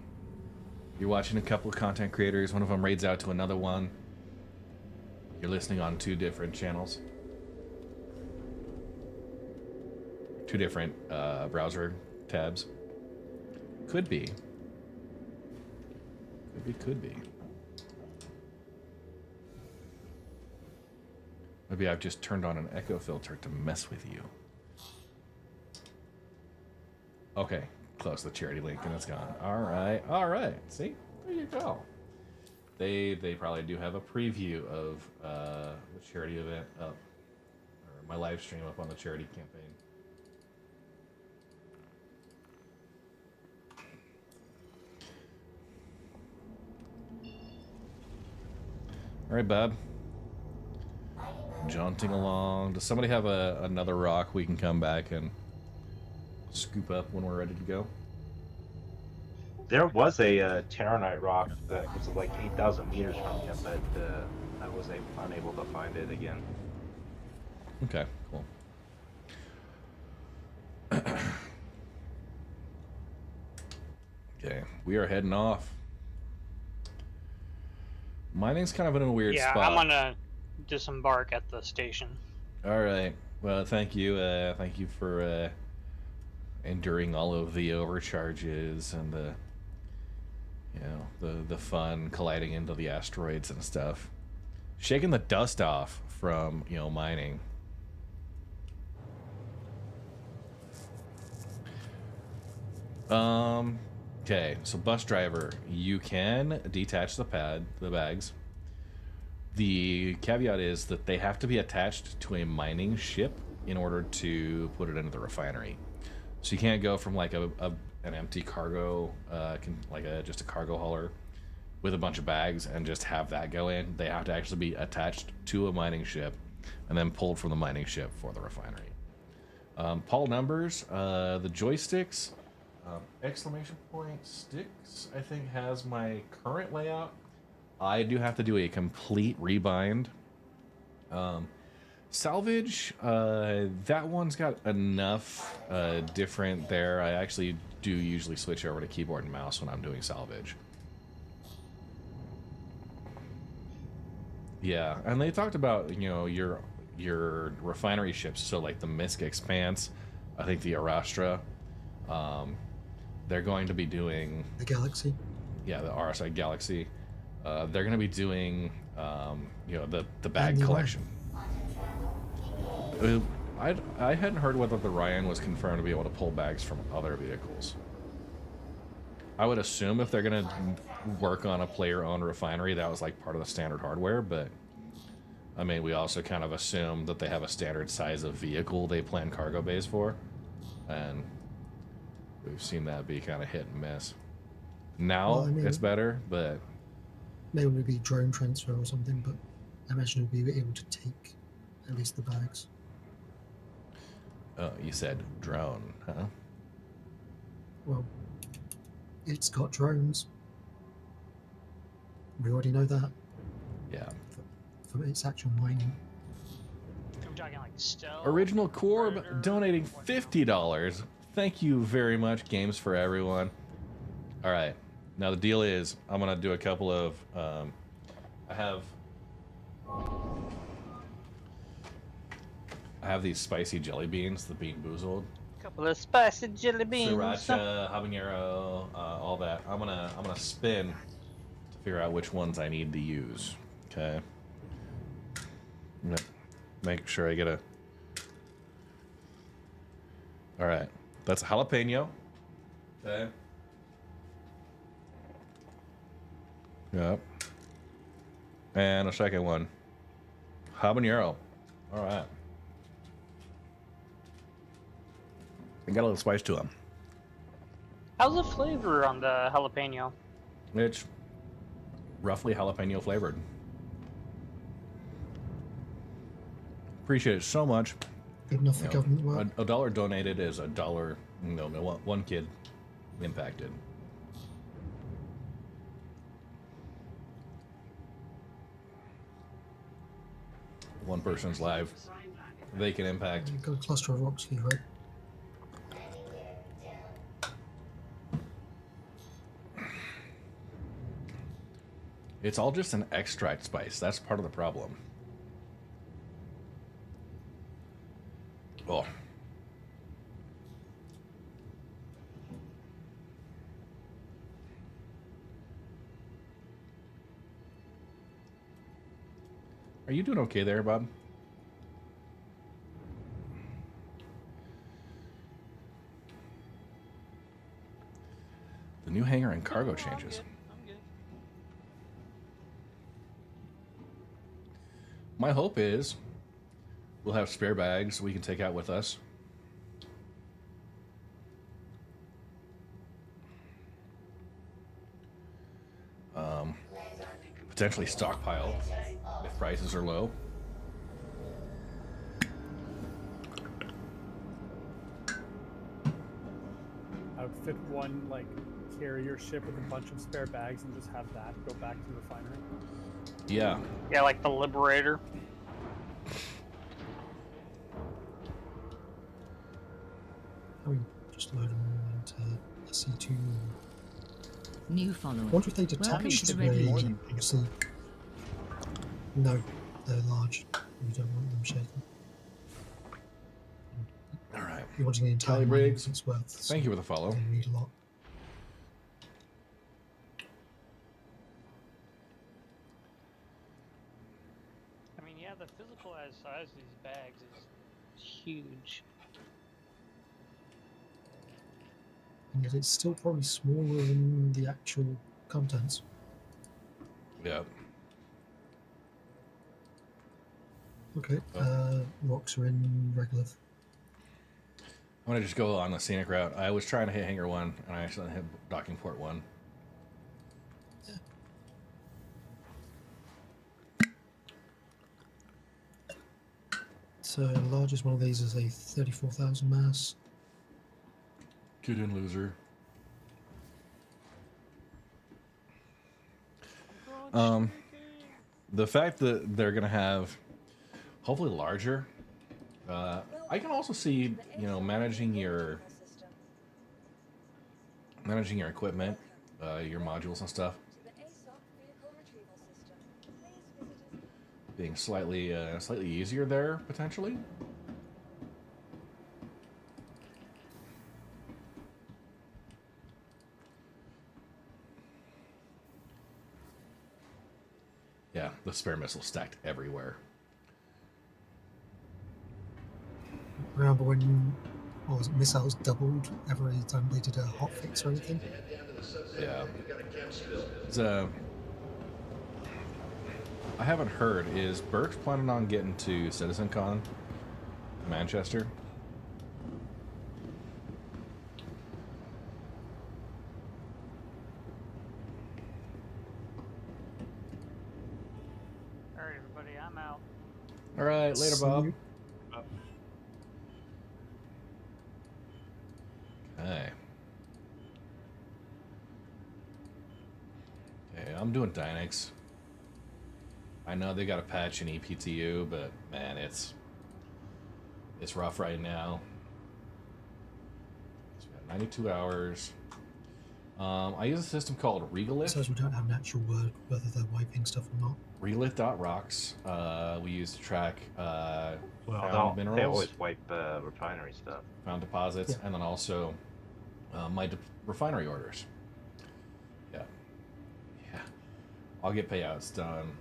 You're watching a couple of content creators, one of them raids out to another one. You're listening on 2 different channels. 2 different browser tabs. Could be. Could be. Maybe I've just turned on an echo filter to mess with you. Okay, close the charity link and it's gone. All right. See, there you go. They probably do have a preview of the charity event up, or my live stream up on the charity campaign. All right, Bob. Jaunting along. Does somebody have another rock we can come back and scoop up when we're ready to go? There was a Terranite rock that was like 8,000 meters from you, but I was unable to find it again. Okay, cool. Okay, we are heading off. Mining's kind of in a weird spot. Yeah, I'm gonna disembark at the station. All right. Well, thank you. Thank you for enduring all of the overcharges and the, you know, the fun colliding into the asteroids and stuff. Shaking the dust off from, you know, mining. Okay, so bus driver, you can detach the bags. The caveat is that they have to be attached to a mining ship in order to put it into the refinery. So you can't go from like an empty cargo, just a cargo hauler with a bunch of bags and just have that go in. They have to actually be attached to a mining ship and then pulled from the mining ship for the refinery. Paul numbers, the joysticks, exclamation point sticks, I think has my current layout. I do have to do a complete rebind. Salvage, that one's got enough different there. I actually do usually switch over to keyboard and mouse when I'm doing salvage. Yeah, and they talked about, you know, your refinery ships, so like the Misk Expanse, I think the Arastra, they're going to be doing the Galaxy. Yeah, the RSI Galaxy. They're going to be doing, you know, the bag And the collection. I hadn't heard whether the Ryan was confirmed to be able to pull bags from other vehicles. I would assume if they're going to work on a player-owned refinery, that was like part of the standard hardware, but I mean, we also kind of assume that they have a standard size of vehicle they plan cargo bays for, and we've seen that be kind of hit and miss. Now Well, I mean, it's better, but maybe it would be drone transfer or something, but I imagine it would be able to take at least the bags. oh, you said drone, huh? Well, it's got drones. We already know that. Yeah. For its actual mining. I'm talking like stealth. Original Corb donating $50. Thank you very much, Games for Everyone. All right, now the deal is I'm gonna do a couple of I have these spicy jelly beans, the Bean Boozled. Couple of spicy jelly beans. Sriracha, habanero, all that. I'm gonna spin to figure out which ones I need to use. Okay. I'm gonna make sure I get a. All right, that's a jalapeno. Okay. Yep. And a second one. Habanero. All right. They got a little spice to them. How's the flavor on the jalapeno? It's roughly jalapeno flavored. Appreciate it so much. Good enough for government work. A dollar donated is a dollar. No, one kid impacted. One person's life they can impact. You've got a cluster of rocks here, right? It's all just an extract spice. That's part of the problem. Oh. Are you doing okay there, Bob? The new hangar and cargo changes. My hope is we'll have spare bags we can take out with us. Potentially stockpile if prices are low. Outfit one like carrier ship with a bunch of spare bags and just have that go back to the refinery. Yeah. Yeah, like the Liberator. I mean, just load them into SC2. New follower. I wonder if they detach to the obviously. No, they're large. You don't want them shaken. All right. You're wanting the entire Tally Briggs, it's worth. thank you for the follow. They read a lot. I mean, yeah, the physical size of these bags is huge. And yet it's still probably smaller than the actual contents. Yeah. Okay, rocks are in regular. I'm gonna just go on the scenic route. I was trying to hit hangar 1 and I accidentally hit docking port 1. So the largest one of these is a 34,000 mass. Get in, loser. The fact that they're gonna have hopefully larger. I can also see, you know, managing your equipment, your modules and stuff, being slightly easier there potentially. Yeah, the spare missiles stacked everywhere. Remember when, what was it, missiles doubled every time they did a hotfix or anything? Yeah. I haven't heard. Is Burks planning on getting to CitizenCon Manchester? Alright, everybody, I'm out. All right, later, Bob. Okay. Okay, I'm doing Dynex. I know they got a patch in EPTU, but man, it's rough right now. So we got 92 hours. I use a system called Regalith. Says we don't have an actual word whether they're wiping stuff or not. Regalith.rocks. We use to track Well, found minerals. they always wipe refinery stuff. Found deposits, and then also my refinery orders. Yeah. I'll get payouts done.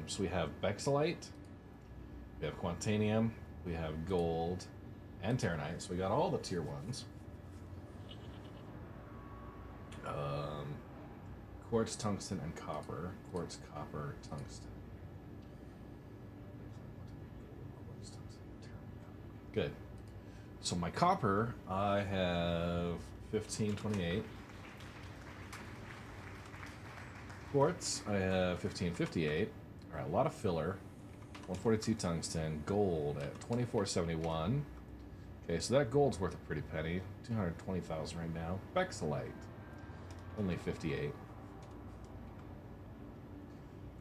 So we have Bexelite, we have Quantanium, we have Gold, and Terranite. So we got all the tier 1s. Quartz, tungsten, and copper. Quartz, copper, tungsten. Good. So my copper, I have 1528. Quartz, I have 1558. All right, a lot of filler. 142 tungsten. Gold at 2471. Okay, so that gold's worth a pretty penny. 220,000 right now. Bexelite, only 58.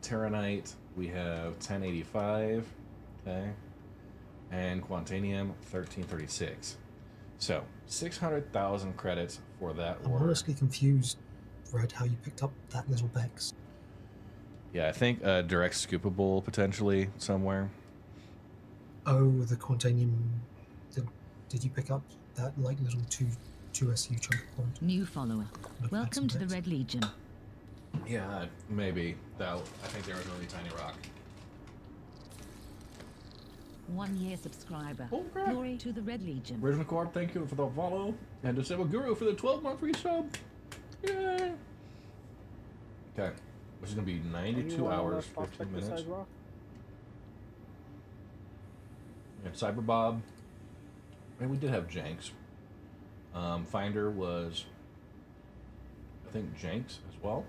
Terranite, we have 1085. Okay. And Quantanium, 1336. So, 600,000 credits for that I'm order. honestly confused, Red, how you picked up that little Bex. Yeah, I think direct scoopable potentially somewhere. Oh, the Quantanium. Did you pick up that like little 2SU chunk point? New follower. Welcome to the Red Legion. Yeah, maybe. Though I think there was a really tiny rock. 1 year subscriber. Oh, crap. Glory to the Red Legion. Rich McCord, thank you for the follow. And Disable Guru for the 12-month resub. Yay! Okay. Which is going to be 92 hours, 15 minutes. And Cyber Bob. And we did have Jenks. Finder was, I think, Jenks as well.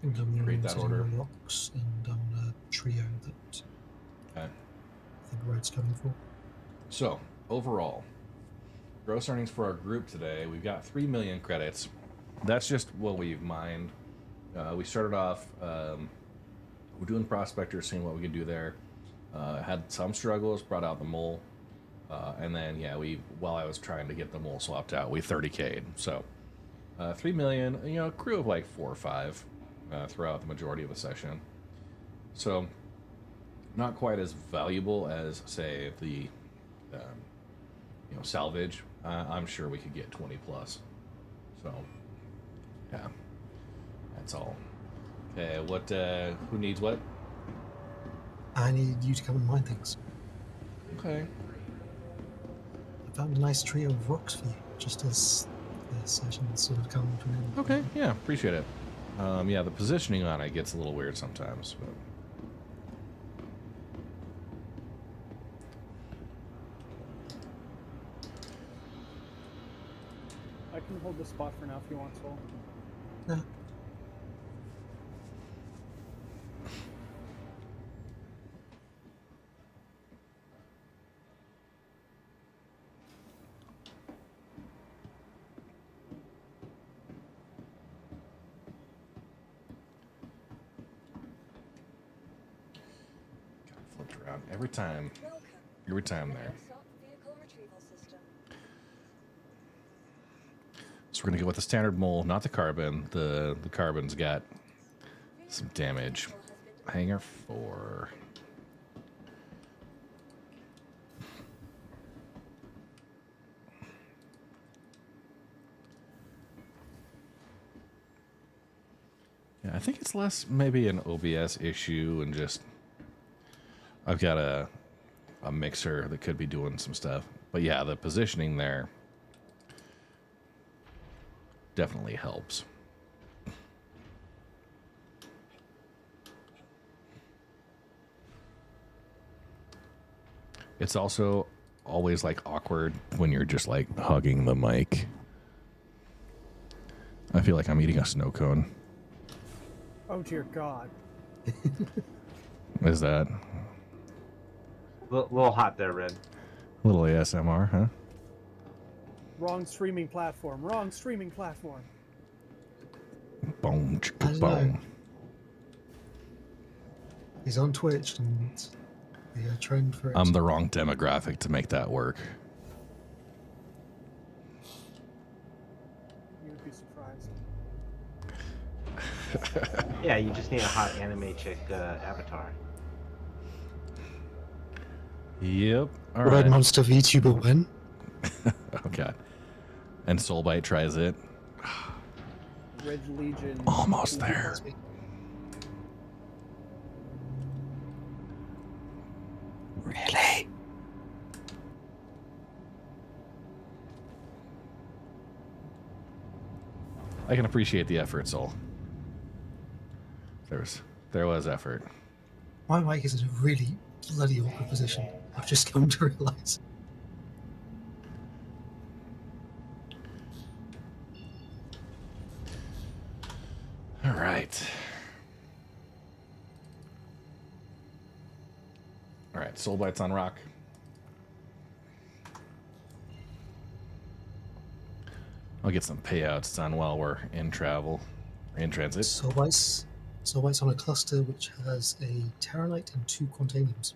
Read that order. Rocks and on a trio that Okay. I think Red's coming for. So, overall, gross earnings for our group today, we've got 3 million credits. That's just what we've mined. We started off, we're doing prospectors, seeing what we could do there. Had some struggles, brought out the mole. And then, yeah, while I was trying to get the mole swapped out, we 30K'd. So, 3 million, a crew of like 4 or 5 throughout the majority of the session. So, not quite as valuable as, say, the salvage. I'm sure we could get 20 plus. So, yeah, that's all. Okay, what? Who needs what? I need you to come and mine things. Okay. I found a nice trio of rocks for you, just as the session's sort of come to an end. Okay, yeah, appreciate it. Yeah, the positioning on it gets a little weird sometimes. But... I can hold the spot for now if you want, Soul. Yeah. Flipped around every time there. So we're gonna go with the standard mole, not the carbon. The carbon's got some damage. Hanger 4. Yeah, I think it's less maybe an OBS issue and just I've got a mixer that could be doing some stuff. But yeah, the positioning there definitely helps. It's also always like awkward when you're just like hugging the mic. I feel like I'm eating a snow cone. Oh dear God. Is that A little hot there, Red. a little ASMR, huh? Wrong streaming platform. Wrong streaming platform. Boom, chicka, boom. He's on Twitch and the trend for it. I'm the wrong demographic to make that work. surprise. Yeah, you just need a hot anime chick avatar. Yep. All Red right. Monster VTuber when? Oh god. And Soulbite tries it. Red Legion. Almost there. Really? I can appreciate the effort, Soul. There was effort. My mic is in a really bloody awkward position. I've just come to realise. All right. All right, Soulbite's on rock. I'll get some payouts done while we're in travel, in transit. Soulbite's on a cluster which has a Terranite and 2 Quantaniums.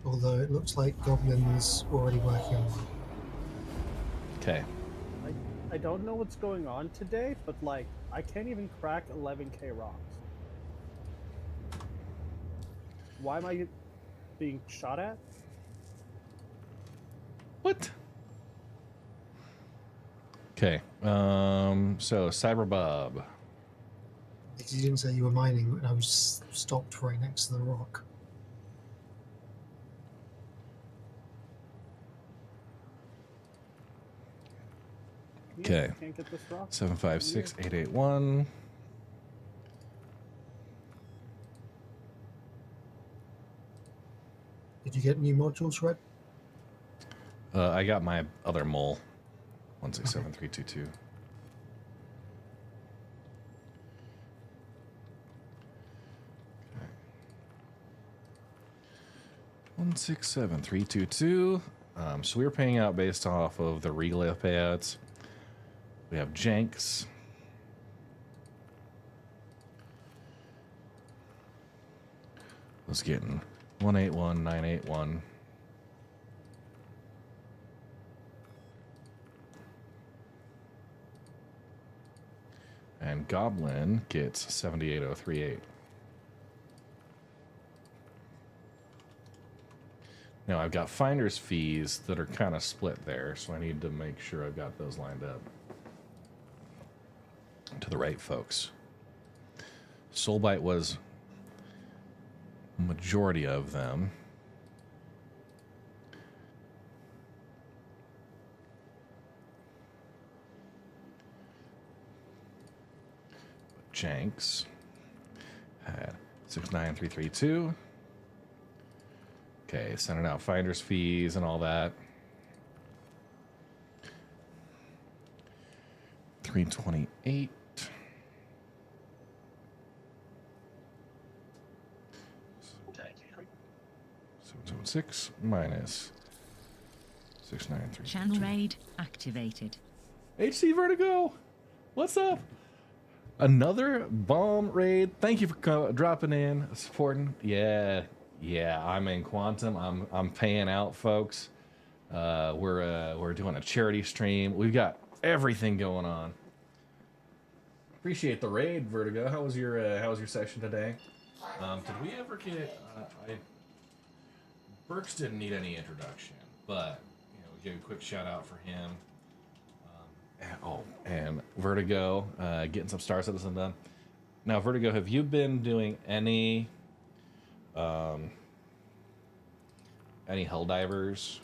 Although it looks like Goblin's already working on one. Okay. I don't know what's going on today, but like I can't even crack 11k rocks. Why am I being shot at? What? Okay. So Cyberbob. Because you didn't say you were mining, and I was stopped right next to the rock. Okay. Can't get this rock. 756881. Did you get new modules, Red? I got my other mole. 167322. Okay. 167322. So we were paying out based off of the Regla payouts. We have Jenks. Was getting 181981. And Goblin gets 78038. Now I've got finder's fees that are kind of split there, so I need to make sure I've got those lined up to the right folks. Soulbite was majority of them. Jenks had 69332. Okay, sending out finder's fees and all that. 328. 776 minus 693. Channel raid activated. HC Vertigo, what's up? Another bomb raid. Thank you for dropping in, supporting. Yeah, I'm in Quantum. I'm paying out, folks. We're doing a charity stream. We've got everything going on. Appreciate the raid, Vertigo. How was your session today? Did we ever get? Burks didn't need any introduction, but give a quick shout out for him. And Vertigo, getting some Star Citizen done. Now, Vertigo, have you been doing any Helldivers?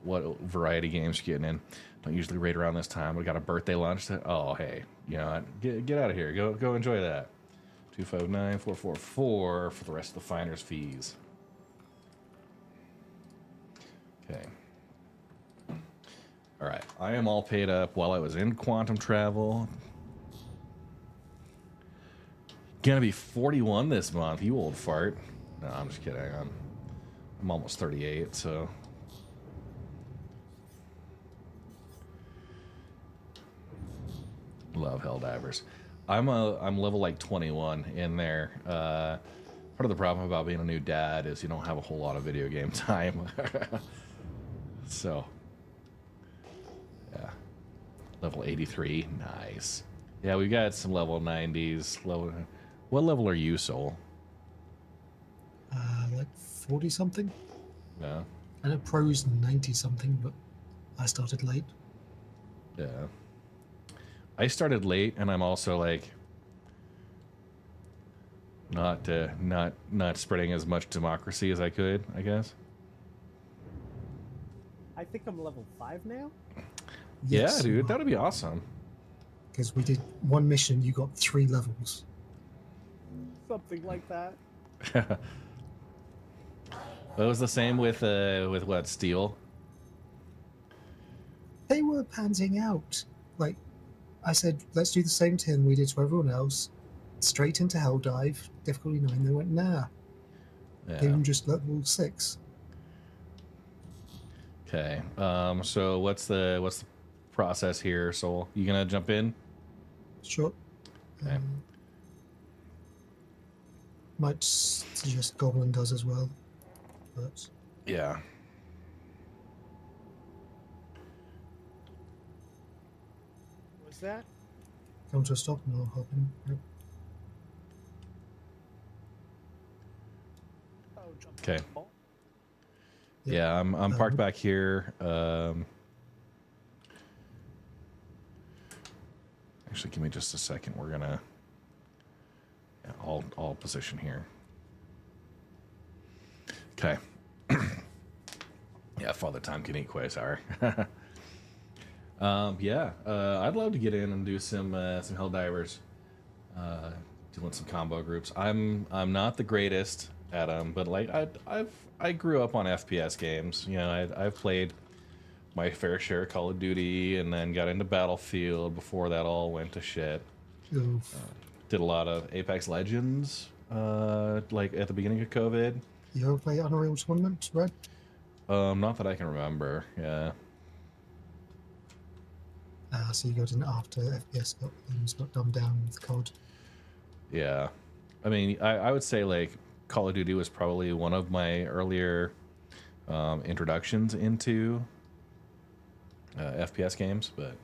What variety games you getting in? Don't usually raid around this time. We got a birthday lunch. Oh, hey, get out of here. Go enjoy that. 259444 for the rest of the finder's fees. Okay. All right, I am all paid up while I was in quantum travel. Gonna be 41 this month, you old fart. No, I'm just kidding. I'm almost 38, so. Love Helldivers. I'm level like 21 in there. Part of the problem about being a new dad is you don't have a whole lot of video game time. So, yeah, level 83, nice. Yeah, we got some level 90s. What level are you, Soul? Like 40 something. Yeah. I know pro's 90 something, but I started late. Yeah. I started late, and I'm also like not spreading as much democracy as I could, I guess. I think I'm level 5 now. Yes, Yeah, dude, that'd be awesome. Because we did one mission, you got 3 levels. Something like that. It was the same with what, Steel? They were panting out. Like, I said, let's do the same thing we did to everyone else. Straight into Hell Dive, difficulty 9. They went, nah. Yeah. Gave them just level 6. Okay. So what's the process here, Soul? You gonna jump in? Sure. Okay. Might suggest Goblin does as well. But Yeah. Was that? come to a stop and I'll hop in. Yep. Okay. Yeah, I'm parked back here. Actually, give me just a second. We're gonna all position here. Okay. Yeah, Father Time can eat Quasar. Yeah, I'd love to get in and do some Helldivers. Doing some combo groups. I'm not the greatest at them, but like I grew up on FPS games. You know, I've played my fair share of Call of Duty, and then got into Battlefield before that all went to shit. Did a lot of Apex Legends, like at the beginning of COVID. You ever play Unreal Tournament, Red? Not that I can remember. Yeah. So you got in after FPS got dumbed down with COD. Yeah. I mean, I would say like Call of Duty was probably one of my earlier introductions into FPS games, but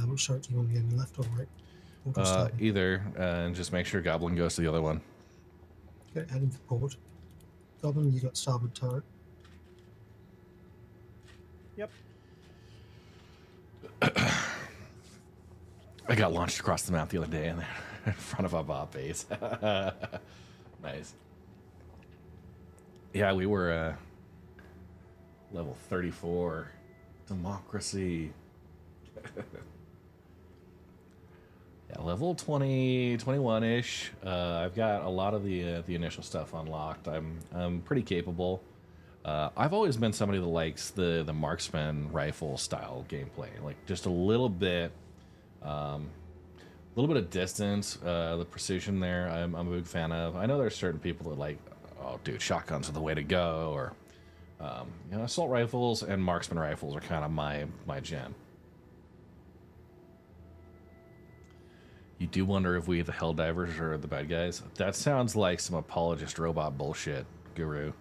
Which shot do you want to get, left or right? Or go start? either, and just make sure Goblin goes to the other one. Okay, heading for port. Goblin, you got starboard turret. Yep. I got launched across the map the other day in front of a bot base. Nice. Yeah, we were level 34. Democracy. Yeah, level 20, 21-ish. I've got a lot of the initial stuff unlocked. I'm pretty capable. I've always been somebody that likes the marksman rifle style gameplay, like just a little bit of distance. The precision there, I'm a big fan of. I know there's certain people that like, oh, dude, shotguns are the way to go, or you know, assault rifles and marksman rifles are kind of my jam. You do wonder if we, the Helldivers, are the bad guys. That sounds like some apologist robot bullshit, Guru.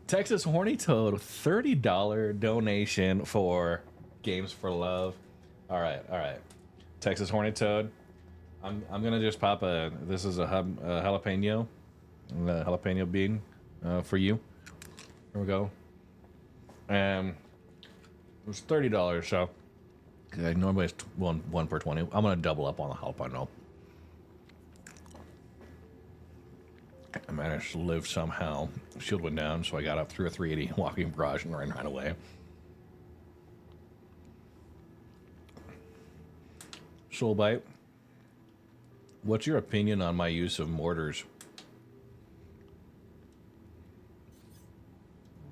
Texas Horny Toad, $30 donation for Games for Love. All right. Texas Horny Toad. I'm gonna just pop this is a jalapeno bean for you. There we go. And it was $30, so normally it's one per 20. I'm gonna double up on the jalapeno. I managed to live somehow. Shield went down, so I got up through a 380 walking barrage and ran right away. Soulbite. What's your opinion on my use of mortars?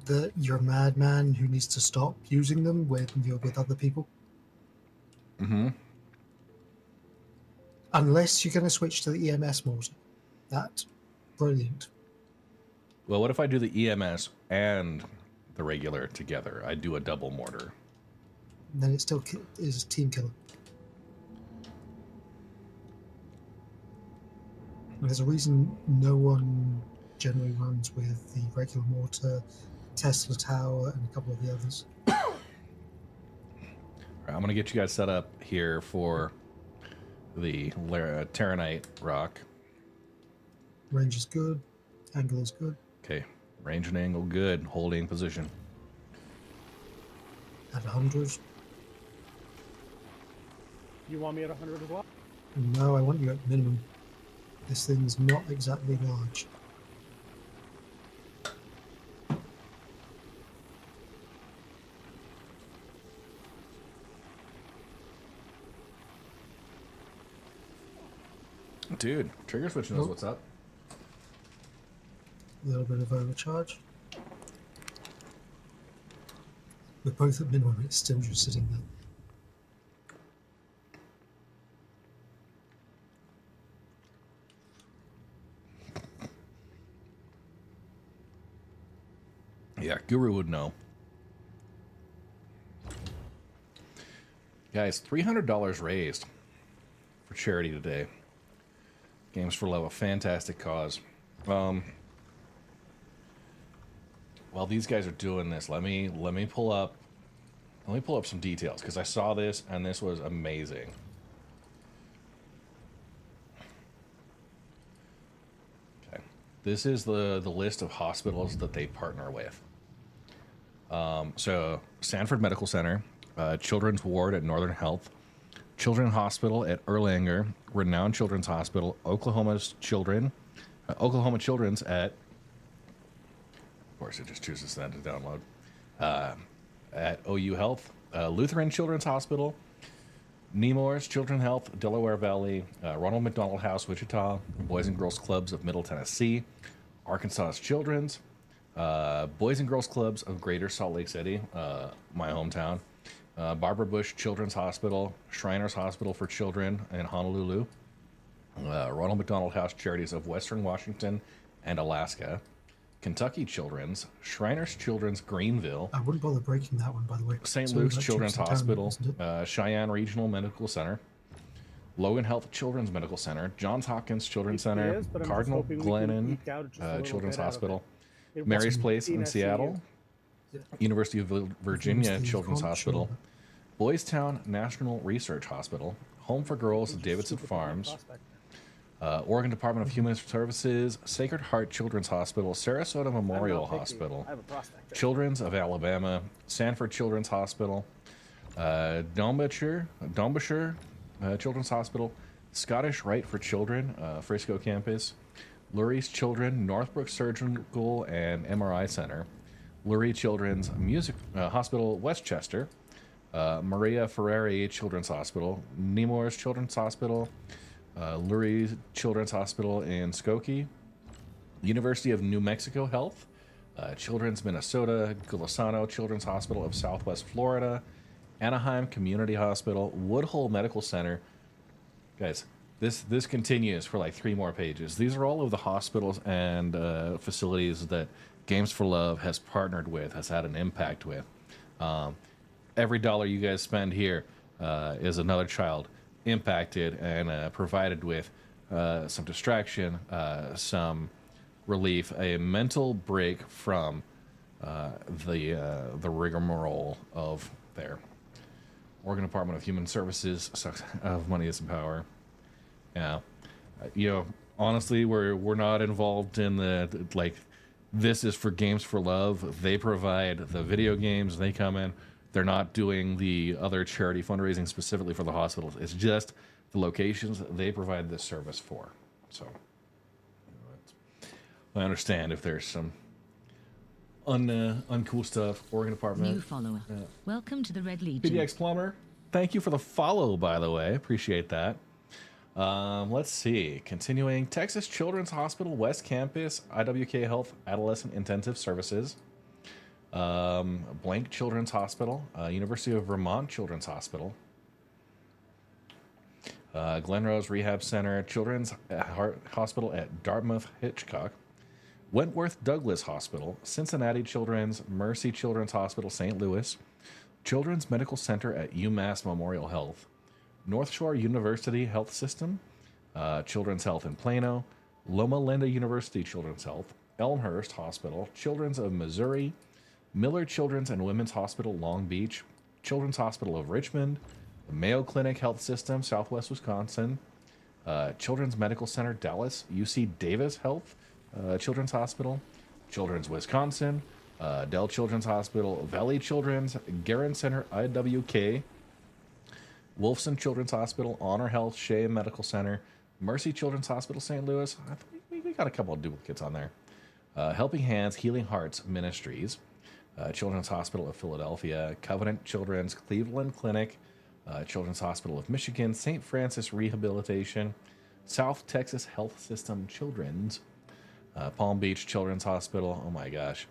That you're a madman who needs to stop using them when you're with other people. Mm-hmm. Unless you're going to switch to the EMS mortar. That's brilliant. Well, what if I do the EMS and the regular together? I do a double mortar. Then it still is team killer. There's a reason no one generally runs with the regular mortar, Tesla Tower, and a couple of the others. All right, I'm going to get you guys set up here for the Terranite rock. Range is good. Angle is good. Okay, range and angle good. Holding position. At 100. You want me at 100 as well? No, I want you at minimum. This thing's not exactly large. Dude, trigger switch knows what's up. A little bit of overcharge. We're both at minimum, it's still just sitting there. Yeah, Guru would know. Guys, $300 raised for charity today. Games for Love, a fantastic cause. While these guys are doing this, let me pull up some details because I saw this and this was amazing. Okay, this is the list of hospitals that they partner with. So Sanford Medical Center, Children's Ward at Northern Health, Children's Hospital at Erlanger, Renowned Children's Hospital, Oklahoma Children's at, of course it just chooses that to download, at OU Health, Lutheran Children's Hospital, Nemours Children's Health, Delaware Valley, Ronald McDonald House, Wichita, Boys and Girls Clubs of Middle Tennessee, Arkansas Children's, Boys and Girls Clubs of Greater Salt Lake City, my hometown, Barbara Bush Children's Hospital, Shriners Hospital for Children in Honolulu, Ronald McDonald House Charities of Western Washington and Alaska, Kentucky Children's, Shriners Children's Greenville. I wouldn't bother breaking that one, by the way. St. Luke's Children's Hospital, Cheyenne Regional Medical Center, Logan Health Children's Medical Center, Johns Hopkins Children's Center, Cardinal Glennon Children's Hospital, Mary's Place in Seattle, University of Virginia Children's Hospital, Boys Town National Research Hospital, Home for Girls of Davidson Farms, Oregon Department of Human Services, Sacred Heart Children's Hospital, Sarasota Memorial Hospital, Children's of Alabama, Sanford Children's Hospital, Dombushire Children's Hospital, Scottish Rite for Children, Frisco Campus, Lurie's Children, Northbrook Surgical and MRI Center, Lurie Children's Music Hospital, Westchester, Maria Ferrari Children's Hospital, Nemours Children's Hospital, Lurie Children's Hospital in Skokie, University of New Mexico Health, Children's Minnesota, Golisano Children's Hospital of Southwest Florida, Anaheim Community Hospital, Woodhull Medical Center. Guys, this continues for like 3 more pages. These are all of the hospitals and facilities that Games for Love has partnered with, has had an impact with. Every dollar you guys spend here is another child impacted and provided with some distraction, some relief, a mental break from the rigmarole of their Oregon Department of Human Services sucks of money is power. Yeah, honestly, we're not involved in the like. This is for Games for Love. They provide the video games. They come in. They're not doing the other charity fundraising specifically for the hospitals. It's just the locations that they provide this service for. So I understand if there's some uncool stuff. Oregon Department. New follower. Welcome to the Red Legion. PDX Plumber. Thank you for the follow, by the way. Appreciate that. Let's see. Continuing, Texas Children's Hospital West Campus, IWK Health Adolescent Intensive Services, Blank Children's Hospital, University of Vermont Children's Hospital, Glen Rose Rehab Center, Children's Hospital at Dartmouth Hitchcock, Wentworth Douglas Hospital, Cincinnati Children's, Mercy Children's Hospital, St. Louis, Children's Medical Center at UMass Memorial Health, North Shore University Health System, Children's Health in Plano, Loma Linda University Children's Health, Elmhurst Hospital, Children's of Missouri, Miller Children's and Women's Hospital, Long Beach, Children's Hospital of Richmond, the Mayo Clinic Health System, Southwest Wisconsin, Children's Medical Center, Dallas, UC Davis Health, Children's Hospital, Children's Wisconsin, Dell Children's Hospital, Valley Children's, Guerin Center, IWK, Wolfson Children's Hospital, Honor Health, Shea Medical Center, Mercy Children's Hospital, St. Louis. I think we got a couple of duplicates on there. Helping Hands, Healing Hearts Ministries, Children's Hospital of Philadelphia, Covenant Children's, Cleveland Clinic, Children's Hospital of Michigan, St. Francis Rehabilitation, South Texas Health System Children's, Palm Beach Children's Hospital. Oh my gosh.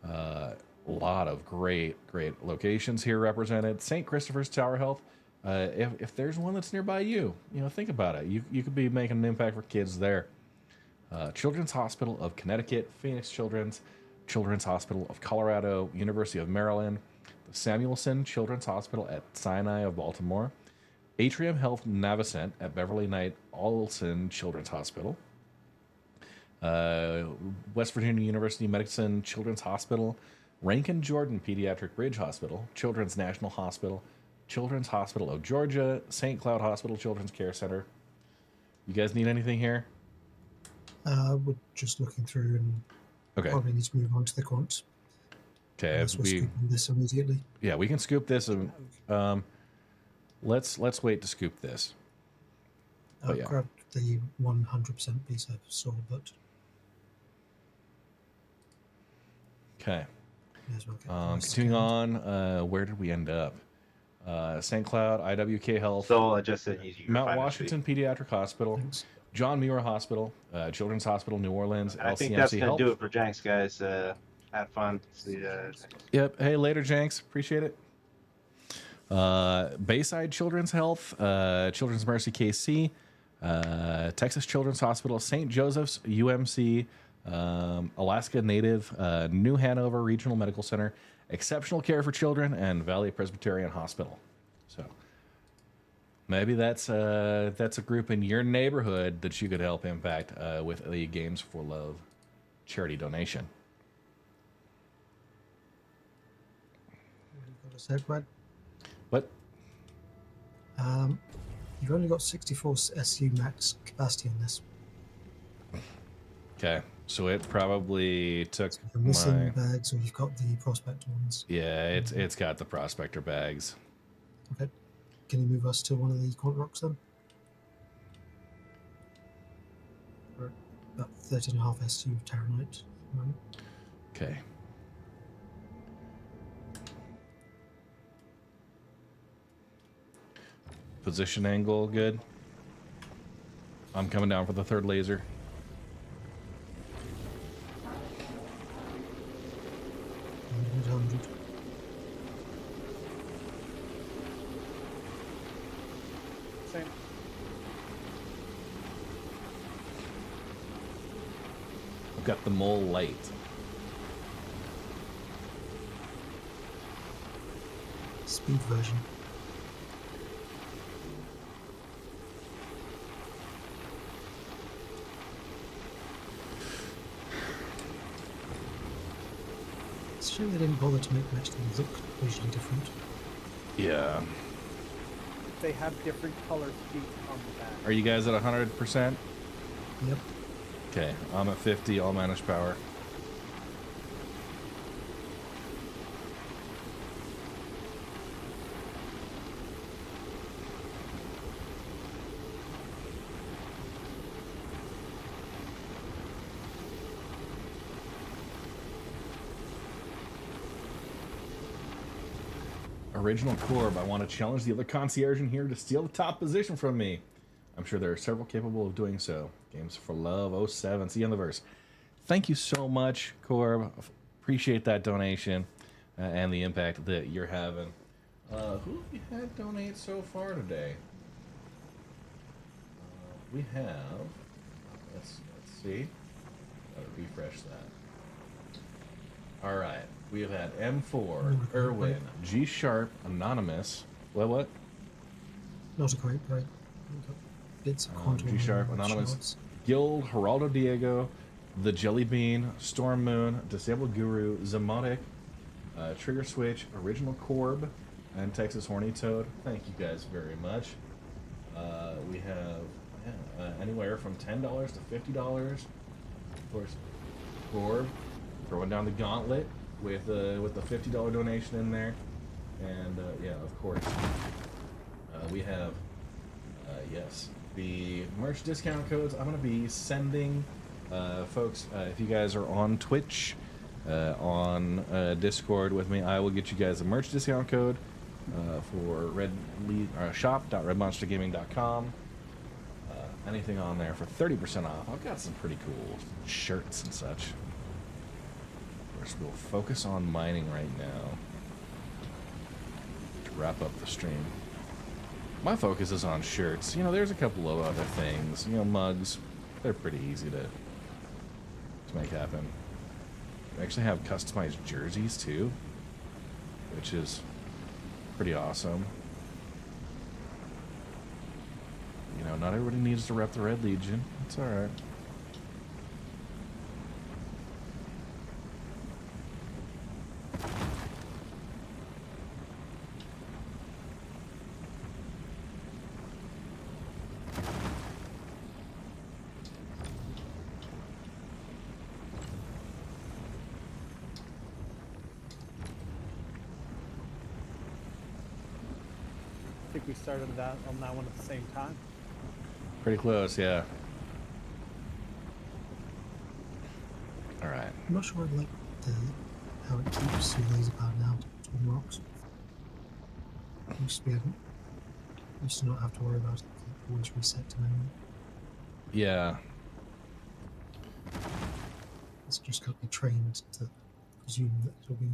A lot of great locations here represented. St. Christopher's Tower Health. If there's one that's nearby you, think about it. You could be making an impact for kids there. Children's Hospital of Connecticut, Phoenix Children's, Children's Hospital of Colorado, University of Maryland, the Samuelson Children's Hospital at Sinai of Baltimore, Atrium Health Navicent at Beverly Knight Olson Children's Hospital, West Virginia University Medicine Children's Hospital, Rankin Jordan Pediatric Bridge Hospital, Children's National Hospital, Children's Hospital of Georgia, St. Cloud Hospital Children's Care Center. You guys need anything here? We're just looking through and probably need to move on to the quants. Okay, Unless we're scooping this immediately. Yeah, we can scoop this. Let's wait to scoop this. I grabbed the 100% piece I saw, but okay. Yes, okay. Continuing on, where did we end up? St. Cloud, IWK Health, So I just said you Mount Washington Pediatric Hospital, John Muir Hospital, Children's Hospital New Orleans, I think LCMC that's going Health. to do it for Janks, guys. Have fun. See you. Yep. Hey, later, Janks. Appreciate it. Bayside Children's Health, Children's Mercy KC, Texas Children's Hospital, St. Joseph's UMC, Alaska Native, New Hanover Regional Medical Center, Exceptional Care for Children, and Valley Presbyterian Hospital. So maybe that's a group in your neighborhood that you could help impact with the Games for Love charity donation. Got a sec, Brad? What? You've only got 64 SU max capacity on this. Okay, so it probably took You're missing bags, or you've got the prospect ones. Yeah, it's got the prospector bags. Okay. Can you move us to one of the quant rocks then? We're about 13.5 SU Terranite at the moment. Okay. Position angle, good. I'm coming down for the third laser. Same. I've got the mole light. Speed version. It's a shame they didn't bother to make them actually look visually different. Yeah. They have different color feet on the back. Are you guys at 100%? Yep. Okay, I'm at 50, all managed power. Original Corb, I want to challenge the other concierge in here to steal the top position from me. I'm sure there are several capable of doing so. Games for Love 07, see you on the verse. Thank you so much, Corb. Appreciate that donation and the impact that you're having. Who have you had donate so far today? we have. Let's see. Refresh that. All right, we have had M4, Irwin, G Sharp, Anonymous. What? Not a great break. We've got bits of contour. G Sharp, and Anonymous, shots. Guild, Geraldo Diego, The Jelly Bean, Storm Moon, Disabled Guru, Zamotic, Trigger Switch, Original Corb, and Texas Horny Toad. Thank you guys very much. We have anywhere from $10 to $50. Of course, Corb throwing down the gauntlet with the $50 donation in there, and yeah, of course, we have yes, the merch discount codes. I'm going to be sending folks. If you guys are on Twitch, on Discord with me, I will get you guys a merch discount code for shop.redmonstergaming.com. Anything on there for 30% off. I've got some pretty cool shirts and such. Of course, we'll focus on mining right now to wrap up the stream. My focus is on shirts. You know, there's a couple of other things. You know, mugs. They're pretty easy to make happen. We actually have customized jerseys too, which is pretty awesome. You know, not everybody needs to rep the Red Legion. It's alright. I think we started on that one at the same time. Pretty close, yeah. Alright. I'm not sure I like how it keeps the laser pad now between rocks. Used to not have to worry about it. It always reset to memory. Yeah. It's just got to be trained to presume that it'll be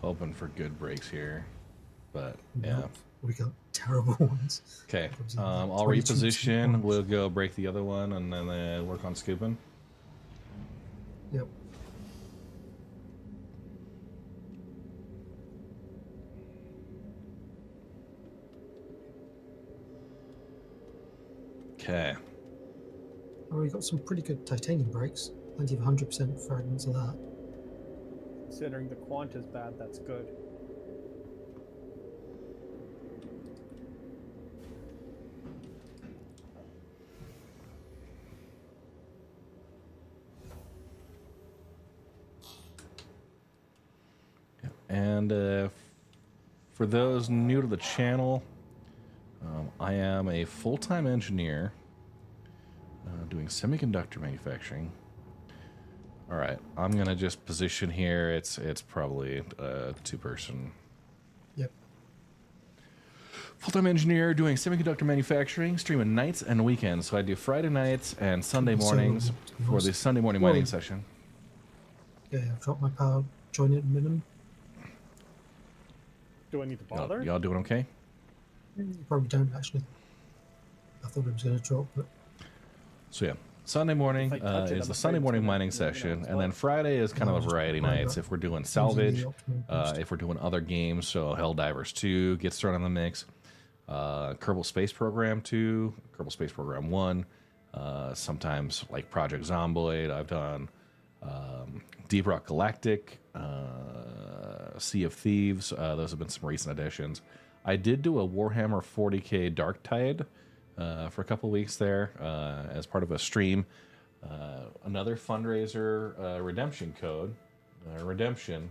Hoping for good breaks here. But, yeah. Nope. We got terrible ones. Okay. I'll reposition. We'll go break the other one and then work on scooping. Yep. Okay. Oh, we got some pretty good titanium breaks. Plenty of 100% fragments of that. Considering the quant is bad, that's good. And for those new to the channel, I am a full-time engineer doing semiconductor manufacturing. All right, I'm gonna just position here. It's probably a two-person. Yep. Full-time engineer doing semiconductor manufacturing, streaming nights and weekends. So I do Friday nights and Sunday mornings for the Sunday morning mining session. Yeah, I've dropped my power join at minimum. Do I need to bother? Y'all doing okay? You probably don't actually. I thought it was going to drop, but so yeah, Sunday morning is the Sunday morning mining session, and then Friday is kind of a variety nights. If we're doing salvage, if we're doing other games, so Helldivers 2 gets thrown in the mix, Kerbal Space Program 2, Kerbal Space Program 1, sometimes like Project Zomboid. I've done Deep Rock Galactic, Sea of Thieves. Those have been some recent additions. I did do a Warhammer 40k Darktide for a couple weeks there as part of a stream. Another fundraiser redemption code, redemption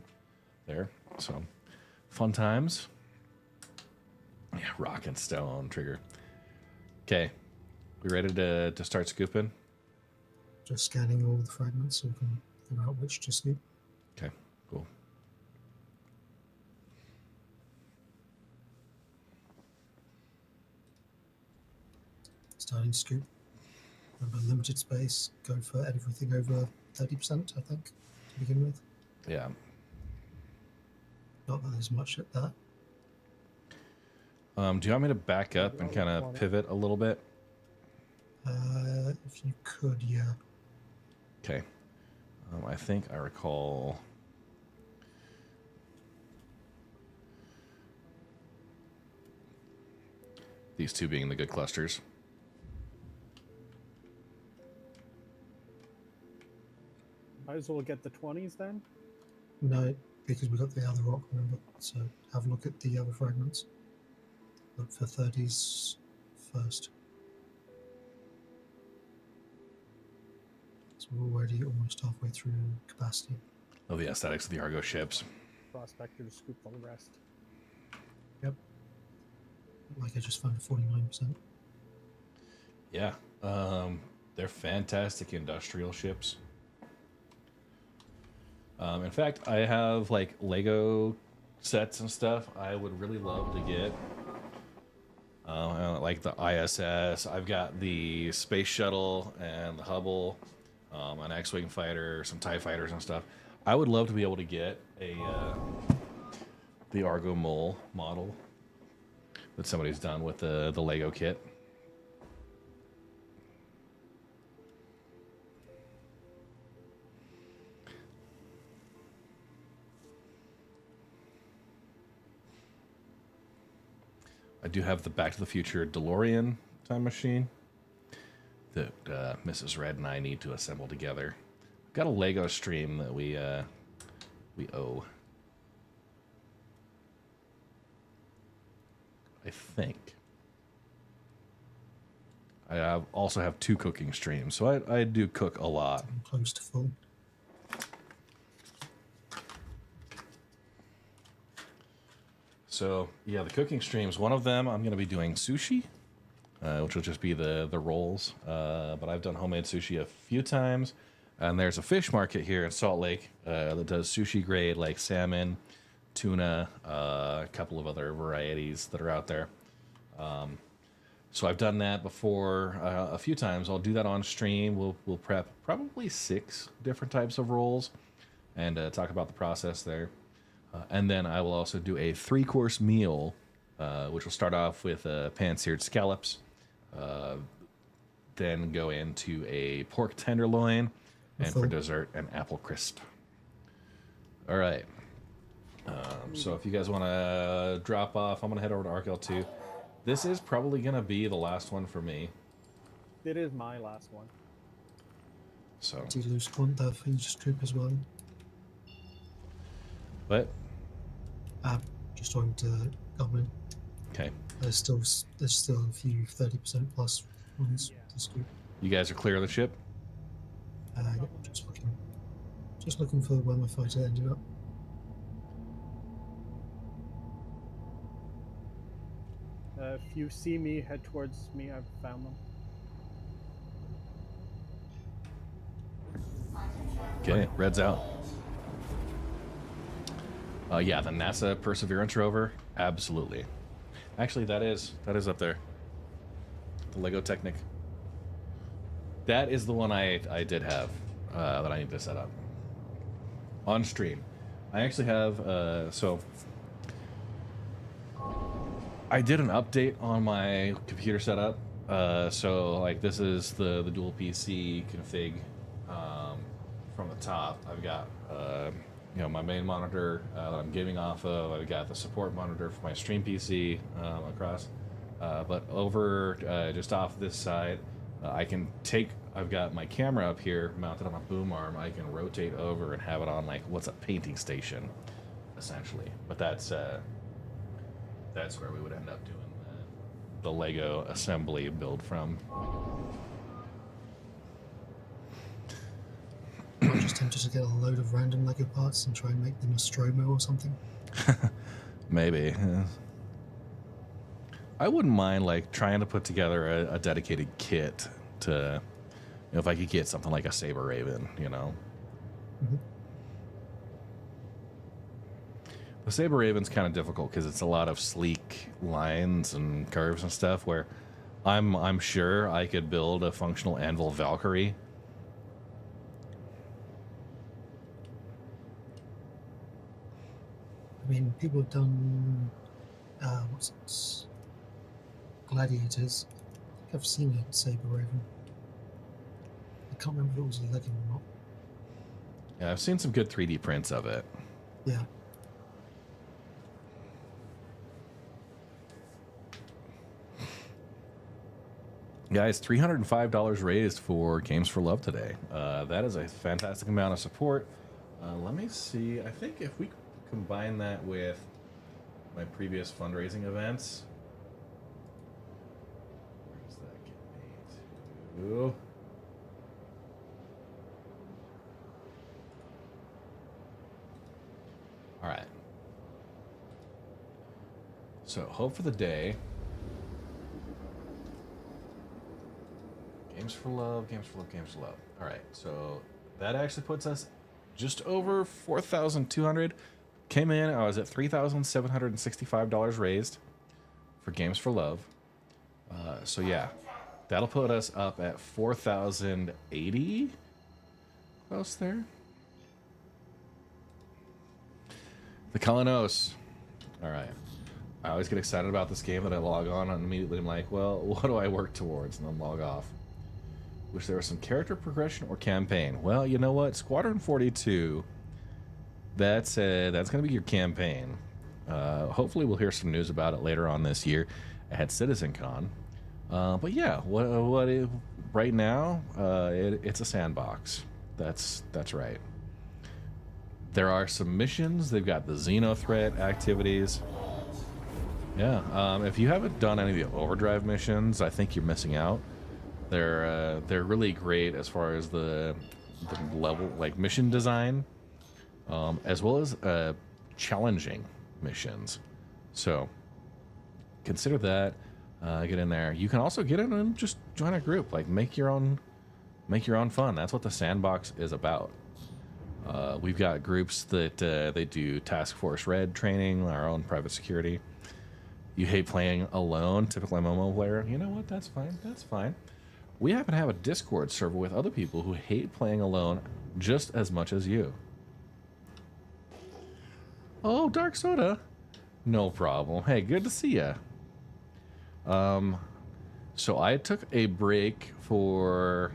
there. So fun times. Yeah, rock and stone trigger. Okay, we ready to start scooping? just scanning all the fragments so we can figure out which to scoop. Okay, cool. Starting scoop. Remember, limited space. Go for everything over 30%, I think, to begin with. Yeah. Not that there's much at that. Do you want me to back up and kind of pivot a little bit? If you could, yeah. Okay. I think I recall. These two being the good clusters. Might as well get the 20s then. No, because we got the other rock, remember? So have a look at the other fragments. Look for 30s first. So we're already almost halfway through capacity. Oh, the aesthetics of the Argo ships. Prospector to scoop all the rest. Yep. Like I just found 49%. Yeah. They're fantastic industrial ships. In fact, I have like Lego sets and stuff I would really love to get. Like the ISS. I've got the space shuttle and the Hubble, an X-wing fighter, some TIE fighters and stuff. I would love to be able to get the Argo Mole model that somebody's done with the Lego kit. I do have the Back to the Future DeLorean time machine that Mrs. Red and I need to assemble together. I've got a Lego stream that we owe. I think. I also have 2 cooking streams, so I do cook a lot. I'm close to full. So, yeah, the cooking streams, one of them I'm going to be doing sushi, which will just be the rolls. But I've done homemade sushi a few times. And there's a fish market here in Salt Lake that does sushi grade, like salmon, tuna, a couple of other varieties that are out there. So I've done that before a few times. I'll do that on stream. We'll prep probably 6 different types of rolls and talk about the process there. And then I will also do a 3-course meal, which will start off with pan-seared scallops, then go into a pork tenderloin, and for dessert, an apple crisp. All right. So if you guys want to drop off, I'm going to head over to ArcL2. This is probably going to be the last one for me. It is my last one. So. Do you lose Quanta for each troop as well? What? Just talking to government. Okay. There's still a few 30% plus ones to scoop. You guys are clear of the ship? Yep, just looking for where my fighter ended up. If you see me, head towards me. I've found them. Okay, red's out. Yeah, the NASA Perseverance rover, absolutely. Actually, that is up there. The Lego Technic. That is the one I did have that I need to set up on stream. I actually have so I did an update on my computer setup. So like this is the dual PC config from the top. I've got my main monitor that I'm gaming off of. I've got the support monitor for my stream PC across. But over just off this side, I've got my camera up here mounted on a boom arm. I can rotate over and have it on like what's a painting station, essentially. But that's where we would end up doing the Lego assembly build from. I'm just tempted to get a load of random Lego parts and try and make them a Stromo or something. Maybe. I wouldn't mind like trying to put together a dedicated kit to, if I could get something like a Saber Raven, Mm-hmm. The Saber Raven's kind of difficult because it's a lot of sleek lines and curves and stuff. Where I'm sure I could build a functional Anvil Valkyrie. I mean, people have done gladiators. I think I've seen a saber raven. I can't remember if it was a legend or not. Yeah, I've seen some good 3D prints of it. Yeah. Guys, $305 raised for Games for Love today. That is a fantastic amount of support. Let me see. I think if we combine that with my previous fundraising events, where does that get me to? All right. So, hope for the day. Games for Love, Games for Love, Games for Love. All right, so that actually puts us just over 4,200. Came in, I was at $3,765 raised for Games for Love. So yeah, that'll put us up at 4,080. Close there. The Kalanos. All right. I always get excited about this game that I log on and immediately I'm like, well, what do I work towards? And then log off. Wish there was some character progression or campaign. Well, you know what? Squadron 42. That's going to be your campaign. Hopefully, we'll hear some news about it later on this year at CitizenCon. But yeah, right now it's a sandbox. That's right. There are some missions. They've got the Xeno threat activities. Yeah. If you haven't done any of the Overdrive missions, I think you're missing out. They're really great as far as the level, like mission design, as well as challenging missions. So consider that. Get in there. You can also get in and just join a group. Like make your own fun. That's what the sandbox is about. We've got groups that they do Task Force Red training, our own private security. You hate playing alone, typical MMO player. You know what? That's fine. That's fine. We happen to have a Discord server with other people who hate playing alone just as much as you. Oh, Dark Soda. No problem. Hey, good to see ya. So I took a break for,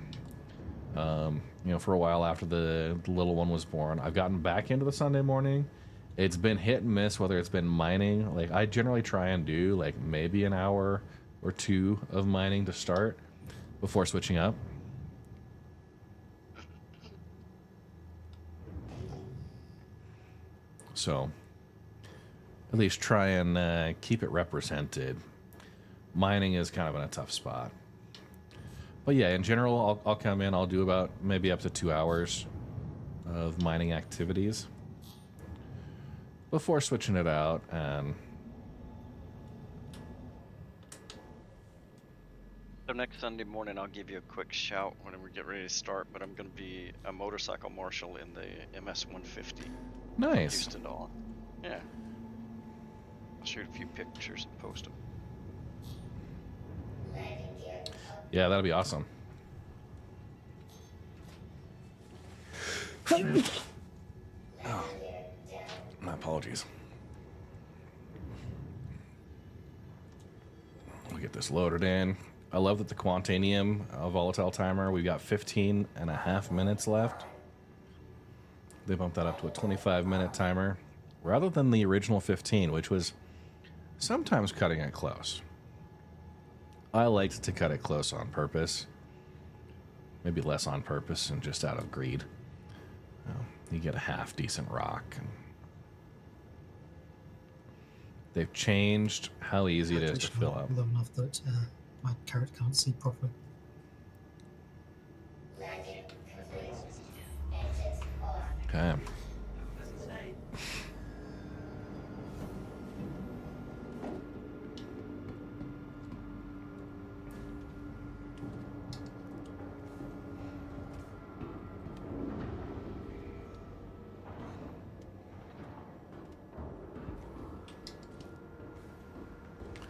for a while after the little one was born. I've gotten back into the Sunday morning. It's been hit and miss, whether it's been mining. Like I generally try and do like maybe an hour or two of mining to start before switching up. So at least try and keep it represented. Mining is kind of in a tough spot. But yeah, in general, I'll come in, I'll do about maybe up to 2 hours of mining activities before switching it out. And so next Sunday morning, I'll give you a quick shout when we get ready to start, but I'm going to be a motorcycle marshal in the MS-150. Nice. Houston Dawn. Yeah. I'll shoot a few pictures and post them. Yeah, that'll be awesome. Oh, my apologies. We'll get this loaded in. I love that the Quantanium volatile timer, we've got 15.5 minutes left. They bumped that up to a 25-minute timer rather than the original 15, which was sometimes cutting it close. I liked to cut it close on purpose. Maybe less on purpose and just out of greed. You get a half decent rock. And they've changed how easy it is to fill up. Low enough that my carrot can't see properly. Okay.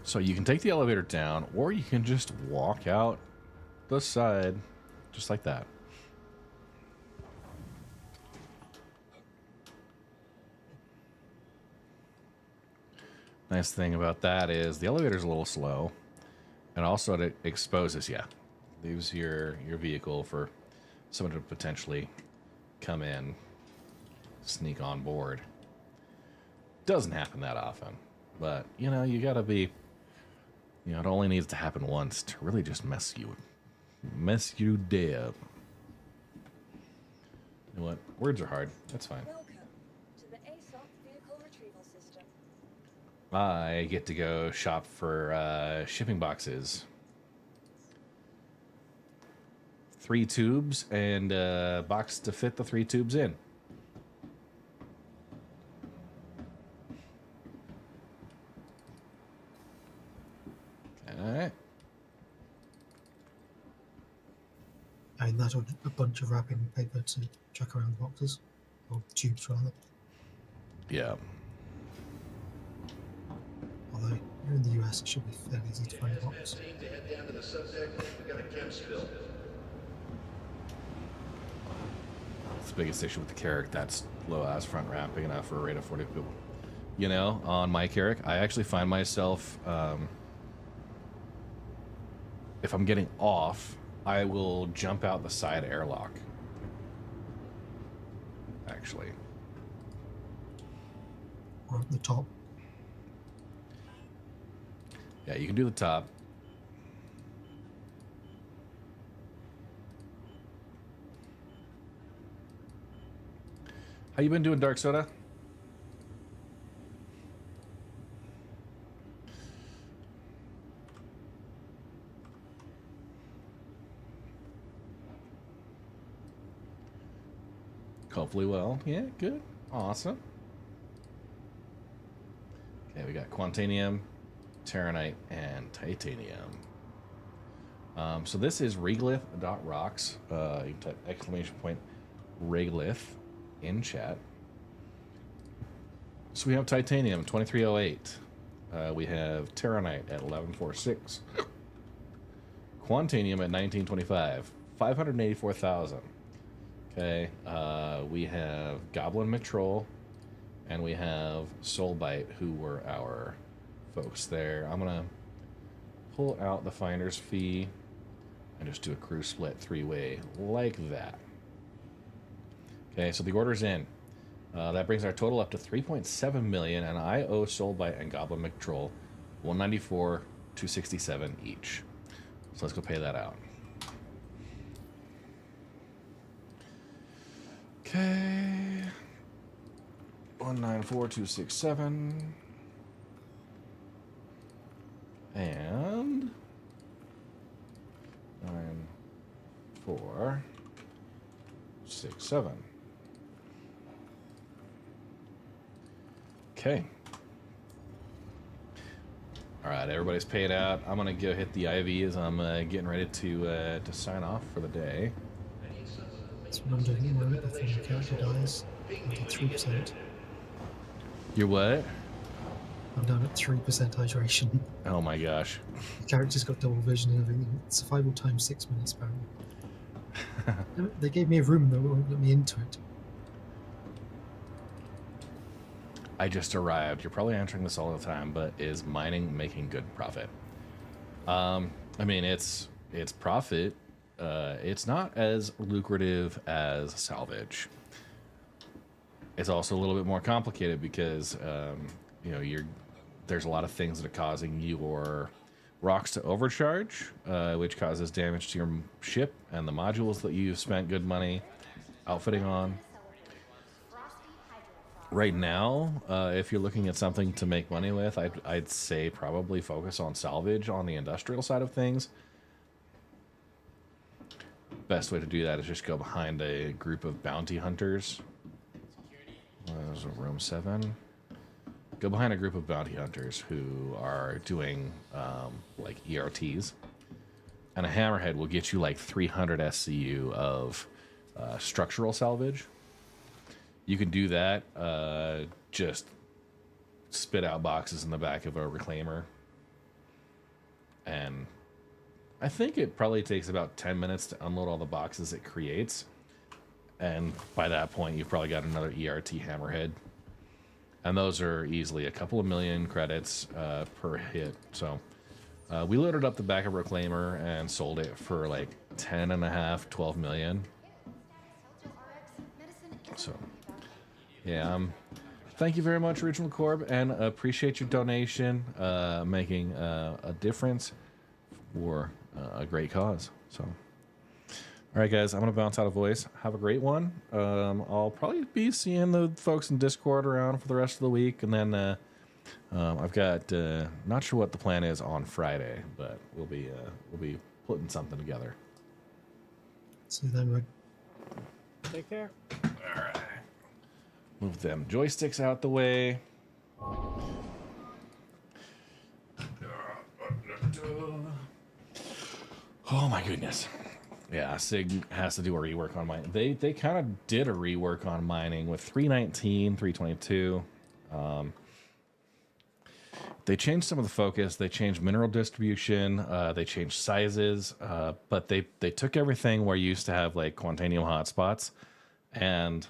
So you can take the elevator down, or you can just walk out the side, just like that. Nice thing about that is the elevator's a little slow, And also it exposes you. Leaves your vehicle for someone to potentially come in, sneak on board. Doesn't happen that often. But, you know, you gotta be... You know, it only needs to happen once to really just mess you dead. You know what? Words are hard. That's fine. Welcome to the ASOP vehicle retrieval system. I get to go shop for shipping boxes. 3 tubes and a box to fit the 3 tubes in. Alright. And that or a bunch of wrapping paper to chuck around boxes. Or tubes, rather. Yeah. Although, here in the US, it should be fairly easy to find a box. It's the biggest issue with the Carrack. That's low-ass front ramp, big enough for a rate of 40 people. You know, on my Carrack, I actually find myself... if I'm getting off, I will jump out the side airlock. Actually. Or at the top. Yeah, you can do the top. How you been doing, Dark Soda? Hopefully well. Yeah, good. Awesome. Okay, we got Quantanium, Terranite, and Titanium. So this is regolith.rocks. You can type exclamation point regolith in chat. So we have Titanium, 2308. We have Terranite at 1146. Quantanium at 1925. 584,000. Okay, we have Goblin Matrol, and we have Soulbite, who were our folks there. I'm gonna pull out the finder's fee and just do a crew split 3-way like that. Okay, so the order's in. That brings our total up to 3.7 million, and I owe Soulbite and Goblin Matrol 194,267 each. So let's go pay that out. Okay, 194,267, and 9,467. Okay. All right, everybody's paid out. I'm gonna go hit the IV as I'm getting ready to sign off for the day. That's what I'm doing at the moment. I think the character dies. I'm at 3%. You're what? I'm down at 3% hydration. Oh my gosh. The character's got double vision and everything. Survival time 6 minutes, apparently. They gave me a room that won't let me into it. I just arrived. You're probably answering this all the time, but is mining making good profit? I mean, it's profit. It's not as lucrative as salvage. It's also a little bit more complicated because you know, there's a lot of things that are causing your rocks to overcharge, which causes damage to your ship and the modules that you've spent good money outfitting on. Right now, if you're looking at something to make money with, I'd say probably focus on salvage on the industrial side of things. Best way to do that is just go behind a group of bounty hunters. There's a room 7. Go behind a group of bounty hunters who are doing like ERTs, and a hammerhead will get you like 300 SCU of structural salvage. You can do that, just spit out boxes in the back of a reclaimer. And I think it probably takes about 10 minutes to unload all the boxes it creates. And by that point, you've probably got another ERT hammerhead. And those are easily a couple of million credits per hit. So We loaded up the back of Reclaimer and sold it for like 10.5, 12 million. So, yeah. Thank you very much, Original Corb, and appreciate your donation, making a difference for a great cause. So, all right, guys, I'm going to bounce out of voice. Have a great one. I'll probably be seeing the folks in Discord around for the rest of the week, and then I've got not sure what the plan is on Friday, but we'll be putting something together. See you then, Rick. Take care. All right. Move them joysticks out the way. Oh my goodness. Yeah, Sig has to do a rework on mining. They kind of did a rework on mining with 319, 322. They changed some of the focus. They changed mineral distribution. They changed sizes. But they took everything where you used to have like Quantanium hotspots and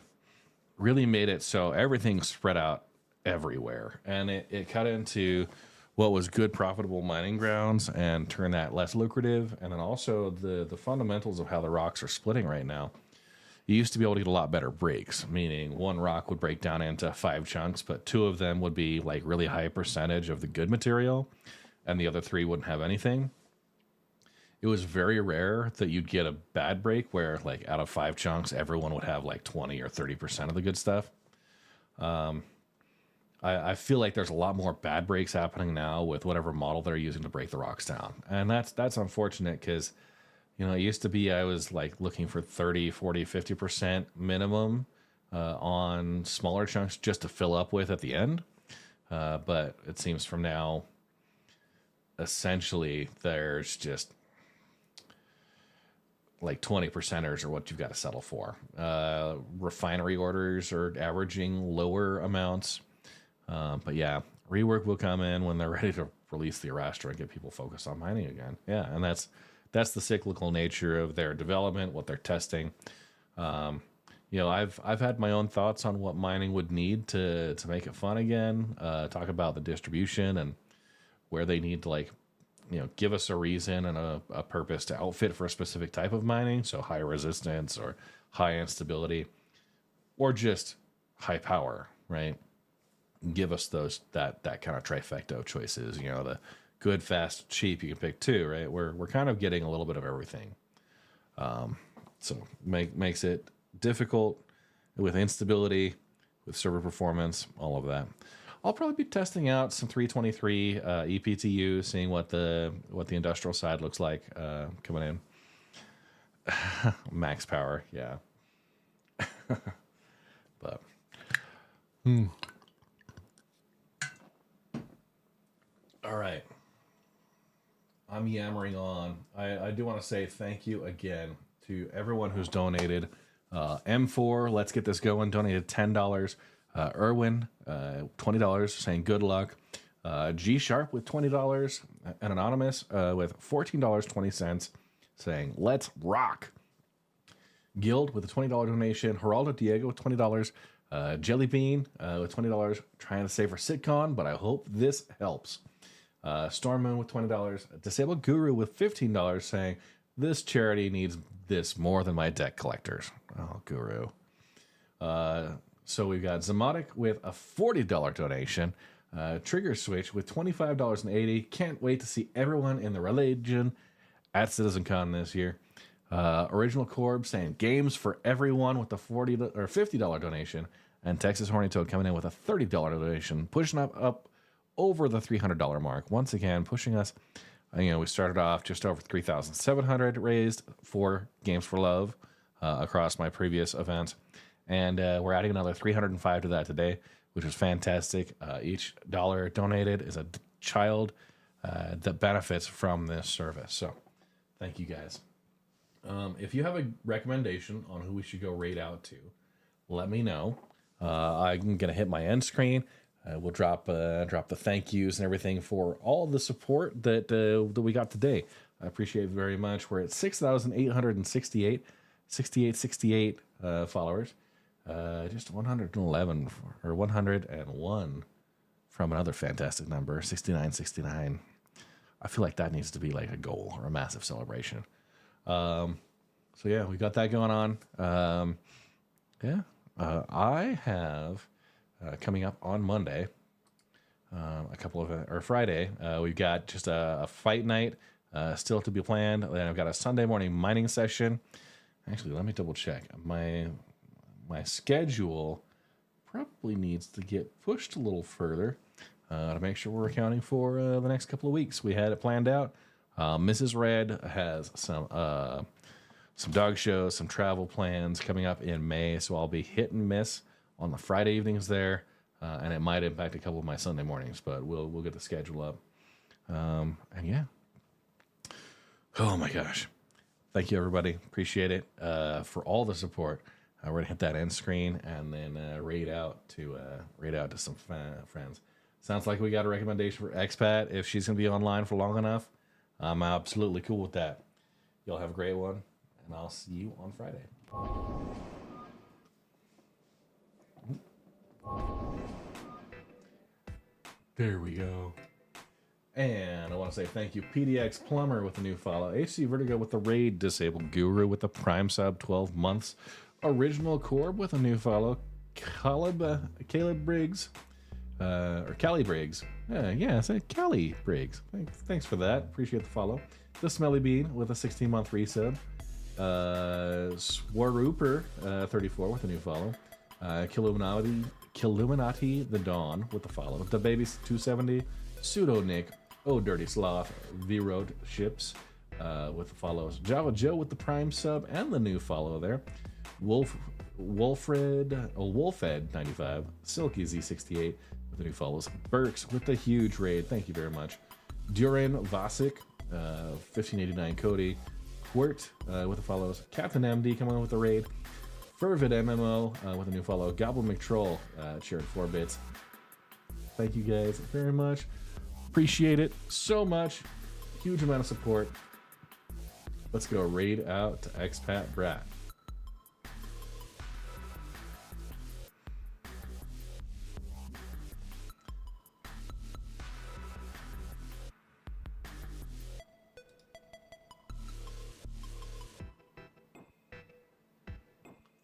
really made it so everything's spread out everywhere. And it cut into what was good, profitable mining grounds and turned that less lucrative. And then also the fundamentals of how the rocks are splitting right now. You used to be able to get a lot better breaks, meaning one rock would break down into 5 chunks, but 2 of them would be like really high percentage of the good material, and the other 3 wouldn't have anything. It was very rare that you'd get a bad break where like out of 5 chunks, everyone would have like 20 or 30% of the good stuff. I feel like there's a lot more bad breaks happening now with whatever model they're using to break the rocks down. And that's unfortunate because, you know, it used to be I was like looking for 30, 40, 50% minimum on smaller chunks just to fill up with at the end. But it seems from now, essentially, there's just like 20%ers are what you've got to settle for. Refinery orders are averaging lower amounts. But yeah, rework will come in when they're ready to release the Arastra and get people focused on mining again. Yeah, and that's the cyclical nature of their development, what they're testing. You know, I've had my own thoughts on what mining would need to make it fun again. Talk about the distribution and where they need to, like, you know, give us a reason and a purpose to outfit for a specific type of mining. So high resistance or high instability or just high power, right? Give us that kind of trifecta of choices, you know, the good, fast, cheap, you can pick 2, right? We're kind of getting a little bit of everything. So makes it difficult with instability, with server performance, all of that. I'll probably be testing out some 323 EPTU, seeing what the industrial side looks like coming in. Max power, yeah. But all right. I'm yammering on. I do want to say thank you again to everyone who's donated. M4, let's get this going, donated $10. Erwin, $20, saying good luck. G Sharp with $20. And Anonymous with $14.20, saying let's rock. Guild with a $20 donation. Geraldo Diego with $20. Jelly Bean with $20, trying to save for Sitcon, but I hope this helps. Storm Moon with $20. Disabled Guru with $15, saying this charity needs this more than my deck collectors. Oh, Guru. So we've got Zamotic with a $40 donation. Trigger Switch with $25.80. Can't wait to see everyone in the religion at CitizenCon this year. Original Corb saying games for everyone with the $40 or $50 donation. And Texas Horny Toad coming in with a $30 donation, pushing up over the $300 mark. Once again, pushing us. You know, we started off just over 3,700 raised for Games for Love across my previous events. And we're adding another 305 to that today, which is fantastic. Each dollar donated is a child that benefits from this service. So thank you guys. If you have a recommendation on who we should go raid out to, let me know. I'm going to hit my end screen. We'll drop the thank yous and everything for all the support that we got today. I appreciate it very much. We're at 6,868 followers. Just 111 or 101 from another fantastic number, 6969. I feel like that needs to be like a goal or a massive celebration. So yeah, we got that going on. I have coming up on Monday, or Friday. We've got just a fight night still to be planned. Then I've got a Sunday morning mining session. Actually, let me double check. My schedule probably needs to get pushed a little further to make sure we're accounting for the next couple of weeks. We had it planned out. Mrs. Red has some dog shows, some travel plans coming up in May, so I'll be hit and miss on the Friday evenings there, and it might impact a couple of my Sunday mornings, but we'll get the schedule up. And yeah. Oh my gosh. Thank you, everybody. Appreciate it for all the support. We're going to hit that end screen and then raid out to some friends. Sounds like we got a recommendation for Expat. If she's going to be online for long enough, I'm absolutely cool with that. Y'all have a great one, and I'll see you on Friday. There we go. And I want to say thank you, PDX Plumber with the new follow, HC Vertigo with the raid, Disabled Guru with the Prime sub 12 months, Original Corb with a new follow, Caleb Briggs, or Callie Briggs. Yeah, say Callie Briggs. Thanks for that. Appreciate the follow. The Smelly Bean with a 16-month resub. Swarooper 34 with a new follow. Killuminati the Dawn with the follow. The Babies 270. Pseudo Nick. Oh Dirty Sloth. V-Road Ships with the follows. Java Joe with the Prime sub and the new follow there. Wolfed 95. Silky Z68 with the new follows. Burks with the huge raid. Thank you very much. Duran Vasic 1589 Cody. Quirt with the follows. Captain MD coming on with the raid. Fervid MMO with a new follow. Goblin McTroll sharing 4 bits. Thank you guys very much. Appreciate it so much. Huge amount of support. Let's go raid out to Expat Brat.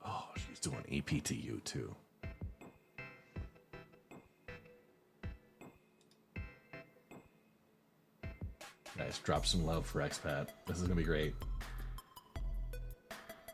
Oh, she's doing EPTU too. Guys, drop some love for Expat. This is gonna be great.